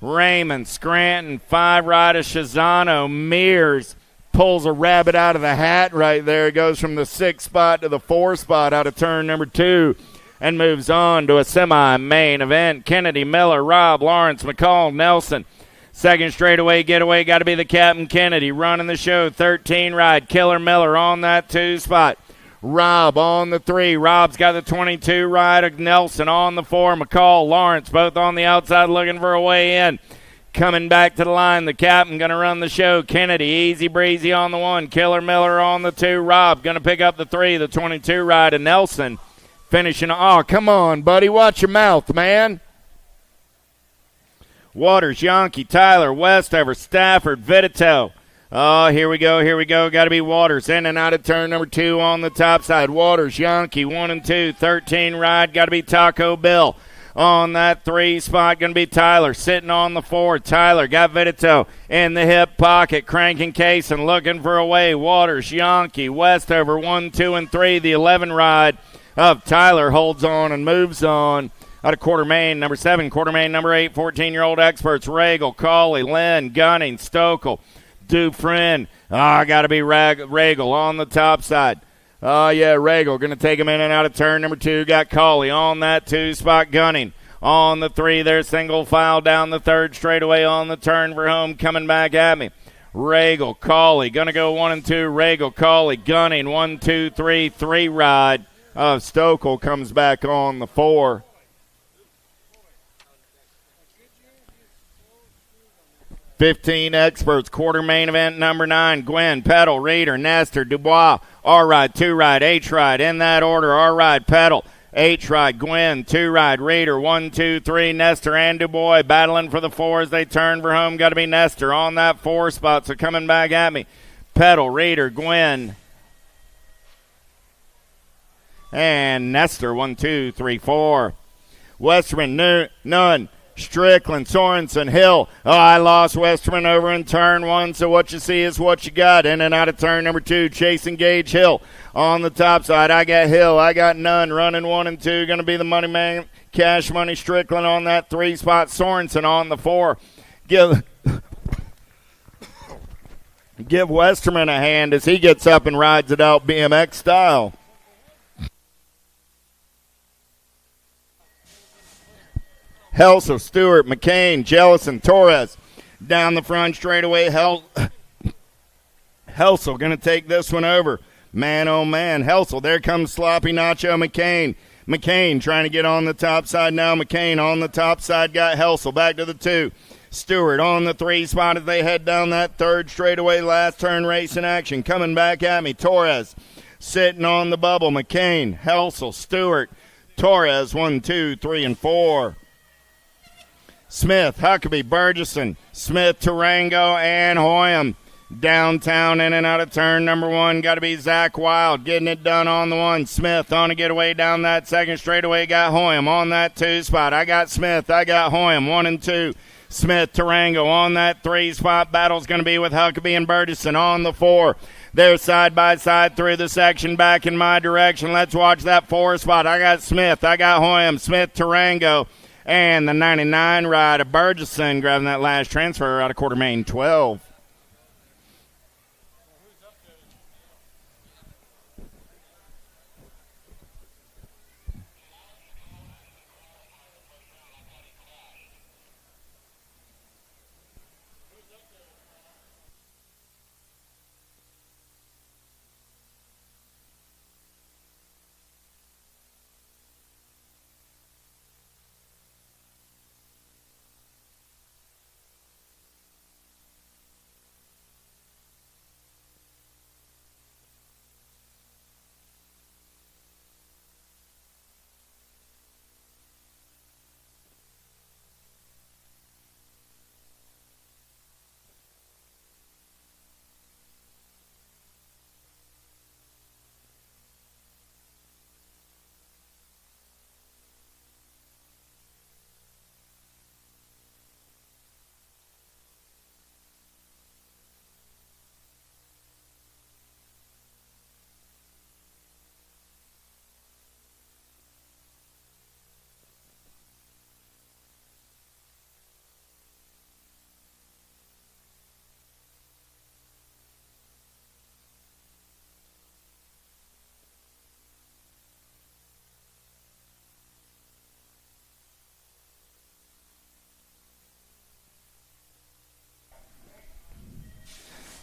C: Raymond, Scranton, 5 ride of Shizano. Mears pulls a rabbit out of the hat right there. Goes from the 6 spot to the 4 spot out of turn number 2 and moves on to a semi-main event. Kennedy, Miller, Robb, Lawrence, McCall, Nelson. Second straightaway getaway got to be the Captain Kennedy running the show. 13 ride. Killer Miller on that 2 spot. Robb on the 3. Robb's got the 22 ride of Nelson on the 4. McCall, Lawrence, both on the outside looking for a way in. Coming back to the line, the captain going to run the show. Kennedy, easy breezy on the 1. Killer Miller on the 2. Robb going to pick up the 3. The 22 ride of Nelson. Finishing, oh, come on, buddy. Watch your mouth, man. Waters, Yankee, Tyler, Westover, Stafford, Vitito. Oh, here we go. Got to be Waters in and out of turn number 2 on the top side. Waters, Yankee, 1 and 2. 13 ride. Got to be Taco Bill. On that 3 spot, going to be Tyler. Sitting on the 4. Tyler got Vitito in the hip pocket. Cranking case and looking for a way. Waters, Yankee, Westover, 1, 2, and 3. The 11 ride of Tyler holds on and moves on. Out of Quarter Main, number 7. Quarter Main, number 8. 14-year-old experts. Regal, Cawley, Lynn, Gunning, Stokel. Dufresne. Got to be Regal on the top side. Regal going to take him in and out of turn number 2. Got Cawley on that 2 spot. Gunning on the 3. They're single file down the 3rd straightaway on the turn for home. Coming back at me. Regal, Cawley. Going to go 1 and 2. Regal, Cawley, Gunning. 1, 2, 3. 3 ride of Stokel comes back on the 4. $15 experts. Quarter main event number 9. Gwynn, Pedal, Reeder, Nestor, Dubois. R-Ride, 2 ride, H-Ride. In that order, R-Ride, Pedal, H-Ride, Gwynn, 2 ride, Reeder, 1, 2, 3. Nestor and Dubois battling for the 4 as they turn for home. Got to be Nestor on that 4 spot. So coming back at me. Pedal, Reeder, Gwynn. And Nestor, 1, 2, 3, 4. Westerman, none. Strickland, Sorensen, Hill. I lost Westerman over in turn 1, so what you see is what you got. In and out of turn number 2, chasing Gage, Hill on the top side. I got Hill. I got Nunn running 1 and 2. Going to be the money man, Cash Money Strickland on that 3 spot. Sorensen on the 4. Give Westerman a hand as he gets up and rides it out BMX style. Helsel, Stewart, McCain, Jellison, Torres. Down the front straightaway, Helsel going to take this one over. Man, oh man, Helsel. There comes Sloppy Nacho McCain. McCain trying to get on the top side now. McCain on the top side, got Helsel back to the 2. Stewart on the 3 spot as they head down that third straightaway. Last turn race in action. Coming back at me, Torres sitting on the bubble. McCain, Helsel, Stewart, Torres, 1, 2, 3, and 4. Smith, Huckabee, Burgesson, Smith, Tarango, and Hoyam. Downtown in and out of turn number 1. Got to be Zach Wild getting it done on the 1. Smith on a getaway down that second straightaway. Got Hoyam on that 2 spot. I got Smith. I got Hoyam, 1 and 2. Smith, Tarango on that 3 spot. Battle's going to be with Huckabee and Burgesson on the 4. They're side by side through the section back in my direction. Let's watch that 4 spot. I got Smith. I got Hoyam. Smith, Tarango. And the 99 ride of Burgesson grabbing that last transfer out of quarter main 12.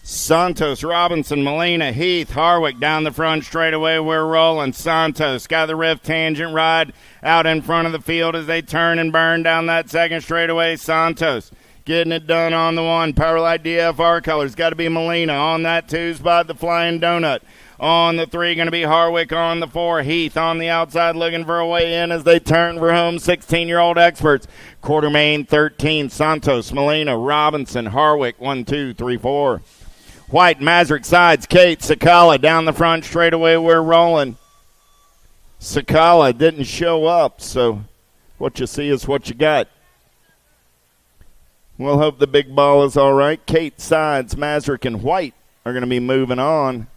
C: Santos, Robinson, Molina, Heath, Harwick down the front straightaway. We're rolling. Santos got the rift tangent ride out in front of the field as they turn and burn down that second straightaway. Santos getting it done on the 1. Powerlight DFR colors. Got to be Molina on that 2 spot. The Flying Donut. On the 3, going to be Harwick on the 4. Heath on the outside looking for a way in as they turn for home. 16-year-old experts. Quarter main 13. Santos, Molina, Robinson, Harwick. 1, 2, 3, 4. White, Mazrick sides, Kate, Sakala down the front straightaway. We're rolling. Sakala didn't show up, so what you see is what you got. We'll hope the big ball is all right. Kate sides, Mazrick, and White are going to be moving on.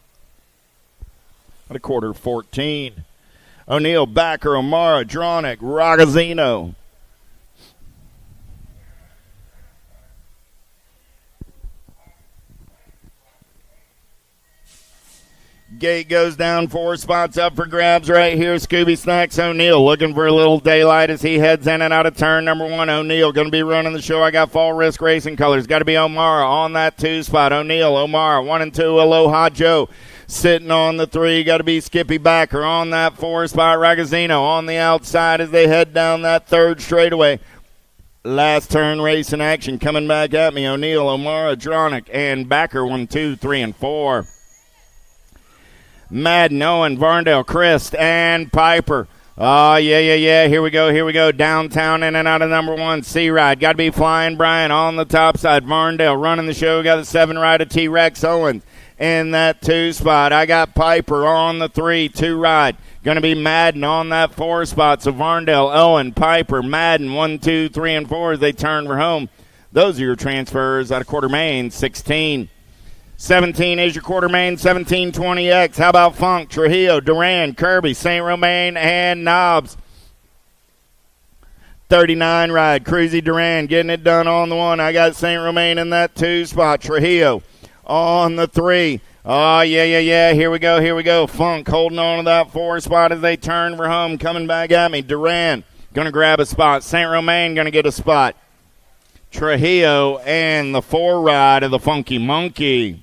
C: At a quarter 14. O'Neill, Backer, O'Mara, Dronick, Ragazzino. Gate goes down 4 spots up for grabs right here. Scooby Snacks O'Neill looking for a little daylight as he heads in and out of turn number 1. O'Neill going to be running the show. I got Fall Risk Racing colors. Got to be O'Mara on that 2 spot. O'Neill, O'Mara, 1 and 2. Aloha Joe sitting on the 3. Got to be Skippy Backer on that 4 spot. Ragazzino on the outside as they head down that 3rd straightaway. Last turn race in action coming back at me. O'Neill, O'Mara, Dronick, and Backer. 1, 2, 3, and 4. Madden, Owen, Varndale, Christ, and Piper. Oh, yeah. Here we go. Downtown in and out of number 1. C-Ride. Got to be Flying Brian on the top side. Varndale running the show. Got the 7 ride of T-Rex Owens in that 2 spot. I got Piper on the 3. 2 ride. Going to be Madden on that 4 spot. So Varndale, Owen, Piper, Madden, 1, 2, 3, and 4 as they turn for home. Those are your transfers out of quarter main. 16. 17 is your quarter main, 1720X. How about Funk, Trujillo, Duran, Kirby, St. Romain, and Knobs. 39 ride, Cruzy Duran getting it done on the 1. I got St. Romain in that 2 spot. Trujillo on the 3. Oh, yeah. Here we go. Funk holding on to that 4 spot as they turn for home. Coming back at me. Duran going to grab a spot. St. Romain going to get a spot. Trujillo and the 4 ride of the Funky Monkey.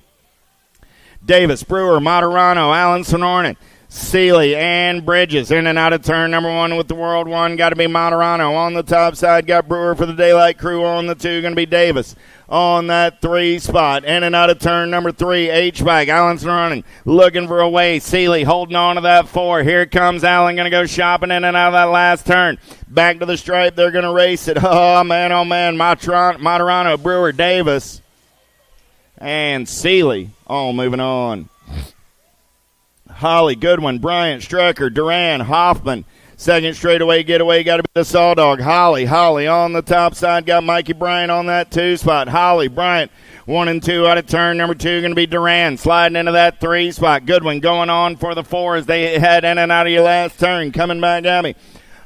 C: Davis, Brewer, Materano, Allen Sonornan, Seeley, and Bridges in and out of turn number 1 with the World 1. Got to be Materano. On the top side, got Brewer for the Daylight Crew. On the 2, going to be Davis. On that 3 spot, in and out of turn number 3, H-Bike. Allen's running, looking for a way. Seeley holding on to that 4. Here comes Allen, going to go shopping in and out of that last turn. Back to the stripe, they're going to race it. Oh, man, Materano, Brewer, Davis, and Seeley all moving on. Holly, Goodwin, Bryant, Strecker, Duran, Hoffman. Second straightaway getaway got to be the Sawdog. Holly on the top side. Got Mikey Bryant on that 2 spot. Holly, Bryant, 1 and 2 out of turn number 2. Going to be Duran sliding into that 3 spot. Goodwin going on for the 4 as they head in and out of your last turn. Coming back at me.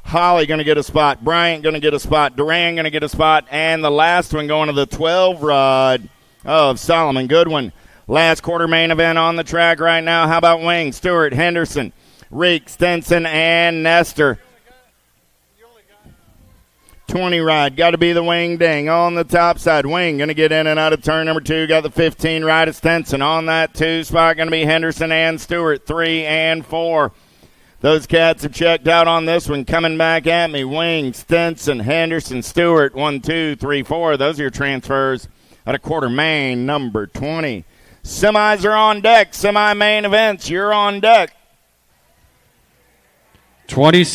C: Holly going to get a spot. Bryant going to get a spot. Duran going to get a spot. And the last one going to the 12 rod of Solomon Goodwin. Last quarter main event on the track right now. How about Wing, Stewart, Henderson, Reek, Stenson, and Nestor. 20 ride. Got to be the Wing Ding on the top side. Wing going to get in and out of turn number 2. Got the 15 ride of Stenson. On that 2 spot going to be Henderson and Stewart. 3 and 4. Those cats have checked out on this one. Coming back at me. Wing, Stenson, Henderson, Stewart. 1, 2, 3, 4. Those are your transfers out of quarter main number 20. Semis are on deck. Semi-main events, you're on deck.
D: 20.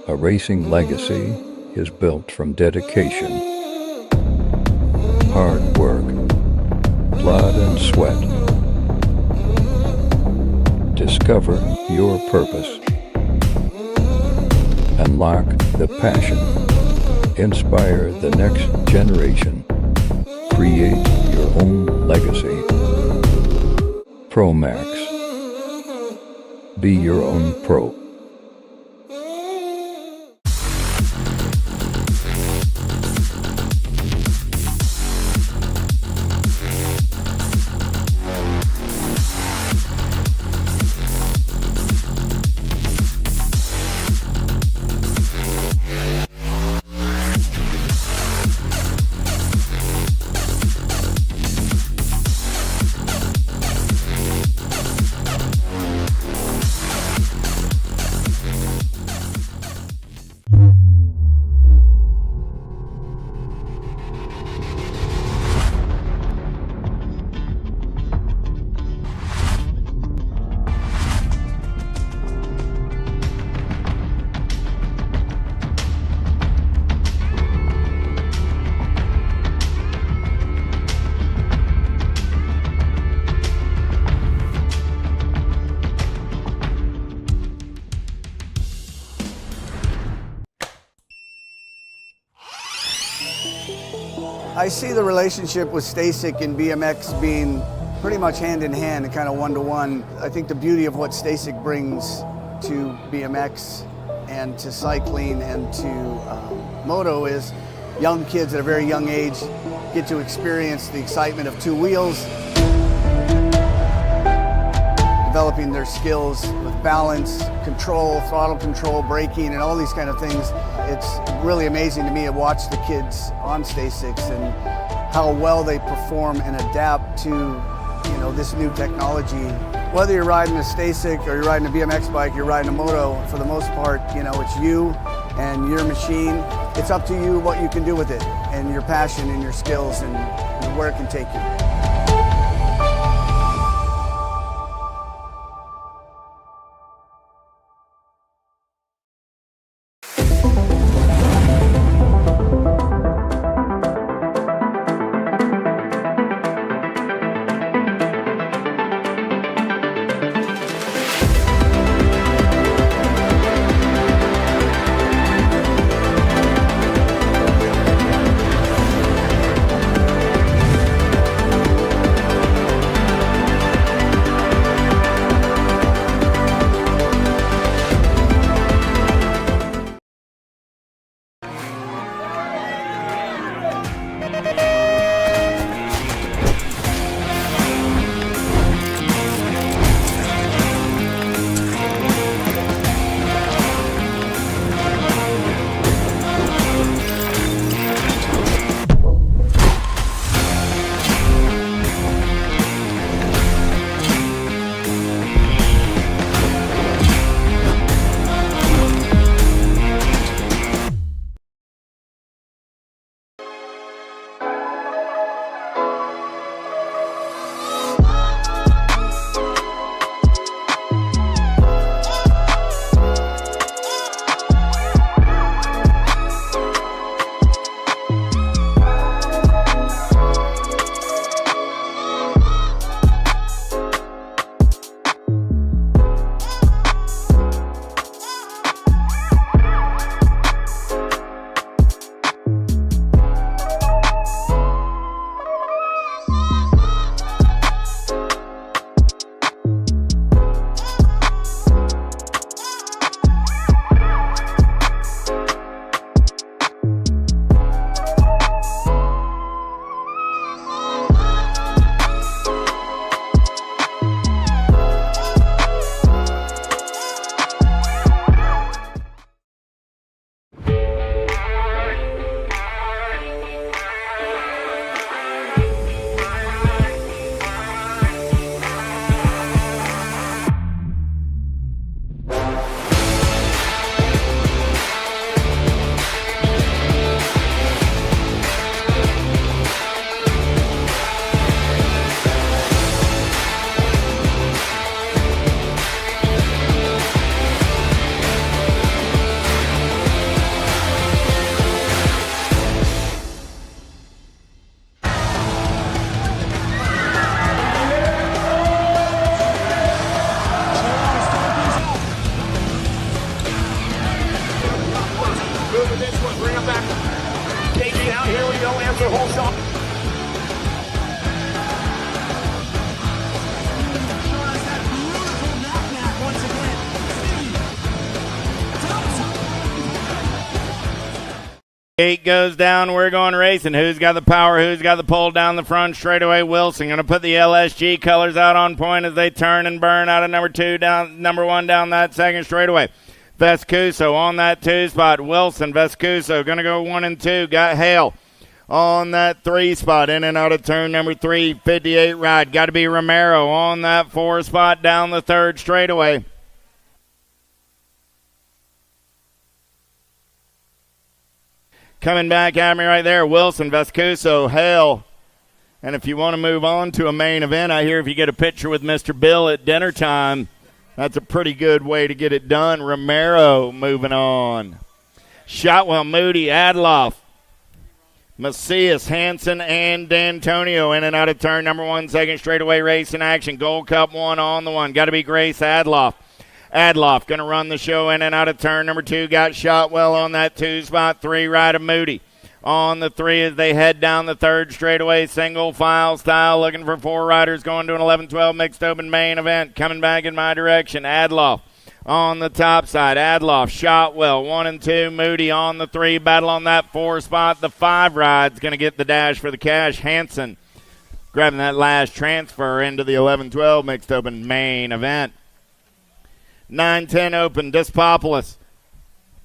B: A racing legacy is built from dedication, hard work, blood and sweat. Discover your purpose. Unlock the passion. Inspire the next generation. Create your own legacy. ProMax. Be your own pro.
A: I see the relationship with Stasic and BMX being pretty much hand in hand and kind of one-to-one. I think the beauty of what Stasic brings to BMX and to cycling and to moto is young kids at a very young age get to experience the excitement of 2 wheels, developing their skills with balance, control, throttle control, braking, and all these kind of things. It's really amazing to me to watch the kids on Stasics and how well they perform and adapt to, this new technology. Whether you're riding a Stasic or you're riding a BMX bike, you're riding a moto, for the most part, it's you and your machine. It's up to you what you can do with it and your passion and your skills and where it can take you.
D: Here we go, answer whole shot.
C: Gate goes down. We're going racing. Who's got the power? Who's got the pull down the front straightaway? Wilson going to put the LSG colors out on point as they turn and burn out of number one down that second straightaway. Vescuso on that 2 spot. Wilson, Vescuso going to go 1 and 2. Got Hale on that 3 spot. In and out of turn number 3. 58 ride. Got to be Romero on that 4 spot down the third straightaway. Coming back at me right there, Wilson, Vescuso, Hale. And if you want to move on to a main event, I hear if you get a picture with Mr. Bill at dinner time, that's a pretty good way to get it done. Romero moving on. Shotwell, Moody, Adloff, Macias, Hansen, and D'Antonio in and out of turn number 1, second straightaway race in action. Gold Cup 1 on the 1. Got to be Grace Adloff. Adloff going to run the show in and out of turn number 2. Got Shotwell on that 2 spot. 3 right of Moody on the 3 as they head down the third straightaway. Single file style looking for 4 riders going to an 11-12 mixed open main event. Coming back in my direction. Adloff on the top side. Adloff, Shotwell 1 and 2. Moody on the 3. Battle on that 4 spot. The 5 ride's going to get the dash for the cash. Hansen grabbing that last transfer into the 11-12 mixed open main event. 9-10 open, Despopoulos,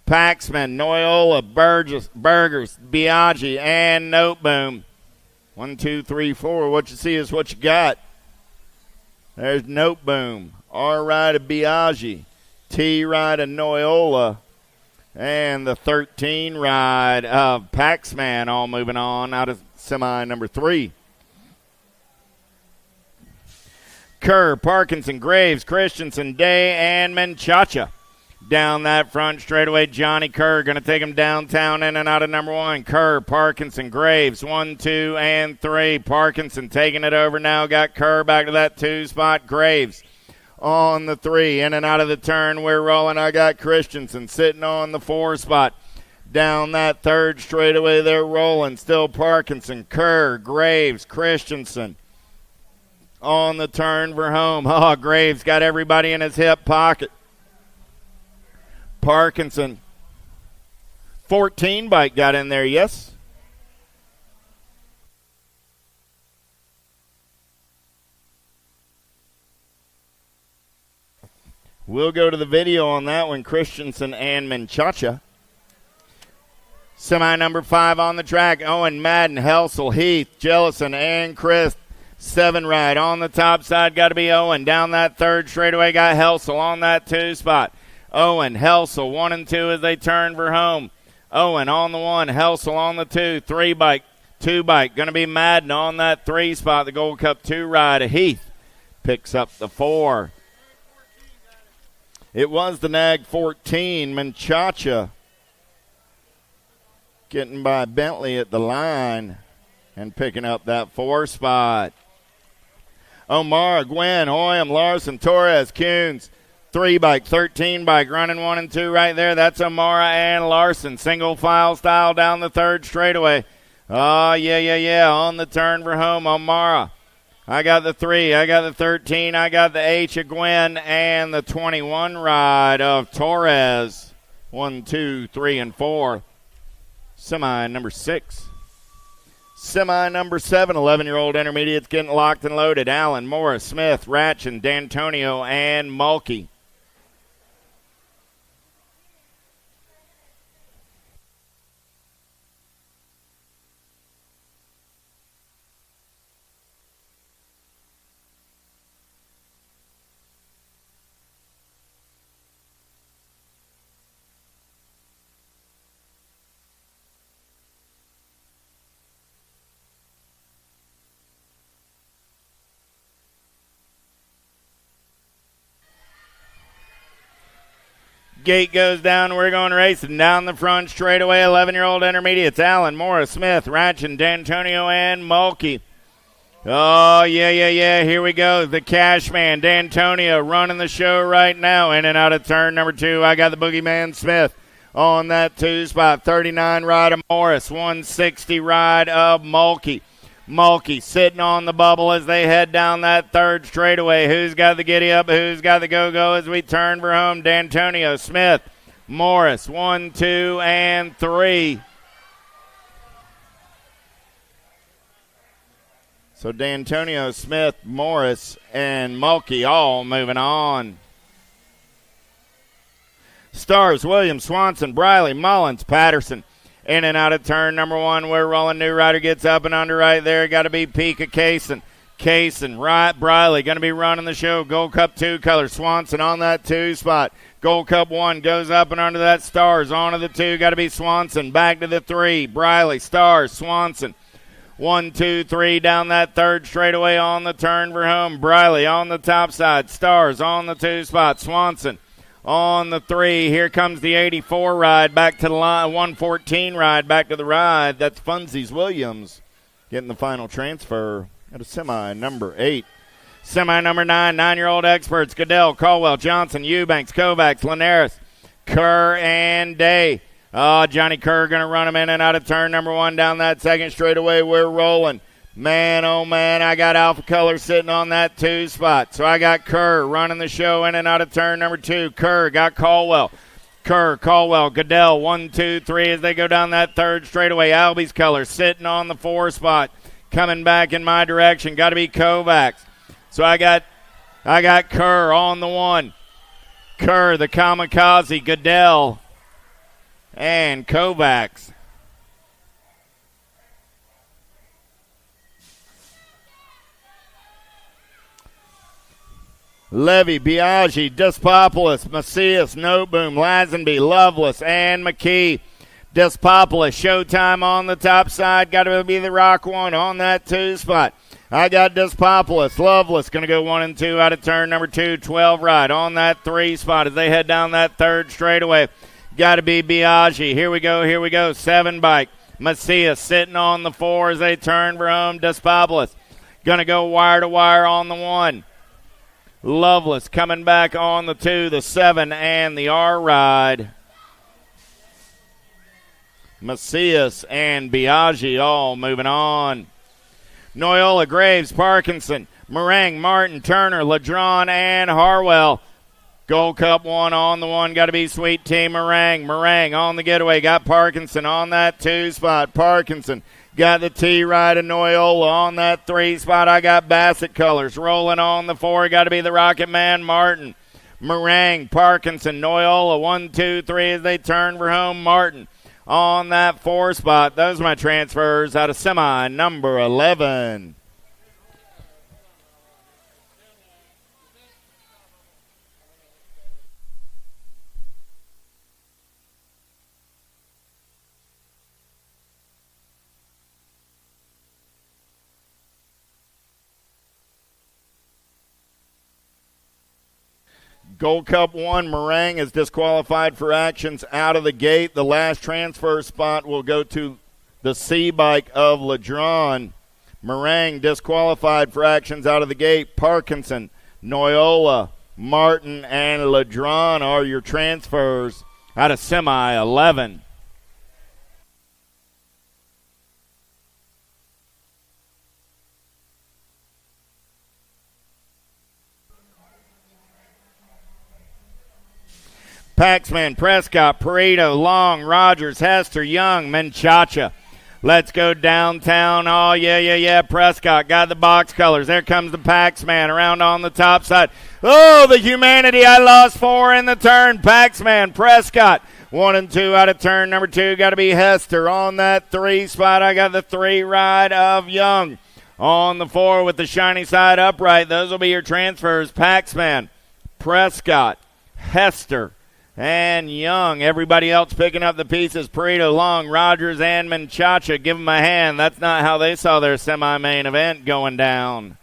C: Paxman, Noyola, Burgers, Biaggi, and Noteboom. 1, 2, 3, 4. What you see is what you got. There's Noteboom. R ride of Biaggi. T ride of Noyola. And the 13 ride of Paxman all moving on out of semi number 3. Kerr, Parkinson, Graves, Christensen, Day, and Menchaca. Down that front straightaway, Johnny Kerr going to take him downtown in and out of number 1. Kerr, Parkinson, Graves, 1, 2, and 3. Parkinson taking it over now. Got Kerr back to that 2 spot. Graves on the 3. In and out of the turn, we're rolling. I got Christensen sitting on the 4 spot. Down that third straightaway, they're rolling. Still Parkinson, Kerr, Graves, Christensen. On the turn for home. Oh, Graves got everybody in his hip pocket. Parkinson. 14 bike got in there, yes. We'll go to the video on that one. Christensen and Menchaca. Semi number 5 on the track. Owen, Madden, Helsel, Heath, Jellison, and Christ. 7 ride on the top side, got to be Owen. Down that third straightaway, got Helsel on that 2 spot. Owen, Helsel, 1 and 2 as they turn for home. Owen on the 1, Helsel on the 2, 3 bike, 2 bike. Going to be Madden on that 3 spot. The Gold Cup 2 ride. Heath picks up the 4. It was the Nag 14, Menchaca getting by Bentley at the line and picking up that 4 spot. Omar, Gwen, Hoyam, Larson, Torres, Kuhns. 3 bike, 13 bike, running 1 and 2 right there. That's Omara and Larson. Single file style down the third straightaway. Oh, yeah. On the turn for home, Omara. I got the 3, I got the 13, I got the H of Gwen, and the 21 ride of Torres. 1, 2, 3, and 4. Semi number 6. Semi number 7, 11-year-old intermediates getting locked and loaded. Allen, Morris, Smith, Ratchin, D'Antonio, and Mulkey. Gate goes down. We're going racing down the front straightaway. 11-year-old intermediates. Allen, Morris, Smith, Ratchin, D'Antonio, and Mulkey. Oh, yeah. Here we go. The cash man, D'Antonio, running the show right now. In and out of turn number 2. I got the boogeyman, Smith. On that 2 spot, 39 ride of Morris, 160 ride of Mulkey. Mulkey sitting on the bubble as they head down that third straightaway. Who's got the giddy up? Who's got the go-go as we turn for home? D'Antonio, Smith, Morris, 1, 2, and 3. So D'Antonio, Smith, Morris, and Mulkey all moving on. Stars, Williams, Swanson, Briley, Mullins, Patterson. In and out of turn number 1. We're rolling. New rider gets up and under right there. Got to be Pika Kaysen. Kaysen, right, Briley going to be running the show. Gold Cup 2 color. Swanson on that 2 spot. Gold Cup 1 goes up and under that. Stars onto the 2. Got to be Swanson. Back to the 3. Briley, Stars, Swanson. 1, 2, 3 down that third straightaway on the turn for home. Briley on the top side. Stars on the 2 spot. Swanson on the 3. Here comes the 84 ride back to the line. 114 ride back to the ride. That's Funsies Williams getting the final transfer at a semi number 8. Semi number 9, 9-year-old experts. Goodell, Caldwell, Johnson, Eubanks, Kovacs, Linares, Kerr, and Day. Oh, Johnny Kerr going to run him in and out of turn number 1 down that second straightaway. We're rolling. Man, oh, man, I got Alpha Color sitting on that 2 spot. So I got Kerr running the show in and out of turn number 2. Kerr got Caldwell. Kerr, Caldwell, Goodell, 1, 2, 3 as they go down that third straightaway. Albie's Color sitting on the 4 spot. Coming back in my direction. Got to be Kovacs. So I got Kerr on the 1. Kerr, the Kamikaze, Goodell, and Kovacs. Levy, Biaggi, Despopoulos, Macias, Noteboom, Lazenby, Loveless, and McKee. Despopoulos, Showtime on the top side. Got to be the Rock 1 on that 2 spot. I got Despopoulos, Loveless, going to go 1 and 2 out of turn number 2. 12 ride on that 3 spot as they head down that third straightaway. Got to be Biaggi. Here we go. 7 bike. Macias sitting on the 4 as they turn for home. Despopoulos going to go wire to wire on the 1. Loveless coming back on the 2, the 7, and the R ride. Macias and Biaggi all moving on. Noyola, Graves, Parkinson, Meringue, Martin, Turner, Ladron, and Harwell. Gold Cup 1 on the 1. Got to be Sweet Tea Meringue. Meringue on the getaway. Got Parkinson on that 2 spot. Parkinson got the T ride of Noyola on that 3 spot. I got Bassett Colors rolling on the 4. Got to be the Rocket Man Martin. Meringue, Parkinson, Noyola, 1, 2, 3 as they turn for home. Martin on that 4 spot. Those are my transfers out of semi number 11. Gold Cup 1, Meringue is disqualified for actions out of the gate. The last transfer spot will go to the C bike of Ladron. Meringue disqualified for actions out of the gate. Parkinson, Noyola, Martin, and Ladron are your transfers out of semi 11. Paxman, Prescott, Pareto, Long, Rogers, Hester, Young, Menchacha. Let's go downtown. Oh, yeah. Prescott got the box colors. There comes the Paxman around on the top side. Oh, the humanity. I lost 4 in the turn. Paxman, Prescott. 1 and 2 out of turn number 2. Got to be Hester on that 3 spot. I got the 3 ride of Young. On the 4 with the shiny side upright. Those will be your transfers. Paxman, Prescott, Hester, and Young. Everybody else picking up the pieces. Pareto, Long, Rogers, and Menchacha. Give them a hand. That's not how they saw their semi-main event going down.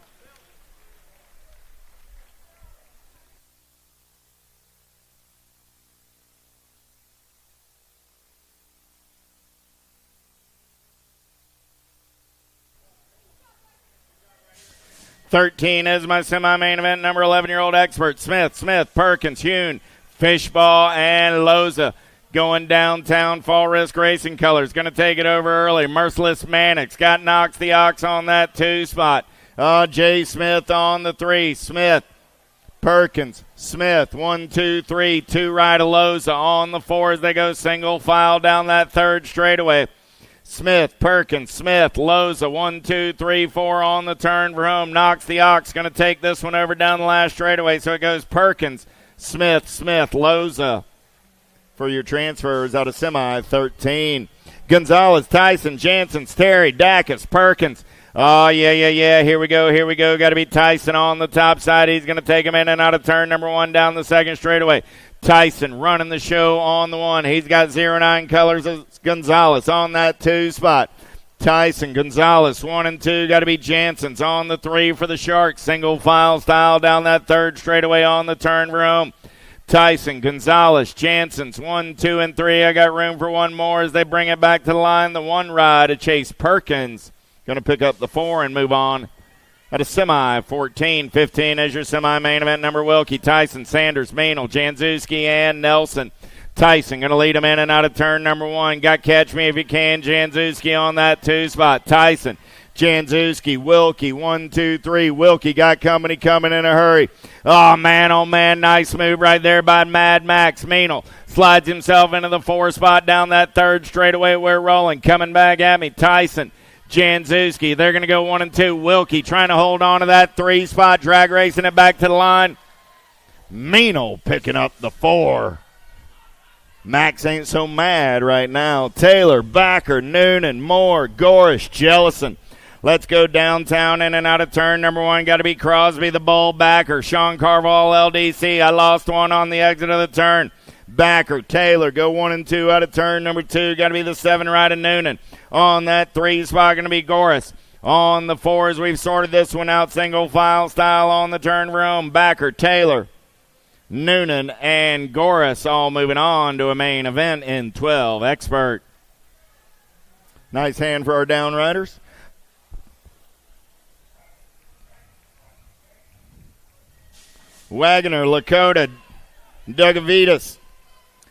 C: $13 is my semi-main event. Number 11-year-old expert. Smith, Perkins, Hune, Fishball, and Loza. Going downtown, Fall Risk Racing Colors. Going to take it over early. Merciless Mannix got Knox the Ox on that 2 spot. Jay Smith on the 3. Smith, Perkins, Smith, 1, 2, 3. 2 right, Aloza on the 4 as they go single file down that 3rd straightaway. Smith, Perkins, Smith, Loza, 1, 2, 3, 4 on the turn for home. Knox the Ox going to take this one over down the last straightaway. So it goes Perkins, Smith, Loza for your transfers out of semi 13. Gonzalez, Tyson, Jansen, Terry, Dacus, Perkins. Oh, yeah. Here we go. Got to be Tyson on the top side. He's going to take him in and out of turn number 1 down the 2nd straightaway. Tyson running the show on the 1. He's got 09 colors as Gonzalez on that 2 spot. Tyson, Gonzalez, 1 and 2. Got to be Jansen's on the 3 for the Sharks. Single file style down that 3rd straightaway on the turn for home. Tyson, Gonzalez, Jansen's 1, 2, and 3. I got room for one more as they bring it back to the line. The 1 ride to Chase Perkins. Going to pick up the 4 and move on. At a semi, 14-15 as your semi-main event number. Wilkie, Tyson, Sanders, Meanel, Janzuski, and Nelson. Tyson going to lead him in and out of turn number 1. Got Catch Me If You Can. Janzuski on that 2 spot. Tyson, Janzuski, Wilkie, 1, 2, 3. Wilkie got company coming in a hurry. Oh, man, nice move right there by Mad Max. Meanel slides himself into the 4 spot down that 3rd straightaway. We're rolling. Coming back at me, Tyson, Janzuski. They're going to go 1 and 2. Wilkie trying to hold on to that 3 spot, drag racing it back to the line. Meanel picking up the 4. Max ain't so mad right now. Taylor, Backer, Noonan, Moore, Gorish, Jellison. Let's go downtown in and out of turn number 1. Got to be Crosby, the Bull, Backer, Sean Carval, LDC. I lost one on the exit of the turn. Backer, Taylor, go 1 and 2 out of turn number 2. Got to be the 7 right of Noonan. On that 3 spot, going to be Goris. On the 4 as we've sorted this one out, single file style on the turn for home. Backer, Taylor, Noonan, and Goris all moving on to a main event in 12. Expert. Nice hand for our downriders. Wagner, Lakota, Dugavitas,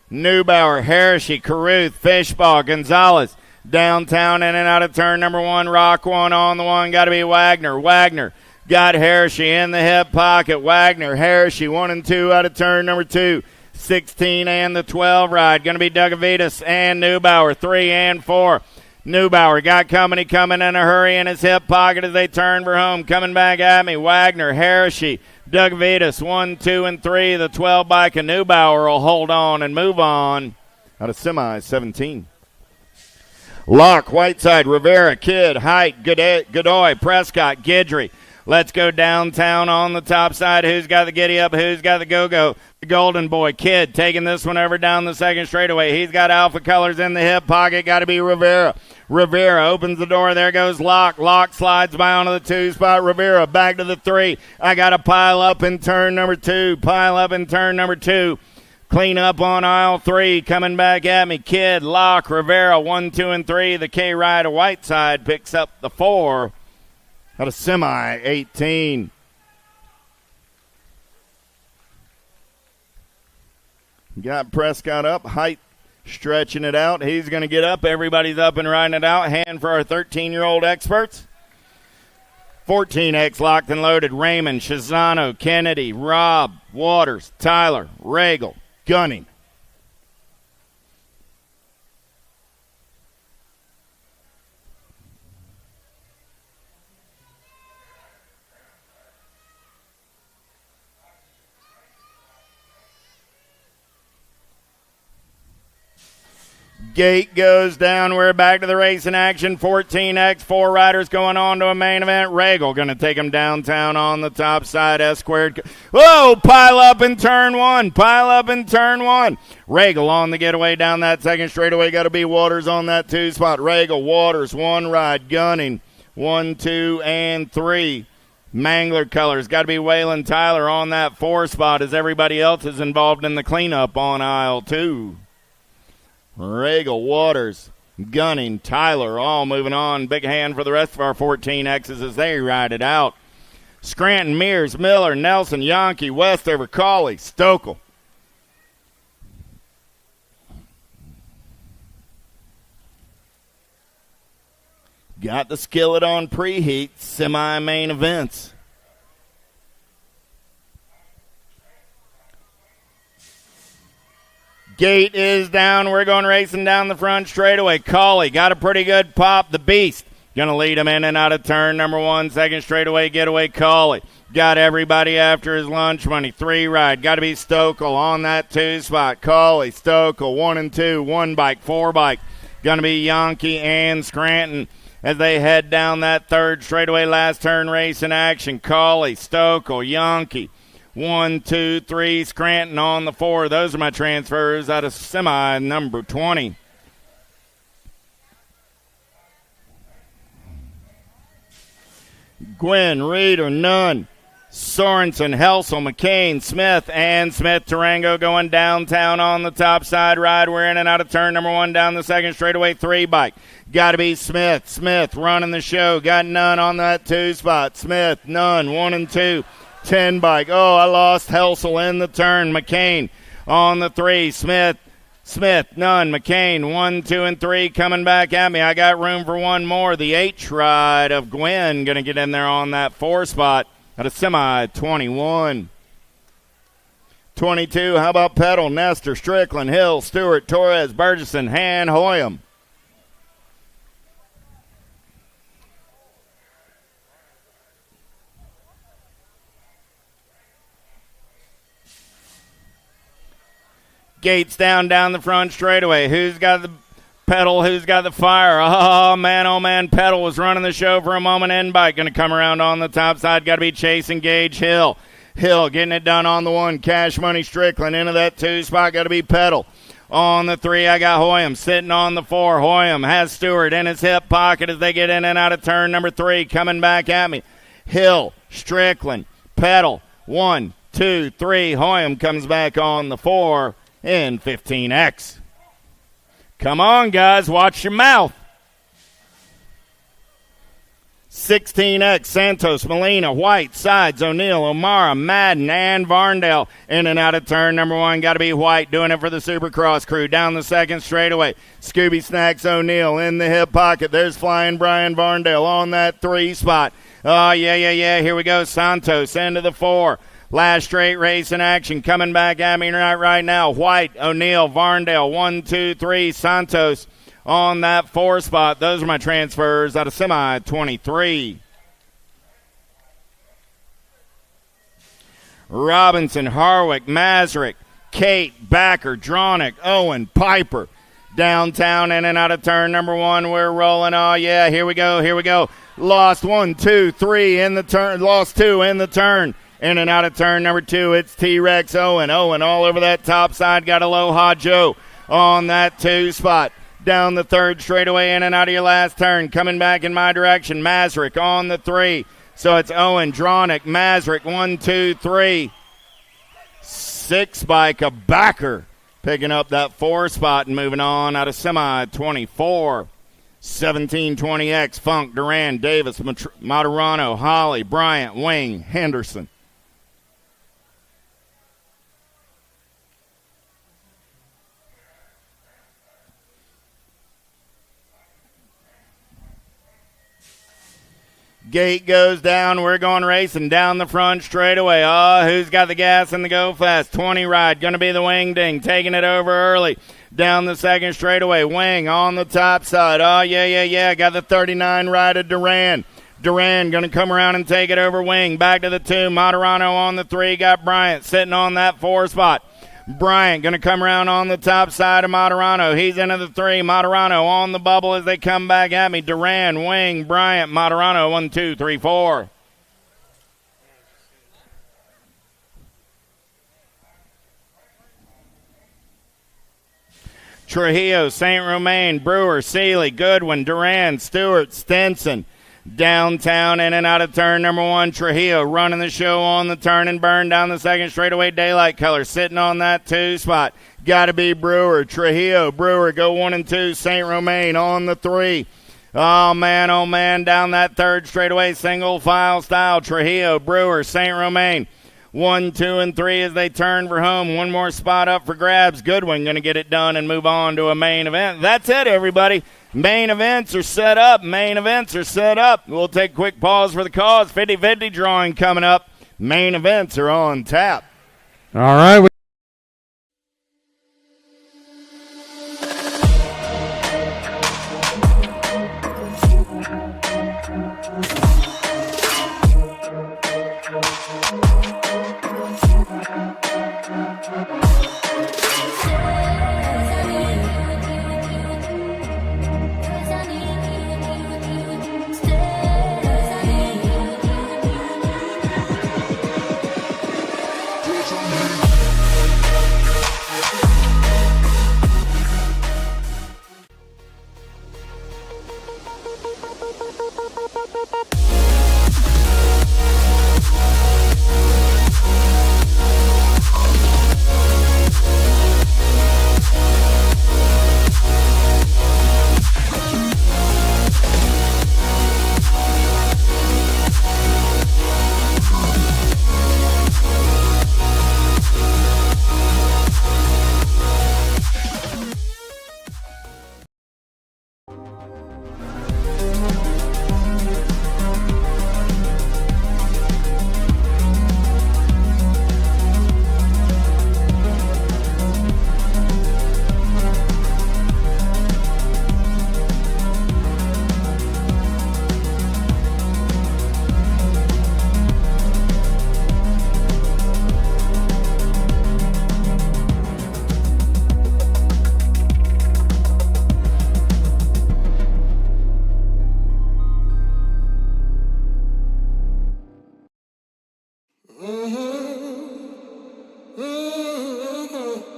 C: Neubauer, Hershey, Caruth, Fishball, Gonzalez. Downtown in and out of turn number 1. Rock 1 on the 1. Got to be Wagner. Wagner got Hershey in the hip pocket. Wagner, Hershey, 1 and 2 out of turn number 2. 16 and the 12 ride. Going to be Dugavitas and Neubauer. 3 and 4. Neubauer got company coming in a hurry in his hip pocket as they turn for home. Coming back at me. Wagner, Hershey, Dugavitas, 1, 2, and 3. The 12 bike of Neubauer will hold on and move on. Out of semi 17. Locke, Whiteside, Rivera, Kidd, Height, Godoy, Prescott, Guidry. Let's go downtown on the top side. Who's got the giddy up? Who's got the go-go? The Golden Boy, Kidd, taking this one over down the 2nd straightaway. He's got Alpha Colors in the hip pocket. Got to be Rivera. Rivera opens the door. There goes Locke. Locke slides by onto the 2 spot. Rivera back to the 3. I got to pile up in turn number 2. Pile up in turn number 2. Clean up on aisle 3. Coming back at me. Kidd, Locke, Rivera, 1, 2, and 3. The K-Ride of Whiteside picks up the 4. Out of semi 18. Got Prescott up. Height stretching it out. He's going to get up. Everybody's up and riding it out. Hand for our 13-year-old experts. 14X locked and loaded. Raymond, Shazano, Kennedy, Rob, Waters, Tyler, Regal, Gunning. Gate goes down. We're back to the racing action. 14X, 4 riders going on to a main event. Regal going to take them downtown on the top side. S squared. Whoa, pile up in turn 1. Pile up in turn 1. Regal on the getaway down that 2nd straightaway. Got to be Waters on that 2 spot. Regal, Waters, 1 ride. Gunning, 1, 2, and 3. Mangler Colors. Got to be Waylon Tyler on that 4 spot as everybody else is involved in the cleanup on aisle 2. Regal, Waters, Gunning, Tyler, all moving on. Big hand for the rest of our 14Xs as they ride it out. Scranton, Mears, Miller, Nelson, Yankee, Westover, Cawley, Stokel. Got the skillet on preheat, semi-main events. Gate is down. We're going racing down the front straightaway. Collie got a pretty good pop. The Beast going to lead him in and out of turn number 1. Second straightaway getaway. Collie got everybody after his lunch money. 3 ride. Got to be Stokel on that 2 spot. Collie, Stokel, 1 and 2. 1 bike, 4 bike. Going to be Yankee and Scranton as they head down that 3rd straightaway. Last turn race in action. Collie, Stokel, Yankee. 1, 2, 3, Scranton on the 4. Those are my transfers out of semi number 20. Gwynn, Reeder, Nunn, Sorensen, Helsel, McCain, Smith, and Smith Tarango going downtown on the top side ride. We're in and out of turn number 1 down the 2nd straightaway. 3 bike. Got to be Smith. Smith running the show. Got Nunn on that 2 spot. Smith, Nunn, 1 and 2. 10 bike. Oh, I lost Helsel in the turn. McCain on the 3. Smith, Nunn, McCain, 1, 2, and 3 coming back at me. I got room for one more. The H ride of Gwynn going to get in there on that 4 spot at a semi 21. 22, how about Petal, Nestor, Strickland, Hill, Stewart, Torres, Burgesson, Han, Hoyam. Gates down the front straightaway. Who's got the Petal? Who's got the fire? Oh, man, Petal was running the show for a moment. End bike going to come around on the top side. Got to be Chase and Gage Hill. Hill getting it done on the 1. Cash Money Strickland into that 2 spot. Got to be Petal. On the 3, I got Hoyam sitting on the 4. Hoyam has Stewart in his hip pocket as they get in and out of turn number 3. Coming back at me. Hill, Strickland, Petal. 1, 2, 3. Hoyam comes back on the 4. In 15X. Come on, guys, watch your mouth. 16X, Santos, Molina, White, Sides, O'Neill, O'Mara, Madden, and Varndale. In and out of turn number 1, got to be White, doing it for the Supercross crew. Down the 2nd straightaway, Scooby Snacks O'Neill in the hip pocket. There's Flying Brian Varndale on that 3 spot. Oh, yeah, here we go. Santos into the 4. Last straight race in action coming back at me right now. White, O'Neill, Varndale, 1, 2, 3, Santos on that 4 spot. Those are my transfers out of semi 23. Robinson, Harwick, Mazurek, Kate, Backer, Dronick, Owen, Piper. Downtown in and out of turn number 1. We're rolling. Oh, yeah, here we go. Lost 1, 2, 3 in the turn. Lost 2 in the turn. In and out of turn number 2, it's T-Rex Owen. Owen all over that top side. Got Aloha Joe on that 2 spot. Down the 3rd straightaway, in and out of your last turn. Coming back in my direction, Mazurek on the 3. So it's Owen, Dronick, Mazurek, 1, 2, 3. 6 bike, a Backer. Picking up that 4 spot and moving on out of semi 24. 1720X, Funk, Duran, Davis, Maturano, Holly, Bryant, Wing, Henderson. Gate goes down. We're going racing down the front straightaway. Oh, who's got the gas and the go fast? 20 ride. Going to be the Wing Ding. Taking it over early. Down the 2nd straightaway. Wing on the top side. Oh, yeah. Got the 39 ride of Duran. Duran going to come around and take it over Wing. Back to the 2. Maturano on the 3. Got Bryant sitting on that 4 spot. Bryant going to come around on the top side of Maturano. He's into the 3. Maturano on the bubble as they come back at me. Duran, Wing, Bryant, Maturano, 1, 2, 3, 4. Trujillo, St. Romain, Brewer, Seeley, Goodwin, Duran, Stewart, Stinson. Downtown in and out of turn number 1. Trujillo running the show on the turn and burn down the 2nd straightaway. Daylight color sitting on that 2 spot. Got to be Brewer. Trujillo, Brewer go 1 and 2. St. Romain on the 3. Oh, man, down that 3rd straightaway. Single file style. Trujillo, Brewer, St. Romain. 1, 2, and 3 as they turn for home. One more spot up for grabs. Goodwin going to get it done and move on to a main event. That's it, everybody. Main events are set up. Main events are set up. We'll take a quick pause for the cause. 50-50 drawing coming up. Main events are on tap.
D: All right.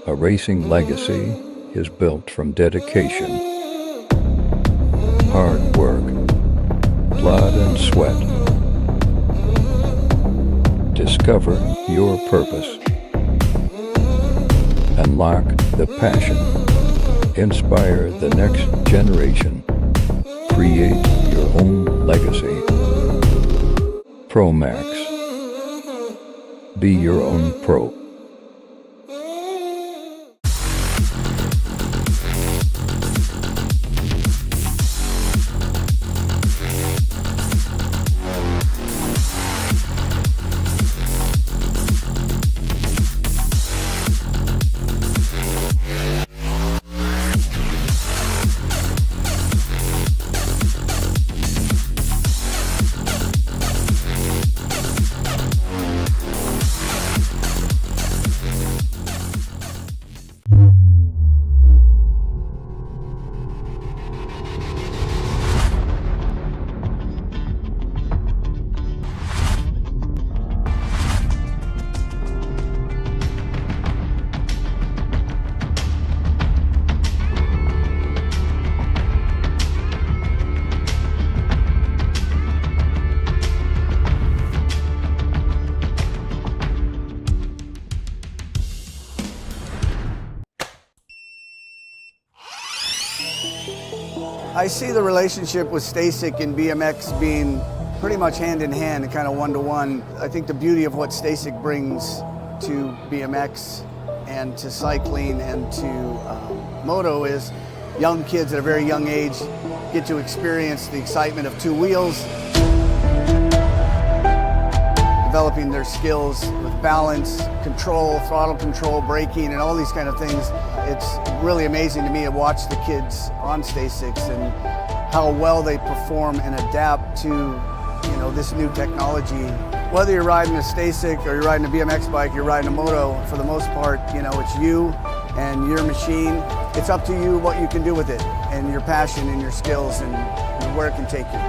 B: A racing legacy is built from dedication, hard work, blood and sweat. Discover your purpose. Unlock the passion. Inspire the next generation. Create your own legacy. ProMax. Be your own pro.
A: I see the relationship with STACYC and BMX being pretty much hand in hand and kind of one-to-one. I think the beauty of what STACYC brings to BMX and to cycling and to moto is young kids at a very young age get to experience the excitement of two wheels, developing their skills with balance, control, throttle control, braking, and all these kind of things. It's really amazing to me to watch the kids on STACYCs and how well they perform and adapt to, this new technology. Whether you're riding a STACYC or you're riding a BMX bike, you're riding a moto, for the most part, it's you and your machine. It's up to you what you can do with it and your passion and your skills and where it can take you.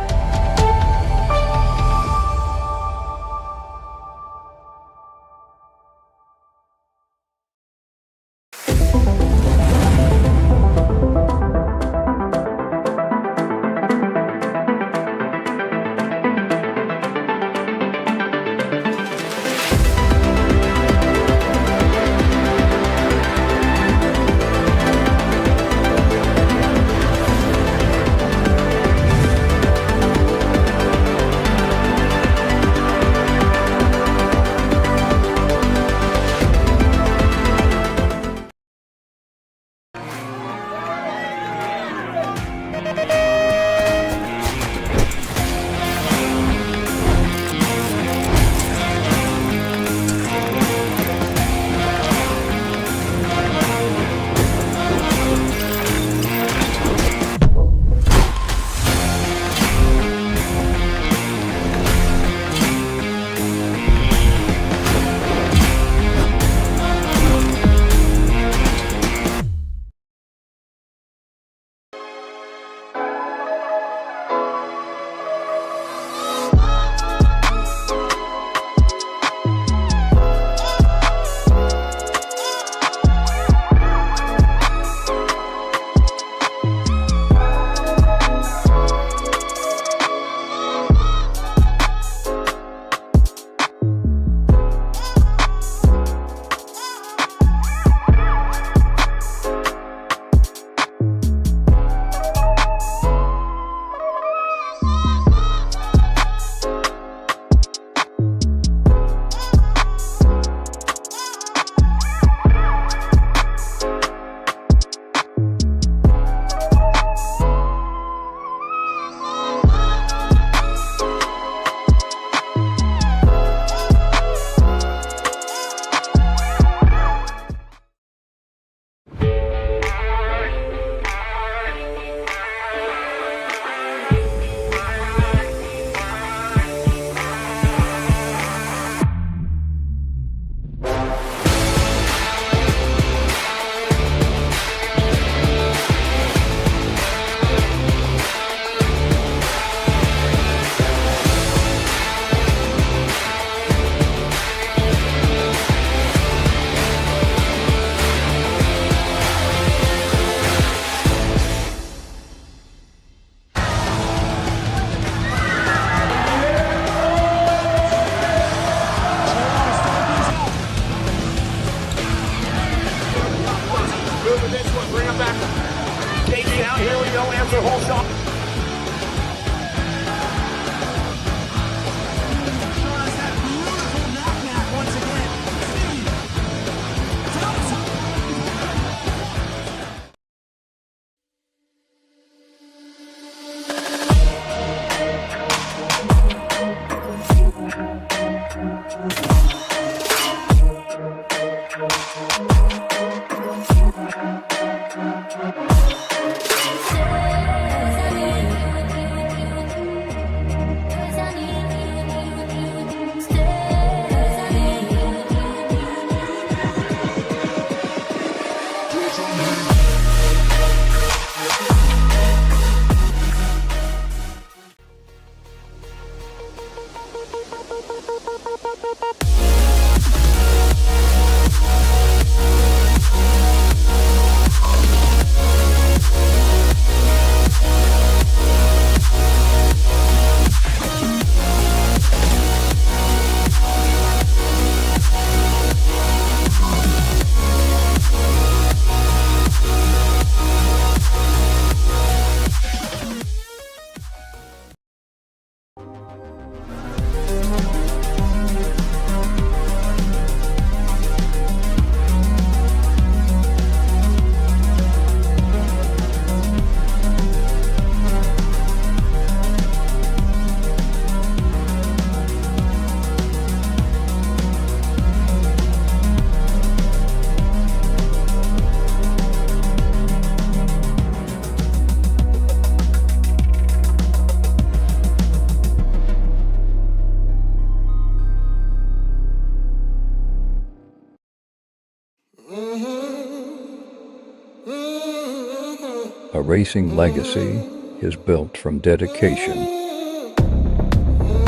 B: A racing legacy is built from dedication,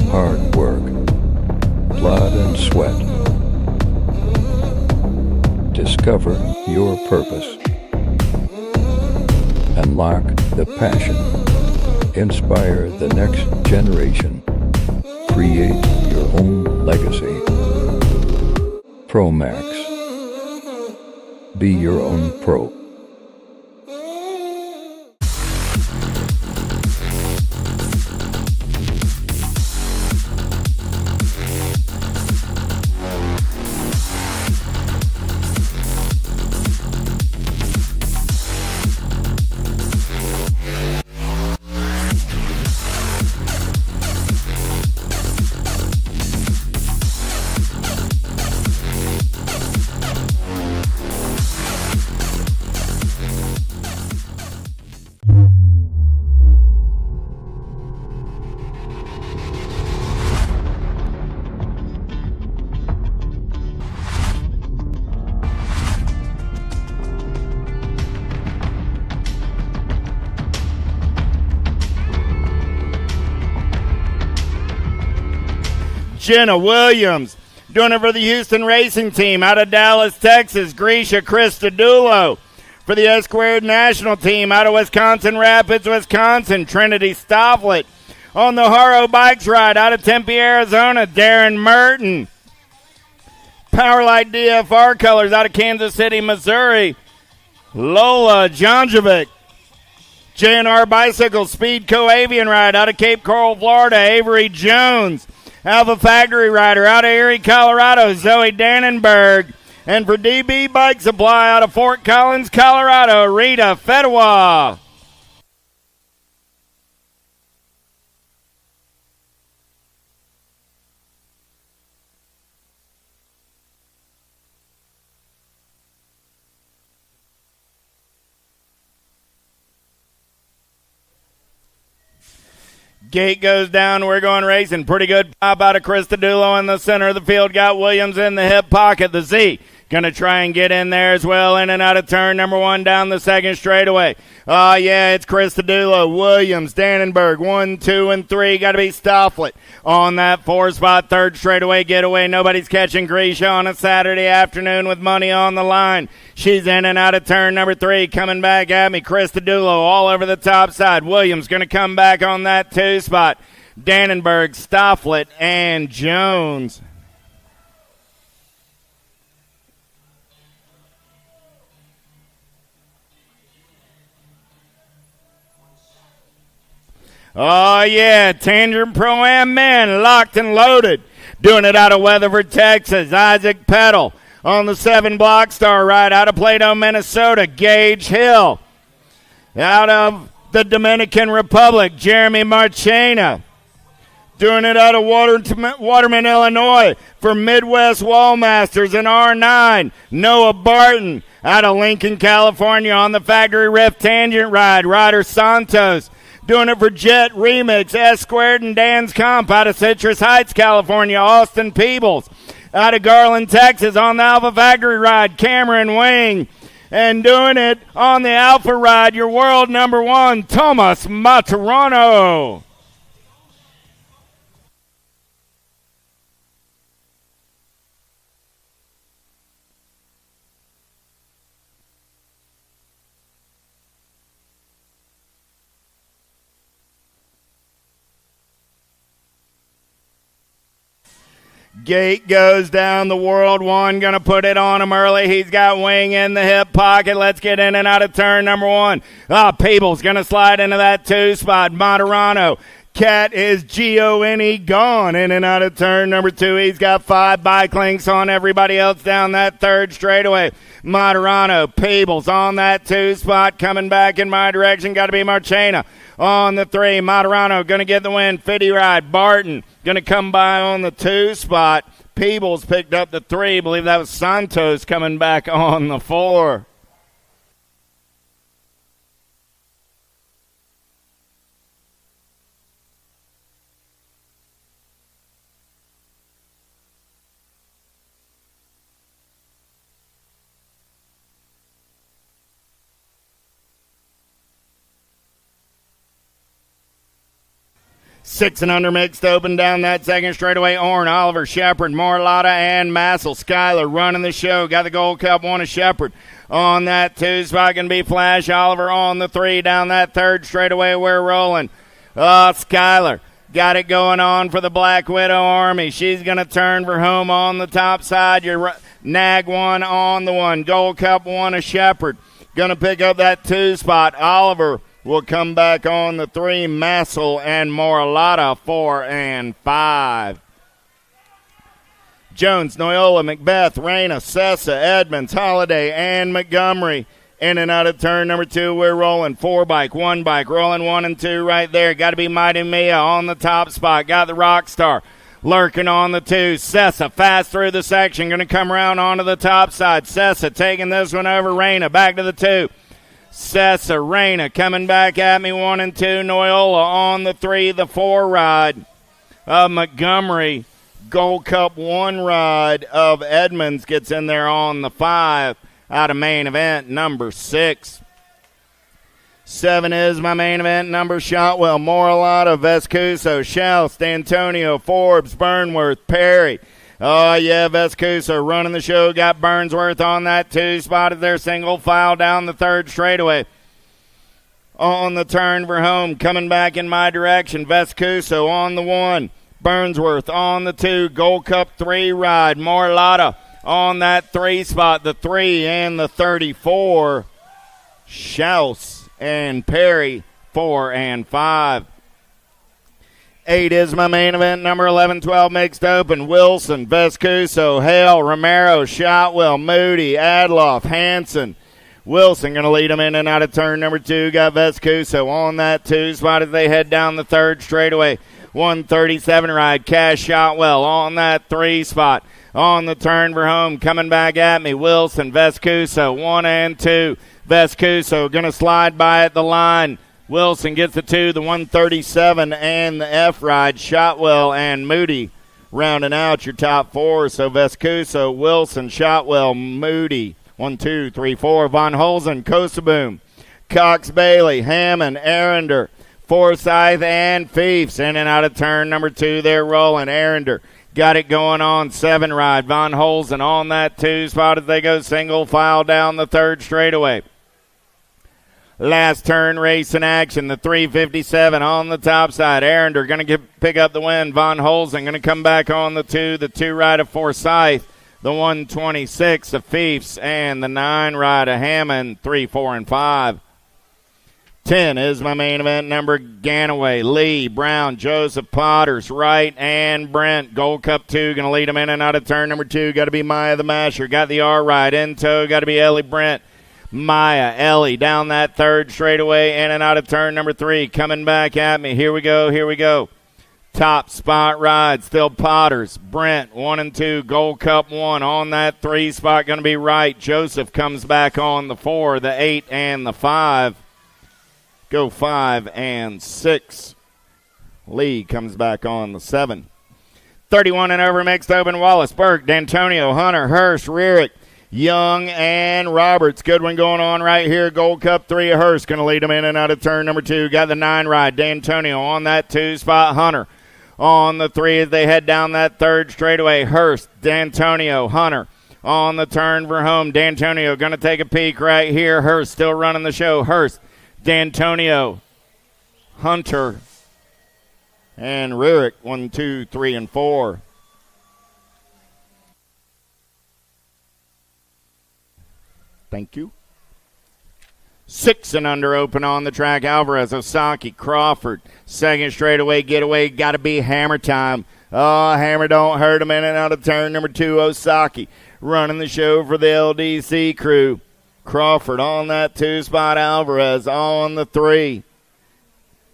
B: hard work, blood and sweat. Discover your purpose. Unlock the passion. Inspire the next generation. Create your own legacy. ProMax. Be your own pro.
C: Jenna Williams, doing it for the Houston Racing Team out of Dallas, Texas. Grisha Christodoulou for the S-Squared National Team out of Wisconsin Rapids, Wisconsin. Trinity Stofflet on the Haro Bikes ride out of Tempe, Arizona. Darren Merton. Powerlight DFR Colors out of Kansas City, Missouri. Lola Janjovic. JNR Bicycle Speed Co-Avian Ride out of Cape Coral, Florida. Avery Jones. Alpha Factory Rider out of Erie, Colorado, Zoe Dannenberg. And for DB Bike Supply out of Fort Collins, Colorado, Rita Fedwa. Gate goes down. We're going racing. Pretty good pop out of Christodoulou in the center of the field. Got Williams in the hip pocket. The Z going to try and get in there as well. In and out of turn number one down the second straightaway. Oh, yeah, it's Christodoulou, Williams, Dannenberg. 1, 2, and 3. Got to be Stofflet on that 4-spot third straightaway getaway. Nobody's catching Grisha on a Saturday afternoon with money on the line. She's in and out of turn number 3. Coming back at me. Christodoulou all over the top side. Williams going to come back on that 2-spot. Dannenberg, Stofflet, and Jones. Oh, yeah, Tangent Pro-Am men locked and loaded. Doing it out of Weatherford, Texas. Isaac Peddle on the 7 Block Star ride out of Plato, Minnesota. Gage Hill out of the Dominican Republic. Jeremy Marchena doing it out of Waterman, Illinois for Midwest Wallmasters and R9. Noah Barton out of Lincoln, California on the Factory Rift Tangent ride. Ryder Santos doing it for Jet Remix, S-Squared, and Dan's Comp out of Citrus Heights, California. Austin Peebles out of Garland, Texas on the Alpha Factory ride. Cameron Wing. And doing it on the Alpha ride, your world number 1, Thomas Maturano. Gate goes down. The World One going to put it on him early. He's got Wing in the hip pocket. Let's get in and out of turn number 1. Peebles going to slide into that 2-spot. Maturano. Cat is G-O-N-E gone in and out of turn number 2. He's got 5 bike links on everybody else down that third straightaway. Maturano, Peebles on that 2-spot coming back in my direction. Got to be Marchena on the 3. Maturano going to get the win. Fitty ride. Barton going to come by on the 2-spot. Peebles picked up the 3. I believe that was Santos coming back on the 4. 6 and under mixed open down that second straightaway. Orn, Oliver, Shepard, Morlotta, and Massel. Skyler running the show. Got the Gold Cup 1 of Shepard. On that 2 spot can be Flash Oliver on the 3 down that third straightaway. We're rolling. Skyler got it going on for the Black Widow Army. She's going to turn for home on the top side. Your Nag 1 on the 1. Gold Cup 1 of Shepard. Going to pick up that 2 spot. Oliver will come back on the 3. Massel and Morlotta 4 and 5. Jones, Noyola, Macbeth, Reyna, Sessa, Edmonds, Holiday, and Montgomery. In and out of turn number 2, we're rolling. 4 bike, 1 bike, rolling 1 and 2 right there. Got to be Mighty Mia on the top spot. Got the Rockstar lurking on the 2. Sessa fast through the section. Going to come around onto the top side. Sessa taking this one over. Reyna back to the 2. Sessa, Reyna coming back at me 1 and 2. Noyola on the 3, the 4 ride of Montgomery. Gold Cup 1 ride of Edmonds gets in there on the 5 out of main event number 6. 7 is my main event number. Shotwell, Morlotta, Vescuso, Shelst, Antonio, Forbes, Burnworth, Perry. Oh, yeah, Vescuso running the show. Got Burnsworth on that 2 spot of their single file down the third straightaway. On the turn for home, coming back in my direction. Vescuso on the 1. Burnsworth on the 2. Gold Cup 3 ride. Morlotta on that 3 spot. The 3 and the 34. Shelst and Perry 4 and 5. 8 is my main event. Number 11, 12 mixed open. Wilson, Vescuso, Hale, Romero, Shotwell, Moody, Adloff, Hanson. Wilson going to lead them in and out of turn number 2. Got Vescuso on that 2 spot as they head down the third straightaway. 137 ride. Cash Shotwell on that 3 spot. On the turn for home. Coming back at me. Wilson, Vescuso, 1 and 2. Vescuso going to slide by at the line. Wilson gets the 2, the 137, and the F ride. Shotwell and Moody rounding out your top 4. So Vescuso, Wilson, Shotwell, Moody. 1, 2, 3, 4. Von Holzen, Kosaboom, Cox Bailey, Hammond, Arender, Forsyth, and Fiefs. In and out of turn number 2, they're rolling. Arender got it going on 7 ride. Von Holzen on that 2 spot as they go single file down the third straightaway. Last turn race in action, the 357 on the top side. Arender going to pick up the win. Von Holzen going to come back on the 2 ride of Forsyth, the 126 of Fiefs, and the 9 ride of Hammond, 3, 4, and 5. 10 is my main event number. Ganaway, Lee, Brown, Joseph, Potters, Wright, and Brent. Gold Cup 2 going to lead them in and out of turn number 2. Got to be Maya the Masher. Got the R ride in tow. Got to be Ellie Brent. Maya, Ellie down that third straightaway, in and out of turn number 3. Coming back at me. Here we go. Top spot ride, still Potters. Brent, 1 and 2. Gold Cup 1 on that 3 spot, going to be Wright. Joseph comes back on the 4, the 8, and the 5. Go 5 and 6. Lee comes back on the 7. 31 and over mixed open. Wallace, Burke, D'Antonio, Hunter, Hurst, Rearick, Young, and Roberts. Good one going on right here. Gold Cup 3 of Hurst going to lead them in and out of turn number 2. Got the 9 ride. D'Antonio on that 2 spot. Hunter on the 3 as they head down that third straightaway. Hurst, D'Antonio, Hunter on the turn for home. D'Antonio going to take a peek right here. Hurst still running the show. Hurst, D'Antonio, Hunter, and Rearick. 1, 2, 3, and 4. Thank you. 6 and under open on the track. Alvarez, Osaki, Crawford. Second straightaway getaway. Got to be Hammer time. Oh, Hammer don't hurt him in and out of turn number 2. Osaki running the show for the LDC crew. Crawford on that 2 spot. Alvarez on the 3.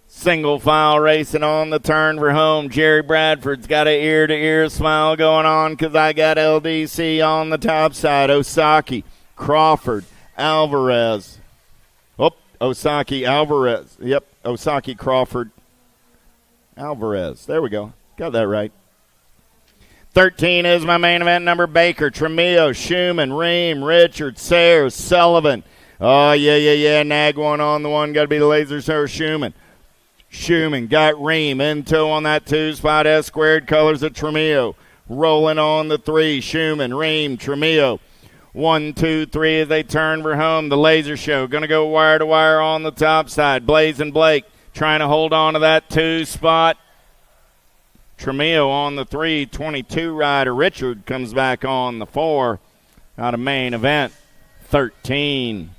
C: Single file racing on the turn for home. Jerry Bradford's got an ear-to-ear smile going on because I got LDC on the top side. Osaki, Crawford, Alvarez. Oh, Osaki, Alvarez. Yep, Osaki, Crawford, Alvarez. There we go. Got that right. 13 is my main event number. Baker, Tremillo, Schumann, Ream, Richard, Sayers, Sullivan. Oh, yeah. Nag 1 on the 1. Got to be the Laser Sir Schumann. Schumann got Ream in tow on that 2-spot. S squared colors of Tremillo. Rolling on the 3. Schumann, Ream, Tremillo. 1, 2, 3 as they turn for home. The Laser Show going to go wire to wire on the top side. Blaze and Blake trying to hold on to that 2-spot. Tremillo on the 3. 22 rider Richard comes back on the 4. Out of main event 13.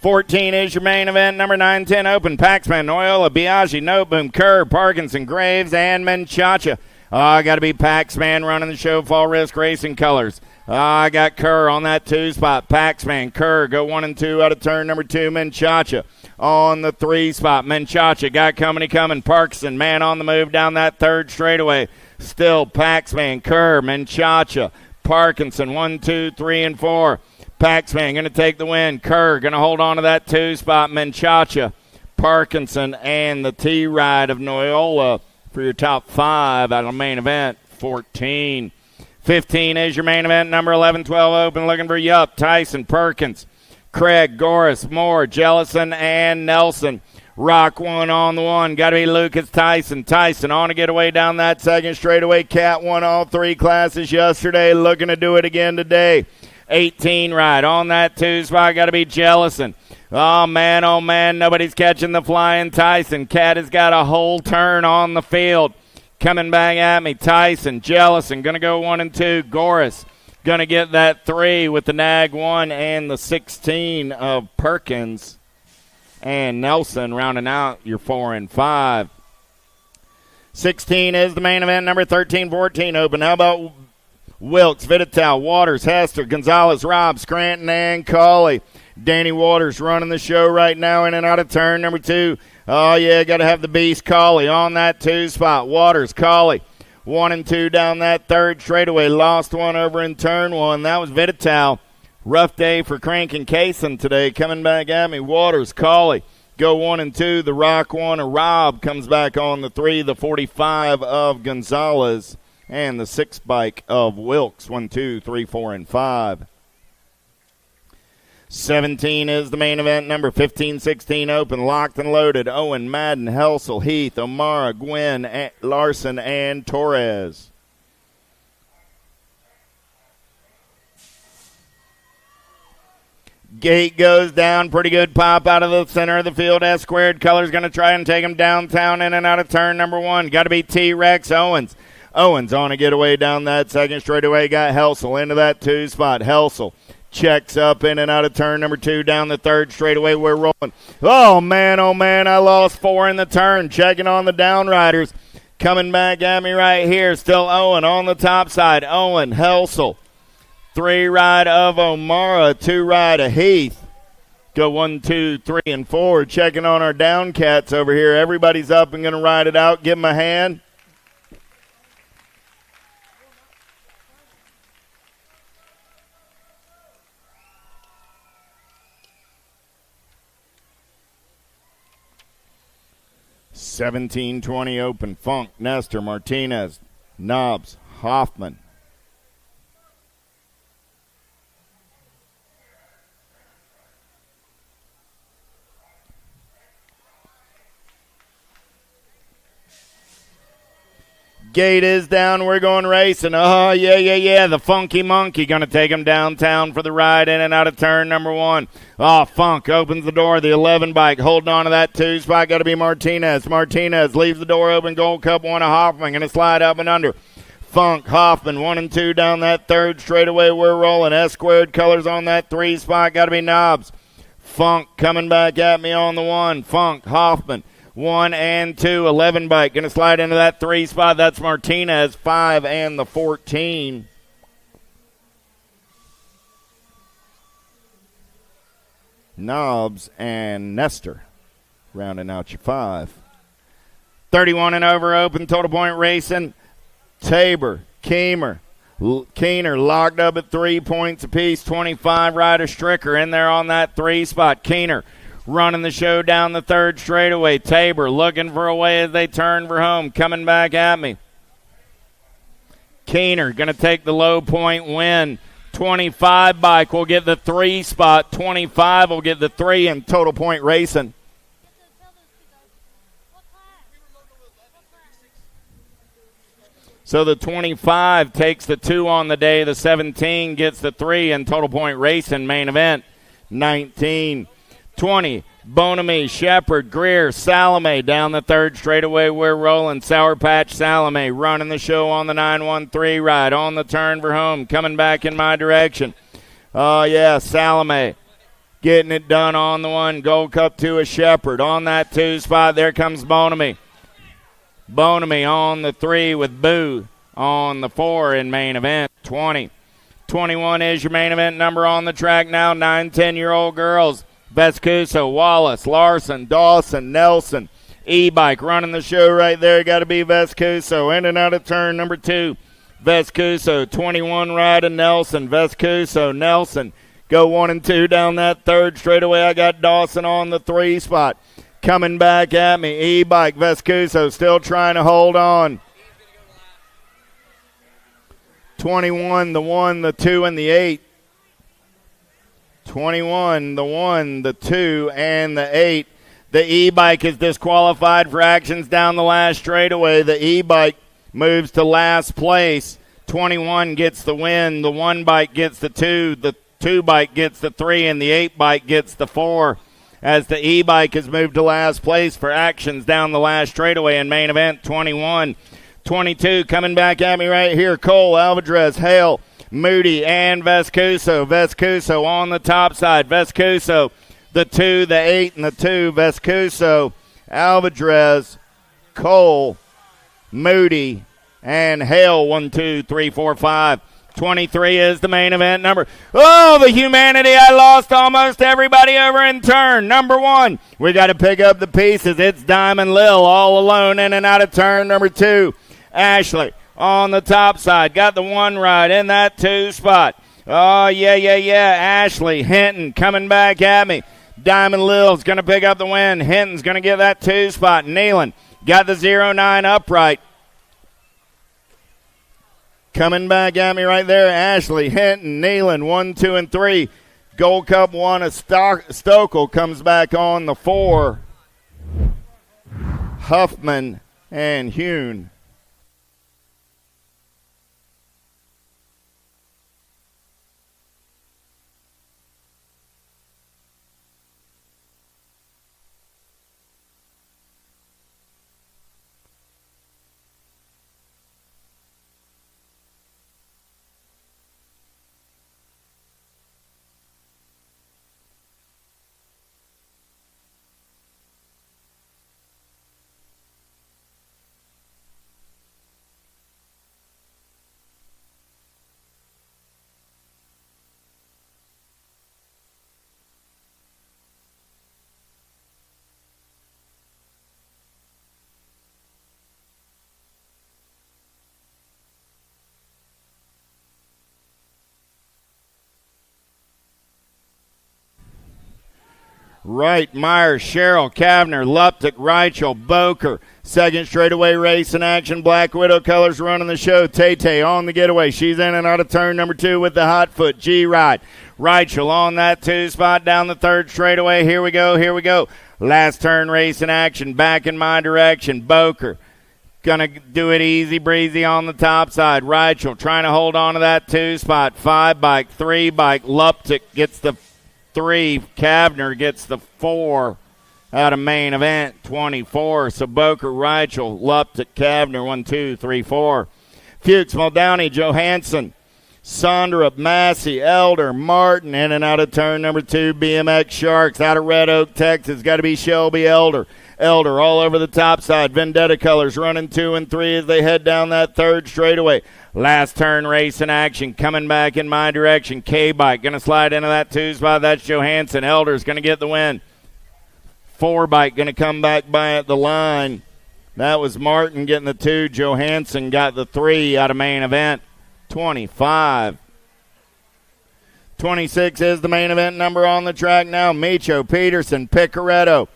C: 14 is your main event. Number 9-10 open. Paxman, Noyola, Biaggi, Noteboom, Kerr, Parkinson, Graves, and Menchaca. Got to be Paxman running the show. Fall Risk Racing colors. I got Kerr on that 2-spot. Paxman, Kerr go 1 and 2 out of turn number 2. Menchaca on the 3-spot. Menchaca got coming. Parkinson, man on the move down that 3rd straightaway. Still Paxman, Kerr, Menchaca, Parkinson, 1, 2, 3, and 4. Paxman going to take the win. Kerr going to hold on to that 2-spot. Menchaca, Parkinson, and the T-Ride of Noyola for your top 5 out of the main event. 14. 15 is your main event. Number 11-12 open. Looking for Yup, Tyson, Perkins, Craig, Goris, Moore, Jellison, and Nelson. Rock 1 on the 1. Got to be Lucas Tyson. Tyson on to get away down that 2nd straightaway. Cat won all 3 classes yesterday. Looking to do it again today. 18 ride on that 2-spot. Got to be Jellison. Oh, man, nobody's catching the flying Tyson. Cat has got a whole turn on the field. Coming back at me, Tyson, Jellison, going to go 1 and 2. Goris going to get that 3 with the nag 1 and the 16 of Perkins. And Nelson rounding out your 4 and 5. 16 is the main event. Number 13-14 open. How about Wilkes, Vidital, Waters, Hester, Gonzalez, Robb, Scranton, and Cawley. Danny Waters running the show right now in and out of turn number 2. Oh, yeah, got to have the beast Cawley on that 2-spot. Waters, Cawley, 1 and 2 down that 3rd straightaway. Lost 1 over in turn 1. That was Vidital. Rough day for Crank and Kaysen today. Coming back at me, Waters, Cawley, go 1 and 2. The Rock 1 of Robb comes back on the 3. The 45 of Gonzalez. And the 6 bike of Wilkes, 1, 2, 3, 4, and 5. 17 is the main event. Number 15-16 open, locked and loaded. Owen, Madden, Helsel, Heath, O'Mara, Gwynn, Larson, and Torres. Gate goes down. Pretty good pop out of the center of the field. S squared colors going to try and take him downtown in and out of turn number 1. Got to be T-Rex Owens. Owens on a getaway down that 2nd straightaway. Got Helsel into that 2-spot. Helsel checks up in and out of turn number 2 down the 3rd straightaway. We're rolling. Oh, man, I lost 4 in the turn. Checking on the downriders. Coming back at me right here. Still Owen on the top side. Owen, Helsel. 3 ride of O'Mara. 2 ride of Heath. Go 1, 2, 3, and 4. Checking on our down cats over here. Everybody's up and going to ride it out. Give them a hand. $17.20 open. Funk, Nestor, Martinez, Knobs, Hoffman. Gate is down. We're going racing. Oh, yeah. The Funky Monkey going to take him downtown for the ride in and out of turn number 1. Oh, Funk opens the door. The 11 bike holding on to that 2 spot. Got to be Martinez. Martinez leaves the door open. Gold Cup 1 of Hoffman. Going to slide up and under. Funk, Hoffman, 1 and 2 down that 3rd straightaway. We're rolling. S squared colors on that 3 spot. Got to be Knobs. Funk coming back at me on the 1. Funk, Hoffman. 1 and 2, 11 bike. Going to slide into that 3 spot. That's Martinez, 5 and the 14. Knobs and Nestor rounding out your 5. 31 and over open, total point racing. Tabor, Keener locked up at 3 points apiece. 25 rider Stricker in there on that 3 spot. Keener running the show down the 3rd straightaway. Tabor looking for a way as they turn for home. Coming back at me. Keener going to take the low point win. 25 bike will get the 3 spot. 25 will get the 3 in total point racing. So the 25 takes the 2 on the day. The 17 gets the 3 in Total Point Racing main event. 19, 20, Bonamy, Shepherd, Greer, Salome down the third straightaway. We're rolling. Sour Patch Salome running the show on the 913 ride. On the turn for home. Coming back in my direction. Oh, yeah, Salome getting it done on the 1. Gold Cup to a Shepherd. On that 2 spot, there comes Bonamy. Bonamy on the 3 with Boo on the 4 in main event. 20. 21 is your main event number on the track now. 9, 10-year-old girls. Vescuso, Wallace, Larson, Dawson, Nelson. E-Bike running the show right there. Got to be Vescuso. In and out of turn number 2. Vescuso, 21 riding Nelson. Vescuso, Nelson. Go 1 and 2 down that third straightaway. I got Dawson on the 3 spot. Coming back at me. E-Bike, Vescuso still trying to hold on. 21, the 1, the 2, and the 8. 21, the 1, the 2, and the 8. The E-Bike is disqualified for actions down the last straightaway. The E-Bike moves to last place. 21 gets the win. The 1 bike gets the 2. The 2 bike gets the 3, and the 8 bike gets the 4. As the E-Bike has moved to last place for actions down the last straightaway in main event. 21. 22 coming back at me right here. Cole, Alvarez, Hale, Moody, and Vescuso. Vescuso on the top side. Vescuso, the 2, the 8, and the 2. Vescuso, Alvarez, Cole, Moody, and Hale. 1, 2, 3, 4, 5. 23 is the main event number. Oh, the humanity. I lost almost everybody over in turn. Number 1, we got to pick up the pieces. It's Diamond Lil all alone in and out of turn number 2. Ashley on the top side. Got the 1 ride in that 2 spot. Oh, yeah. Ashley Hinton coming back at me. Diamond Lil's going to pick up the win. Hinton's going to get that 2 spot. Nealon got the 09 upright. Coming back at me right there. Ashley Hinton, Nealon, 1, 2, and 3. Gold Cup 1 of Stokel comes back on the 4. Huffman and Hune. Wright, Myers, Sherrill, Kavner, Luptic, Reichel, Boker. Second straightaway race in action. Black Widow colors running the show. Tay on the getaway. She's in and out of turn number 2 with the hot foot. G-Ride. Reichel on that 2 spot down the third straightaway. Here we go. Last turn race in action. Back in my direction. Boker. Gonna do it easy breezy on the top side. Reichel trying to hold on to that 2 spot. 5 bike, 3 bike. Luptic gets the 3. Kavner gets the 4 out of main event. 24. So Boker, Reichel, Luptic, Kavner. 1, 2, 3, 4. Fuchs, Muldowney, Johansson, Sondrup, Massey, Elder, Martin. In and out of turn number 2. BMX Sharks out of Red Oak, Texas. Got to be Shelby Elder. Elder all over the top side. Vendetta colors running 2 and 3 as they head down that third straightaway. Last turn race in action. Coming back in my direction. K-Bike going to slide into that 2 spot. That's Johansson. Elder's going to get the win. 4 bike going to come back by at the line. That was Martin getting the 2. Johansson got the 3 out of main event. 25. 26 is the main event number on the track now. Micho, Peterson, Picaretto.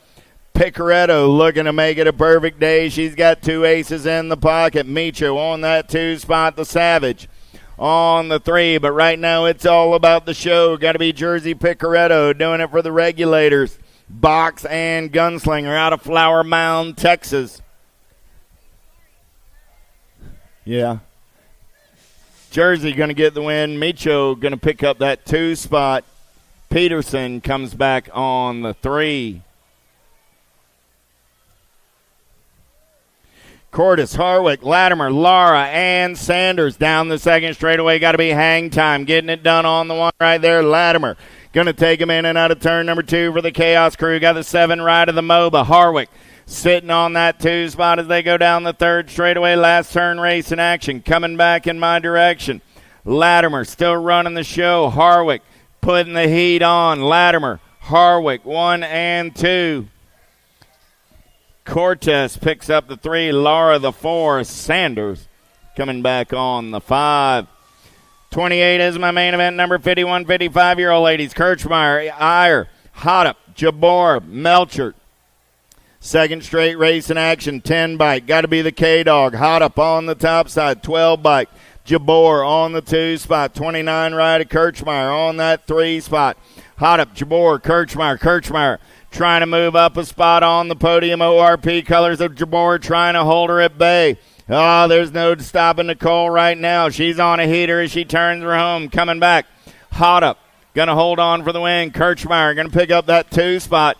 C: Picaretto looking to make it a perfect day. She's got 2 aces in the pocket. Micho on that 2 spot. The Savage on the 3. But right now it's all about the show. Got to be Jersey Picaretto doing it for the Regulators. Box and Gunslinger out of Flower Mound, Texas. Yeah. Jersey going to get the win. Micho going to pick up that 2 spot. Peterson comes back on the 3. Cordes, Harwick, Latimer, Lara, and Sanders down the second straightaway. Got to be hang time. Getting it done on the one right there. Latimer going to take him in and out of turn number 2 for the Chaos Crew. Got the 7 right of the MOBA. Harwick sitting on that 2 spot as they go down the third straightaway. Last turn race in action. Coming back in my direction. Latimer still running the show. Harwick putting the heat on. Latimer, Harwick, 1 and 2. Cortez picks up the 3. Lara the 4. Sanders coming back on the 5. 28 is my main event. Number 51, 55-year-old ladies. Kirchmeyer, Iyer, Hotup, Jabor, Melchert. Second straight race in action. 10 bike. Got to be the K-Dog. Hotup on the top side. 12 bike. Jabor on the 2 spot. 29 right of Kirchmeyer on that 3 spot. Hotup, Jabor, Kirchmeyer trying to move up a spot on the podium. ORP colors of Jabor trying to hold her at bay. Oh, there's no stopping Nicole right now. She's on a heater as she turns her home. Coming back. Hotup going to hold on for the win. Kirchmeyer going to pick up that 2 spot.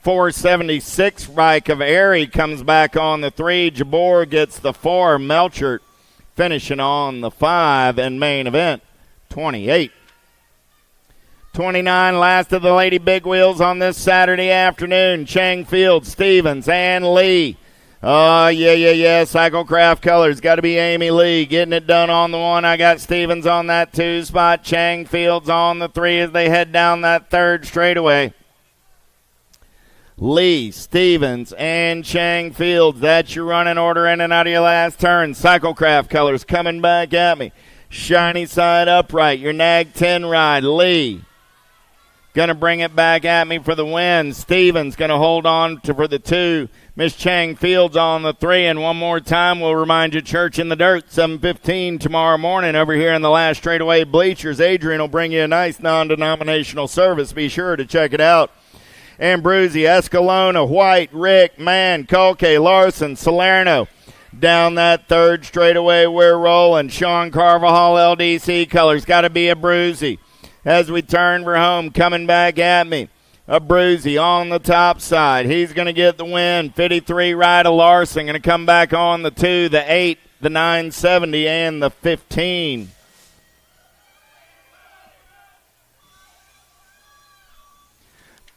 C: 476 bike of Airy comes back on the 3. Jabor gets the 4. Melchert finishing on the 5 and main event 28. 29, last of the Lady Big Wheels on this Saturday afternoon. Chang Field, Stevens, and Lee. Oh, yeah. Cyclecraft colors. Got to be Amy Lee getting it done on the 1. I got Stevens on that 2 spot. Chang Fields on the 3 as they head down that third straightaway. Lee, Stevens, and Chang Fields. That's your running order in and out of your last turn. Cyclecraft colors coming back at me. Shiny side upright. Your Nag 10 ride. Lee going to bring it back at me for the win. Stevens going to hold on for the 2. Miss Chang Fields on the 3. And one more time, we'll remind you, Church in the Dirt, 7:15 tomorrow morning over here in the last straightaway bleachers. Adrian will bring you a nice non-denominational service. Be sure to check it out. Ambruzzi, Escalona, White, Rick, Mann, Colke, Larson, Salerno. Down that third straightaway, we're rolling. Sean Carvajal, LDC colors. Got to be a Bruzy. As we turn for home, coming back at me. A Bruzy on the top side. He's going to get the win. 53 right of Larson. Going to come back on the 2, the 8, the 970, and the 15.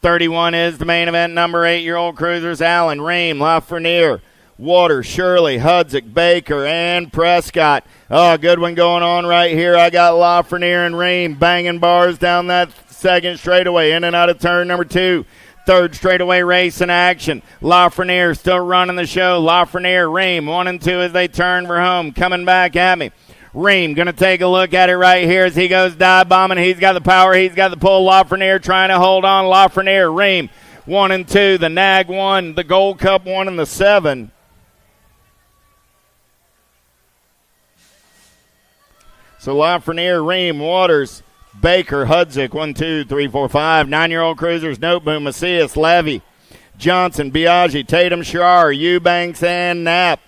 C: .31 is the main event. Number 8-year-old cruisers. Allen, Ream, Lafreniere, Water, Shirley, Hudzik, Baker, and Prescott. Oh, good one going on right here. I got Lafreniere and Ream banging bars down that second straightaway. In and out of turn number 2. Third straightaway race in action. Lafreniere still running the show. Lafreniere, Ream, 1 and 2 as they turn for home. Coming back at me. Ream going to take a look at it right here as he goes dive bombing. He's got the power. He's got the pull. Lafreniere trying to hold on. Lafreniere, Ream, 1 and 2. The Nag 1, the Gold Cup 1, and the 7. So Lafreniere, Ream, Waters, Baker, Hudzik, 1, 2, 3, 4, 5. 9-year-old cruisers, Noteboom, Macias, Levy, Johnson, Biaggi, Tatum, Schrar, Eubanks, and Knapp.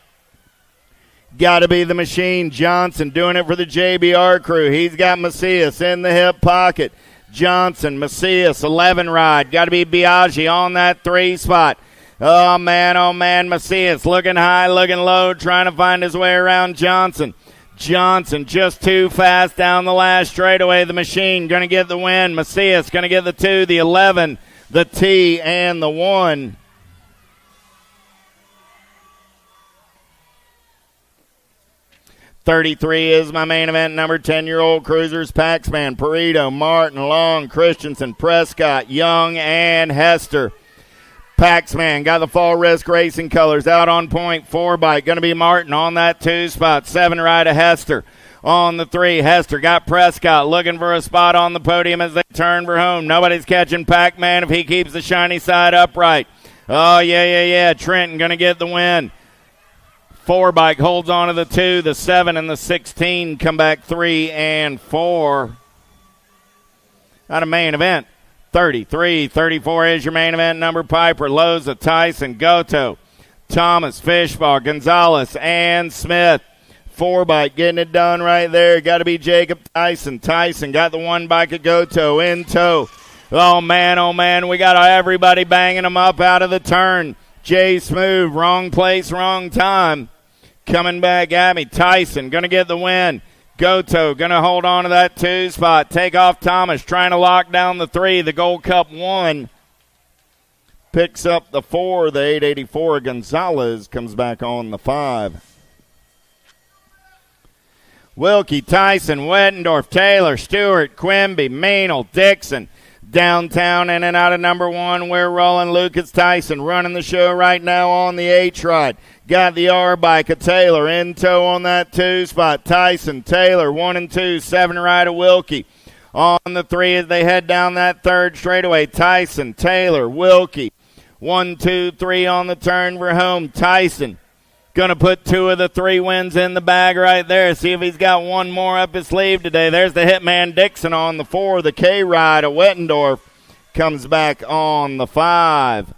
C: Got to be the machine. Johnson doing it for the JBR crew. He's got Macias in the hip pocket. Johnson, Macias, 11 ride. Got to be Biaggi on that 3 spot. Oh, man, Macias looking high, looking low, trying to find his way around Johnson. Johnson just too fast down the last straightaway. The machine going to get the win. Macias going to get the 2, the 11, the T, and the 1. .33 is my main event. Number 10-year-old cruisers. Paxman, Perito, Martin, Long, Christensen, Prescott, Young, and Hester. Paxman got the Fall Risk Racing colors out on point. 4 bike. Going to be Martin on that 2 spot. 7 right of Hester. On the 3, Hester got Prescott looking for a spot on the podium as they turn for home. Nobody's catching Pac-Man if he keeps the shiny side upright. Oh, yeah. Trenton going to get the win. 4 bike holds on to the 2, the 7, and the 16 come back 3 and 4. Not a main event. 33, 34 is your main event number. Piper, Loza, Tyson, Goto, Thomas, Fishball, Gonzalez, and Smith. 4-bike getting it done right there. Got to be Jacob Tyson. Tyson got the 1-bike at Goto in tow. Oh, man, we got everybody banging them up out of the turn. Jay Smooth, wrong place, wrong time. Coming back at me. Tyson going to get the win. Goto going to hold on to that 2 spot. Take off Thomas trying to lock down the 3. The Gold Cup 1 picks up the 4. The 884 Gonzalez comes back on the 5. Wilkie, Tyson, Wettendorf, Taylor, Stewart, Quimby, Maynell, Dixon. Downtown in and out of number 1. We're rolling. Lucas Tyson running the show right now on the H-Ride. Got the R-bike of Taylor in tow on that 2 spot. Tyson, Taylor, 1 and 2. 7 right of Wilkie. On the 3 as they head down that 3rd straightaway. Tyson, Taylor, Wilkie. 1, 2, 3 on the turn for home. Tyson going to put 2 of the 3 wins in the bag right there. See if he's got one more up his sleeve today. There's the Hitman Dixon on the 4. The K-Ride of Wettendorf comes back on the 5.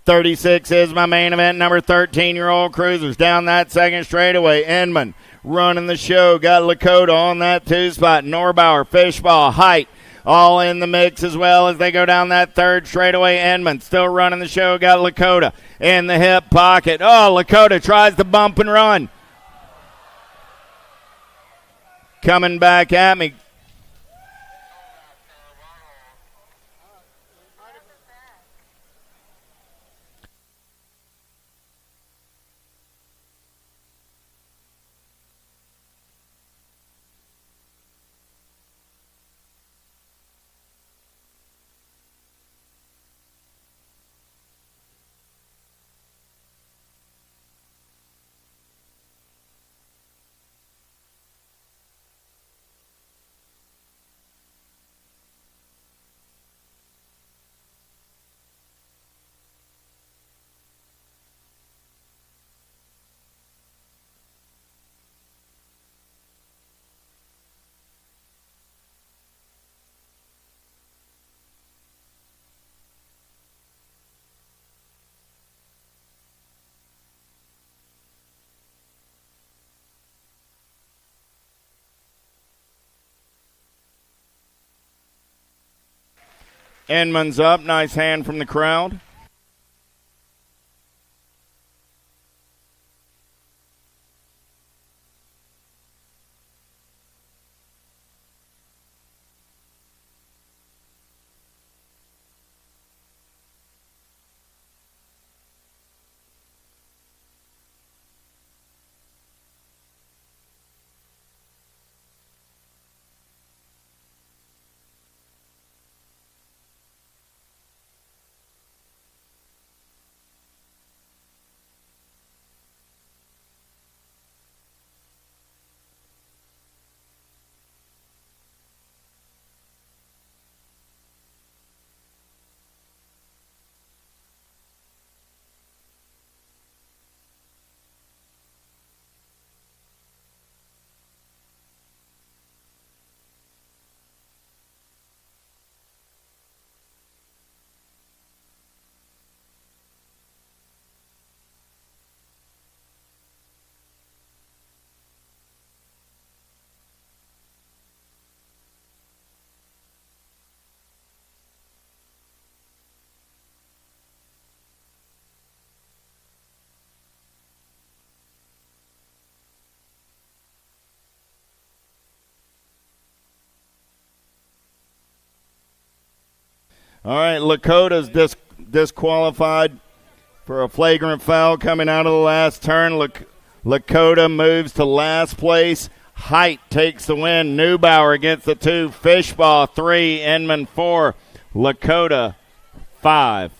C: 36 is my main event. Number 13-year-old Cruisers down that 2nd straightaway. Inman running the show. Got Lakota on that 2 spot. Norbauer, Fishball, Height. All in the mix as well as they go down that 3rd straightaway. Enman still running the show. Got Lakota in the hip pocket. Oh, Lakota tries to bump and run. Coming back at me. Enman's up. Nice hand from the crowd. All right, Lakota's disqualified for a flagrant foul coming out of the last turn. Lakota moves to last place. Height takes the win. Neubauer against the 2. Fishball 3. Inman 4. Lakota 5.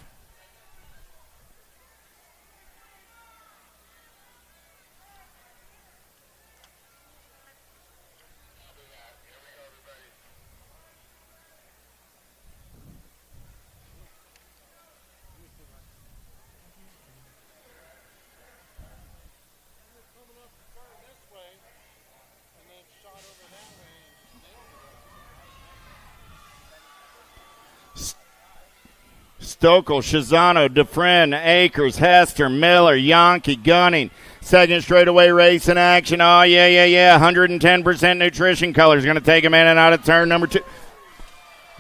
C: Stokel, Shizano, Dufresne, Akers, Hester, Miller, Yankee, Gunning. Second straightaway race in action. Oh, yeah. 110% nutrition colors. Going to take him in and out of turn number 2.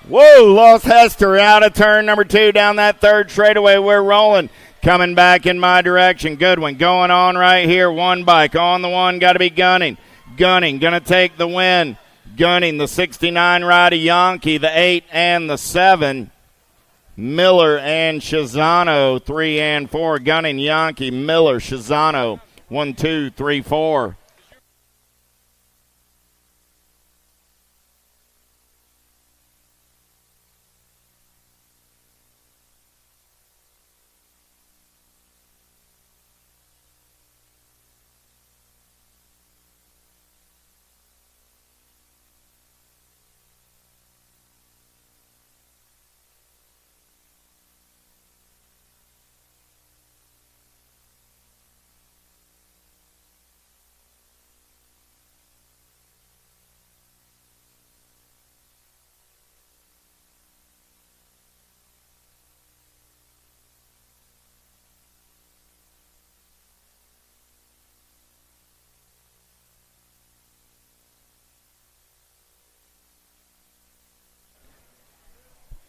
C: Whoa, lost Hester out of turn number 2 down that third straightaway. We're rolling. Coming back in my direction. Good one. Going on right here. One bike on the one. Got to be Gunning. Gunning going to take the win. Gunning, the 69 rider Yankee, the 8 and the 7. Miller and Shizano, 3 and 4. Gunning, Yankee, Miller, Shizano, 1, 2, 3, 4.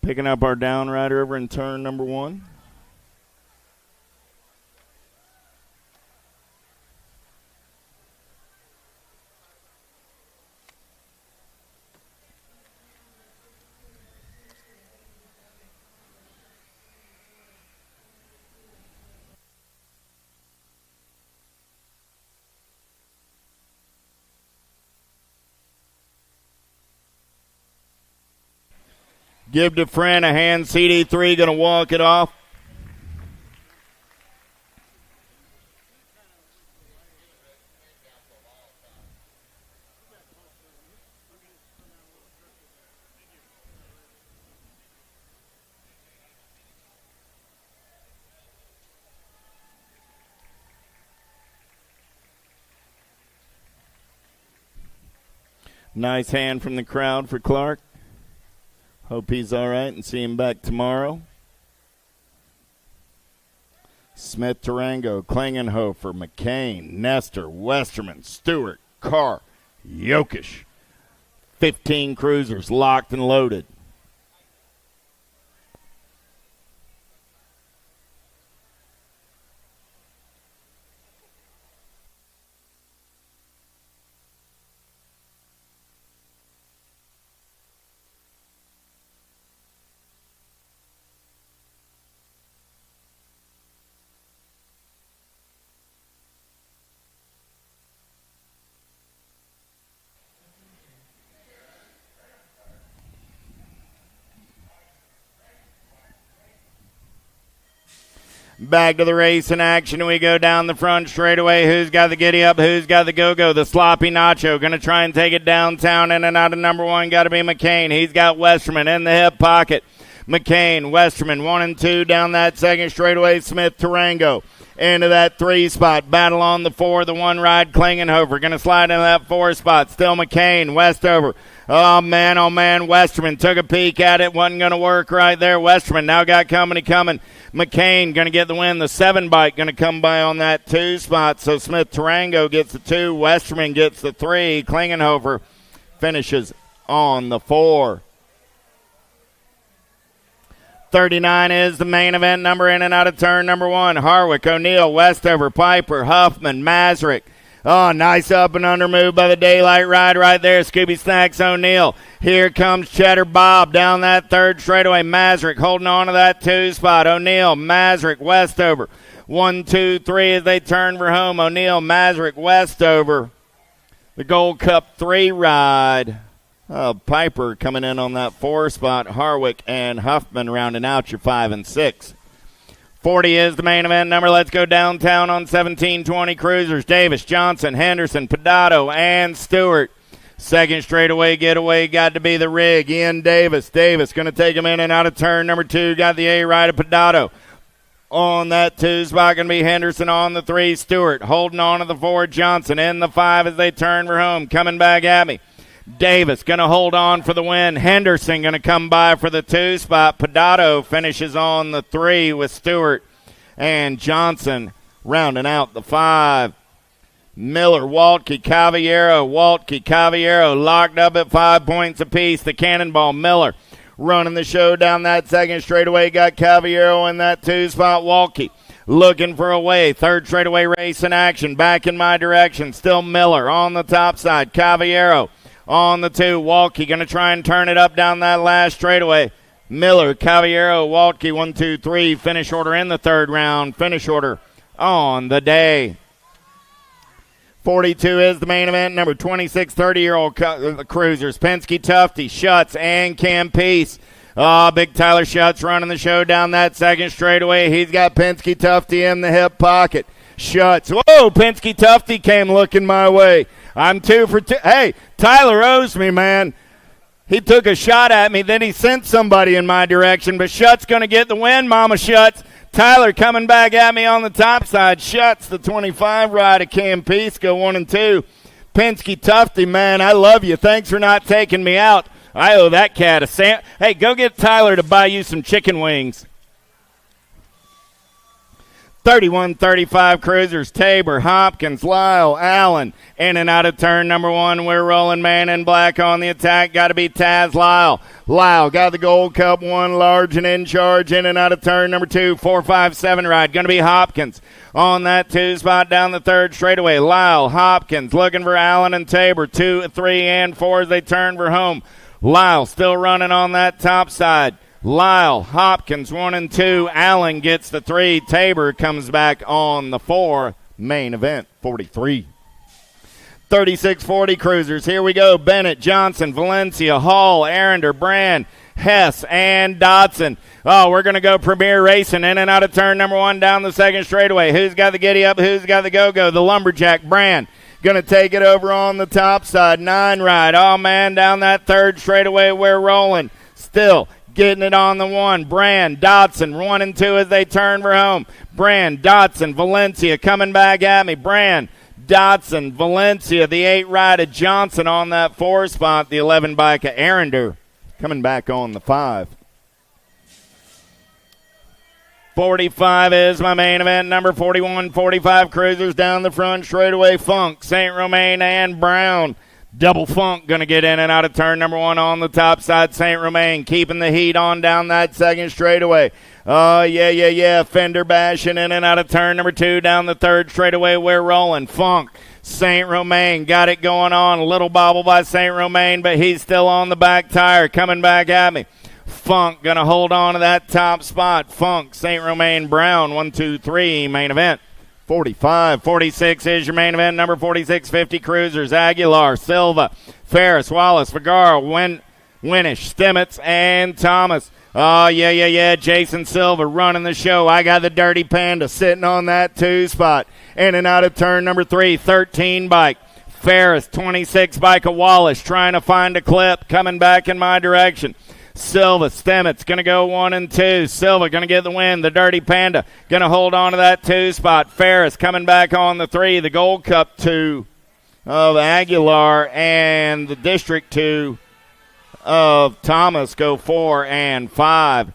C: Picking up our down rider over in turn number 1. Give Dufresne a hand. CD3 going to walk it off. Nice hand from the crowd for Clark. Hope he's all right and see him back tomorrow. Smith, Tarango, Klingenhofer, McCain, Nestor, Westerman, Stewart, Carr, Jokic. 15 cruisers locked and loaded. Back to the race in action. We go down the front straightaway. Who's got the giddy up? Who's got the go-go? The sloppy Nacho. Going to try and take it downtown in and out of number 1. Got to be McCain. He's got Westerman in the hip pocket. McCain, Westerman, 1 and 2 down that second straightaway. Smith, Tarango into that 3 spot. Battle on the 4. The 1 ride, Klingenhofer. Going to slide into that 4 spot. Still McCain. Westover. Oh, man. Westerman took a peek at it. Wasn't going to work right there. Westerman now got company coming. McCain going to get the win. The 7 bike going to come by on that 2 spot. So Smith Tarango gets the 2. Westerman gets the 3. Klingenhofer finishes on the 4. 39 is the main event number in and out of turn number 1. Harwick, O'Neill, Westover, Piper, Huffman, Mazrick. Oh, nice up and under move by the Daylight Ride right there. Scooby Snacks O'Neill. Here comes Cheddar Bob down that third straightaway. Mazrick holding on to that 2 spot. O'Neill, Mazrick, Westover. 1, 2, 3 as they turn for home. O'Neill, Mazrick, Westover. The Gold Cup 3 ride. Piper coming in on that 4 spot. Harwick and Huffman rounding out your 5 and 6. 40 is the main event number. Let's go downtown on 1720 cruisers. Davis, Johnson, Henderson, Pedato, and Stewart. Second straightaway getaway got to be the rig. Ian Davis. Davis going to take him in and out of turn number 2. Got the A right of Pedato. On that 2 spot going to be Henderson. On the 3, Stewart. Holding on to the 4, Johnson. In the 5 as they turn for home. Coming back at me. Davis going to hold on for the win. Henderson going to come by for the 2 spot. Pedato finishes on the 3 with Stewart and Johnson rounding out the 5. Miller, Waltke, Cavallero locked up at 5 points apiece. The Cannonball, Miller running the show down that second straightaway. Got Cavallero in that 2 spot. Waltke looking for a way. Third straightaway race in action. Back in my direction. Still Miller on the top side. Cavallero on the 2. Waltke going to try and turn it up down that last straightaway. Miller, Cavallero, Waltke, 1, 2, 3. Finish order in the third round. Finish order on the day. 42 is the main event. Number 26, 30-year-old cruisers. Penske, Tufty, Schutz, and Campese. Big Tyler Schutz running the show down that second straightaway. He's got Penske, Tufty in the hip pocket. Schutz. Whoa, Penske, Tufty came looking my way. I'm 2 for 2. Hey, Tyler owes me, man. He took a shot at me, then he sent somebody in my direction, but Schutz going to get the win, Mama Schutz. Tyler coming back at me on the top side. Schutz, the 25 ride of Campese, go 1 and 2. Penske, Tufty, man, I love you. Thanks for not taking me out. I owe that cat a Hey, go get Tyler to buy you some chicken wings. 31-35 cruisers, Tabor, Hopkins, Lyle, Allen. In and out of turn number 1. We're rolling man in black on the attack. Got to be Taz Lyle. Lyle got the Gold Cup 1 large and in charge. In and out of turn number 2. 4-5-7 ride. Going to be Hopkins on that 2 spot down the third straightaway. Lyle, Hopkins looking for Allen and Tabor. 2, 3, and 4 as they turn for home. Lyle still running on that top side. Lyle, Hopkins, 1 and 2. Allen gets the 3. Tabor comes back on the 4. Main event, 43. 36-40 cruisers. Here we go. Bennett, Johnson, Valencia, Hall, Arender, Brand, Hess, and Dodson. Oh, we're going to go Premier Racing in and out of turn number 1 down the second straightaway. Who's got the giddy up? Who's got the go-go? The Lumberjack, Brand. Going to take it over on the top side. 9 ride. Oh, man, down that third straightaway. We're rolling. Still getting it on the 1. Brand, Dodson, 1 and 2 as they turn for home. Brand, Dodson, Valencia coming back at me. Brand, Dodson, Valencia, the 8 ride of Johnson on that 4 spot. The 11 bike of Arender coming back on the 5. 45 is my main event. Number 41-45 cruisers down the front straightaway. Funk, St. Romain, and Brown. Double Funk going to get in and out of turn number 1 on the top side. St. Romain keeping the heat on down that second straightaway. Oh, yeah. Fender bashing in and out of turn number 2 down the third straightaway. We're rolling. Funk, St. Romain got it going on. A little bobble by St. Romain, but he's still on the back tire coming back at me. Funk going to hold on to that top spot. Funk, St. Romain, Brown, 1, 2, 3, main event. 45-46 is your main event. Number 46-50 cruisers. Aguilar, Silva, Ferris, Wallace, Vergara, Winnish, Stimmitz, and Thomas. Oh, yeah. Jason Silva running the show. I got the Dirty Panda sitting on that 2 spot. In and out of turn number 3, 13 bike. Ferris, 26 bike of Wallace trying to find a clip. Coming back in my direction. Silva, Stemmet's going to go 1 and 2. Silva going to get the win. The Dirty Panda going to hold on to that 2 spot. Ferris coming back on the 3. The Gold Cup 2 of Aguilar and the District 2 of Thomas go 4 and 5.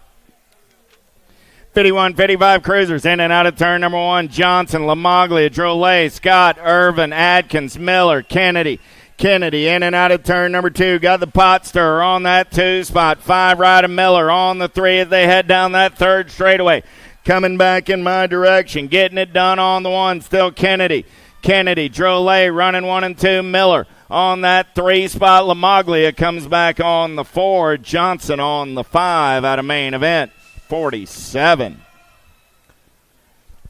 C: 51-55 cruisers in and out of turn number 1. Johnson, Lamaglia, Drolet, Scott, Irvin, Adkins, Miller, Kennedy in and out of turn number 2. Got the pot stirrer on that 2 spot. 5 right of Miller on the 3 as they head down that third straightaway. Coming back in my direction. Getting it done on the 1. Still Kennedy, Drolet running 1 and 2. Miller on that 3 spot. Lamaglia comes back on the 4. Johnson on the 5 out of main event. 47.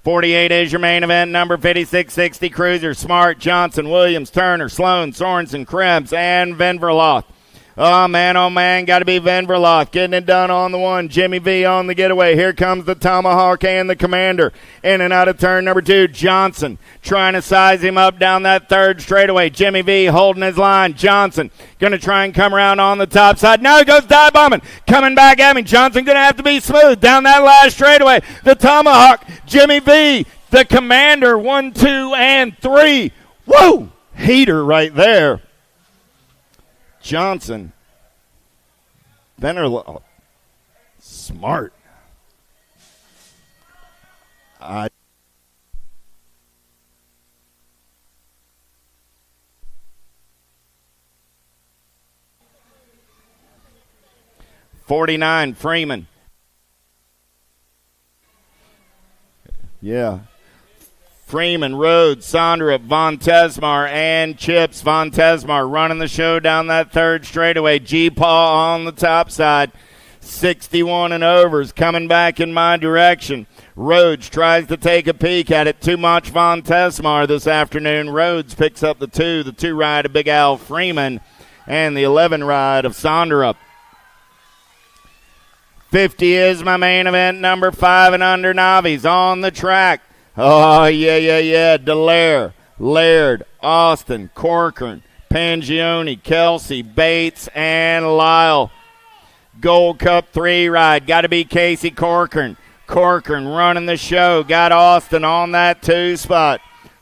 C: 48 is your main event. Number 56-60 cruiser. Smart, Johnson, Williams, Turner, Sloan, Sorensen, Krebs, and Venverloth. Oh, man, got to be Venverloth. Getting it done on the 1. Jimmy V on the getaway. Here comes the Tomahawk and the Commander. In and out of turn number 2. Johnson trying to size him up down that third straightaway. Jimmy V holding his line. Johnson going to try and come around on the top side. Now he goes dive bombing. Coming back at me. Johnson going to have to be smooth down that last straightaway. The Tomahawk, Jimmy V, the Commander, 1, 2, and 3. Whoa! Heater right there. Johnson. Benner. Smart. 49, Freeman. Yeah. Freeman, Rhodes, Sondra, Von Tesmar, and Chips. Von Tesmar running the show down that third straightaway. G-Paw on the top side. 61 and overs coming back in my direction. Rhodes tries to take a peek at it. Too much Von Tesmar this afternoon. Rhodes picks up the 2 ride of Big Al Freeman, and the 11 ride of Sondra. 50 is my main event, number 5 and under novice on the track. Oh, yeah. Dallaire, Laird, Austin, Corcoran, Pangione, Kelsey, Bates, and Lyle. Gold Cup 3 ride. Got to be Casey Corcoran. Corcoran running the show. Got Austin on that 2 spot.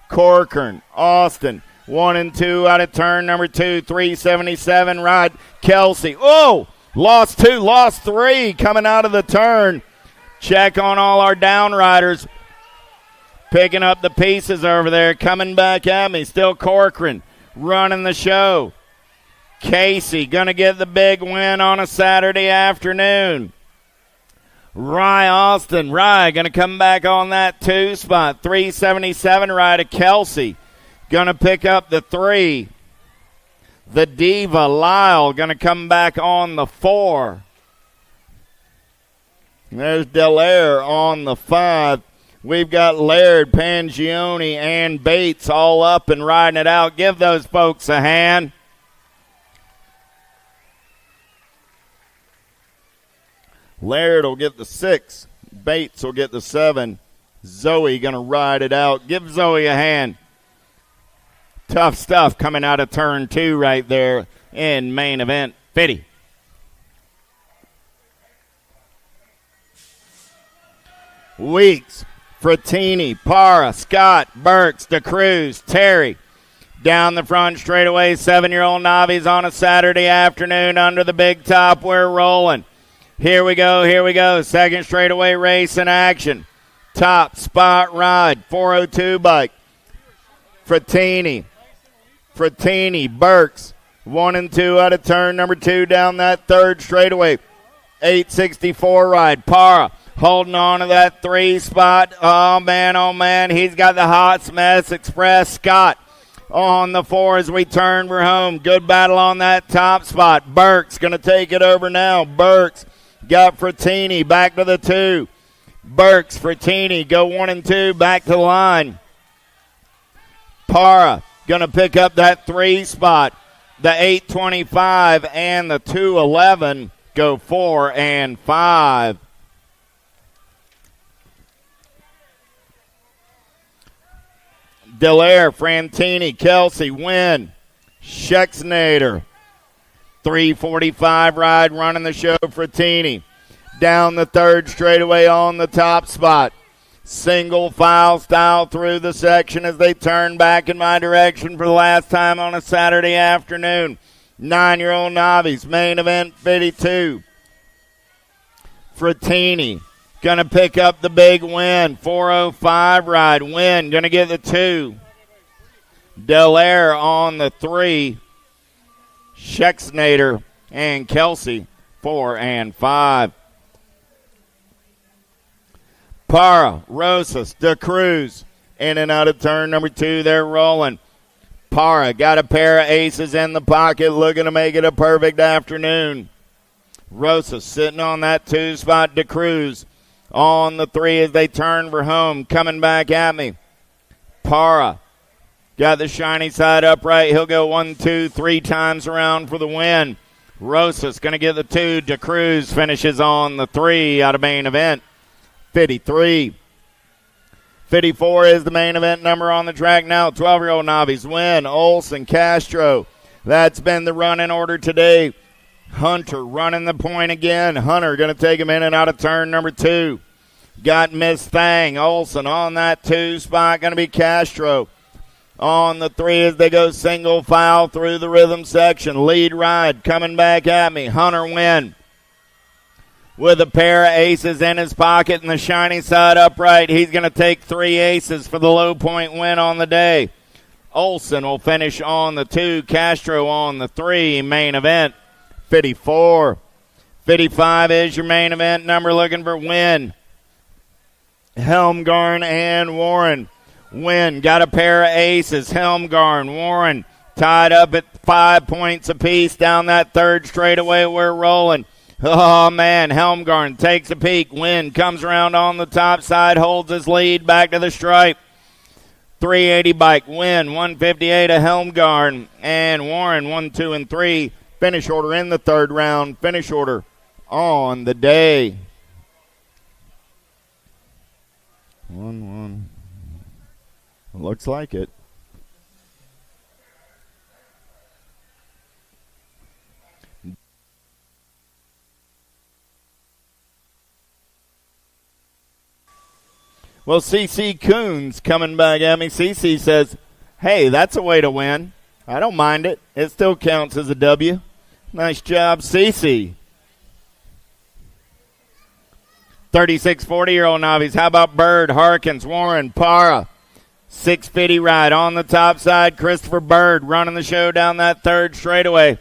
C: Corcoran, Austin, 1 and 2 out of turn number 2. 377 ride. Kelsey. Oh! Lost 2, lost 3 coming out of the turn. Check on all our down riders. Picking up the pieces over there. Coming back at me. Still Corcoran running the show. Casey going to get the big win on a Saturday afternoon. Austin going to come back on that 2 spot. 377 ride to Kelsey. Going to pick up the 3. The Diva, Lyle, going to come back on the 4. There's Dallaire on the 5. We've got Laird, Pangione, and Bates all up and riding it out. Give those folks a hand. Laird will get the 6. Bates will get the 7. Zoe going to ride it out. Give Zoe a hand. Tough stuff coming out of turn 2 right there in main event 50. Weeks, Frattini, Parra, Scott, Burks, DeCruz, Terry. Down the front straightaway, 7-year-old novice on a Saturday afternoon under the big top. We're rolling. Here we go. Second straightaway race in action. Top spot ride, 402 bike. Frattini, Burks, 1 and 2 out of turn number 2 down that third straightaway. 864 ride. Parra holding on to that 3 spot. Oh, man. He's got the Hot Mess Express. Scott on the 4 as we turn for home. Good battle on that top spot. Burks going to take it over now. Burks got Frattini back to the 2. Burks, Frattini go 1 and 2 back to the line. Parra going to pick up that 3 spot. The 825 and the 211 go 4 and 5. Dallaire, Frantini, Kelsey, win. Schexnader, 345 ride running the show. Frattini down the third straightaway on the top spot. Single file style through the section as they turn back in my direction for the last time on a Saturday afternoon. 9-year-old novice, main event 52. Frattini going to pick up the big win. 405 ride. Win going to get the 2. Dallaire on the 3. Schexnader and Kelsey 4 and 5. Parra, Rosas, DeCruz, in and out of turn number 2. They're rolling. Parra got a pair of aces in the pocket, looking to make it a perfect afternoon. Rosas sitting on that 2 spot. DeCruz on the 3 as they turn for home. Coming back at me. Parra got the shiny side upright. He'll go 1, 2, 3 times around for the win. Rosas going to get the 2. DeCruz finishes on the 3 out of main event 53. 54 is the main event number on the track now. 12-year-old novice win. Olson, Castro. That's been the run in order today. Hunter running the point again. Hunter going to take him in and out of turn number 2. Got Miss Thang. Olson on that 2 spot. Going to be Castro. on the 3 as they go single file through the rhythm section. Lead ride coming back at me. Hunter Wynn with a pair of aces in his pocket and the shiny side upright. He's going to take 3 aces for the low point win on the day. Olson will finish on the 2. Castro on the 3. Main event, 54. 55 is your main event number, looking for Wynn, Helmgarn, and Warren. Wynn got a pair of aces. Helmgarn, Warren tied up at 5 points apiece down that third straightaway. We're rolling. Oh, man, Helmgarn takes a peek. Wynn comes around on the top side, holds his lead back to the stripe. 380 bike, Wynn, 158 a Helmgarn, and Warren, 1, 2, and 3. Finish order in the third round. Finish order on the day. 1-1. Looks like it. Well, CC Coons coming back at me. CC says, hey, that's a way to win. I don't mind it. It still counts as a W. Nice job, CC. 36 40-year-old novice. How about Bird, Harkins, Warren, Para? 650 ride on the top side. Christopher Bird running the show down that third straightaway.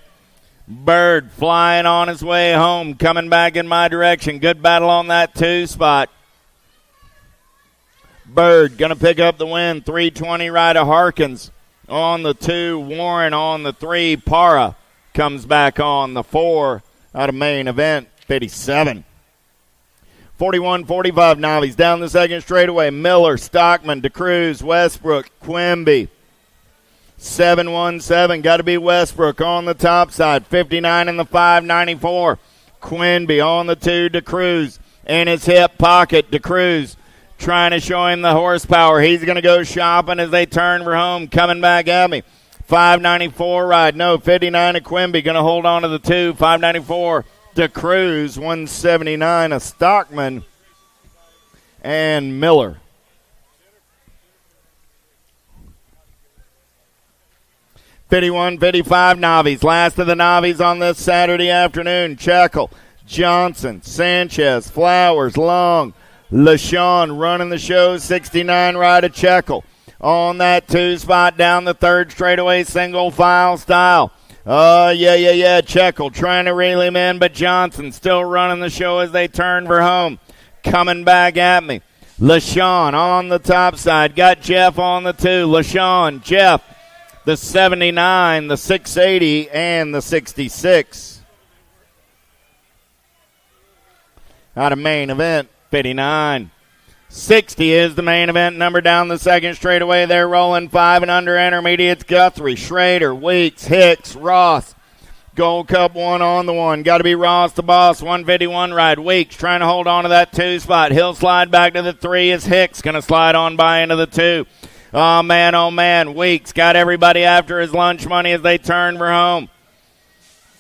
C: Bird flying on his way home, coming back in my direction. Good battle on that 2 spot. Bird going to pick up the win. 320 ride of Harkins on the 2. Warren on the 3. Para comes back on the 4 out of main event, 57. 41-45 novice down the second straightaway. Miller, Stockman, DeCruz, Westbrook, Quimby. 717, got to be Westbrook on the top side. 59 in the 594. Quimby on the 2, DeCruz. In his hip pocket, DeCruz trying to show him the horsepower. He's going to go shopping as they turn for home. Coming back at me. 594 ride. No, 59 of Quimby. Going to hold on to the 2. 594 DeCruz. 179 of Stockman and Miller. $51.55 novice. Last of the novice on this Saturday afternoon. Checkle, Johnson, Sanchez, Flowers, Long, LaShawn running the show. 69 ride of Checkle. On that 2 spot down the third straightaway, single file style. Yeah. Checkle trying to reel him in, but Johnson still running the show as they turn for home. Coming back at me. LaShawn on the top side. Got Jeff on the 2. LaShawn, Jeff, the 79, the 680, and the 66. Out of main event, 59. 60 is the main event number down the second straightaway. They're rolling 5 and under intermediates. Guthrie, Schrader, Weeks, Hicks, Ross. Gold Cup 1 on the 1. Got to be Ross the boss. 151 ride. Weeks trying to hold on to that 2 spot. He'll slide back to the 3 as Hicks going to slide on by into the 2. Oh, man. Weeks got everybody after his lunch money as they turn for home.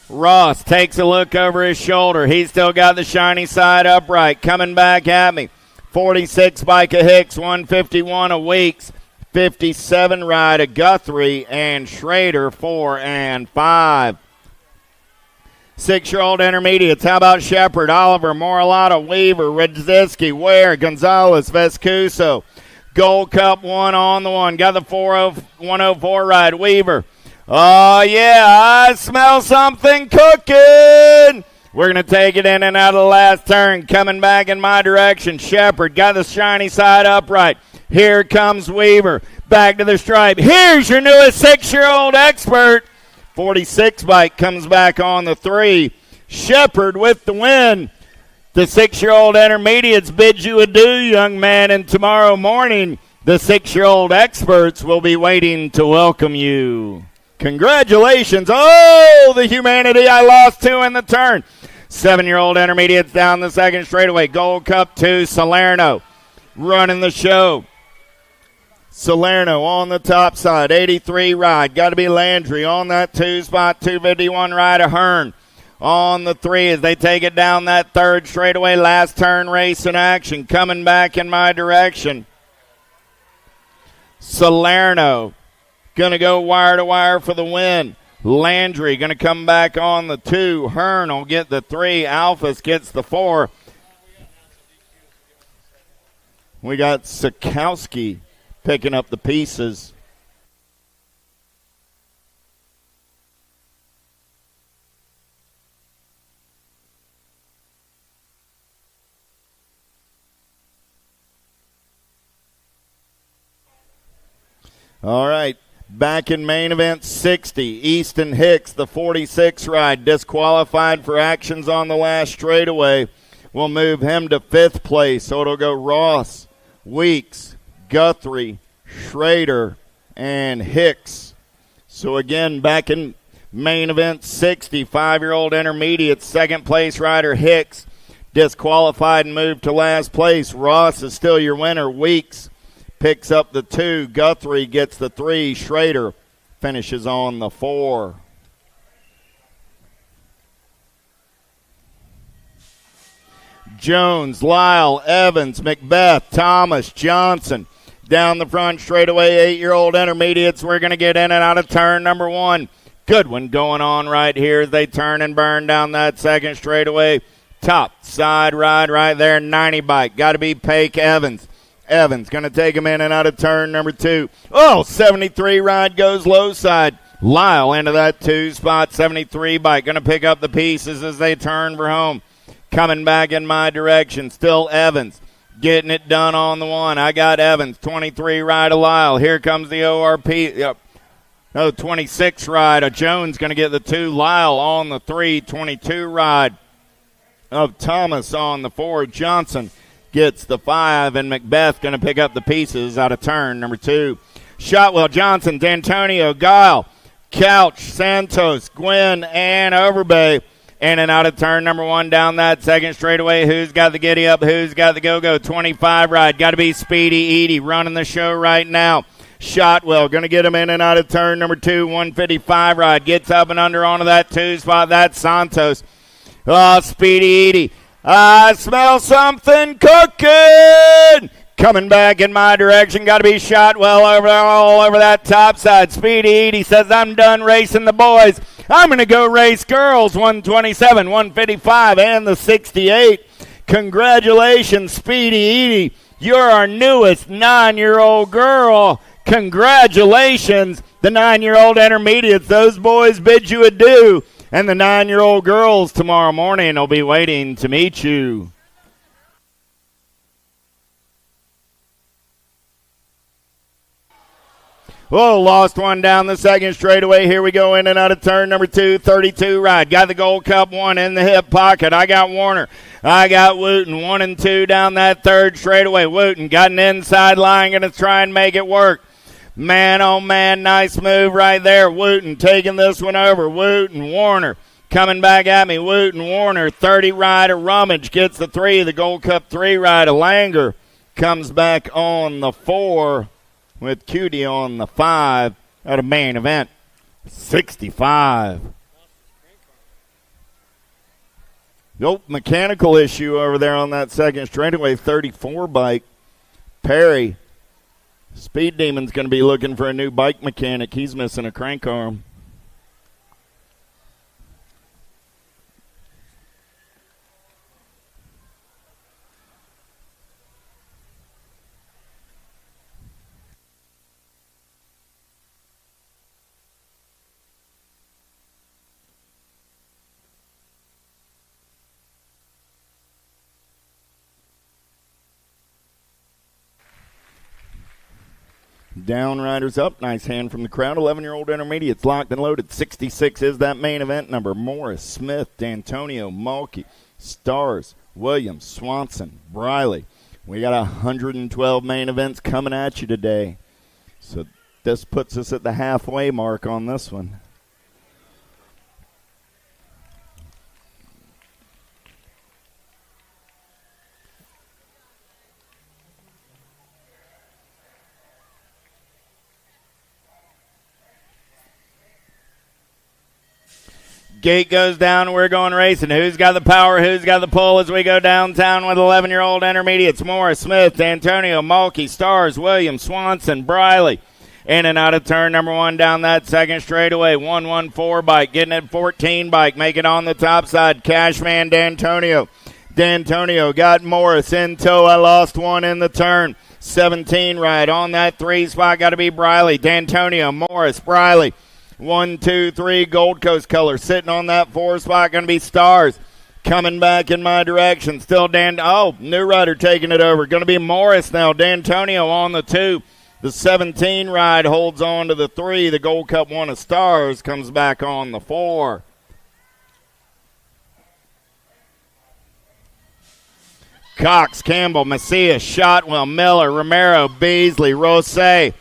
C: Ross takes a look over his shoulder. He's still got the shiny side upright. Coming back at me. 46 bike of Hicks, 151 of Weeks, 57 ride of Guthrie, and Schrader 4 and 5. 6-year-old intermediates. How about Shepard, Oliver, Moralato, Weaver, Radzicki, Ware, Gonzalez, Vescuso. Gold Cup 1 on the 1. Got the 104 ride. Weaver. Oh, yeah, I smell something cooking. We're going to take it in and out of the last turn. Coming back in my direction. Shepard got the shiny side upright. Here comes Weaver. Back to the stripe. Here's your newest 6-year-old expert. 46 bike comes back on the 3. Shepard with the win. The 6-year-old intermediates bid you adieu, young man, and tomorrow morning the 6-year-old experts will be waiting to welcome you. Congratulations. Oh, the humanity. I lost 2 in the turn. 7-year-old intermediates down the second straightaway. Gold Cup 2, Salerno running the show. Salerno on the top side, 83 ride. Got to be Landry on that 2 spot, 251 ride of Hearn. On the 3 as they take it down that third straightaway. Last turn race in action. Coming back in my direction. Salerno going to go wire to wire for the win. Landry going to come back on the 2. Hearn will get the 3. Alphas gets the 4. We got Sikowski picking up the pieces. All right, back in main event 60, Easton Hicks, the 46 ride, disqualified for actions on the last straightaway. We'll move him to 5th place, so it'll go Ross, Weeks, Guthrie, Schrader, and Hicks. So again, back in main event 60, 5-year-old intermediate, 2nd place rider Hicks, disqualified and moved to last place. Ross is still your winner. Weeks picks up the 2. Guthrie gets the 3. Schrader finishes on the 4. Jones, Lyle, Evans, Macbeth, Thomas, Johnson. Down the front straightaway, 8-year-old intermediates. We're going to get in and out of turn number 1. Good one going on right here as they turn and burn down that 2nd straightaway. Top side ride right there, 90 bike. Got to be Paik Evans. Evans going to take him in and out of turn number 2. Oh, 73 ride goes low side. Lyle into that 2 spot. 73 bike going to pick up the pieces as they turn for home. Coming back in my direction. Still Evans getting it done on the 1. I got Evans. 23 ride of Lyle. Here comes the ORP. 26 ride. Jones going to get the 2. Lyle on the 3. 22 ride of Thomas on the 4. Johnson gets the 5, and Macbeth going to pick up the pieces out of turn number 2. Shotwell, Johnson, D'Antonio, Guile, Couch, Santos, Gwynn, and Overbay. In and out of turn number 1 down that 2nd straightaway. Who's got the giddy up? Who's got the go-go? 25 ride. Got to be Speedy Edie running the show right now. Shotwell going to get him in and out of turn number 2. 155 ride. Gets up and under onto that 2 spot. That's Santos. Oh, Speedy Edie. I smell something cooking. Coming back in my direction. Got to be Shotwell all over that top side. Speedy Edie says, I'm done racing the boys. I'm going to go race girls. 127, 155, and the 68. Congratulations, Speedy Edie. You're our newest 9-year-old girl. Congratulations, the 9-year-old intermediates. Those boys bid you adieu. And the 9-year-old girls tomorrow morning will be waiting to meet you. Whoa, lost one down the 2nd straightaway. Here we go in and out of turn number 2. 32 ride. Got the Gold Cup 1 in the hip pocket. I got Warner. I got Wooten. 1 and 2 down that 3rd straightaway. Wooten got an inside line. Going to try and make it work. Man, oh, man, nice move right there. Wooten taking this one over. Wooten, Warner coming back at me. Wooten, Warner, 30 ride of Rummage gets the 3. The Gold Cup 3 ride of Langer comes back on the 4 with Cutie on the 5 at a main event 65. Nope, mechanical issue over there on that 2nd straightaway 34 bike. Perry. Speed Demon's going to be looking for a new bike mechanic. He's missing a crank arm. Down, riders up. Nice hand from the crowd. 11-year-old intermediates locked and loaded. 66 is that main event number. Morris, Smith, D'Antonio, Mulkey, Stars, Williams, Swanson, Briley. We got 112 main events coming at you today. So this puts us at the halfway mark on this one. Gate goes down. We're going racing. Who's got the power? Who's got the pull as we go downtown with 11-year-old intermediates? Morris, Smith, D'Antonio, Mulkey, Stars, Williams, Swanson, Briley. In and out of turn number 1 down that second straightaway. 114 bike, getting it 14 bike, make it on the top side. Cashman D'Antonio. D'Antonio got Morris in tow. I lost one in the turn. 17 right on that 3 spot. Got to be Briley. D'Antonio, Morris, Briley. 1, 2, 3, Gold Coast color. Sitting on that 4 spot. Going to be Stars. Coming back in my direction. Still New Rider taking it over. Going to be Morris now. D'Antonio on the 2. The 17 ride holds on to the 3. The Gold Cup 1 of Stars comes back on the 4. Cox, Campbell, Macias, Shotwell, Miller, Romero, Beasley, Rosé.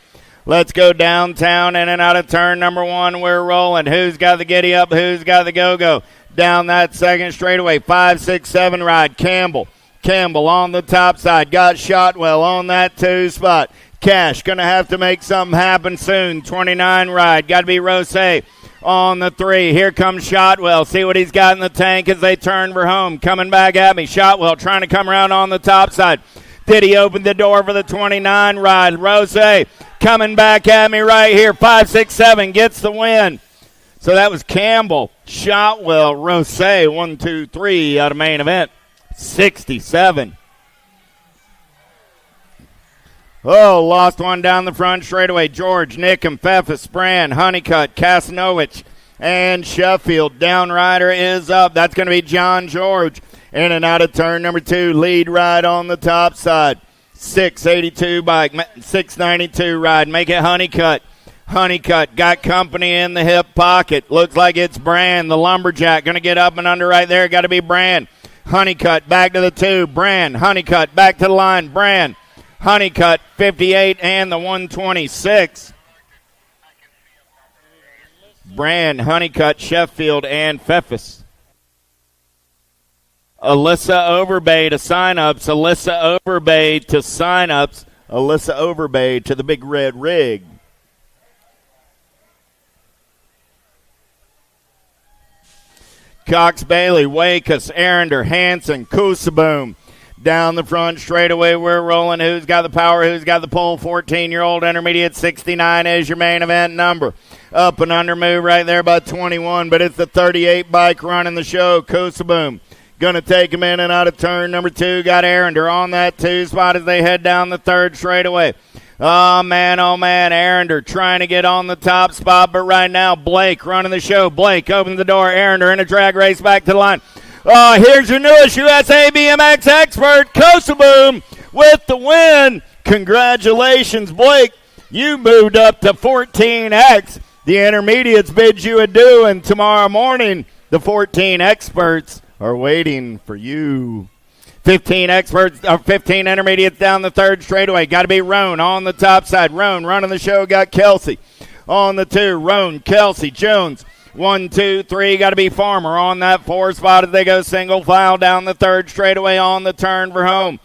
C: Let's go downtown in and out of turn number 1. We're rolling. Who's got the giddy up? Who's got the go-go? Down that second straightaway. 5, 6, 7 ride. Campbell. Campbell on the top side. Got Shotwell on that 2 spot. Cash going to have to make something happen soon. 29 ride. Got to be Rosé on the 3. Here comes Shotwell. See what he's got in the tank as they turn for home. Coming back at me. Shotwell trying to come around on the top side. Did he open the door for the 29 ride? Rosé coming back at me right here. 5, 6, 7 gets the win. So that was Campbell, Shotwell, Rosé. 1, 2, 3 out of main event. 67. Oh, lost one down the front straightaway. George, Nickham, Pfeffes, Brand, Honeycutt, Kasanowicz, and Sheffield. Down rider is up. That's going to be John George. In and out of turn number 2. Lead ride on the top side. 682 bike, 692 ride. Make it Honeycutt. Honeycutt got company in the hip pocket. Looks like it's Brand, the lumberjack. Going to get up and under right there. Got to be Brand. Honeycutt back to the 2. Brand. Honeycutt back to the line. Brand. Honeycutt, 58, and the 126. Brand, Honeycutt, Sheffield, and Pfeffes. Alyssa Overbay to sign-ups. Alyssa Overbay to sign-ups. Alyssa Overbay to the big red rig. Cox, Bailey, Wakus, Arender, Hanson, Kusaboom. Down the front straightaway, we're rolling. Who's got the power? Who's got the pull? 14-year-old intermediate. 69 is your main event number. Up and under move right there by 21, but it's the 38 bike running the show. Kusaboom going to take him in and out of turn number 2. Got Arender on that 2 spot as they head down the 3rd straightaway. Oh, man, Arender trying to get on the top spot, but right now Blake running the show. Blake opens the door. Arender in a drag race back to the line. Oh, here's your newest USA BMX expert, Kusaboom, with the win. Congratulations, Blake. You moved up to 14X. The intermediates bid you adieu, and tomorrow morning, the 14 experts are waiting for you. 15 intermediates down the 3rd straightaway. Got to be Roan on the top side. Roan running the show. Got Kelsey on the 2. Roan, Kelsey, Jones. 1, 2, 3. Got to be Farmer on that 4 spot as they go single file down the 3rd straightaway on the turn for home.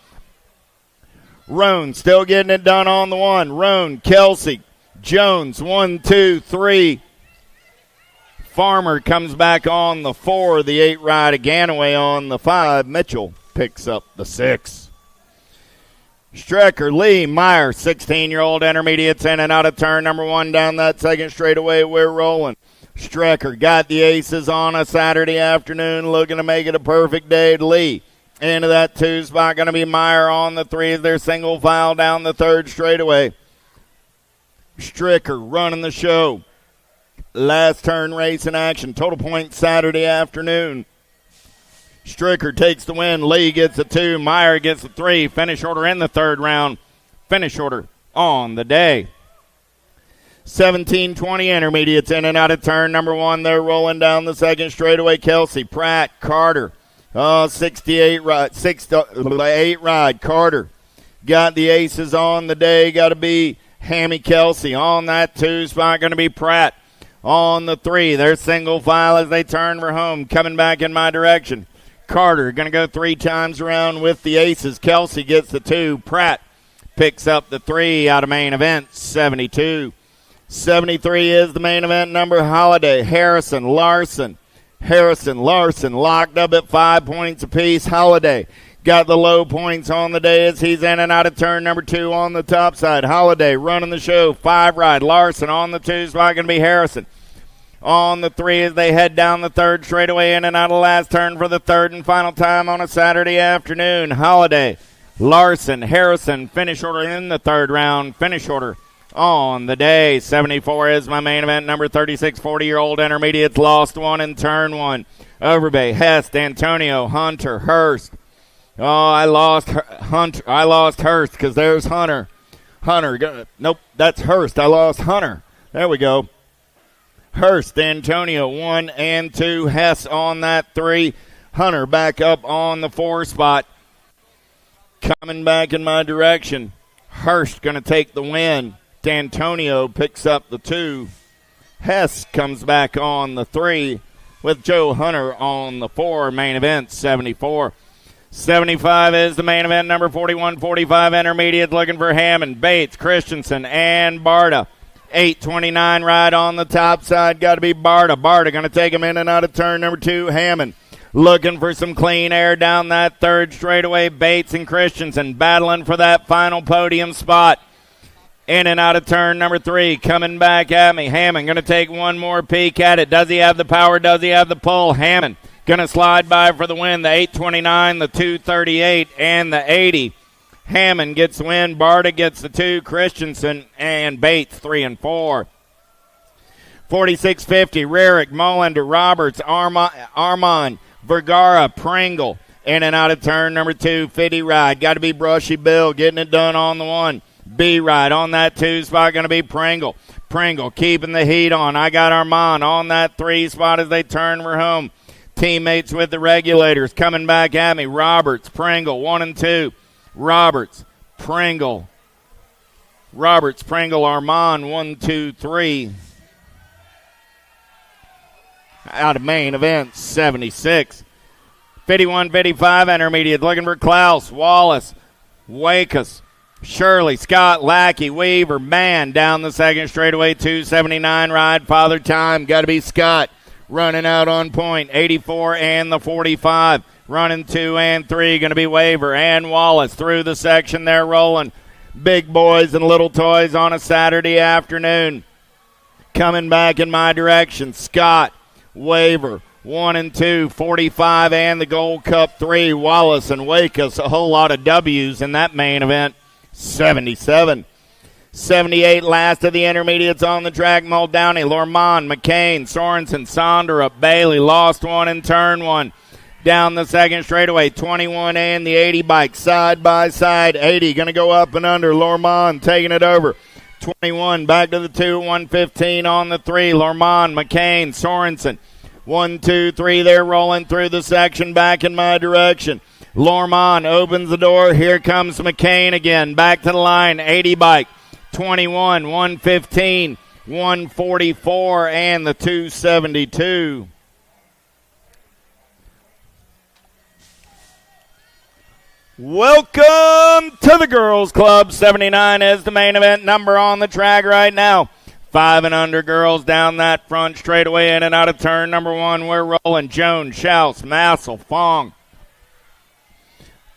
C: Roan still getting it done on the 1. Roan, Kelsey, Jones. 1, 2, 3. Farmer comes back on the 4. The 8 ride Ganaway on the 5. Mitchell picks up the 6. Strecker, Lee, Meyer, 16-year-old intermediates in and out of turn number 1 down that 2nd straightaway. We're rolling. Strecker got the aces on a Saturday afternoon, looking to make it a perfect day. Lee into that 2 spot. Going to be Meyer on the 3 as they're single file down the 3rd straightaway. Stricker running the show. Last turn race in action. Total point Saturday afternoon. Stricker takes the win. Lee gets a 2. Meyer gets a 3. Finish order in the 3rd round. Finish order on the day. 17-20 intermediates in and out of turn number 1. They're rolling down the 2nd straightaway. Kelsey, Pratt, Carter. 68 ride, 8 ride. Carter got the aces on the day. Got to be Hammy Kelsey on that 2 spot. Going to be Pratt on the 3. They're single file as they turn for home. Coming back in my direction. Carter going to go 3 times around with the aces. Kelsey gets the 2. Pratt picks up the 3 out of main event. 72. 73 is the main event number. Holiday, Harrison, Larson. Harrison, Larson locked up at 5 points apiece. Holiday got the low points on the day as he's in and out of turn number 2 on the top side. Holiday running the show, 5 ride. Larson on the 2 spot, going to be Harrison. On the 3 as they head down the third straightaway in and out of last turn for the third and final time on a Saturday afternoon. Holiday, Larson, Harrison, finish order in the third round. Finish order on the day. 74 is my main event. Number 36, 40-year-old intermediates lost one in turn 1. Overbay, Hest, Antonio, Hunter, Hurst. Oh, I lost Hunter. I lost Hurst because there's Hunter. Nope, that's Hurst. I lost Hunter. There we go. Hurst, Antonio, 1 and 2. Hess on that 3. Hunter back up on the 4 spot. Coming back in my direction. Hurst going to take the win. D'Antonio picks up the 2. Hess comes back on the 3 with Joe Hunter on the 4. Main event 74. 75 is the main event. Number 41, 45 intermediate looking for Hammond, Bates, Christensen, and Barta. 8:29 ride on the top side. Got to be Barta. Barta going to take him in and out of turn number 2. Hammond looking for some clean air down that third straightaway. Bates and Christensen battling for that final podium spot. In and out of turn number 3. Coming back at me. Hammond going to take one more peek at it. Does he have the power? Does he have the pull? Hammond going to slide by for the win. The 8:29, the 2:38, and the 80. Hammond gets the win. Barta gets the 2. Christensen and Bates 3 and 4. 46.50. Rarick, Molander, Roberts, Armand, Vergara, Pringle. In and out of turn number 2. 50 ride. Got to be Brushy Bill getting it done on the 1. B ride on that 2 spot. Going to be Pringle. Pringle keeping the heat on. I got Armand on that 3 spot as they turn for home. Teammates with the regulators coming back at me. Roberts, Pringle, 1 and 2. Roberts, Pringle, Armand, 1, 2, 3. Out of main event, 76. 51-55 intermediate looking for Klaus, Wallace, Wakus, Shirley, Scott, Lackey, Weaver, Mann down the second straightaway. 279 ride. Father Time, got to be Scott. Running out on point, 84 and the 45. Running 2 and 3, going to be Waver and Wallace through the section. They're rolling. Big boys and little toys on a Saturday afternoon. Coming back in my direction, Scott, Waver, 1 and 2, 45 and the Gold Cup 3. Wallace and Wakus, a whole lot of W's in that main event, 77. 78, last of the intermediates on the track. Muldowney, Lormond, McCain, Sorensen, Sondera, Bailey. Lost one in turn 1. Down the second straightaway, 21 and the 80 bike, side by side. 80 going to go up and under. Lormond taking it over. 21 back to the 2, 115 on the 3. Lormond, McCain, Sorensen. 1, 2, 3, they're rolling through the section back in my direction. Lormond opens the door. Here comes McCain again. Back to the line, 80 bike. 21, 115, 144, and the 272. Welcome to the Girls Club. 79 is the main event number on the track right now. 5 and under girls down that front straightaway in and out of turn number 1. We're rolling. Jones, Schaus, Massel, Fong.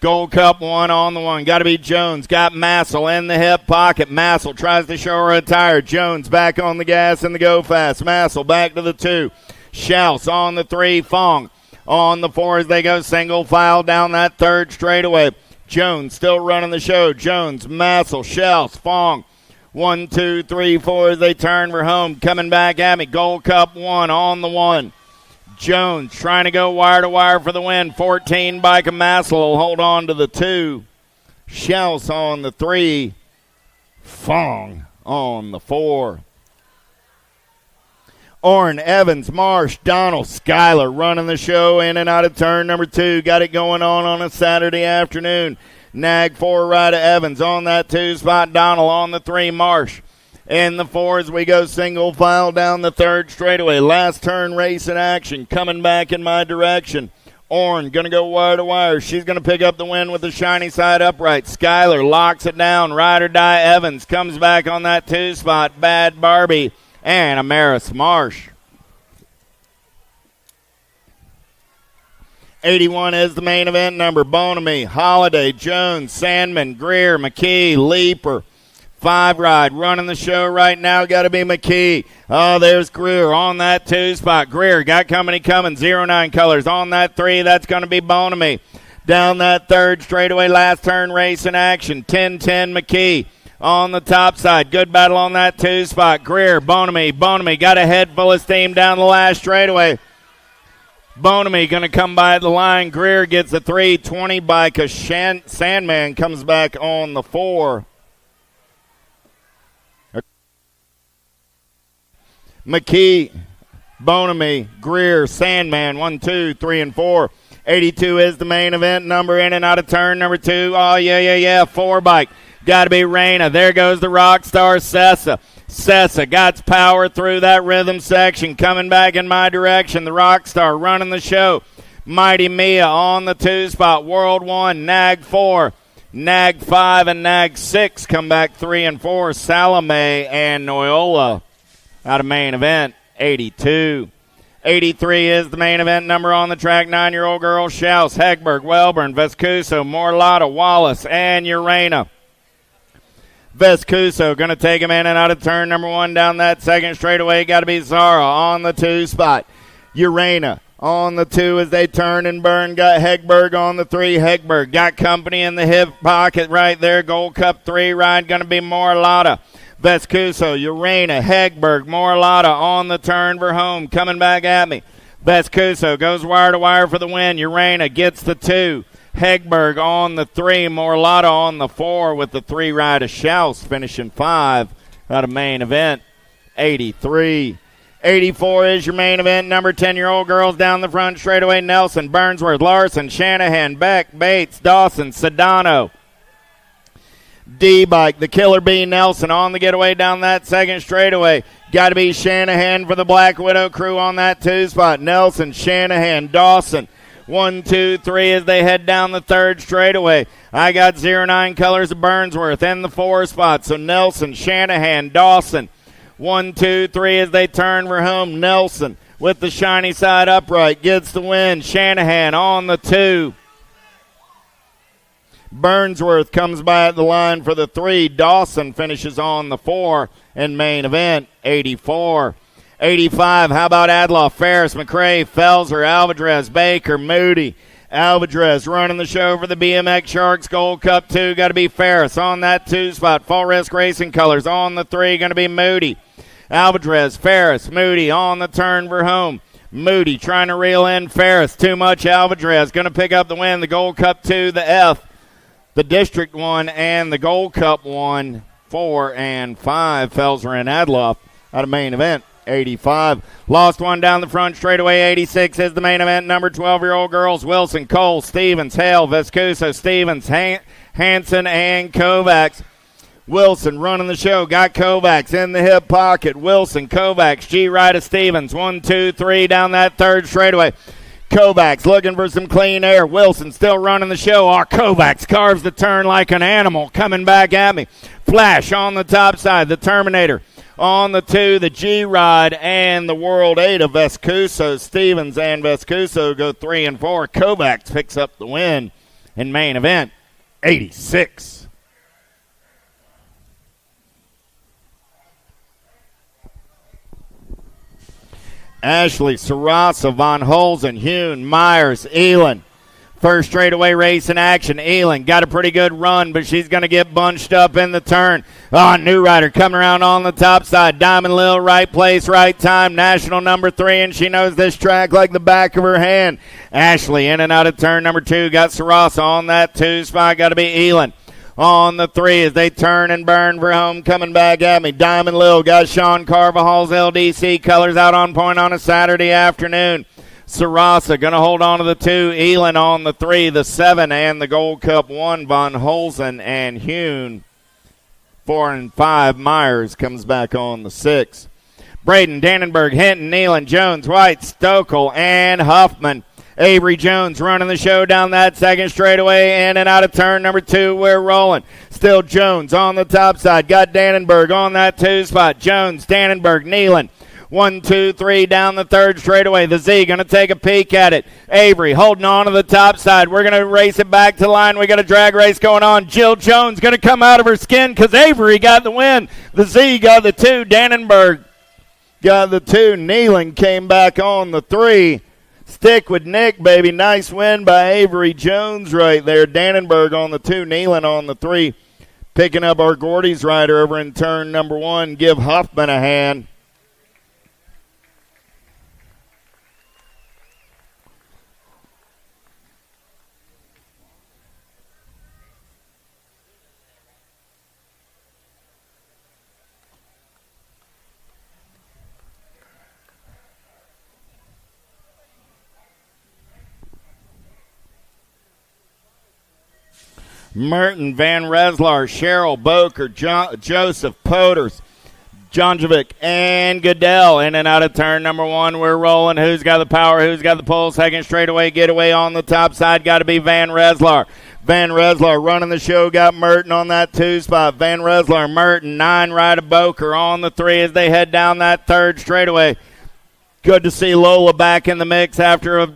C: Gold Cup 1 on the 1. Got to be Jones. Got Massel in the hip pocket. Massel tries to show her a tire. Jones back on the gas in the go fast. Massel back to the 2. Schaus on the 3. Fong on the 4 as they go single file down that third straightaway. Jones still running the show. Jones, Massel, Schaus, Fong. 1, 2, 3, 4 as they turn for home. Coming back at me. Gold Cup 1 on the 1. Jones trying to go wire to wire for the win. 14 bike of Massel will hold on to the 2. Schaus on the 3. Fong on the 4. Orrin, Evans, Marsh, Donald, Schuyler running the show in and out of turn number 2. Got it going on a Saturday afternoon. Nag 4 right of Evans on that 2 spot. Donald on the 3. Marsh in the 4 as we go single file down the third straightaway. Last turn race in action. Coming back in my direction. Orrin going to go wire to wire. She's going to pick up the win with the shiny side upright. Schuyler locks it down. Ride or die Evans comes back on that 2 spot. Bad Barbie and Amaris Marsh. 81 is the main event number. Bonamy, Holiday, Jones, Sandman, Greer, McKee, Leaper. 5 ride running the show right now. Got to be McKee. Oh, there's Greer on that 2 spot. Greer got company coming. 09 colors on that 3. That's going to be Bonamy. Down that 3rd straightaway, last turn race in action. 10-10 McKee on the top side. Good battle on that 2 spot. Greer, Bonamy. Bonamy got a head full of steam down the last straightaway. Bonamy going to come by the line. Greer gets a 3:20 by Sandman comes back on the 4. McKee, Bonamy, Greer, Sandman, 1, 2, 3, and 4. 82 is the main event number in and out of turn number 2. Oh, yeah. 4 bike. Got to be Reyna. There goes the rock star, Sessa. Sessa got power through that rhythm section. Coming back in my direction. The rock star running the show. Mighty Mia on the 2 spot. World 1, Nag 4. Nag 5 and Nag 6 come back 3 and 4. Salome and Noyola out of main event. 82. 83 is the main event number on the track. 9-year-old girl, Schaus, Hegberg, Welburn, Vescuso, Morlata, Wallace, and Urena. Vescuso going to take him in and out of turn number 1 down that 2nd straightaway. Got to be Zara on the 2 spot. Urena on the 2 as they turn and burn. Got Hegberg on the 3. Hegberg got company in the hip pocket right there. Gold Cup 3 ride going to be Morlata. Vescuso, Urena, Hegberg, Morlata on the turn for home. Coming back at me. Vescuso goes wire to wire for the win. Urena gets the 2. Hegberg on the 3, Morlata on the 4 with the 3 ride of Schaus finishing 5 out of main event. 83. 84 is your main event number. 10-year-old girls down the front straightaway. Nelson, Burnsworth, Larson, Shanahan, Beck, Bates, Dawson, Sedano. D-Bike, the Killer Bee Nelson on the getaway down that 2nd straightaway. Got to be Shanahan for the Black Widow crew on that 2 spot. Nelson, Shanahan, Dawson. 1, 2, 3 as they head down the 3rd straightaway. I got 09 colors of Burnsworth in the 4 spot. So Nelson, Shanahan, Dawson. 1, 2, 3 as they turn for home. Nelson with the shiny side upright gets the win. Shanahan on the 2. Burnsworth comes by at the line for the 3. Dawson finishes on the 4 in main event. 84. 85, how about Adloff, Ferris, McRae, Felser, Alvarez, Baker, Moody. Alvarez running the show for the BMX Sharks Gold Cup 2. Got to be Ferris on that 2 spot. Full Risk Racing colors on the 3. Going to be Moody. Alvarez, Ferris, Moody on the turn for home. Moody trying to reel in Ferris. Too much Alvarez. Going to pick up the win. The Gold Cup 2, the F. The District 1 and the Gold Cup 1, 4 and 5. Felser and Adloff out of main event. 85. Lost one down the front straightaway. 86 is the main event number. 12-year-old girls. Wilson, Cole, Stevens, Hale, Vescuso, Stevens, Hanson, and Kovacs. Wilson running the show. Got Kovacs in the hip pocket. Wilson, Kovacs, G-right of Stevens. 1, 2, 3 down that 3rd straightaway. Kovacs looking for some clean air. Wilson still running the show. Our Kovacs carves the turn like an animal. Coming back at me. Flash on the top side. The Terminator on the 2, the G-Rod, and the World 8 of Vescuso. Stevens and Vescuso go 3 and 4. Kovacs picks up the win in main event. 86. Ashley, Sarasa, Von Holzen, Hune, Myers, Elin. First straightaway race in action. Elin got a pretty good run, but she's going to get bunched up in the turn. New rider coming around on the top side. Diamond Lil, right place, right time. National number 3, and she knows this track like the back of her hand. Ashley in and out of turn number 2. Got Sarasa on that 2 spot. Got to be Elin on the 3 as they turn and burn for home. Coming back at me. Diamond Lil got Sean Carvajal's LDC colors out on point on a Saturday afternoon. Sarasa going to hold on to the 2. Elin on the 3, the 7, and the Gold Cup 1. Von Holzen and Hune. 4 and 5. Myers comes back on the 6. Braden, Dannenberg, Hinton, Nealon, Jones, White, Stokel, and Huffman. Avery Jones running the show down that 2nd straightaway. In and out of turn number 2. We're rolling. Still Jones on the top side. Got Dannenberg on that 2 spot. Jones, Dannenberg, Nealon. 1, 2, 3 down the third straightaway. The Z going to take a peek at it. Avery holding on to the top side. We're going to race it back to the line. We got a drag race going on. Jill Jones going to come out of her skin because Avery got the win. The Z got the 2. Dannenberg got the 2. Nealon came back on the 3. Stick with Nick, baby. Nice win by Avery Jones right there. Dannenberg on the 2. Nealon on the 3. Picking up our Gordy's rider over in turn number 1. Give Huffman a hand. Merton, Van Reslar, Cheryl, Boker, Joseph, Poters, Jonjovic, and Goodell. In and out of turn number 1. We're rolling. Who's got the power? Who's got the pull? Second straightaway getaway on the top side. Got to be Van Reslar. Van Reslar running the show. Got Merton on that 2 spot. Van Reslar, Merton, 9 right of Boker on the 3 as they head down that third straightaway. Good to see Lola back in the mix after a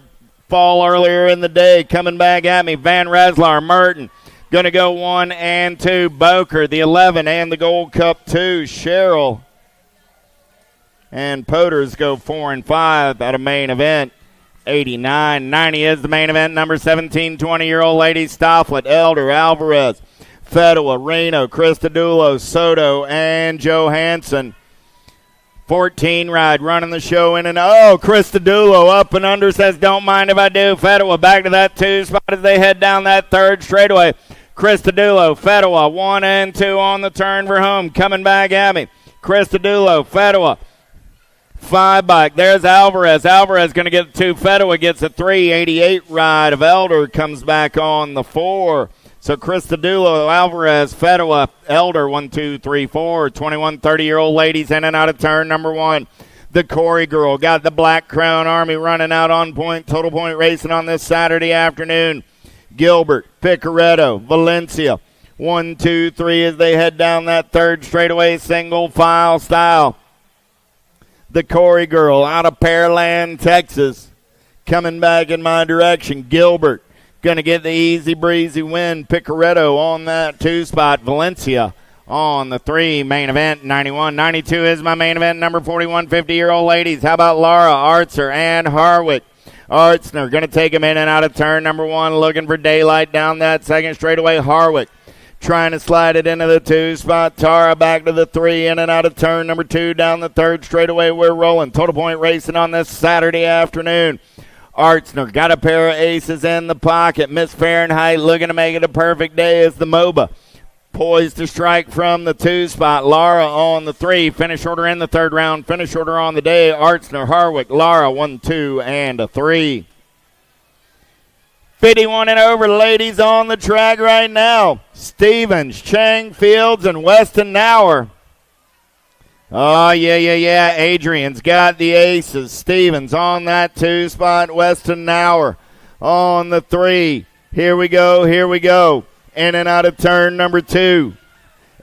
C: fall earlier in the day. Coming back at me. Van Reslar, Merton. Going to go 1 and 2. Boker, the 11, and the Gold Cup 2. Cheryl and Poters go 4 and 5 at a main event. 89-90 is the main event. Number 17, 20-year-old ladies. Stofflet, Elder, Alvarez, Fedua, Reno, Christodoulou, Soto, and Johansson. 14 ride running the show in and Christodoulou up and under says don't mind if I do. Fedua back to that 2 spot as they head down that third straightaway. Christodoulou, Fedua, 1 and 2 on the turn for home. Coming back at me. Christodoulou, Fedua, 5 bike. There's Alvarez. Alvarez going to get 2. Fedua gets a 3. 88 ride of Elder comes back on the 4. So Christodoulou, Alvarez, Fedua, Elder, 1, 2, 3, 4. 21, 30-year-old ladies in and out of turn number 1. The Corey girl got the Black Crown Army running out on point. Total point racing on this Saturday afternoon. Gilbert, Picaretto, Valencia, 1, 2, 3 as they head down that third straightaway single file style. The Corey girl out of Pearland, Texas, coming back in my direction. Gilbert going to get the easy breezy win. Picaretto on that 2 spot. Valencia on the 3. Main event 91-92 is my main event. Number 41, 50-year-old ladies. How about Laura Artzer and Harwick? Artzner going to take him in and out of turn number 1, looking for daylight down that second straightaway. Harwick trying to slide it into the 2 spot. Tara back to the 3, in and out of turn number 2 down the third straightaway. We're rolling. Total point racing on this Saturday afternoon. Artzner got a pair of aces in the pocket. Miss Fahrenheit looking to make it a perfect day as the MOBA. Poised to strike from the 2 spot. Lara on the 3. Finish order in the third round. Finish order on the day. Artzner, Harwick, Lara, 1, 2, and a 3. 51 and over ladies on the track right now. Stevens, Chang, Fields, and Weston Nauer. Oh, yeah. Adrian's got the aces. Stevens on that 2 spot. Weston Nauer on the 3. Here we go. In and out of turn number 2.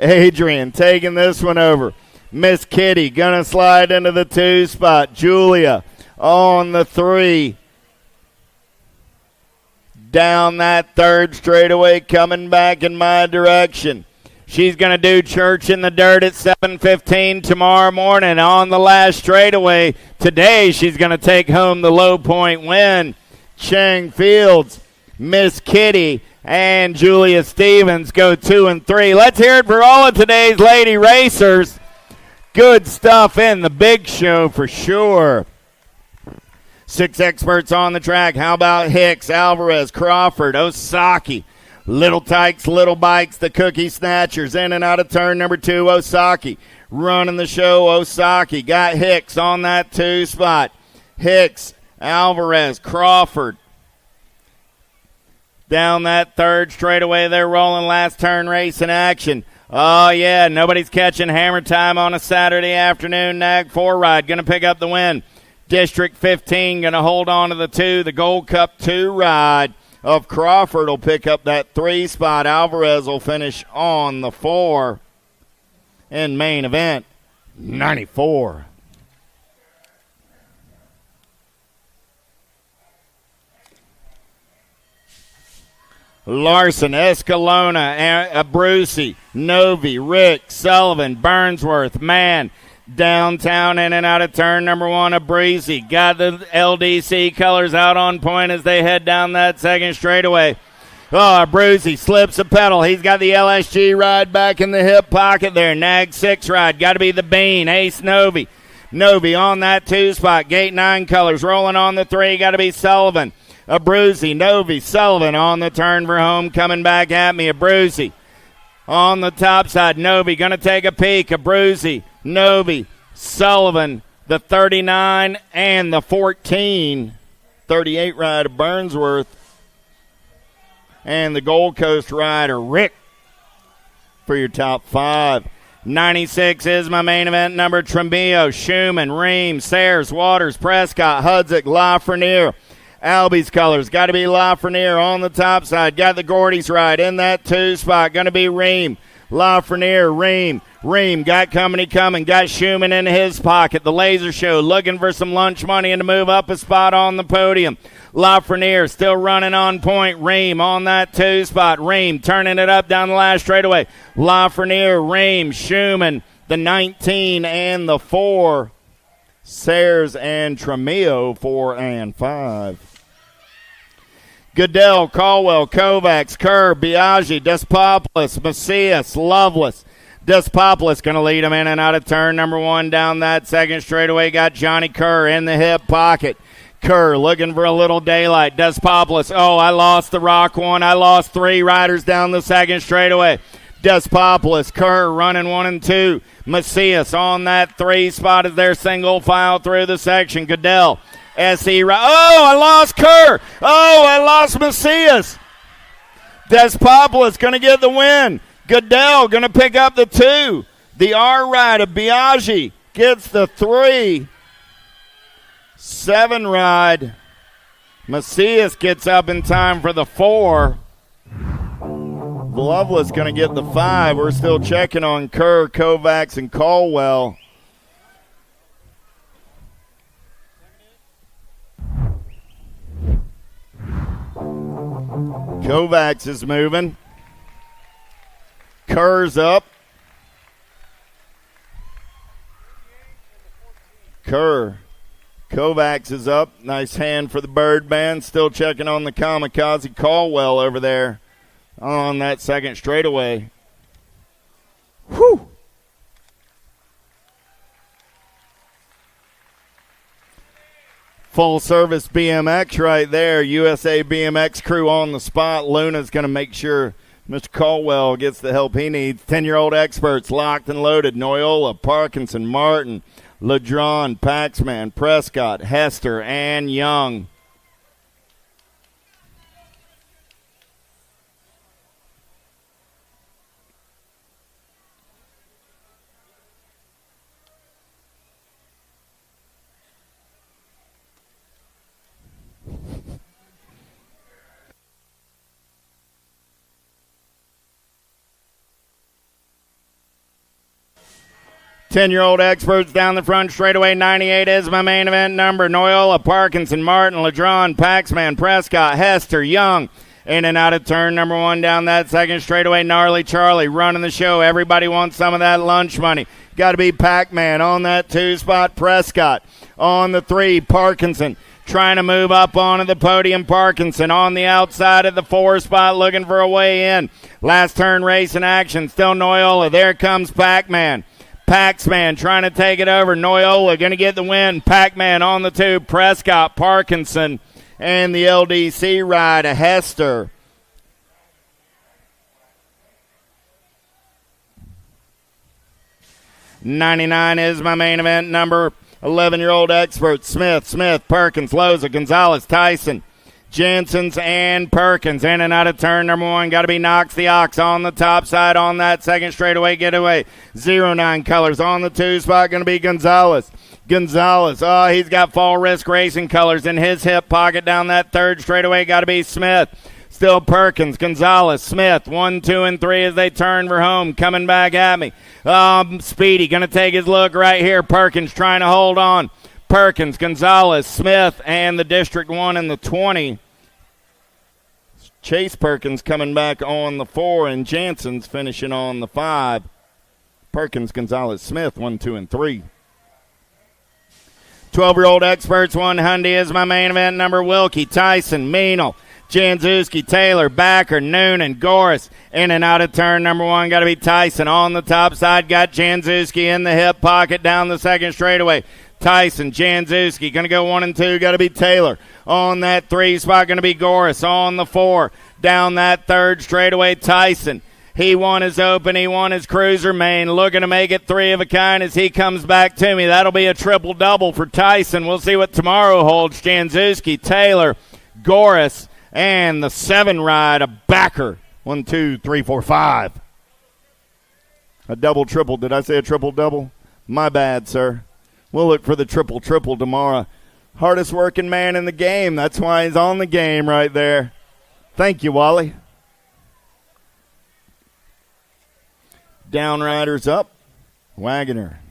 C: Adrian taking this one over. Miss Kitty going to slide into the 2 spot. Julia on the 3. Down that third straightaway, coming back in my direction. She's going to do church in the dirt at 7:15 tomorrow morning on the last straightaway. Today she's going to take home the low point win. Chang Fields, Miss Kitty, and Julia Stevens go 2 and 3. Let's hear it for all of today's lady racers. Good stuff in the big show for sure. 6 experts on the track. How about Hicks, Alvarez, Crawford, Osaki, Little Tykes, Little Bikes, the Cookie Snatchers in and out of turn number 2. Osaki running the show. Osaki got Hicks on that 2 spot. Hicks, Alvarez, Crawford. Down that third straightaway, they're rolling. Last turn race in action. Oh, yeah, nobody's catching hammer time on a Saturday afternoon. Nag 4 ride going to pick up the win. District 15 going to hold on to the 2. The Gold Cup 2 ride of Crawford will pick up that 3 spot. Alvarez will finish on the 4. In main event, 94. Larson, Escalona, Abruzzi, Novi, Rick, Sullivan, Burnsworth, Mann. Downtown in and out of turn number 1, Abruzzi. Got the LDC colors out on point as they head down that second straightaway. Oh, Abruzzi slips a pedal. He's got the LSG ride back in the hip pocket there. Nag 6 ride. Got to be the Bean. Ace Novi. Novi on that 2 spot. Gate 9 colors. Rolling on the 3. Got to be Sullivan. Abruzzi, Novi, Sullivan on the turn for home. Coming back at me. Abruzzi on the top side. Novi going to take a peek. Abruzzi, Novi, Sullivan, the 39 and the 14. 38 ride of Burnsworth. And the Gold Coast rider, Rick, for your top 5. 96 is my main event number. Tremillo, Schumann, Ream, Sayers, Waters, Prescott, Hudzik, Lafreniere. Albie's colors, got to be Lafreniere on the top side. Got the Gordy's ride in that 2 spot. Going to be Ream. Lafreniere, Ream got company coming. Got Schumann in his pocket. The Laser Show looking for some lunch money and to move up a spot on the podium. Lafreniere still running on point. Ream on that 2 spot. Ream turning it up down the last straightaway. Lafreniere, Ream, Schumann, the 19 and the 4. Sayers and Tremillo, 4 and 5. Goodell, Caldwell, Kovacs, Kerr, Biaggi, Despopoulos, Macias, Loveless. Despopoulos going to lead him in and out of turn number 1 down that second straightaway. Got Johnny Kerr in the hip pocket. Kerr looking for a little daylight. Despopoulos, oh, I lost the rock one. I lost 3 riders down the second straightaway. Despopoulos, Kerr running 1 and 2. Macias on that 3 spot as their single file through the section. Goodell, S.E. Oh, I lost Kerr. Oh, I lost Macias. Despopoulos going to get the win. Goodell going to pick up the 2. The R ride of Biaggi gets the 3. 7 ride. Macias gets up in time for the 4. Loveless going to get the 5. We're still checking on Kerr, Kovacs, and Caldwell. Kovacs is moving. Kerr's up. Kerr. Kovacs is up. Nice hand for the Bird Band. Still checking on the Kamikaze Caldwell over there on that second straightaway. Whew. Full service BMX right there. USA BMX crew on the spot. Luna's going to make sure Mr. Caldwell gets the help he needs. 10-year-old experts locked and loaded. Noyola, Parkinson, Martin, Ledron, Paxman, Prescott, Hester, and Young. Ten-year-old experts down the front straightaway. 98 is my main event number. Noyola, Parkinson, Martin, Ledron, Paxman, Prescott, Hester, Young. In and out of turn number 1 down that second straightaway. Gnarly Charlie running the show. Everybody wants some of that lunch money. Got to be Pac-Man on that 2 spot. Prescott on the 3. Parkinson trying to move up onto the podium. Parkinson on the outside of the 4 spot looking for a way in. Last turn race in action. Still Noyola. There comes Pac-Man. Paxman trying to take it over. Noyola going to get the win. Pac-Man on the 2. Prescott, Parkinson, and the LDC ride of Hester. $99 is my main event number. 11-year-old expert. Smith, Perkins, Loza, Gonzalez, Tyson, Jensen's, and Perkins. In and out of turn number 1. Got to be Knox the Ox on the top side on that second straightaway getaway. 09 colors on the 2 spot. Going to be Gonzalez. Oh, he's got Fall Risk Racing colors in his hip pocket down that 3rd straightaway. Got to be Smith. Still Perkins, Gonzalez, Smith. 1, 2, and 3 as they turn for home. Coming back at me. Speedy going to take his look right here. Perkins trying to hold on. Perkins, Gonzalez, Smith, and the District 1 and the 20. Chase Perkins coming back on the 4, and Jansen's finishing on the 5. Perkins, Gonzalez, Smith, 1, 2, and 3. 12-year-old experts, 1 Hyundai is my main event. Number Wilkie, Tyson, Meanel, Janzuski, Taylor, Backer, Noonan, Goris. In and out of turn number 1, got to be Tyson. On the top side, got Janzuski in the hip pocket down the second straightaway. Tyson, Janzuski, going to go 1 and 2, got to be Taylor. On that 3 spot, going to be Goris. On the 4, down that third straightaway, Tyson. He won his open. He won his cruiser main. Looking to make it 3 of a kind as he comes back to me. That'll be a triple-double for Tyson. We'll see what tomorrow holds. Janzuski, Taylor, Goris, and the 7 ride, a backer. 1, 2, 3, 4, 5. A double-triple. Did I say a triple-double? My bad, sir. We'll look for the triple-triple tomorrow. Hardest working man in the game. That's why he's on the game right there. Thank you, Wally. Downriders up. Wagoner.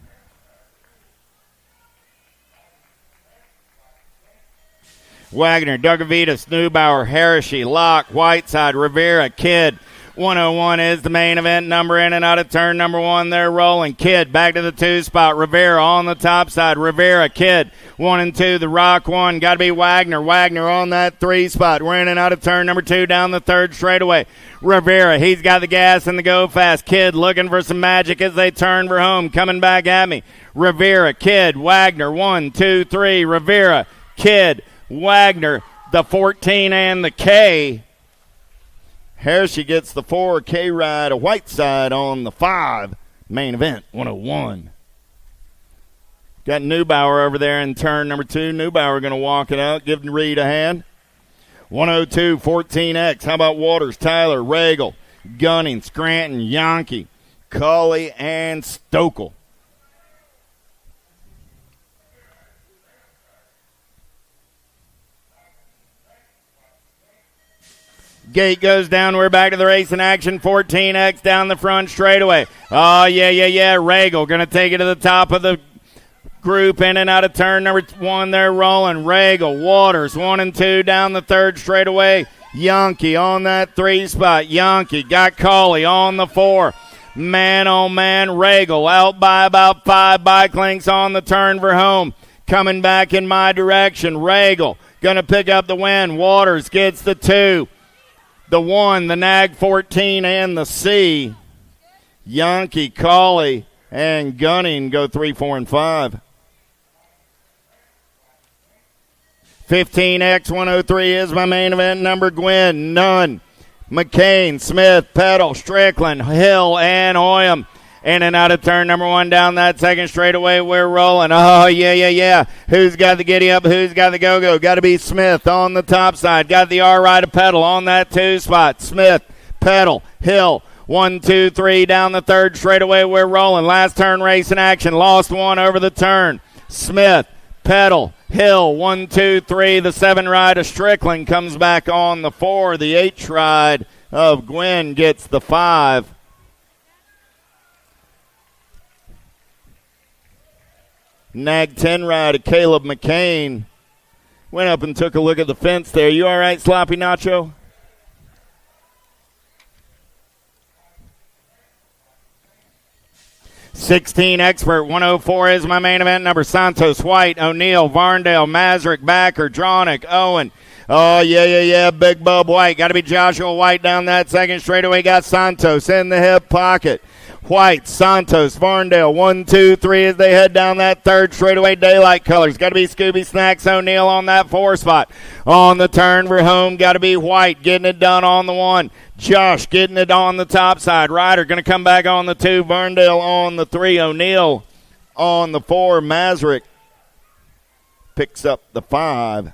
C: Wagner, Dugavitas, Neubauer, Hershey, Locke, Whiteside, Rivera, Kidd. 101 is the main event number. In and out of turn number 1. They're rolling. Kidd back to the 2 spot. Rivera on the top side. Rivera, Kidd. 1 and 2. The Rock 1. Got to be Wagner. Wagner on that 3 spot. We're in and out of turn number 2 down the third straightaway. Rivera, he's got the gas and the go fast. Kidd looking for some magic as they turn for home. Coming back at me. Rivera, Kidd, Wagner. 1, 2, 3. Rivera, Kidd, Wagner. The 14 and the K. Hershey gets the 4K ride, a Whiteside on the 5. Main event, 101. Got Neubauer over there in turn number 2. Neubauer going to walk it out, give Reed a hand. 102, 14X. How about Waters, Tyler, Regal, Gunning, Scranton, Yankee, Culley, and Stokel. Gate goes down. We're back to the race in action. 14X down the front straightaway. Oh, yeah. Regal going to take it to the top of the group. In and out of turn number 1. They're rolling. Regal, Waters, 1 and 2 down the third straightaway. Yankee on that 3 spot. Yankee got Cauley on the 4. Man, oh, man. Regal out by about 5 bike lengths on the turn for home. Coming back in my direction. Regal going to pick up the win. Waters gets the 2. The 1, the Nag 14, and the C. Yankee, Cauley, and Gunning go 3, 4, and 5. 15X 103 is my main event number. Gwynn, Nunn, McCain, Smith, Peddle, Strickland, Hill, and Hoyam. In and out of turn number 1 down that second straightaway. We're rolling. Oh, yeah. Who's got the giddy up? Who's got the go-go? Got to be Smith on the top side. Got the R-Ride of Peddle on that 2 spot. Smith, Peddle, Hill. 1, 2, 3 down the third straightaway. We're rolling. Last turn race in action. Lost 1 over the turn. Smith, Peddle, Hill. 1, 2, 3. The 7 ride of Strickland comes back on the 4. The H ride of Gwynn gets the 5. Nag 10 ride of Caleb McCain. Went up and took a look at the fence there. You all right, Sloppy Nacho? $16 expert. 104 is my main event number. Santos, White, O'Neill, Varndale, Mazrick, Backer, Dronick, Owen. Oh, yeah. Big Bub White. Got to be Joshua White down that second straightaway. Got Santos in the hip pocket. White, Santos, Varndale, 1, 2, 3 as they head down that third straightaway. Daylight colors. Got to be Scooby Snacks O'Neill on that 4 spot. On the turn for home, got to be White getting it done on the 1. Josh getting it on the top side. Ryder going to come back on the 2. Varndale on the 3. O'Neill on the 4. Mazrick picks up the 5.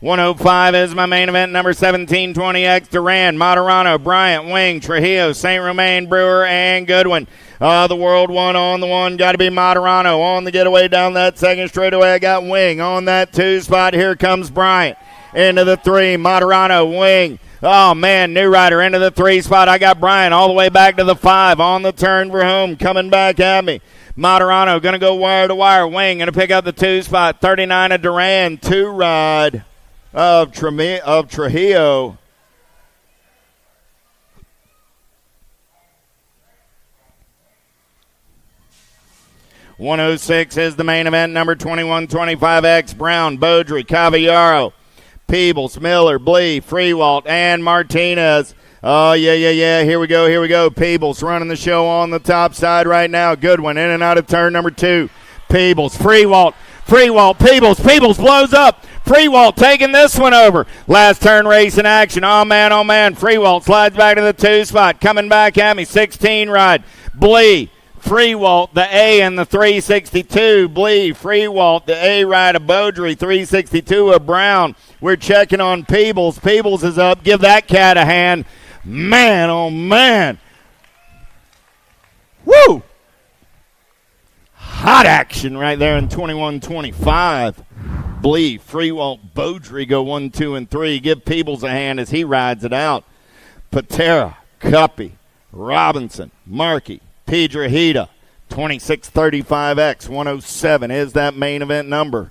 C: 105 is my main event, number 1720X, Duran, Moderano, Bryant, Wing, Trujillo, St. Romain, Brewer, and Goodwin. The World one on the 1, got to be Moderano on the getaway down that second straightaway. I got Wing on that 2 spot. Here comes Bryant into the 3. Moderano, Wing. Oh, man, New Rider into the 3 spot. I got Bryant all the way back to the 5 on the turn for home, coming back at me. Moderano going to go wire to wire. Wing going to pick up the 2 spot. 39 of Duran, 2 ride. of Trujillo. $106 is the main event. Number 2125X, Brown, Beaudry, Cavallaro, Peebles, Miller, Blee, Freewalt, and Martinez. Oh, yeah. Here we go. Peebles running the show on the top side right now. Good one. In and out of turn number 2. Peebles, Freewalt, Peebles blows up. Freewalt taking this one over. Last turn race in action. Oh, man. Freewalt slides back to the 2 spot. Coming back at me. 16 ride. Blee, Freewalt, the A and the 362. Blee, Freewalt, the A ride of Beaudry, 362 of Brown. We're checking on Peebles. Peebles is up. Give that cat a hand. Man, oh, man. Woo! Hot action right there in 21-25. Blee, Freewalt, Beaudry go 1, 2, and 3. Give Peebles a hand as he rides it out. Patera, Cuppy, Robinson, Markey, Piedrahita, 2635X, 107 is that main event number.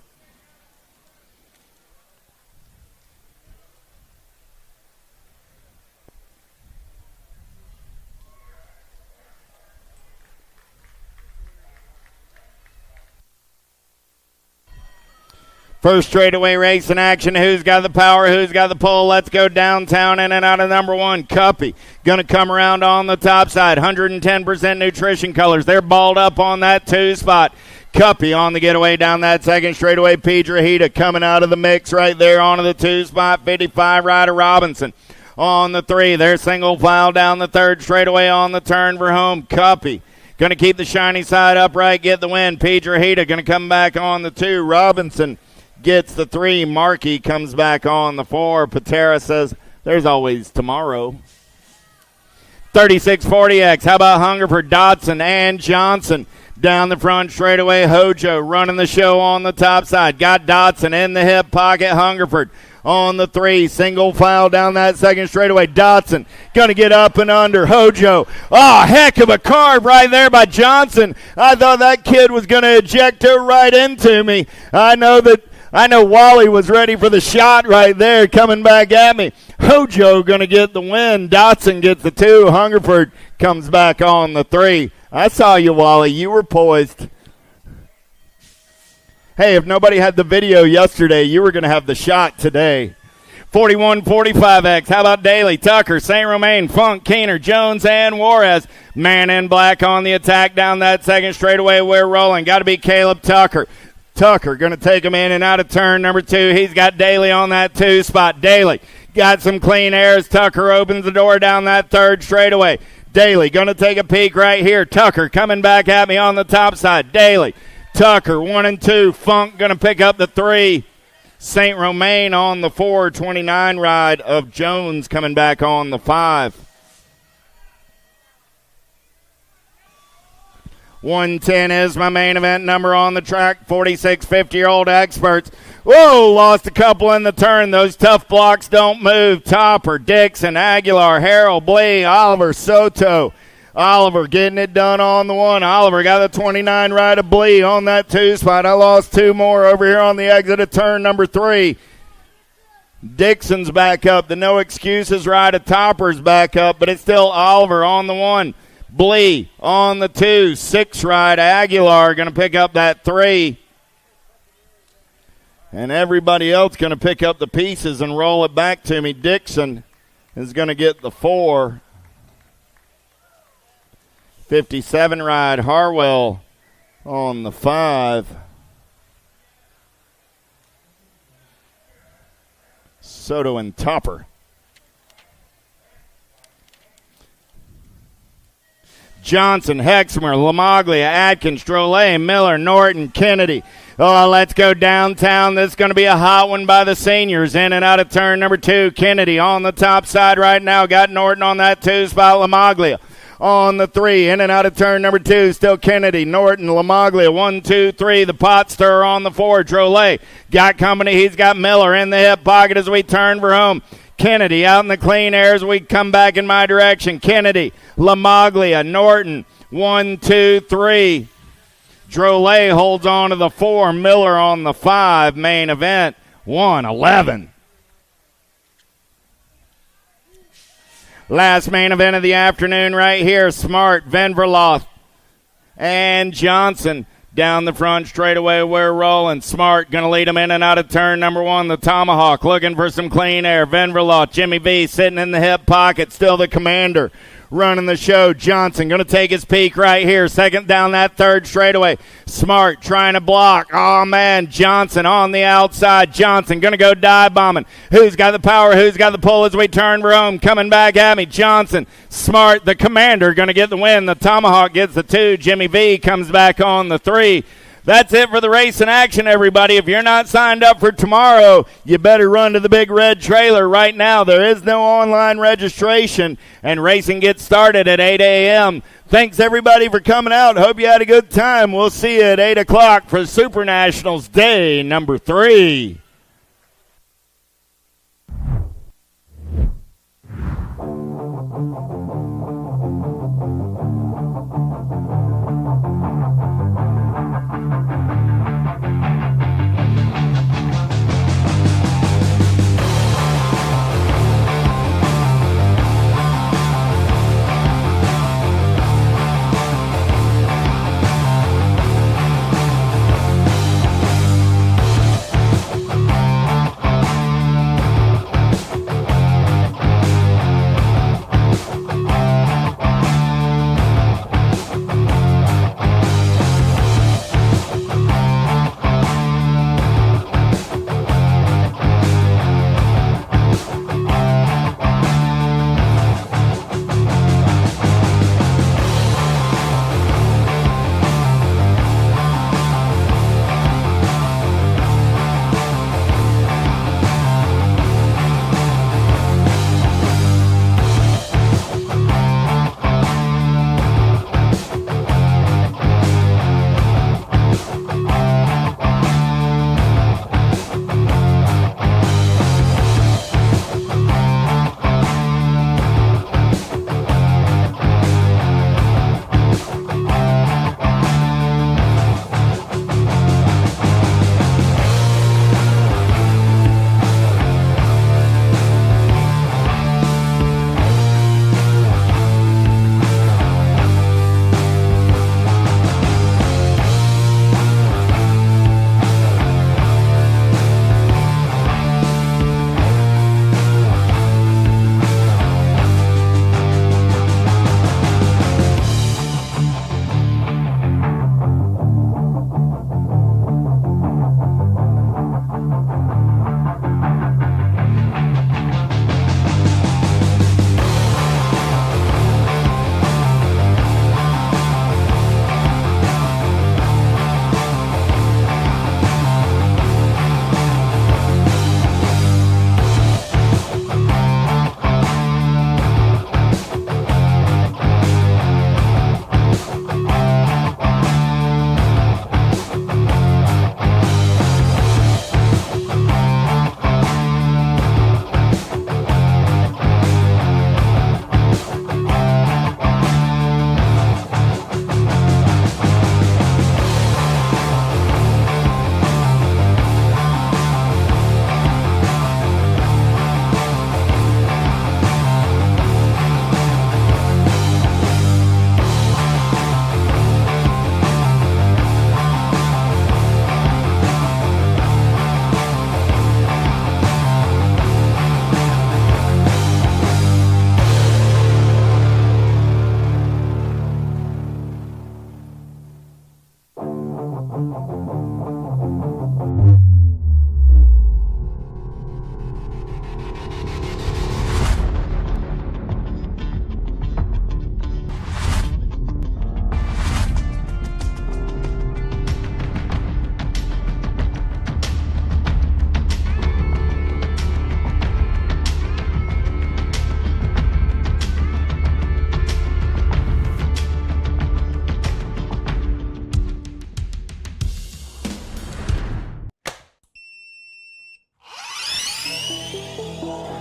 C: First straightaway race in action. Who's got the power? Who's got the pull? Let's go downtown in and out of number 1. Cuppy going to come around on the top side. 110% nutrition colors. They're balled up on that 2 spot. Cuppy on the getaway down that second straightaway. Piedrahita coming out of the mix right there onto the 2 spot. 55 rider Robinson on the 3. They're single file down the 3rd straightaway on the turn for home. Cuppy going to keep the shiny side upright, get the win. Piedrahita going to come back on the 2. Robinson gets the 3. Markey comes back on the 4. Patera says there's always tomorrow. 3640X. How about Hungerford, Dodson, and Johnson? Down the front straightaway, Hojo running the show on the top side. Got Dodson in the hip pocket. Hungerford on the 3. Single file down that second straightaway. Dodson going to get up and under. Hojo. Oh, heck of a carve right there by Johnson. I thought that kid was going to eject her right into me. I know Wally was ready for the shot right there coming back at me. Hojo going to get the win. Dotson gets the 2. Hungerford comes back on the 3. I saw you, Wally. You were poised. Hey, if nobody had the video yesterday, you were going to have the shot today. 41-45X. How about Daly, Tucker, St. Romain, Funk, Keener, Jones, and Juarez? Man in black on the attack down that second straightaway. We're rolling. Got to be Caleb Tucker. Tucker going to take him in and out of turn number 2. He's got Daly on that 2 spot. Daly got some clean airs. Tucker opens the door down that 3rd straightaway. Daly going to take a peek right here. Tucker coming back at me on the top side. Daly, Tucker, 1 and 2. Funk going to pick up the 3. St. Romain on the 429 ride of Jones coming back on the 5. 110 is my main event number on the track. 46 50-year-old experts. Whoa, lost a couple in the turn. Those tough blocks don't move. Topper, Dixon, Aguilar, Harrell, Blee, Oliver, Soto. Oliver getting it done on the 1. Oliver got the 29 right of Blee on that 2 spot. I lost 2 more over here on the exit of turn number 3. Dixon's back up. The no excuses ride of Topper's back up, but it's still Oliver on the 1. Blee on the 2. 6 ride Aguilar going to pick up that 3. And everybody else going to pick up the pieces and roll it back to me. Dixon is going to get the 4. 57 ride Harwell on the 5. Soto and Topper. Johnson, Hexmer, Lamaglia, Atkins, Drolet, Miller, Norton, Kennedy. Oh, let's go downtown. This is going to be a hot one by the seniors. In and out of turn number 2. Kennedy on the top side right now. Got Norton on that 2 spot. Lamaglia on the 3. In and out of turn number 2. Still Kennedy, Norton, Lamaglia. 1, 2, 3. The pot stirrer on the 4. Drolet got company. He's got Miller in the hip pocket as we turn for home. Kennedy out in the clean air as we come back in my direction. Kennedy, Lamaglia, Norton, 1, 2, 3. Drolet holds on to the 4. Miller on the 5. Main event, 1:11. Last main event of the afternoon right here. Smart, Van Verloth, and Johnson. Down the front straightaway, we're rolling. Smart going to lead him in and out of turn number 1. The Tomahawk looking for some clean air. Van Verloth, Jimmy V sitting in the hip pocket. Still the commander running the show. Johnson going to take his peak right here. Second down that third straightaway. Smart trying to block. Oh, man. Johnson on the outside. Johnson going to go dive bombing. Who's got the power? Who's got the pull as we turn Rome? Coming back at me. Johnson. Smart, the commander, going to get the win. The Tomahawk gets the 2. Jimmy V comes back on the 3. That's it for the race in action, everybody. If you're not signed up for tomorrow, you better run to the big red trailer right now. There is no online registration, and racing gets started at 8 a.m. Thanks, everybody, for coming out. Hope you had a good time. We'll see you at 8 o'clock for Super Nationals Day number 3.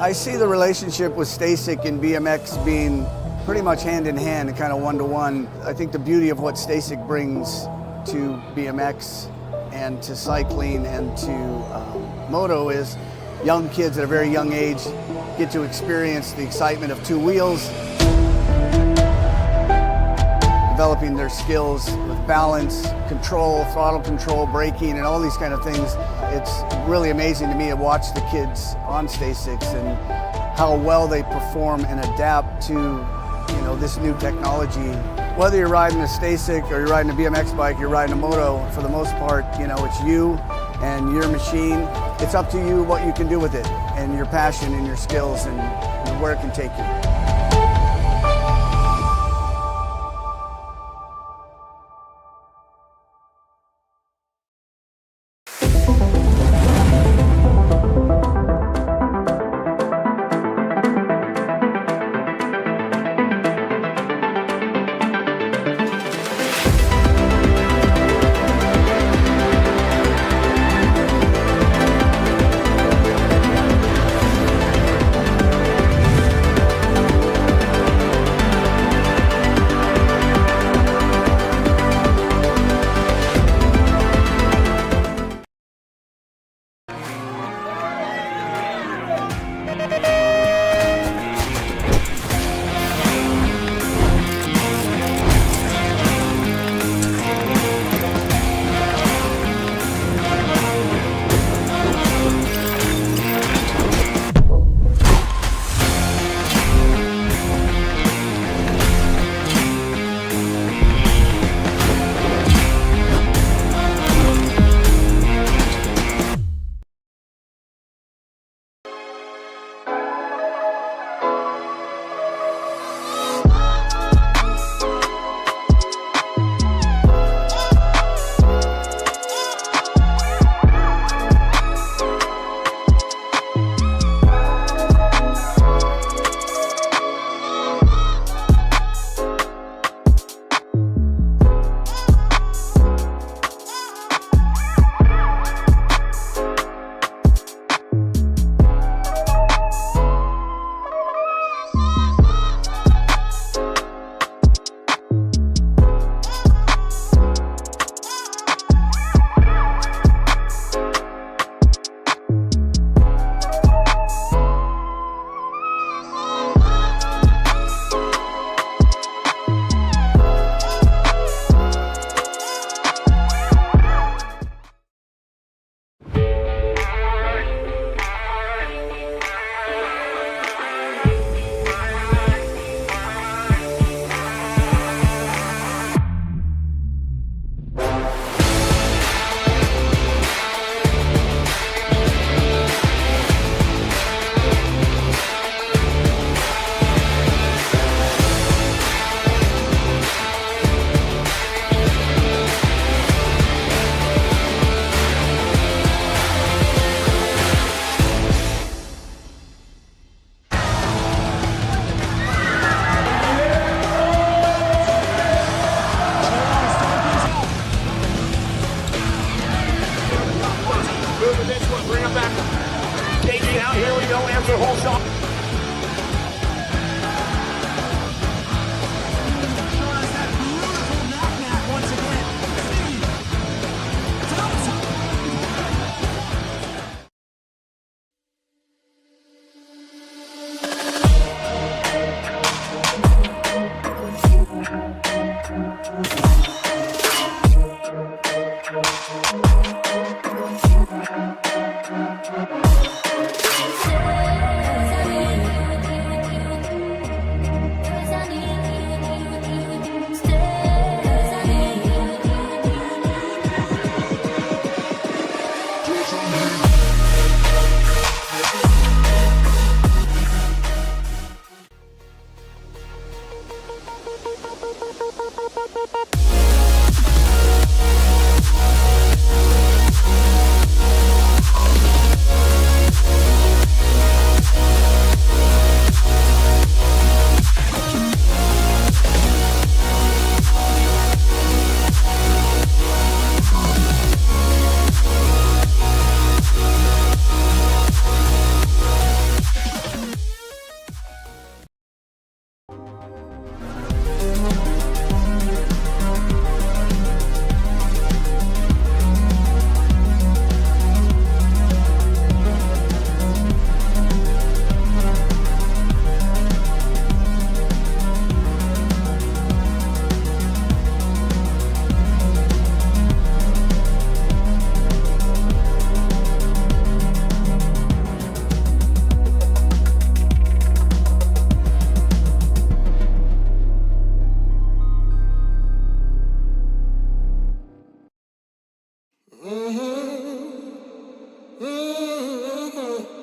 A: I see the relationship with Stasic and BMX being pretty much hand in hand and kind of one-to-one. I think the beauty of what Stasic brings to BMX and to cycling and to moto is young kids at a very young age get to experience the excitement of two wheels, developing their skills with balance, control, throttle control, braking, and all these kind of things. It's really amazing to me to watch the kids on STACYC and how well they perform and adapt to this new technology. Whether you're riding a STACYC or you're riding a BMX bike, you're riding a moto, for the most part, it's you and your machine. It's up to you what you can do with it and your passion and your skills and where it can take you.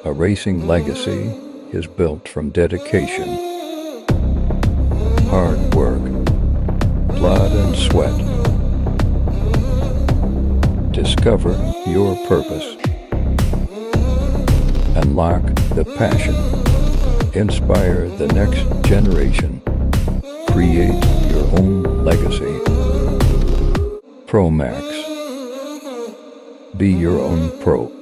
B: A racing legacy is built from dedication, hard work, blood and sweat. Discover your purpose. Unlock the passion. Inspire the next generation. Create your own legacy. ProMax. Be your own pro.